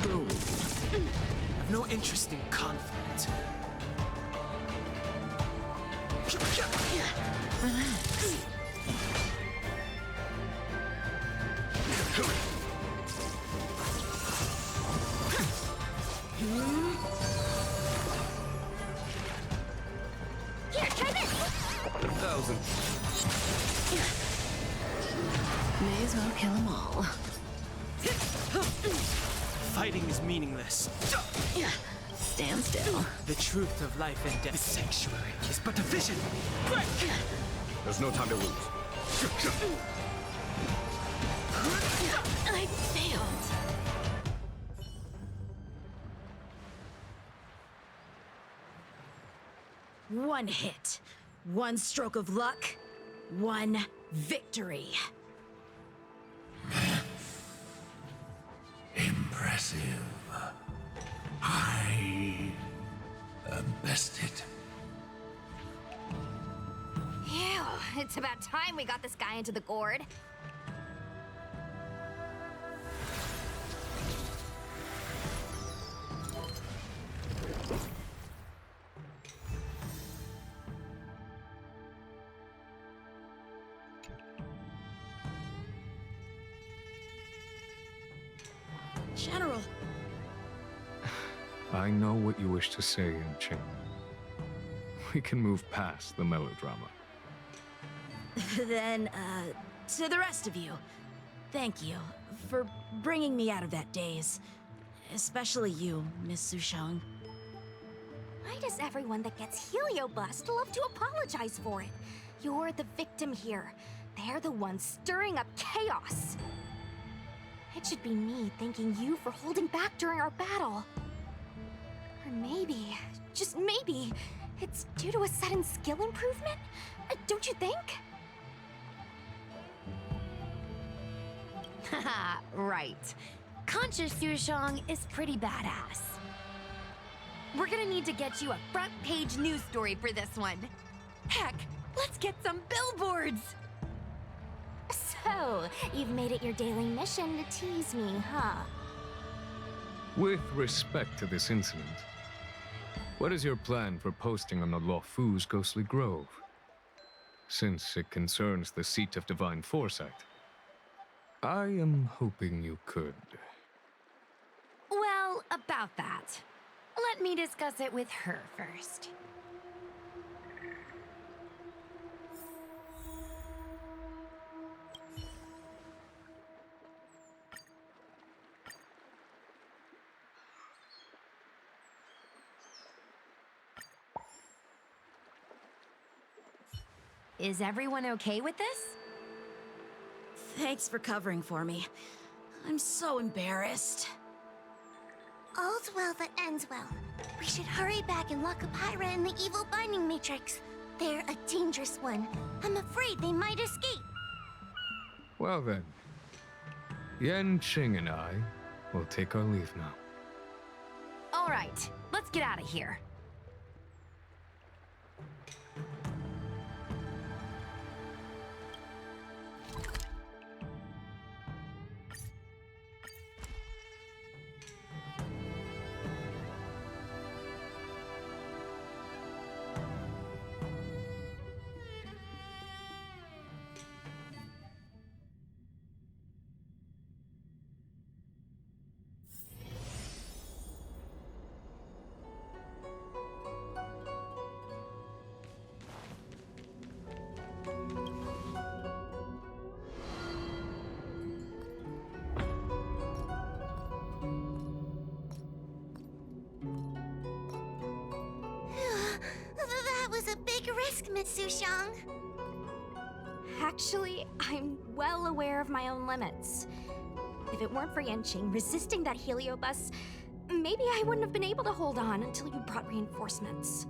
S3: Boom.
S21: I've no interest in conflict.
S3: Relax.
S6: Here, try this.
S18: 1,000.
S3: May as well kill them all.
S21: Fighting is meaningless.
S3: Stand still.
S21: The truth of life and death. The sanctuary is but a vision.
S18: There's no time to lose.
S3: I failed.
S11: One hit, one stroke of luck, one victory.
S4: Impressive. I am bested.
S13: Ew, it's about time we got this guy into the gourd.
S11: General.
S18: I know what you wish to say, Chen. we can move past the melodrama.
S11: Then, to the rest of you, thank you for bringing me out of that daze. Especially you, Miss Sushang.
S13: Why does everyone that gets heliobust love to apologize for it? You're the victim here. They're the ones stirring up chaos. It should be me thanking you for holding back during our battle. Or maybe, just maybe, it's due to a sudden skill improvement? Don't you think?
S1: Haha, right. Conscious Sushang is pretty badass. We're gonna need to get you a front-page news story for this one. Heck, let's get some billboards!
S13: So, you've made it your daily mission to tease me, huh?
S18: With respect to this incident, what is your plan for posting on the Luofu's Ghostly Grove? Since it concerns the seat of divine foresight, I am hoping you could.
S1: Well, about that. Let me discuss it with her first. Is everyone okay with this?
S11: Thanks for covering for me. I'm so embarrassed.
S6: All's well that ends well. We should hurry back and lock up Hyra in the evil binding matrix. They're a dangerous one. I'm afraid they might escape.
S18: Well then, Yan Qing and I will take our leave now.
S1: All right, let's get out of here.
S6: That was a big risk, Miss Sushang.
S13: Actually, I'm well aware of my own limits. If it weren't for Yanqing resisting that heliobus, maybe I wouldn't have been able to hold on until you brought reinforcements.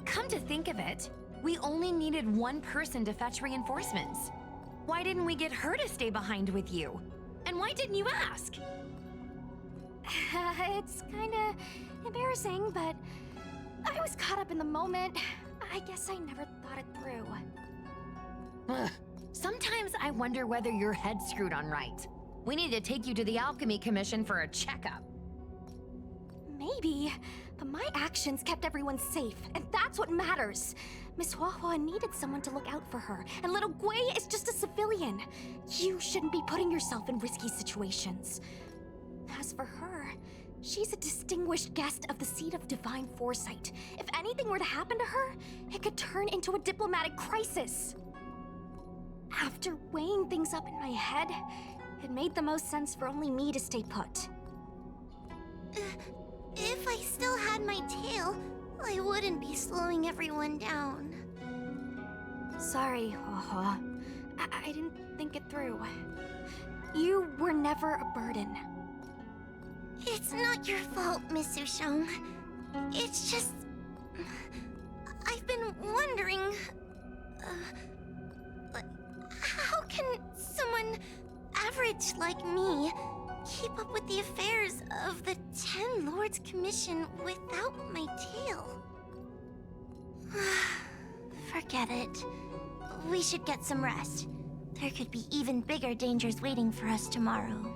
S1: Come to think of it, we only needed one person to fetch reinforcements. Why didn't we get her to stay behind with you? And why didn't you ask?
S13: It's kinda embarrassing, but I was caught up in the moment. I guess I never thought it through.
S1: Ugh. Sometimes I wonder whether your head's screwed on right. We need to take you to the Alchemy Commission for a checkup.
S13: Maybe, but my actions kept everyone safe, and that's what matters. Miss Huahua needed someone to look out for her, and little Gui is just a civilian. You shouldn't be putting yourself in risky situations. As for her, she's a distinguished guest of the Seat of Divine Foresight. If anything were to happen to her, it could turn into a diplomatic crisis. After weighing things up in my head, it made the most sense for only me to stay put.
S6: If I still had my tail, I wouldn't be slowing everyone down.
S13: Sorry, Huahua. I didn't think it through. You were never a burden.
S6: It's not your fault, Miss Sushang. It's just... I've been wondering... how can someone average like me keep up with the affairs of the Ten Lords Commission without my tail? Forget it. We should get some rest. There could be even bigger dangers waiting for us tomorrow.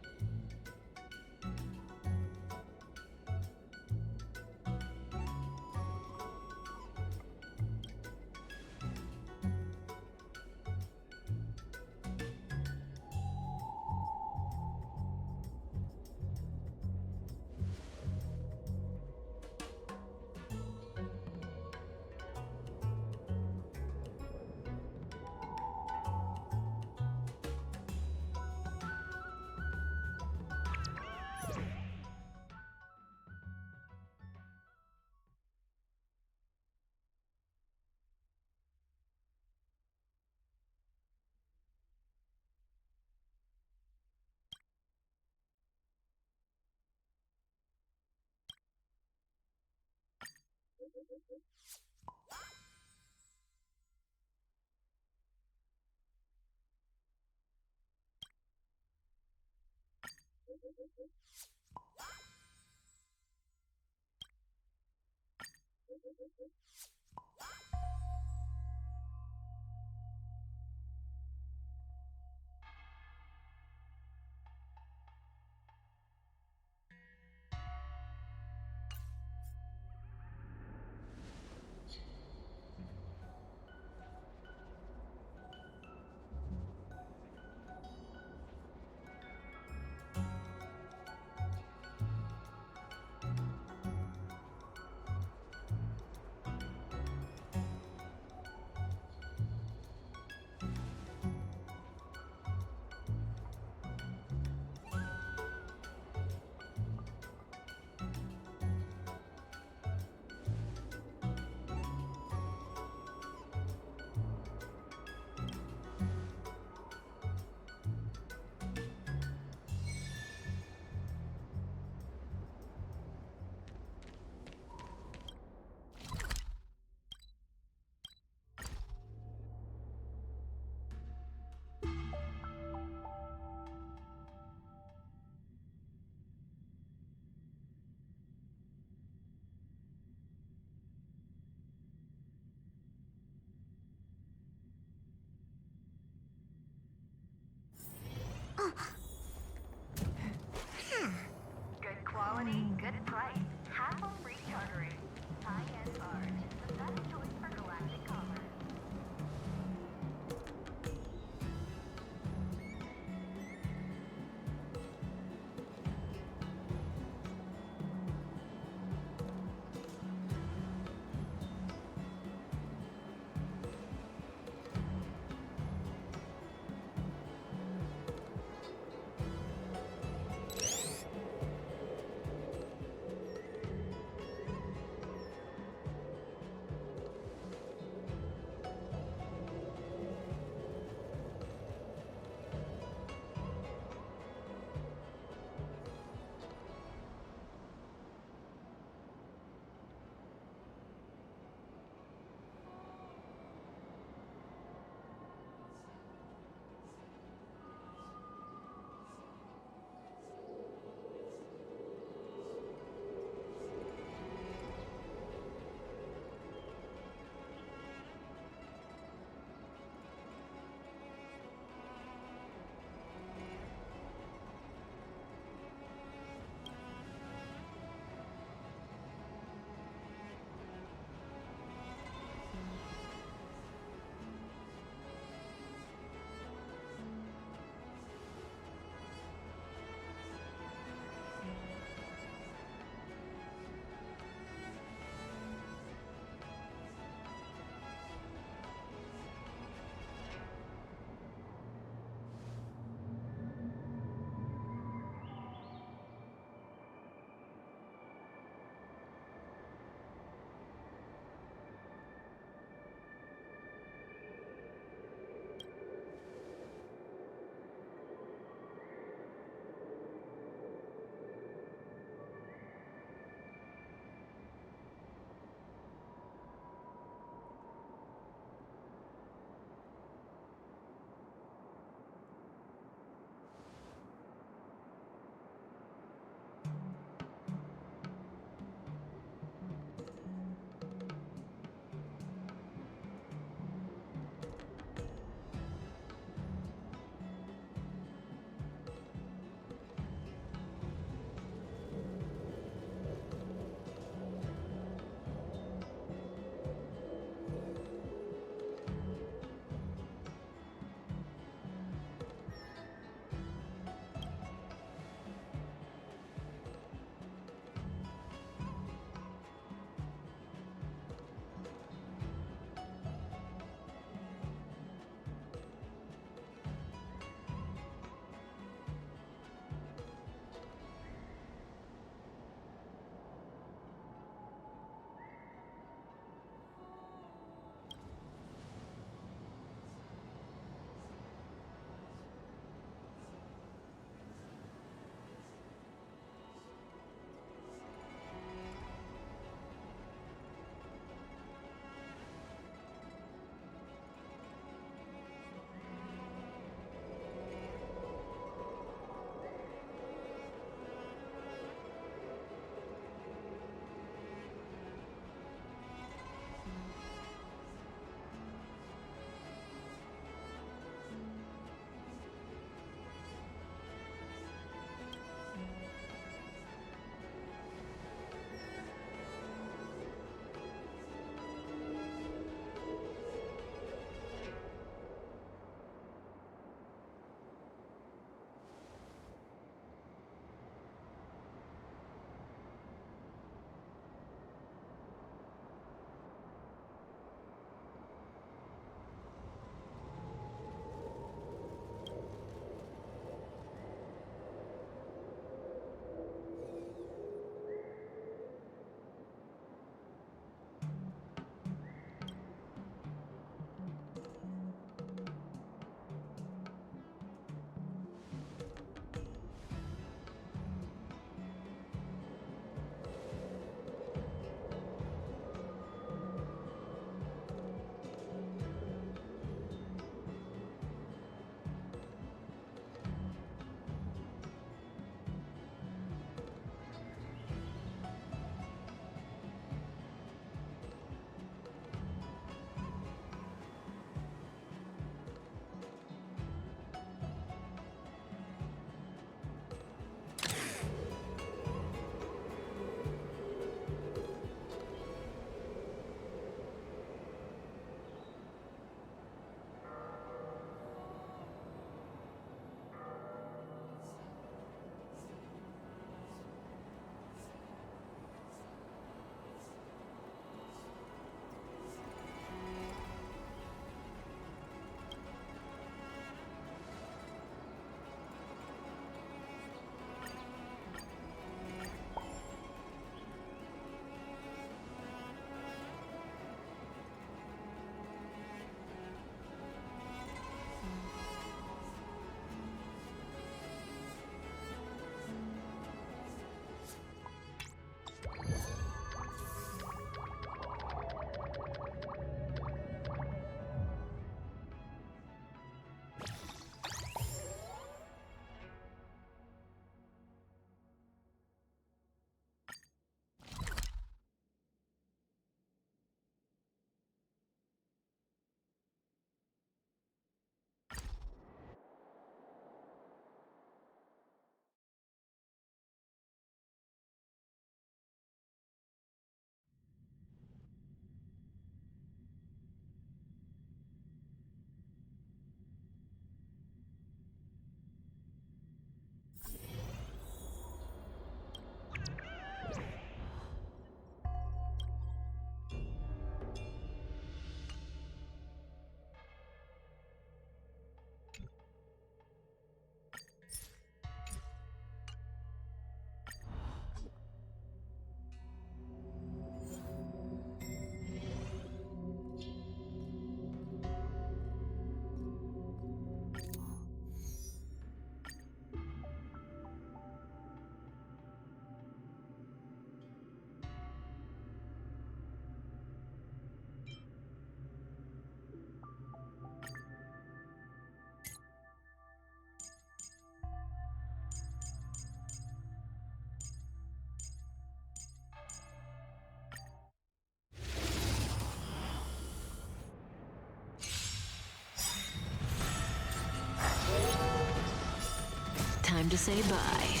S3: to say bye.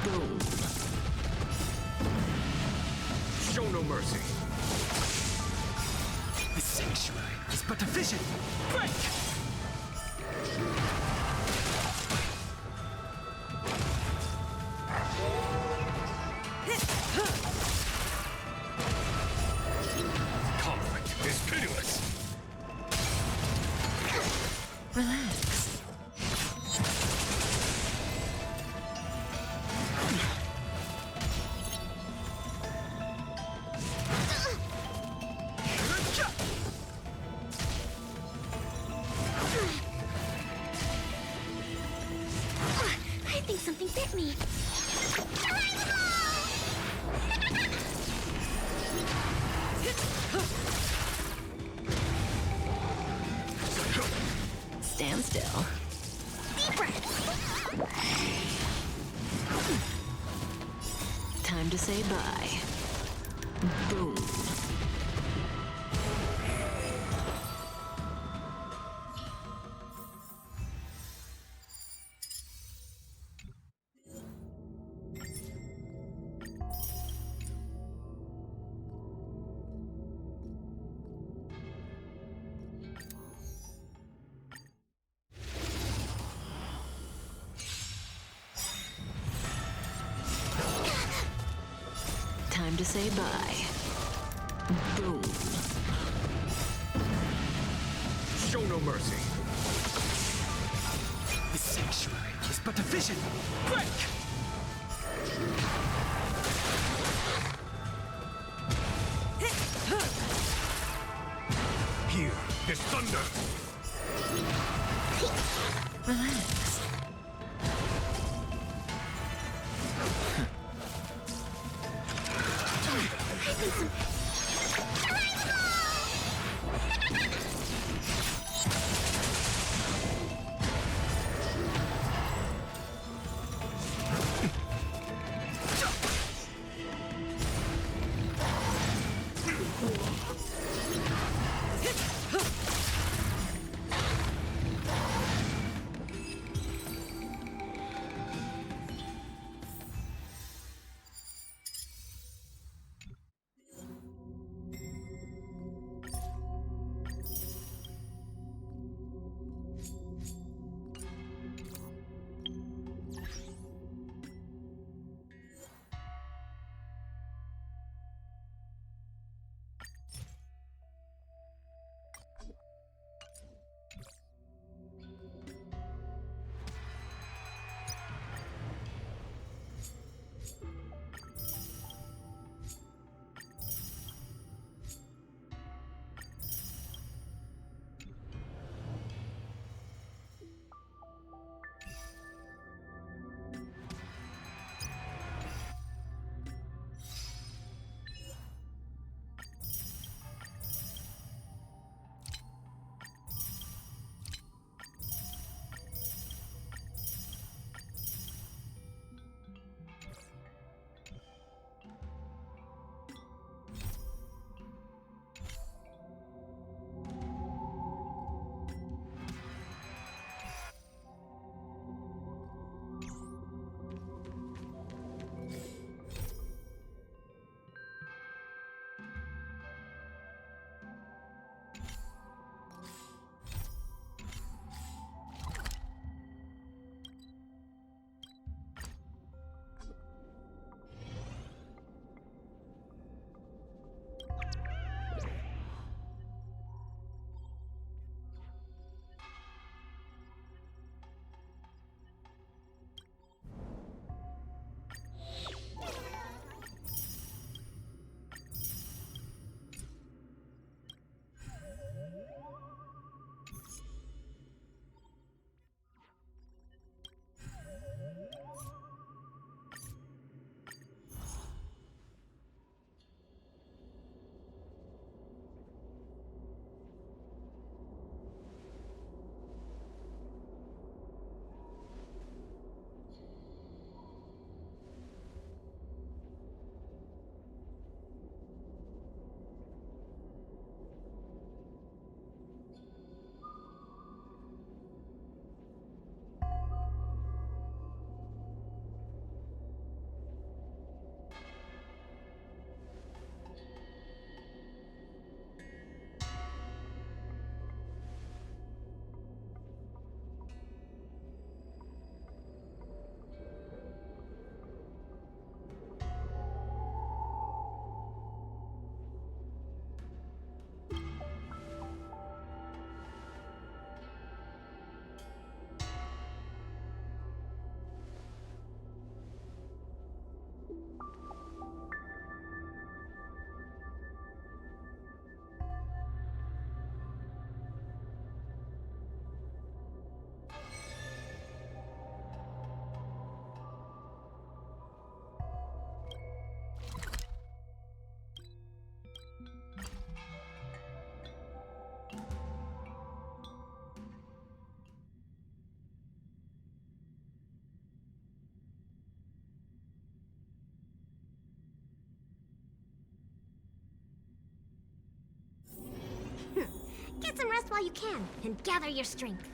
S3: Boom.
S18: Show no mercy.
S21: The sanctuary is but a vision. Break!
S18: Conflict is pitiless.
S3: Relax.
S6: I think something bit me.
S3: Stand still.
S6: Deep breath.
S3: Time to say bye. Boom. Time to say bye. Boom.
S18: Show no mercy.
S21: The sanctuary is but a vision. Break!
S18: Hear this thunder.
S3: Relax.
S6: I think some...
S13: Get some rest while you can, and gather your strength.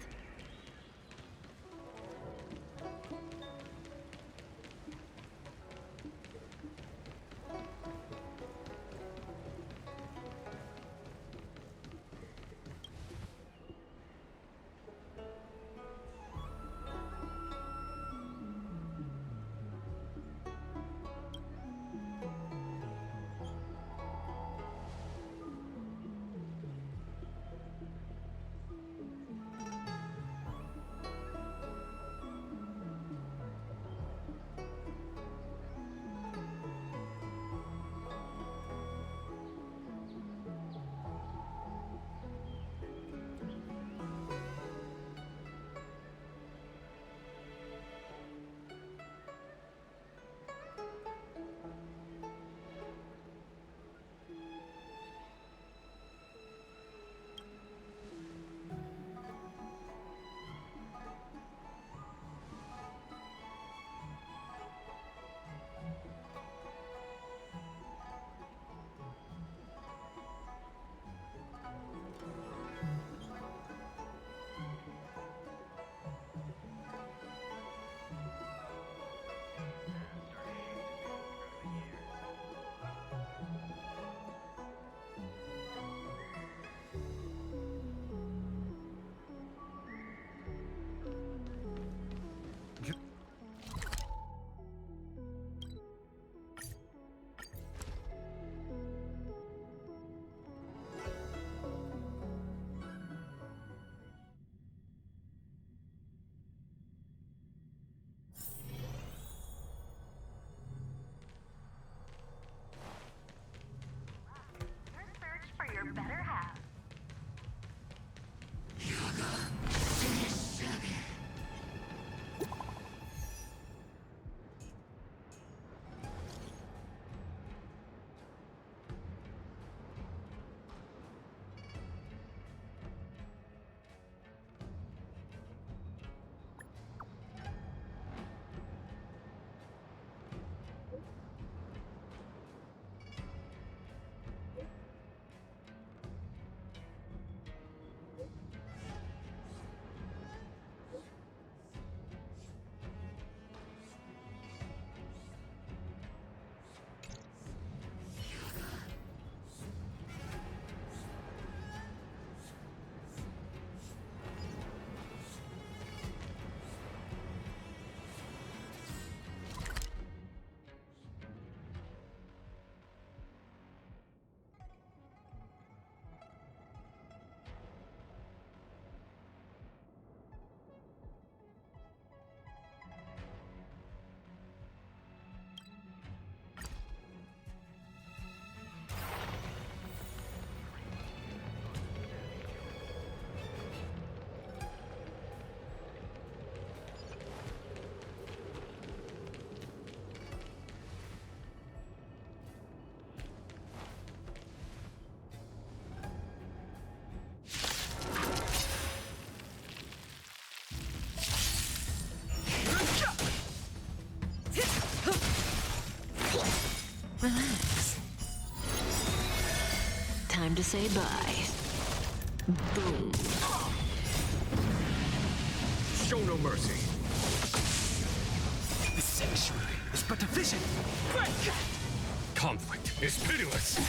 S3: Relax. Time to say bye. Boom.
S18: Show no mercy.
S20: The sanctuary is but a vision. Break!
S18: Conflict is pitiless.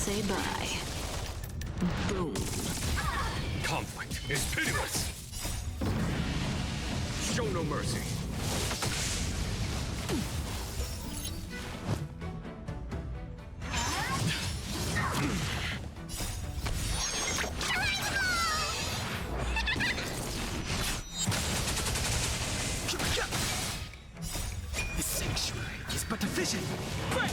S3: say bye. Boom.
S18: Conflict is pitiless. Show no mercy.
S21: The sanctuary is but a vision. Break!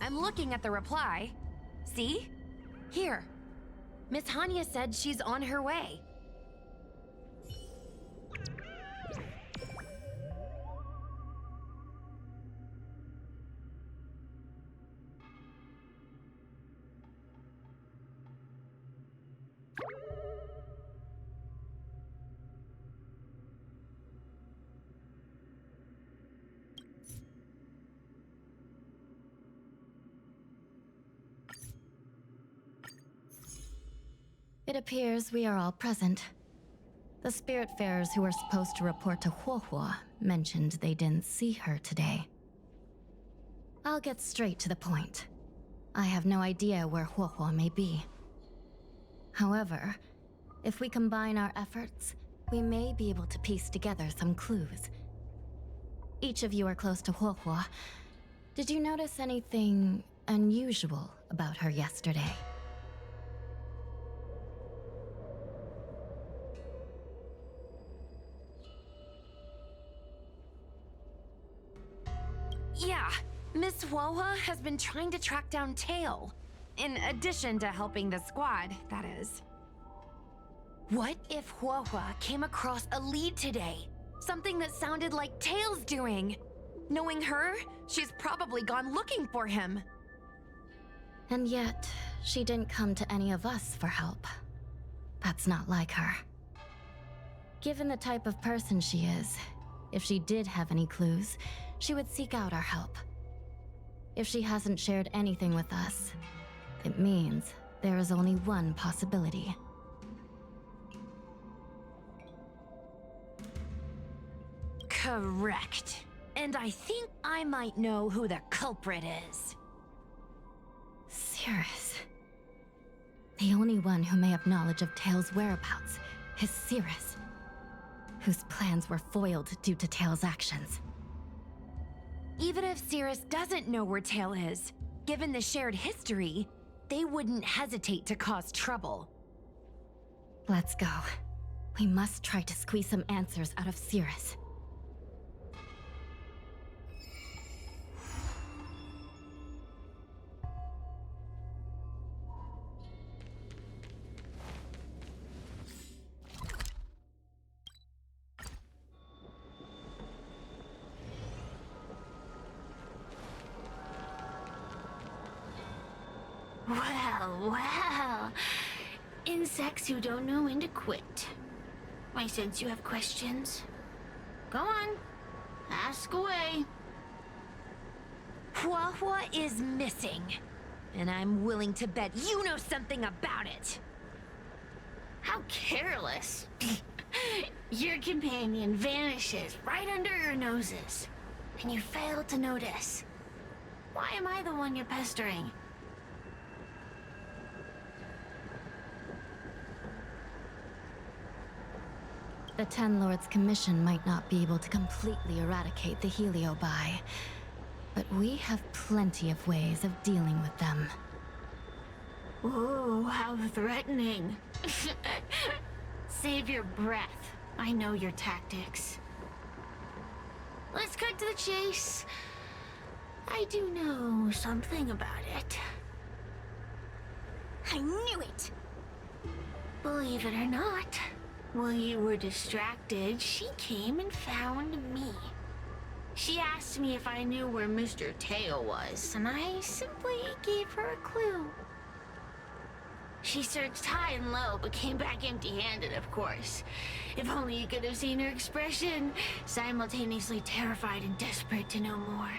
S1: I'm looking at the reply. See? Here. Miss Hanya said she's on her way.
S7: It appears we are all present. The Spiritfarers who were supposed to report to Huohuo mentioned they didn't see her today. I'll get straight to the point. I have no idea where Huohuo may be. However, if we combine our efforts, we may be able to piece together some clues. Each of you are close to Huohuo. Did you notice anything unusual about her yesterday?
S1: Yeah, Miss Huohua has been trying to track down Tail. In addition to helping the squad, that is. What if Huohua came across a lead today? Something that sounded like Tail's doing. Knowing her, she's probably gone looking for him.
S7: And yet, she didn't come to any of us for help. That's not like her. Given the type of person she is, if she did have any clues, she would seek out our help. If she hasn't shared anything with us, it means there is only one possibility.
S1: Correct. And I think I might know who the culprit is.
S7: Cirrus. The only one who may have knowledge of Tail's whereabouts is Cirrus, whose plans were foiled due to Tail's actions.
S1: Even if Cirrus doesn't know where Tail is, given the shared history, they wouldn't hesitate to cause trouble.
S7: Let's go. We must try to squeeze some answers out of Cirrus.
S6: Well. Insects who don't know when to quit. I sense you have questions. Go on. Ask away.
S1: Huohuo is missing. And I'm willing to bet you know something about it.
S6: How careless. Your companion vanishes right under your noses. And you fail to notice. Why am I the one you're pestering?
S7: The Ten Lords Commission might not be able to completely eradicate the Heliobi, but we have plenty of ways of dealing with them.
S6: Ooh, how threatening. Save your breath. I know your tactics. Let's cut to the chase. I do know something about it. I knew it! Believe it or not, while you were distracted, she came and found me. She asked me if I knew where Mr. Tail was, and I simply gave her a clue. She searched high and low, but came back empty-handed, of course. If only you could have seen her expression, simultaneously terrified and desperate to know more.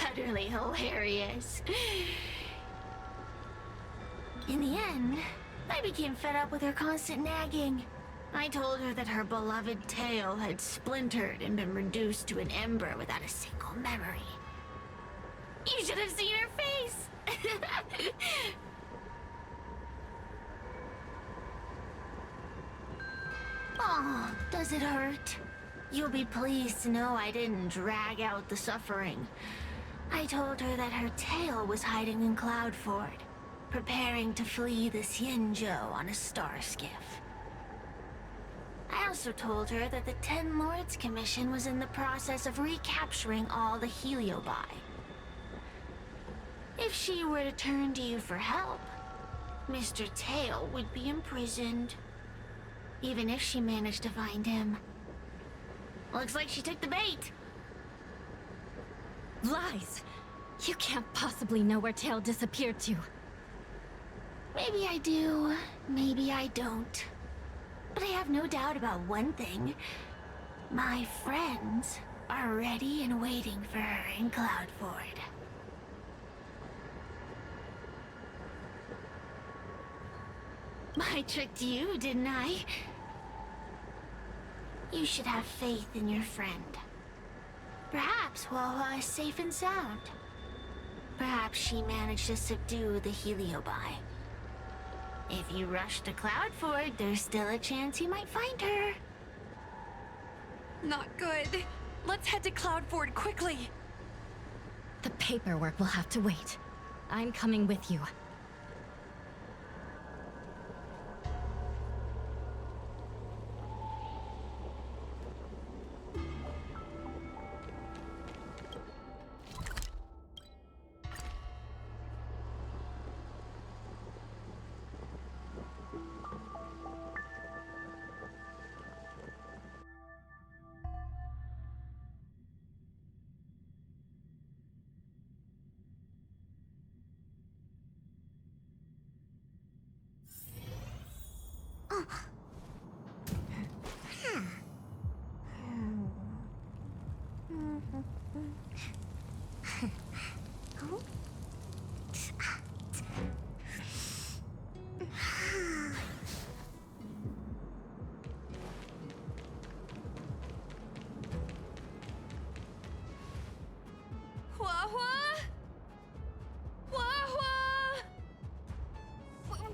S6: Utterly hilarious. In the end, I became fed up with her constant nagging. I told her that her beloved Tail had splintered and been reduced to an ember without a single memory. You should have seen her face! Oh, does it hurt? You'll be pleased to know I didn't drag out the suffering. I told her that her Tail was hiding in Cloudford, preparing to flee the Xianzhou on a star skiff. I also told her that the Ten Lords Commission was in the process of recapturing all the Heliobi. If she were to turn to you for help, Mr. Tail would be imprisoned. Even if she managed to find him. Looks like she took the bait.
S2: Lies! You can't possibly know where Tail disappeared to.
S6: Maybe I do, maybe I don't. But I have no doubt about one thing. My friends are ready and waiting for her in Cloudford. I tricked you, didn't I? You should have faith in your friend. Perhaps Wawa is safe and sound. Perhaps she managed to subdue the Heliobi. If you rush to Cloudford, there's still a chance you might find her.
S1: Not good. Let's head to Cloudford quickly.
S2: The paperwork will have to wait. I'm coming with you.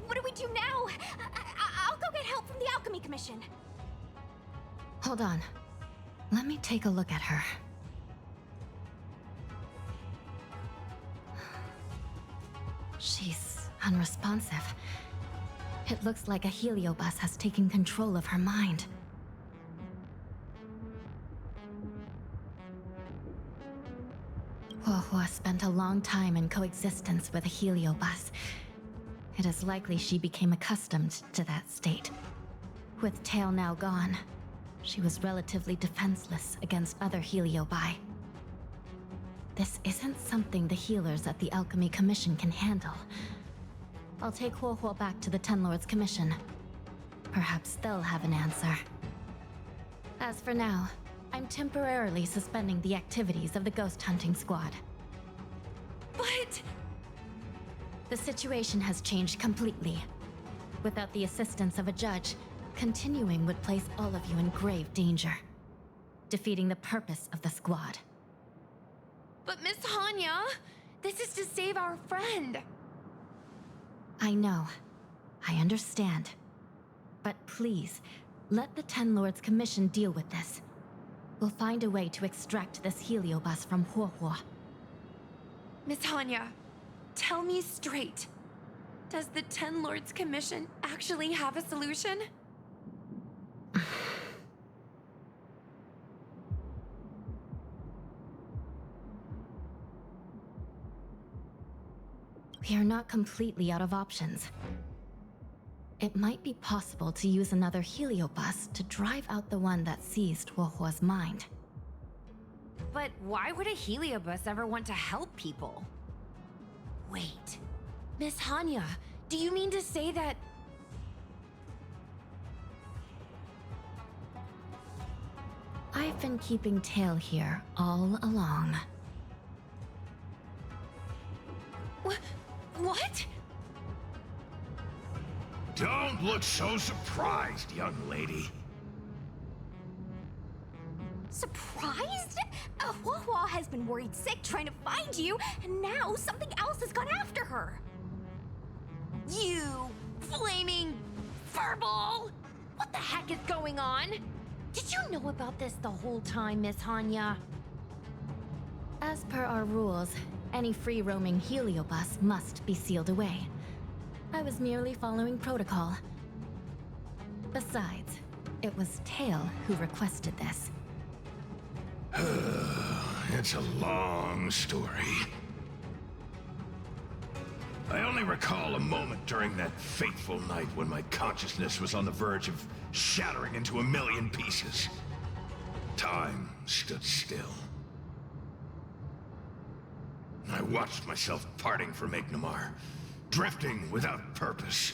S13: What do we do now? I'll go get help from the Alchemy Commission.
S2: Hold on. Let me take a look at her. She's unresponsive. It looks like a heliobus has taken control of her mind. Huohuo spent a long time in coexistence with a heliobus. It is likely she became accustomed to that state. With Tail now gone, she was relatively defenseless against other heliobi. This isn't something the healers at the Alchemy Commission can handle. I'll take Huohuo back to the Ten Lords Commission. Perhaps they'll have an answer. As for now, I'm temporarily suspending the activities of the ghost hunting squad.
S1: But...
S2: The situation has changed completely. Without the assistance of a judge, continuing would place all of you in grave danger, defeating the purpose of the squad.
S1: But Miss Hanya, this is to save our friend.
S2: I know. I understand. But please, let the Ten Lords Commission deal with this. We'll find a way to extract this heliobus from Huohuo.
S1: Miss Hanya, tell me straight. Does the Ten Lords Commission actually have a solution?
S2: We are not completely out of options. It might be possible to use another heliobus to drive out the one that seized Huohuo's mind.
S1: But why would a heliobus ever want to help people? Wait, Miss Hanya, do you mean to say that...
S2: I've been keeping Tail here all along.
S1: What?
S4: Don't look so surprised, young lady.
S13: Surprised? Huohuo has been worried sick trying to find you, and now something else has gone after her.
S1: You flaming furball! What the heck is going on? Did you know about this the whole time, Miss Hanya?
S2: As per our rules, any free-roaming heliobus must be sealed away. I was merely following protocol. Besides, it was Tail who requested this.
S4: It's a long story.
S14: only recall a moment during that fateful night when my consciousness was on the verge of shattering into a million pieces. Time stood still. I watched myself parting from Ignomar, drifting without purpose.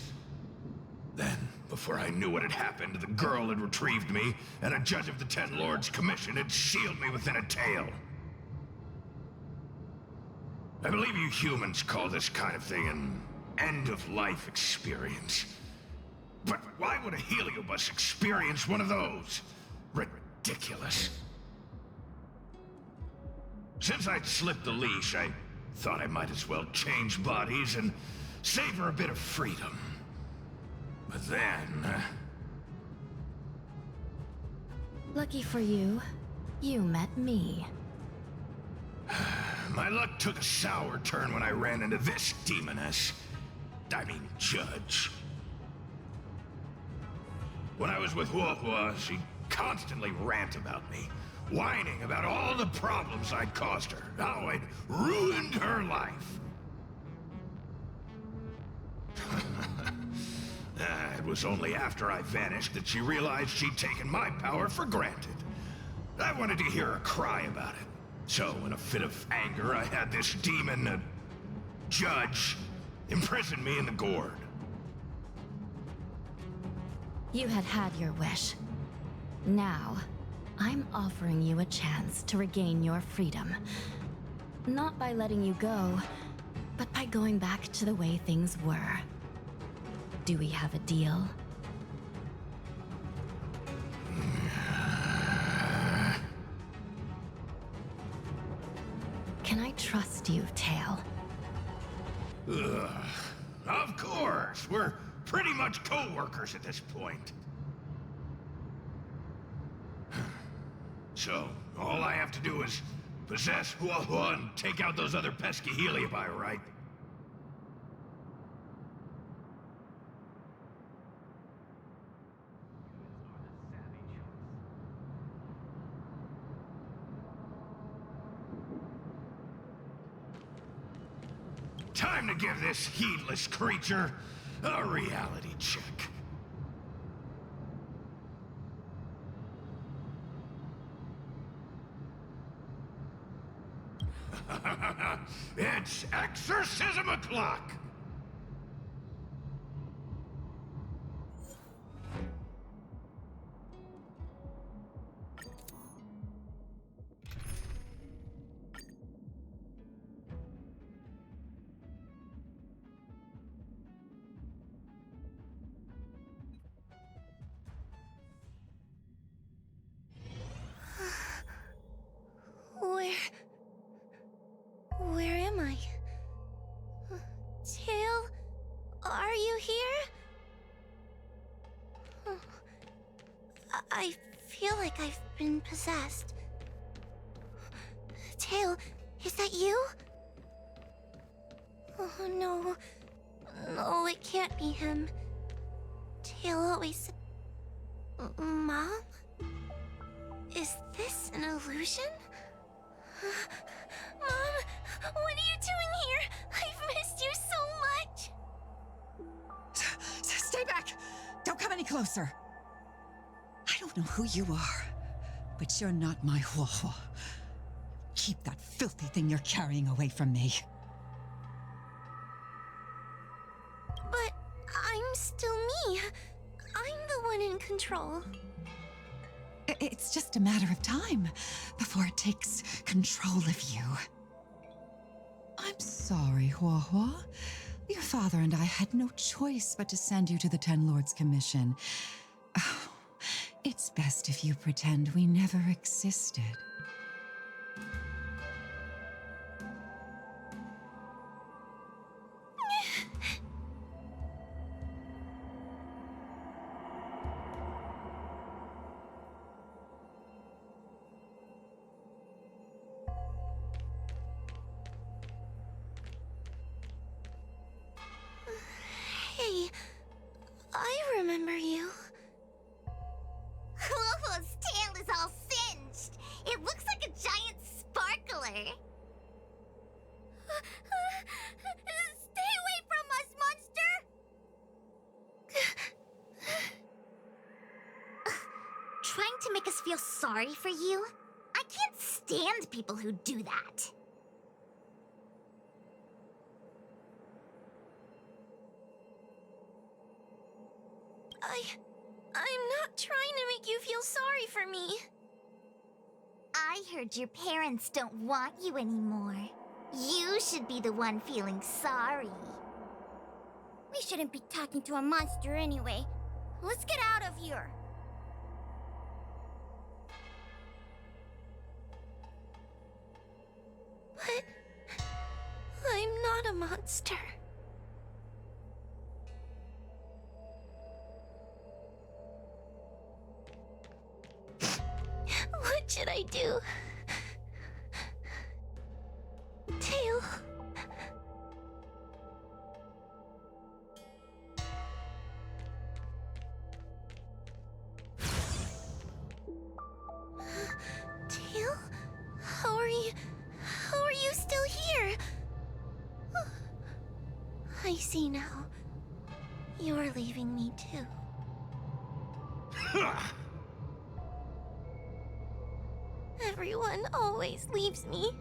S14: Then, before I knew what had happened, the girl had retrieved me, and a judge of the Ten Lords' Commission had sealed me within a tale. I believe you humans call this kind of thing an end-of-life experience. But why would a heliobus experience one of those? Ridiculous. Since I'd slipped the leash, I thought I might as well change bodies and savor a bit of freedom. But then...
S7: Lucky for you, you met me.
S14: My luck took a sour turn when I ran into this demoness. I mean, judge. When I was with Huohua, she'd constantly rant about me, whining about all the problems I'd caused her, how I'd ruined her life. It was only after I vanished that she realized she'd taken my power for granted. I wanted to hear her cry about it. So, in a fit of anger, I had this demon, judge, imprison me in the gourd.
S7: You had had your wish. Now, I'm offering you a chance to regain your freedom. Not by letting you go, but by going back to the way things were. Do we have a deal? Can I trust you, Tail?
S14: Ugh. Of course! We're pretty much co-workers at this point. So, all I have to do is possess Huohua and take out those other pesky Heliobi, right? Time to give this heedless creature a reality check. It's exorcism o'clock!
S6: Where am I? Tail, are you here? I feel like I've been possessed. Tail, is that you? Oh no. No, it can't be him. Tail always said... Mom? Is this an illusion? Mom, what are you doing here? I've missed you so much!
S22: Stay back! Don't come any closer! I don't know who you are, but you're not my Huohua. Keep that filthy thing you're carrying away from me.
S6: But I'm still me. I'm the one in control.
S22: It's just a matter of time before it takes control of you. I'm sorry, Huohua. Your father and I had no choice but to send you to the Ten Lords Commission. Oh, it's best if you pretend we never existed.
S6: Hey, I remember you.
S19: Huohua's tail is all singed. It looks like a giant sparkler. Stay away from us,
S6: feel sorry for you? I can't stand people who do that. I'm not trying to make you feel sorry for me. I heard your parents don't want you anymore. You should be the one feeling sorry. We shouldn't be talking to a monster anyway. Let's get out of here. But I'm not a monster. What should I do? Tail. Tail? How are you still here? I see now. You're leaving me too. Everyone always leaves me.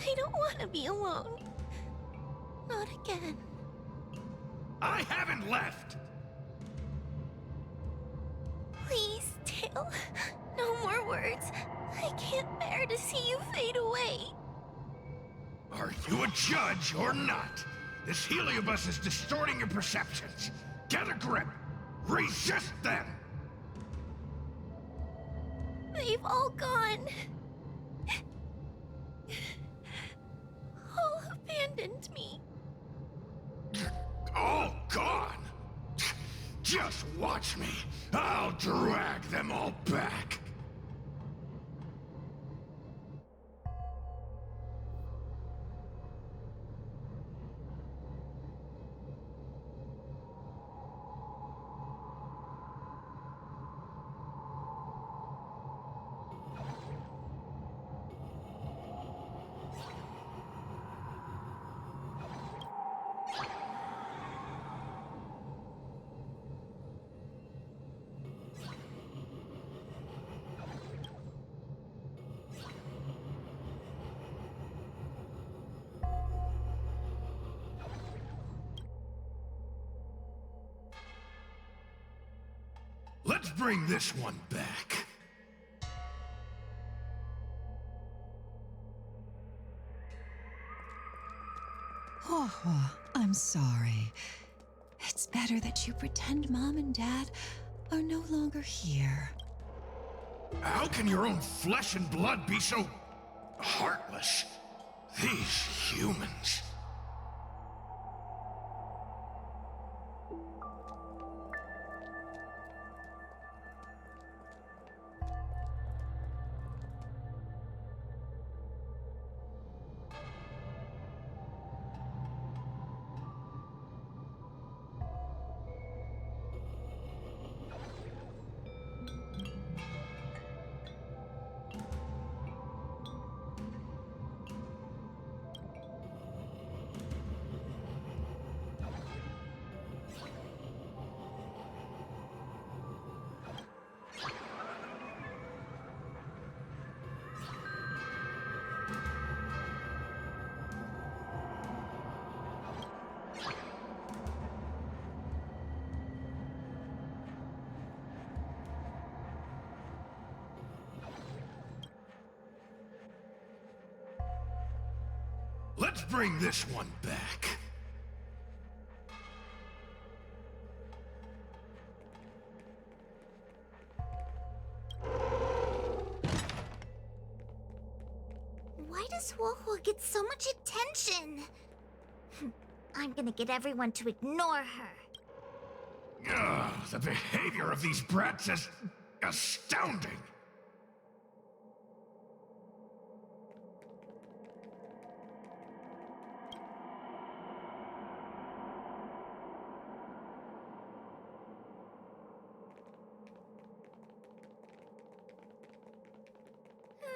S6: I don't want to be alone. Not again.
S14: I haven't left!
S6: Please, Tail. No more words. I can't bear to see you fade away.
S14: Are you a judge or not? This heliobus is distorting your perceptions. Get a grip. Resist them!
S6: They've all gone. All abandoned me.
S14: All gone? Just watch me. I'll drag them all back. Let's bring this one back.
S22: Oh, I'm sorry. It's better that you pretend Mom and Dad are no longer here.
S14: How can your own flesh and blood be so heartless? These humans. Let's bring this one back.
S6: Why does Wohua get so much attention? I'm gonna get everyone to ignore her.
S14: Ugh, the behavior of these brats is astounding.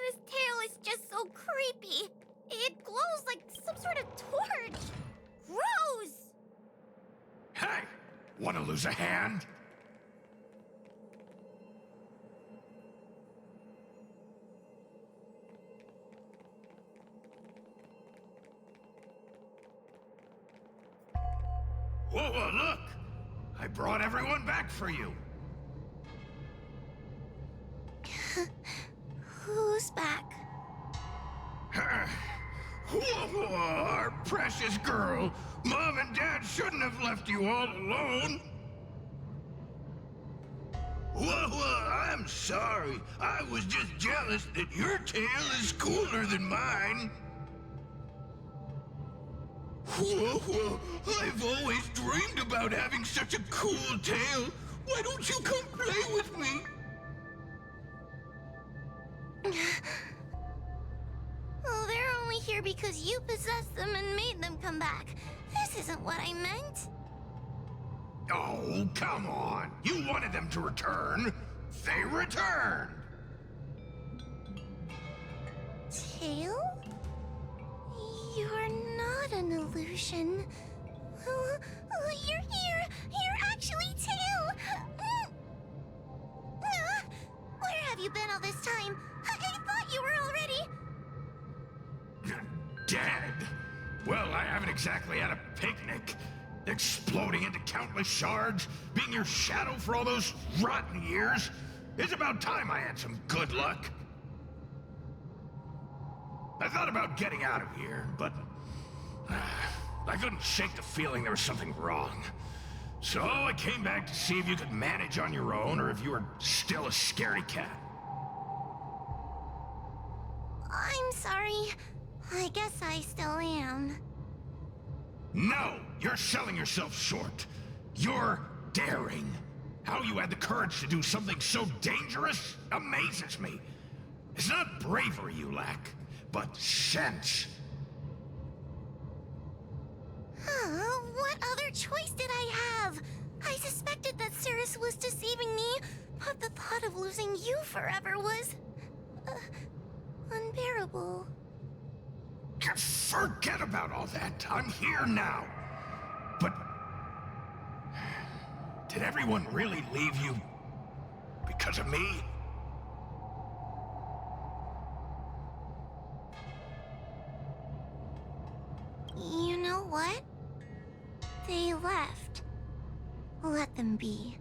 S6: This tail is just so creepy. It glows like some sort of torch. Gross!
S14: Hey, want to lose a hand? Whoa, whoa, look! I brought everyone back for you.
S6: Who's back?
S14: Our precious girl. Mom and Dad shouldn't have left you all alone. I'm sorry. I was just jealous that your tail is cooler than mine. I've always dreamed about having such a cool tail. Why don't you come play with me?
S6: Oh, they're only here because you possessed them and made them come back. This isn't what I meant.
S14: Oh, come on. You wanted them to return. They returned.
S6: Tail? You're not an illusion. You're here. You're actually Tail. Where have you been all this time? I thought you were already...
S14: Dead? Well, I haven't exactly had a picnic. Exploding into countless shards, being your shadow for all those rotten years. It's about time I had some good luck. I thought about getting out of here, but I couldn't shake the feeling there was something wrong. So I came back to see if you could manage on your own or if you were still a scaredy cat.
S6: I'm sorry. I guess I still am.
S14: No! You're selling yourself short. You're daring. How you had the courage to do something so dangerous amazes me. It's not bravery you lack, but sense.
S6: What other choice did I have? I suspected that Cirrus was deceiving me, but the thought of losing you forever was... unbearable.
S14: Forget about all that. I'm here now. But... did everyone really leave you because of me?
S6: You know what? They left. Let them be.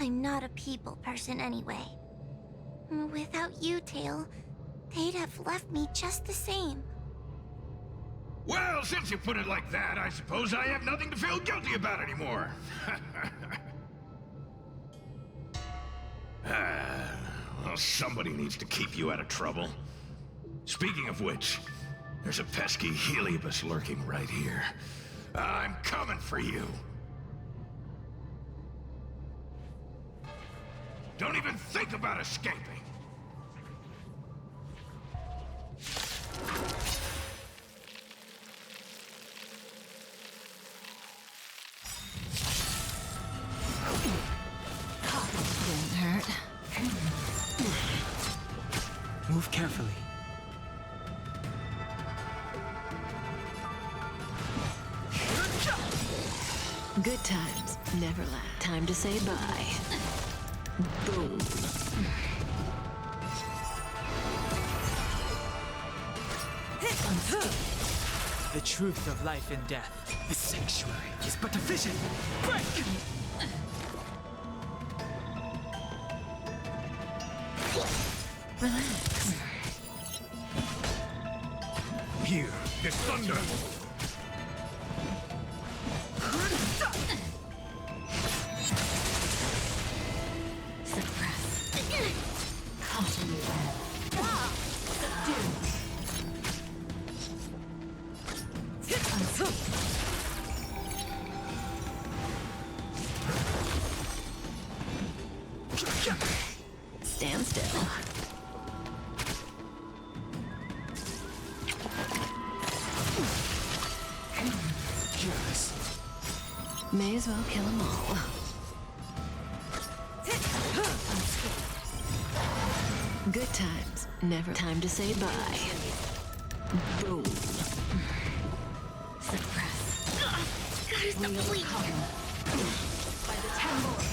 S6: I'm not a people person anyway. Without you, Tail, they'd have left me just the same.
S14: Well, since you put it like that, I suppose I have nothing to feel guilty about anymore. Well, somebody needs to keep you out of trouble. Speaking of which, there's a pesky Heliobus lurking right here. I'm coming for you. Don't even think about escaping.
S22: Didn't hurt.
S21: Move carefully.
S3: Good times never last. Time to say bye. Boom.
S21: The truth of life and death. The sanctuary is but a vision. Break!
S3: Relax.
S14: Here, the thunder.
S3: Stand still. May as well kill them all. Good times never. Time to say bye. Boom.
S2: Suppress.
S6: There's the fleet.
S2: By the Ten Lords.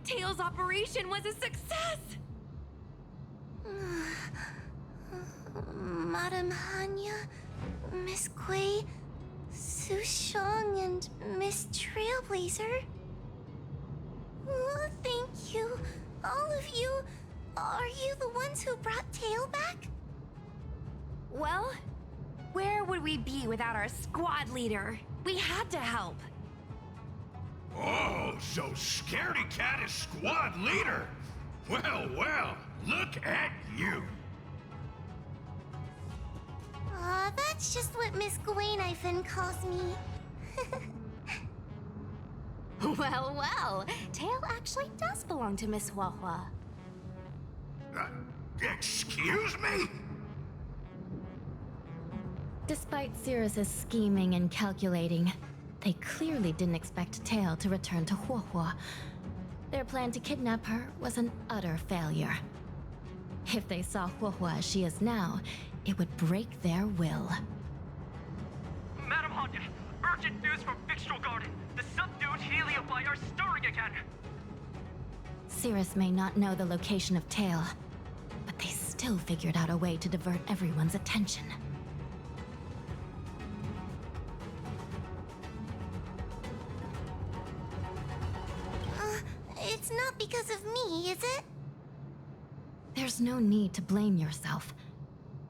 S1: Tails' operation was a success!
S6: Madame Hanya, Miss Gui, Sushang, and Miss Trailblazer. Oh, thank you, all of you. Are you the ones who brought Tail back?
S1: Well, where would we be without our squad leader? We had to help.
S14: Oh, so Scaredy Cat is squad leader. Well, well, look at you.
S6: That's just what Miss Gwainifin calls me.
S13: Well, well, Tail actually does belong to Miss Huahua.
S14: Excuse me?
S7: Despite Cirrus's scheming and calculating, they clearly didn't expect Tail to return to Huahua. Their plan to kidnap her was an utter failure. If they saw Huahua as she is now, it would break their will.
S10: Madam Hanya, urgent news from Victual Garden. The subdued Heliobi are stirring again.
S7: Cirrus may not know the location of Tail, but they still figured out a way to divert everyone's attention.
S6: It's not because of me, is it?
S7: There's no need to blame yourself.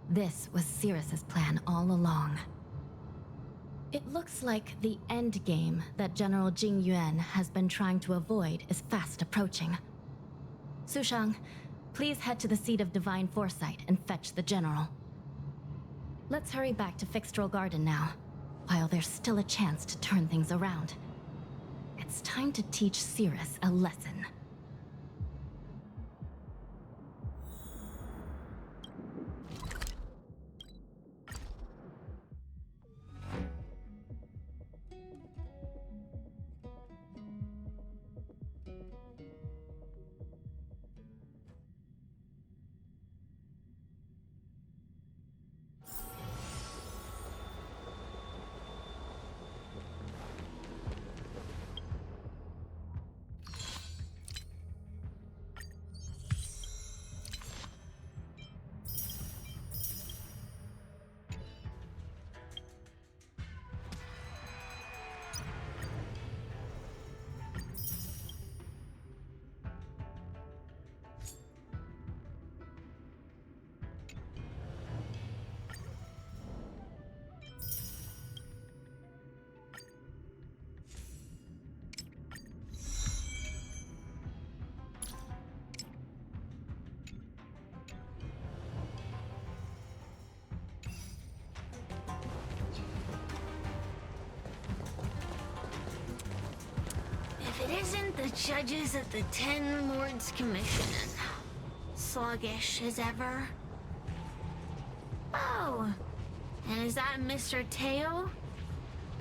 S7: This was Cirrus's plan all along. It looks like the end game that General Jing Yuan has been trying to avoid is fast approaching. Sushang, please head to the seat of Divine Foresight and fetch the General. Let's hurry back to Fixtral Garden now, while there's still a chance to turn things around. It's time to teach Cirrus a lesson.
S19: If it isn't the judges of the Ten Lords Commission, sluggish as ever. Oh, and is that Mr. Teo?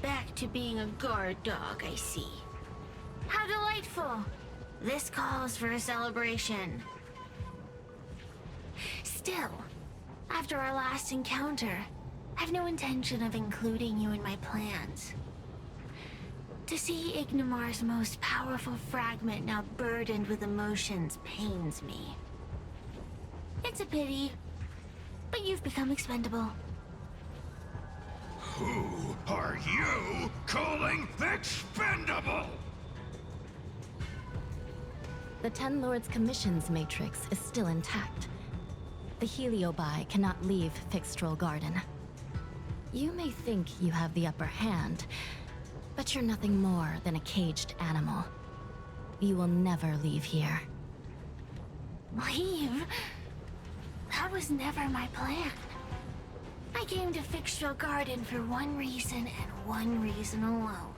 S19: Back to being a guard dog, I see. How delightful! This calls for a celebration. Still, after our last encounter, I've no intention of including you in my plans. To see Ignimar's most powerful fragment now burdened with emotions pains me. It's a pity, but you've become expendable.
S14: Who are you calling expendable?
S7: The Ten Lords Commission's matrix is still intact. The Heliobi cannot leave Fixtral Garden. You may think you have the upper hand, but you're nothing more than a caged animal. You will never leave here.
S19: Leave? That was never my plan. I came to Fixtral Garden for one reason and one reason alone.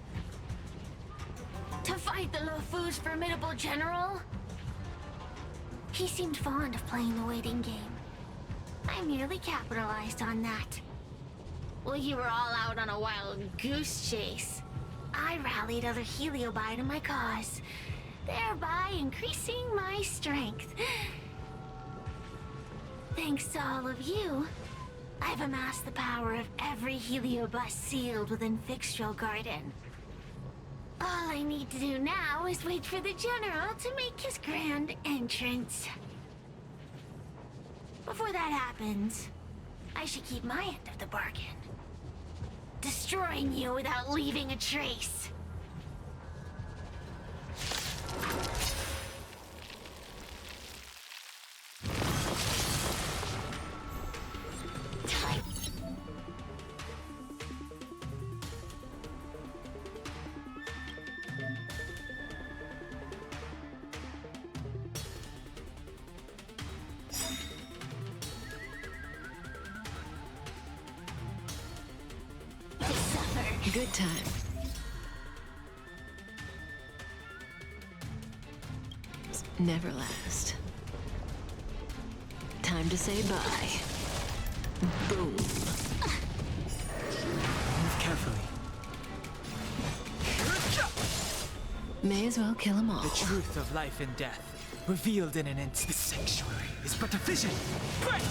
S19: To fight the Luofu's formidable general? He seemed fond of playing the waiting game. I merely capitalized on that. While you were all out on a wild goose chase, I rallied other Heliobi to my cause, thereby increasing my strength. Thanks to all of you, I've amassed the power of every Heliobus sealed within Fixtral Garden. All I need to do now is wait for the General to make his grand entrance. Before that happens, I should keep my end of the bargain. Destroying you without leaving a trace.
S3: Good time. Never last. Time to say bye. Boom.
S21: Move carefully.
S3: May as well kill them all.
S21: The truth of life and death, revealed in an instant. The sanctuary is but a vision. Break!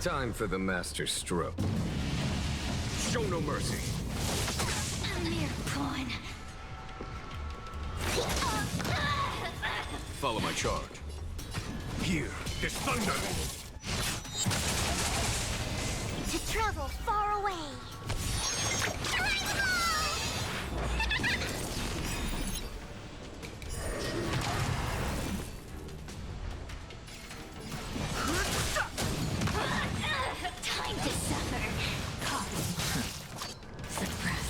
S18: Time for the master stroke. Show no mercy.
S19: A mere pawn.
S18: Follow my charge. Here, this thunder.
S19: To travel far away. Time to suffer. Suppress.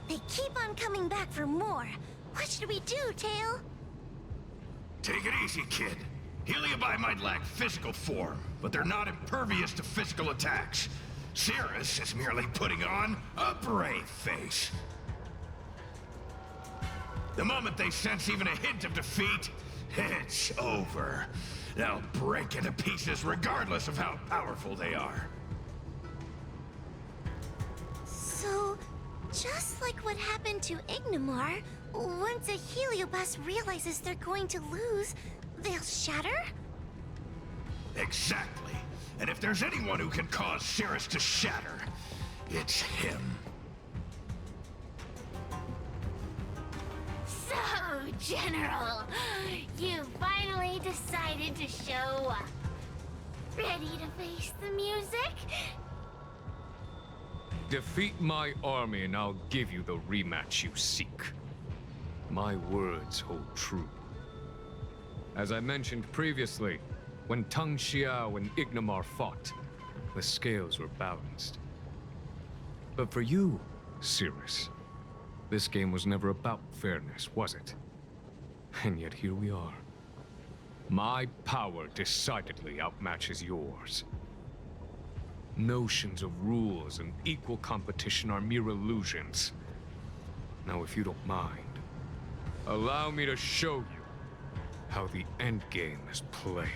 S19: They keep on coming back for more. What should we do, Tail?
S14: Take it easy, kid. Heliobi might lack physical form, but they're not impervious to physical attacks. Cirrus is merely putting on a brave face. The moment they sense even a hint of defeat, it's over. They'll break into pieces regardless of how powerful they are.
S6: So, just like what happened to Ignimar, once a Heliobus realizes they're going to lose, they'll shatter?
S14: Exactly. And if there's anyone who can cause Cirrus to shatter, it's him.
S19: So, General, you finally decided to show up. Ready to face the music?
S18: Defeat my army and I'll give you the rematch you seek. My words hold true. As I mentioned previously, when Tung Xiao and Ignimar fought, the scales were balanced. But for you, Cirrus, this game was never about fairness, was it? And yet here we are. My power decidedly outmatches yours. Notions of rules and equal competition are mere illusions. Now, if you don't mind, allow me to show you how the endgame is played.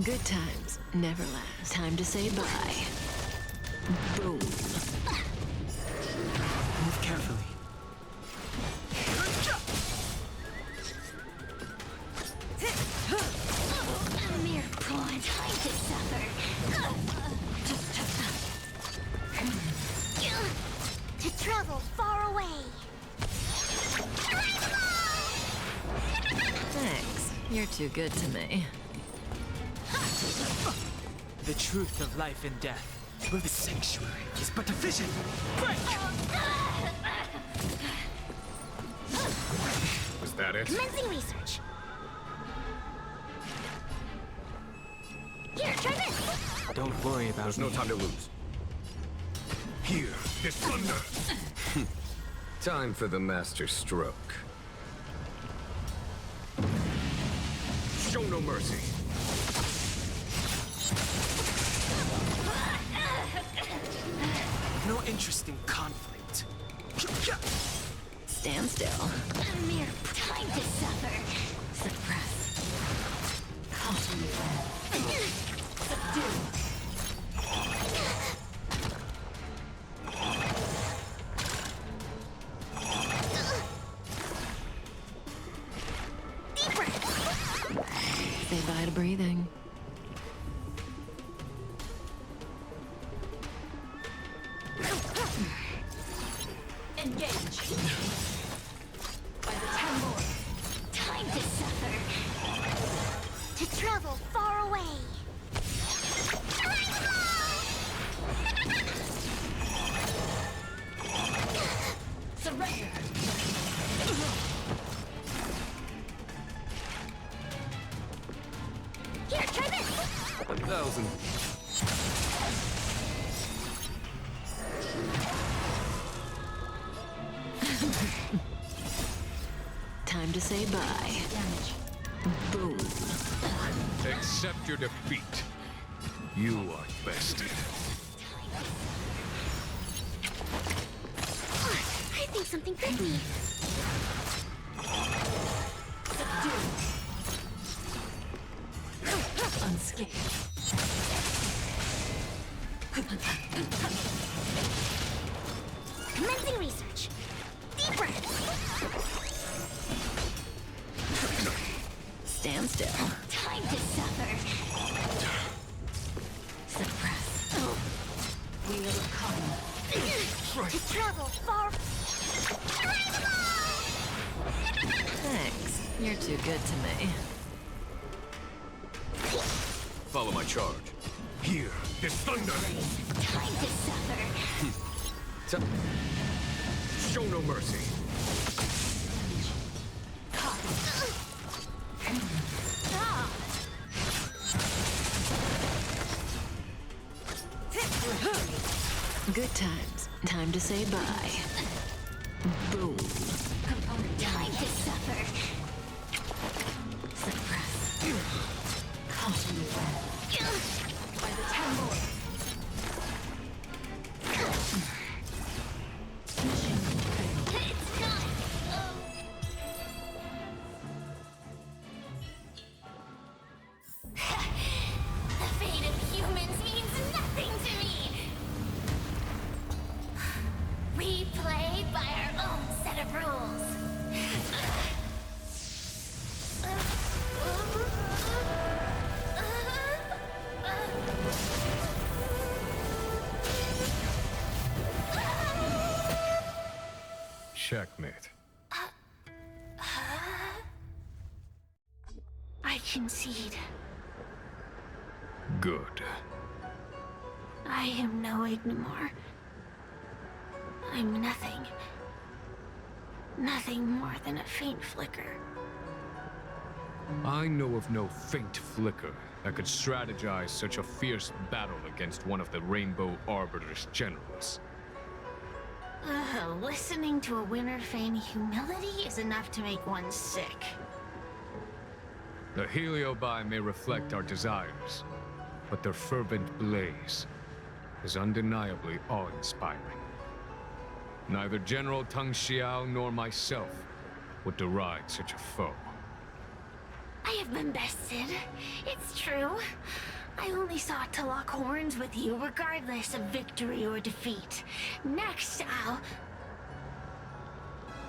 S3: Good times never last. Time to say bye. Boom.
S21: Move carefully.
S19: A mere pawn. Time to suffer. To travel far away.
S3: Thanks. You're too good to me.
S21: The truth of life and death, where the sanctuary is but a vision. Break!
S18: Was that it?
S19: Commencing research. Here, try this.
S21: Don't worry about
S18: There's no time to lose. Here, this thunder. Time for the master stroke. Show no mercy.
S21: No interest in conflict.
S3: Stand still.
S19: A mere time to suffer. Suppress.
S3: Goodbye to breathing.
S2: Engage. By the 10 lords.
S6: Time to suffer. To travel far away.
S2: Surrender.
S6: Here, try this.
S18: 1,000.
S3: Time to say bye.
S2: Damage.
S3: Boom.
S18: Accept your defeat. You are bested.
S6: I think something could be.
S2: Unscathed.
S6: Commencing research. Deep breath.
S3: Stand still.
S6: Time to suffer.
S2: Suppress. Wheel of karma.
S6: To travel far.
S3: Thanks. You're too good to me.
S18: Follow my charge. Here, this thunder.
S6: Time to suffer.
S18: Show no mercy.
S3: Good times. Time to say bye. Boom.
S6: Component time to suffer.
S2: Suppress. Caution by the 10 lords.
S6: It's not. The fate of humans means nothing to me. We play by our own set of rules.
S18: Checkmate.
S6: I concede.
S18: Good.
S6: I am no Ignimor. I'm nothing. Nothing more than a faint flicker.
S18: I know of no faint flicker that could strategize such a fierce battle against one of the Rainbow Arbiter's generals.
S6: Listening to a winner feign humility is enough to make one sick.
S18: The Heliobi may reflect our desires, but their fervent blaze is undeniably awe-inspiring. Neither General Tang Xiao nor myself would deride such a foe.
S6: I have been bested. It's true. I only sought to lock horns with you regardless of victory or defeat. Next, I'll...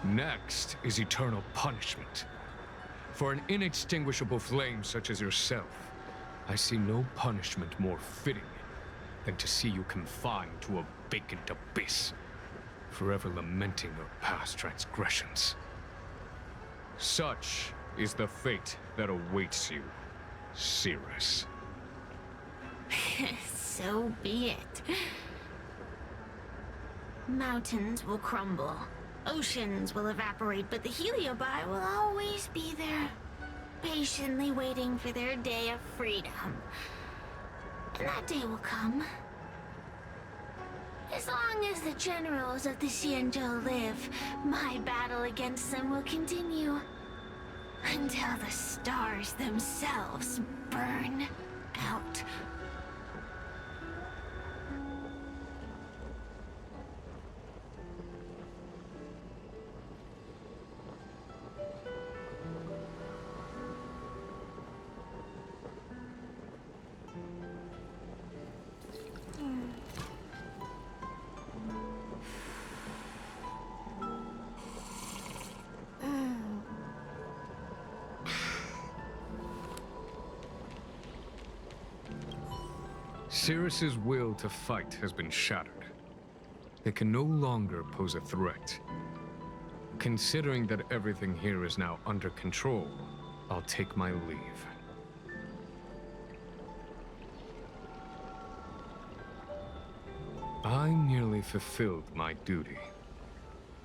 S18: Next is eternal punishment. For an inextinguishable flame such as yourself, I see no punishment more fitting than to see you confined to a vacant abyss, forever lamenting your past transgressions. Such is the fate that awaits you, Cirrus.
S6: So be it. Mountains will crumble. Oceans will evaporate, but the Heliobi will always be there, patiently waiting for their day of freedom. And that day will come. As long as the generals of the Xianzhou live, my battle against them will continue. Until the stars themselves burn out.
S18: Cirrus's will to fight has been shattered. They can no longer pose a threat. Considering that everything here is now under control, I'll take my leave. I merely fulfilled my duty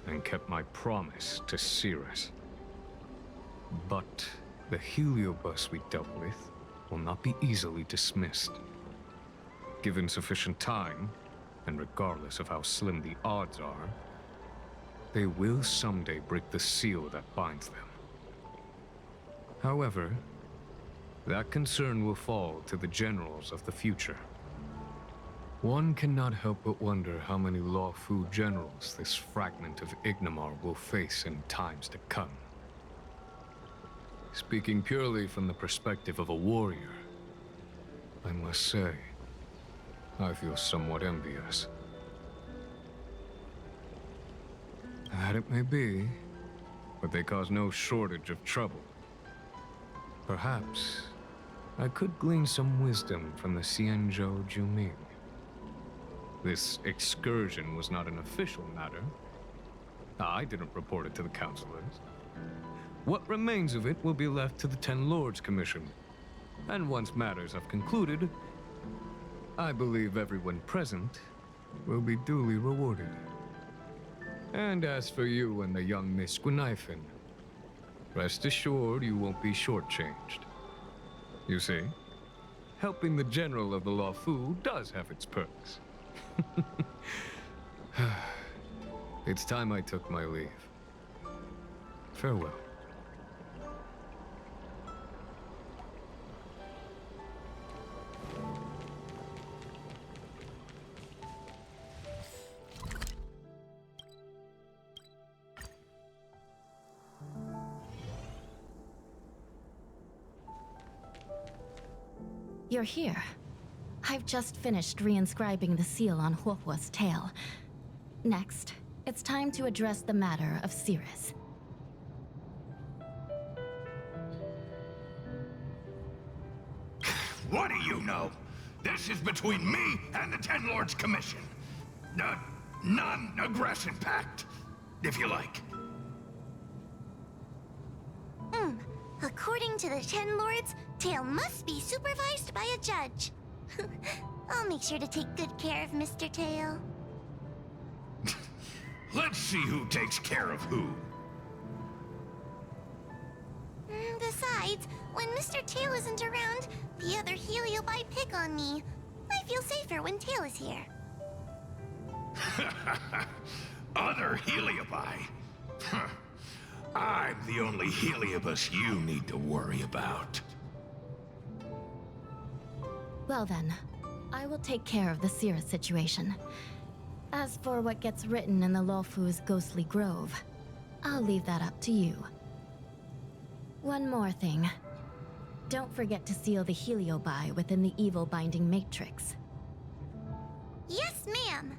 S18: and kept my promise to Cirrus. But the heliobus we dealt with will not be easily dismissed. Given sufficient time, and regardless of how slim the odds are, they will someday break the seal that binds them. However, that concern will fall to the generals of the future. One cannot help but wonder how many Lawfu generals this fragment of Ignimar will face in times to come. Speaking purely from the perspective of a warrior, I must say, I feel somewhat envious. That it may be, but they cause no shortage of trouble. Perhaps I could glean some wisdom from the Xianzhou Juming. This excursion was not an official matter. I didn't report it to the councilors. What remains of it will be left to the Ten Lords Commission. And once matters have concluded, I believe everyone present will be duly rewarded. And as for you and the young Miss Guinaifen, rest assured you won't be shortchanged. You see, helping the general of the Lawfu does have its perks. It's time I took my leave. Farewell.
S7: You're here. I've just finished reinscribing the seal on Huohuo's tail. Next, it's time to address the matter of Cirrus.
S14: What do you know? This is between me and the Ten Lords Commission. Non-aggression pact, if you like.
S6: According to the Ten Lords, Tail must be supervised by a judge. I'll make sure to take good care of Mr. Tail.
S14: Let's see who takes care of who.
S6: Besides, when Mr. Tail isn't around, the other Heliobi pick on me. I feel safer when Tail is here.
S14: Other Heliobi? Huh. I'm the only Heliobus you need to worry about.
S7: Well then, I will take care of the Cirrus situation. As for what gets written in the Lawfu's ghostly grove, I'll leave that up to you. One more thing. Don't forget to seal the Heliobi within the evil binding matrix.
S6: Yes, ma'am.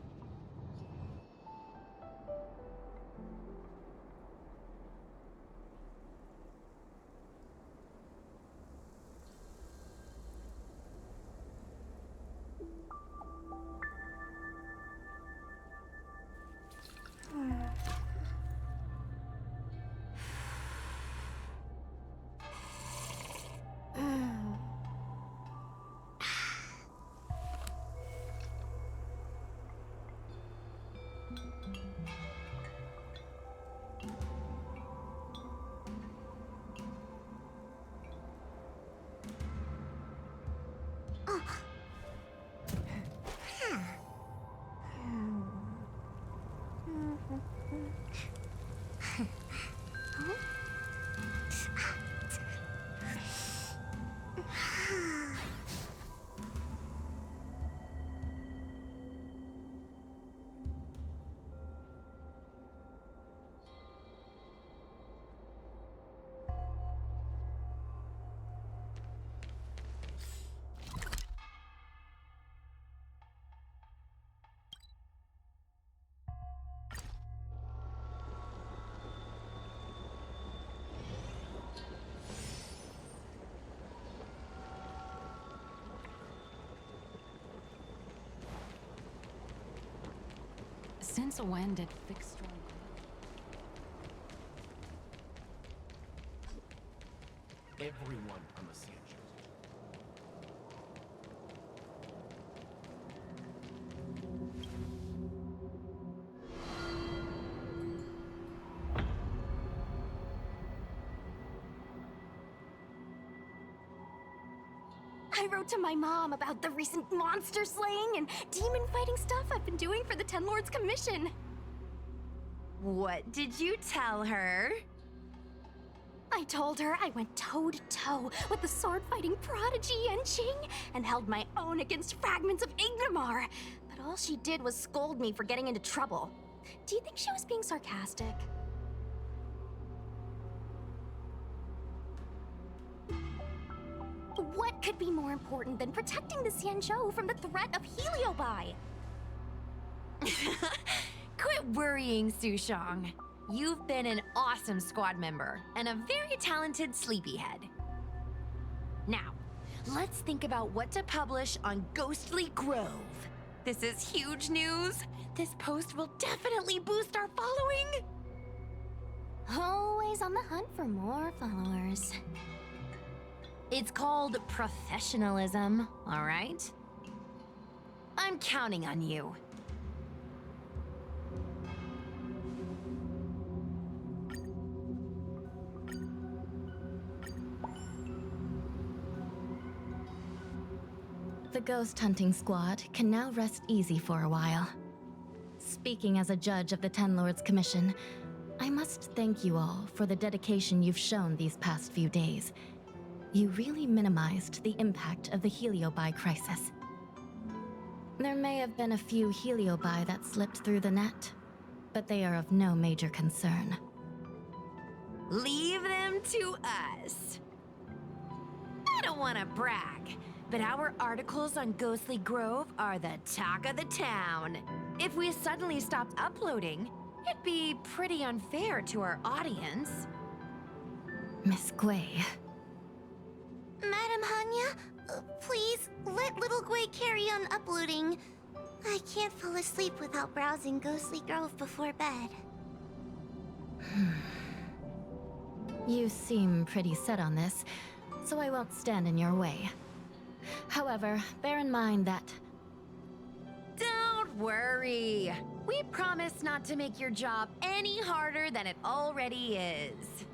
S8: Since when did Fixstrom...
S16: Everyone on the CNJ.
S13: I wrote to my mom about the recent monster slaying and demon fighting stuff I've been doing for the Ten Lords Commission.
S1: What did you tell her?
S13: I told her I went toe-to-toe with the sword-fighting prodigy Yenqing and held my own against fragments of Ignomar, but all she did was scold me for getting into trouble. Do you think she was being sarcastic? What could be more important than protecting the Xianzhou from the threat of Heliobi?
S1: Quit worrying, Sushong. You've been an awesome squad member and a very talented sleepyhead. Now, let's think about what to publish on Ghostly Grove. This is huge news. This post will definitely boost our following.
S13: Always on the hunt for more followers.
S1: It's called professionalism, all right? I'm counting on you.
S7: The ghost hunting squad can now rest easy for a while. Speaking as a judge of the Ten Lords Commission, I must thank you all for the dedication you've shown these past few days. You really minimized the impact of the Heliobi crisis. There may have been a few Heliobi that slipped through the net, but they are of no major concern.
S1: Leave them to us. I don't want to brag, but our articles on Ghostly Grove are the talk of the town. If we suddenly stopped uploading, it'd be pretty unfair to our audience.
S7: Miss Gui.
S6: Madam Hanya, please let little Gui carry on uploading. I can't fall asleep without browsing Ghostly Grove before bed.
S7: You seem pretty set on this, so I won't stand in your way. However, bear in mind that...
S1: Don't worry. We promise not to make your job any harder than it already is.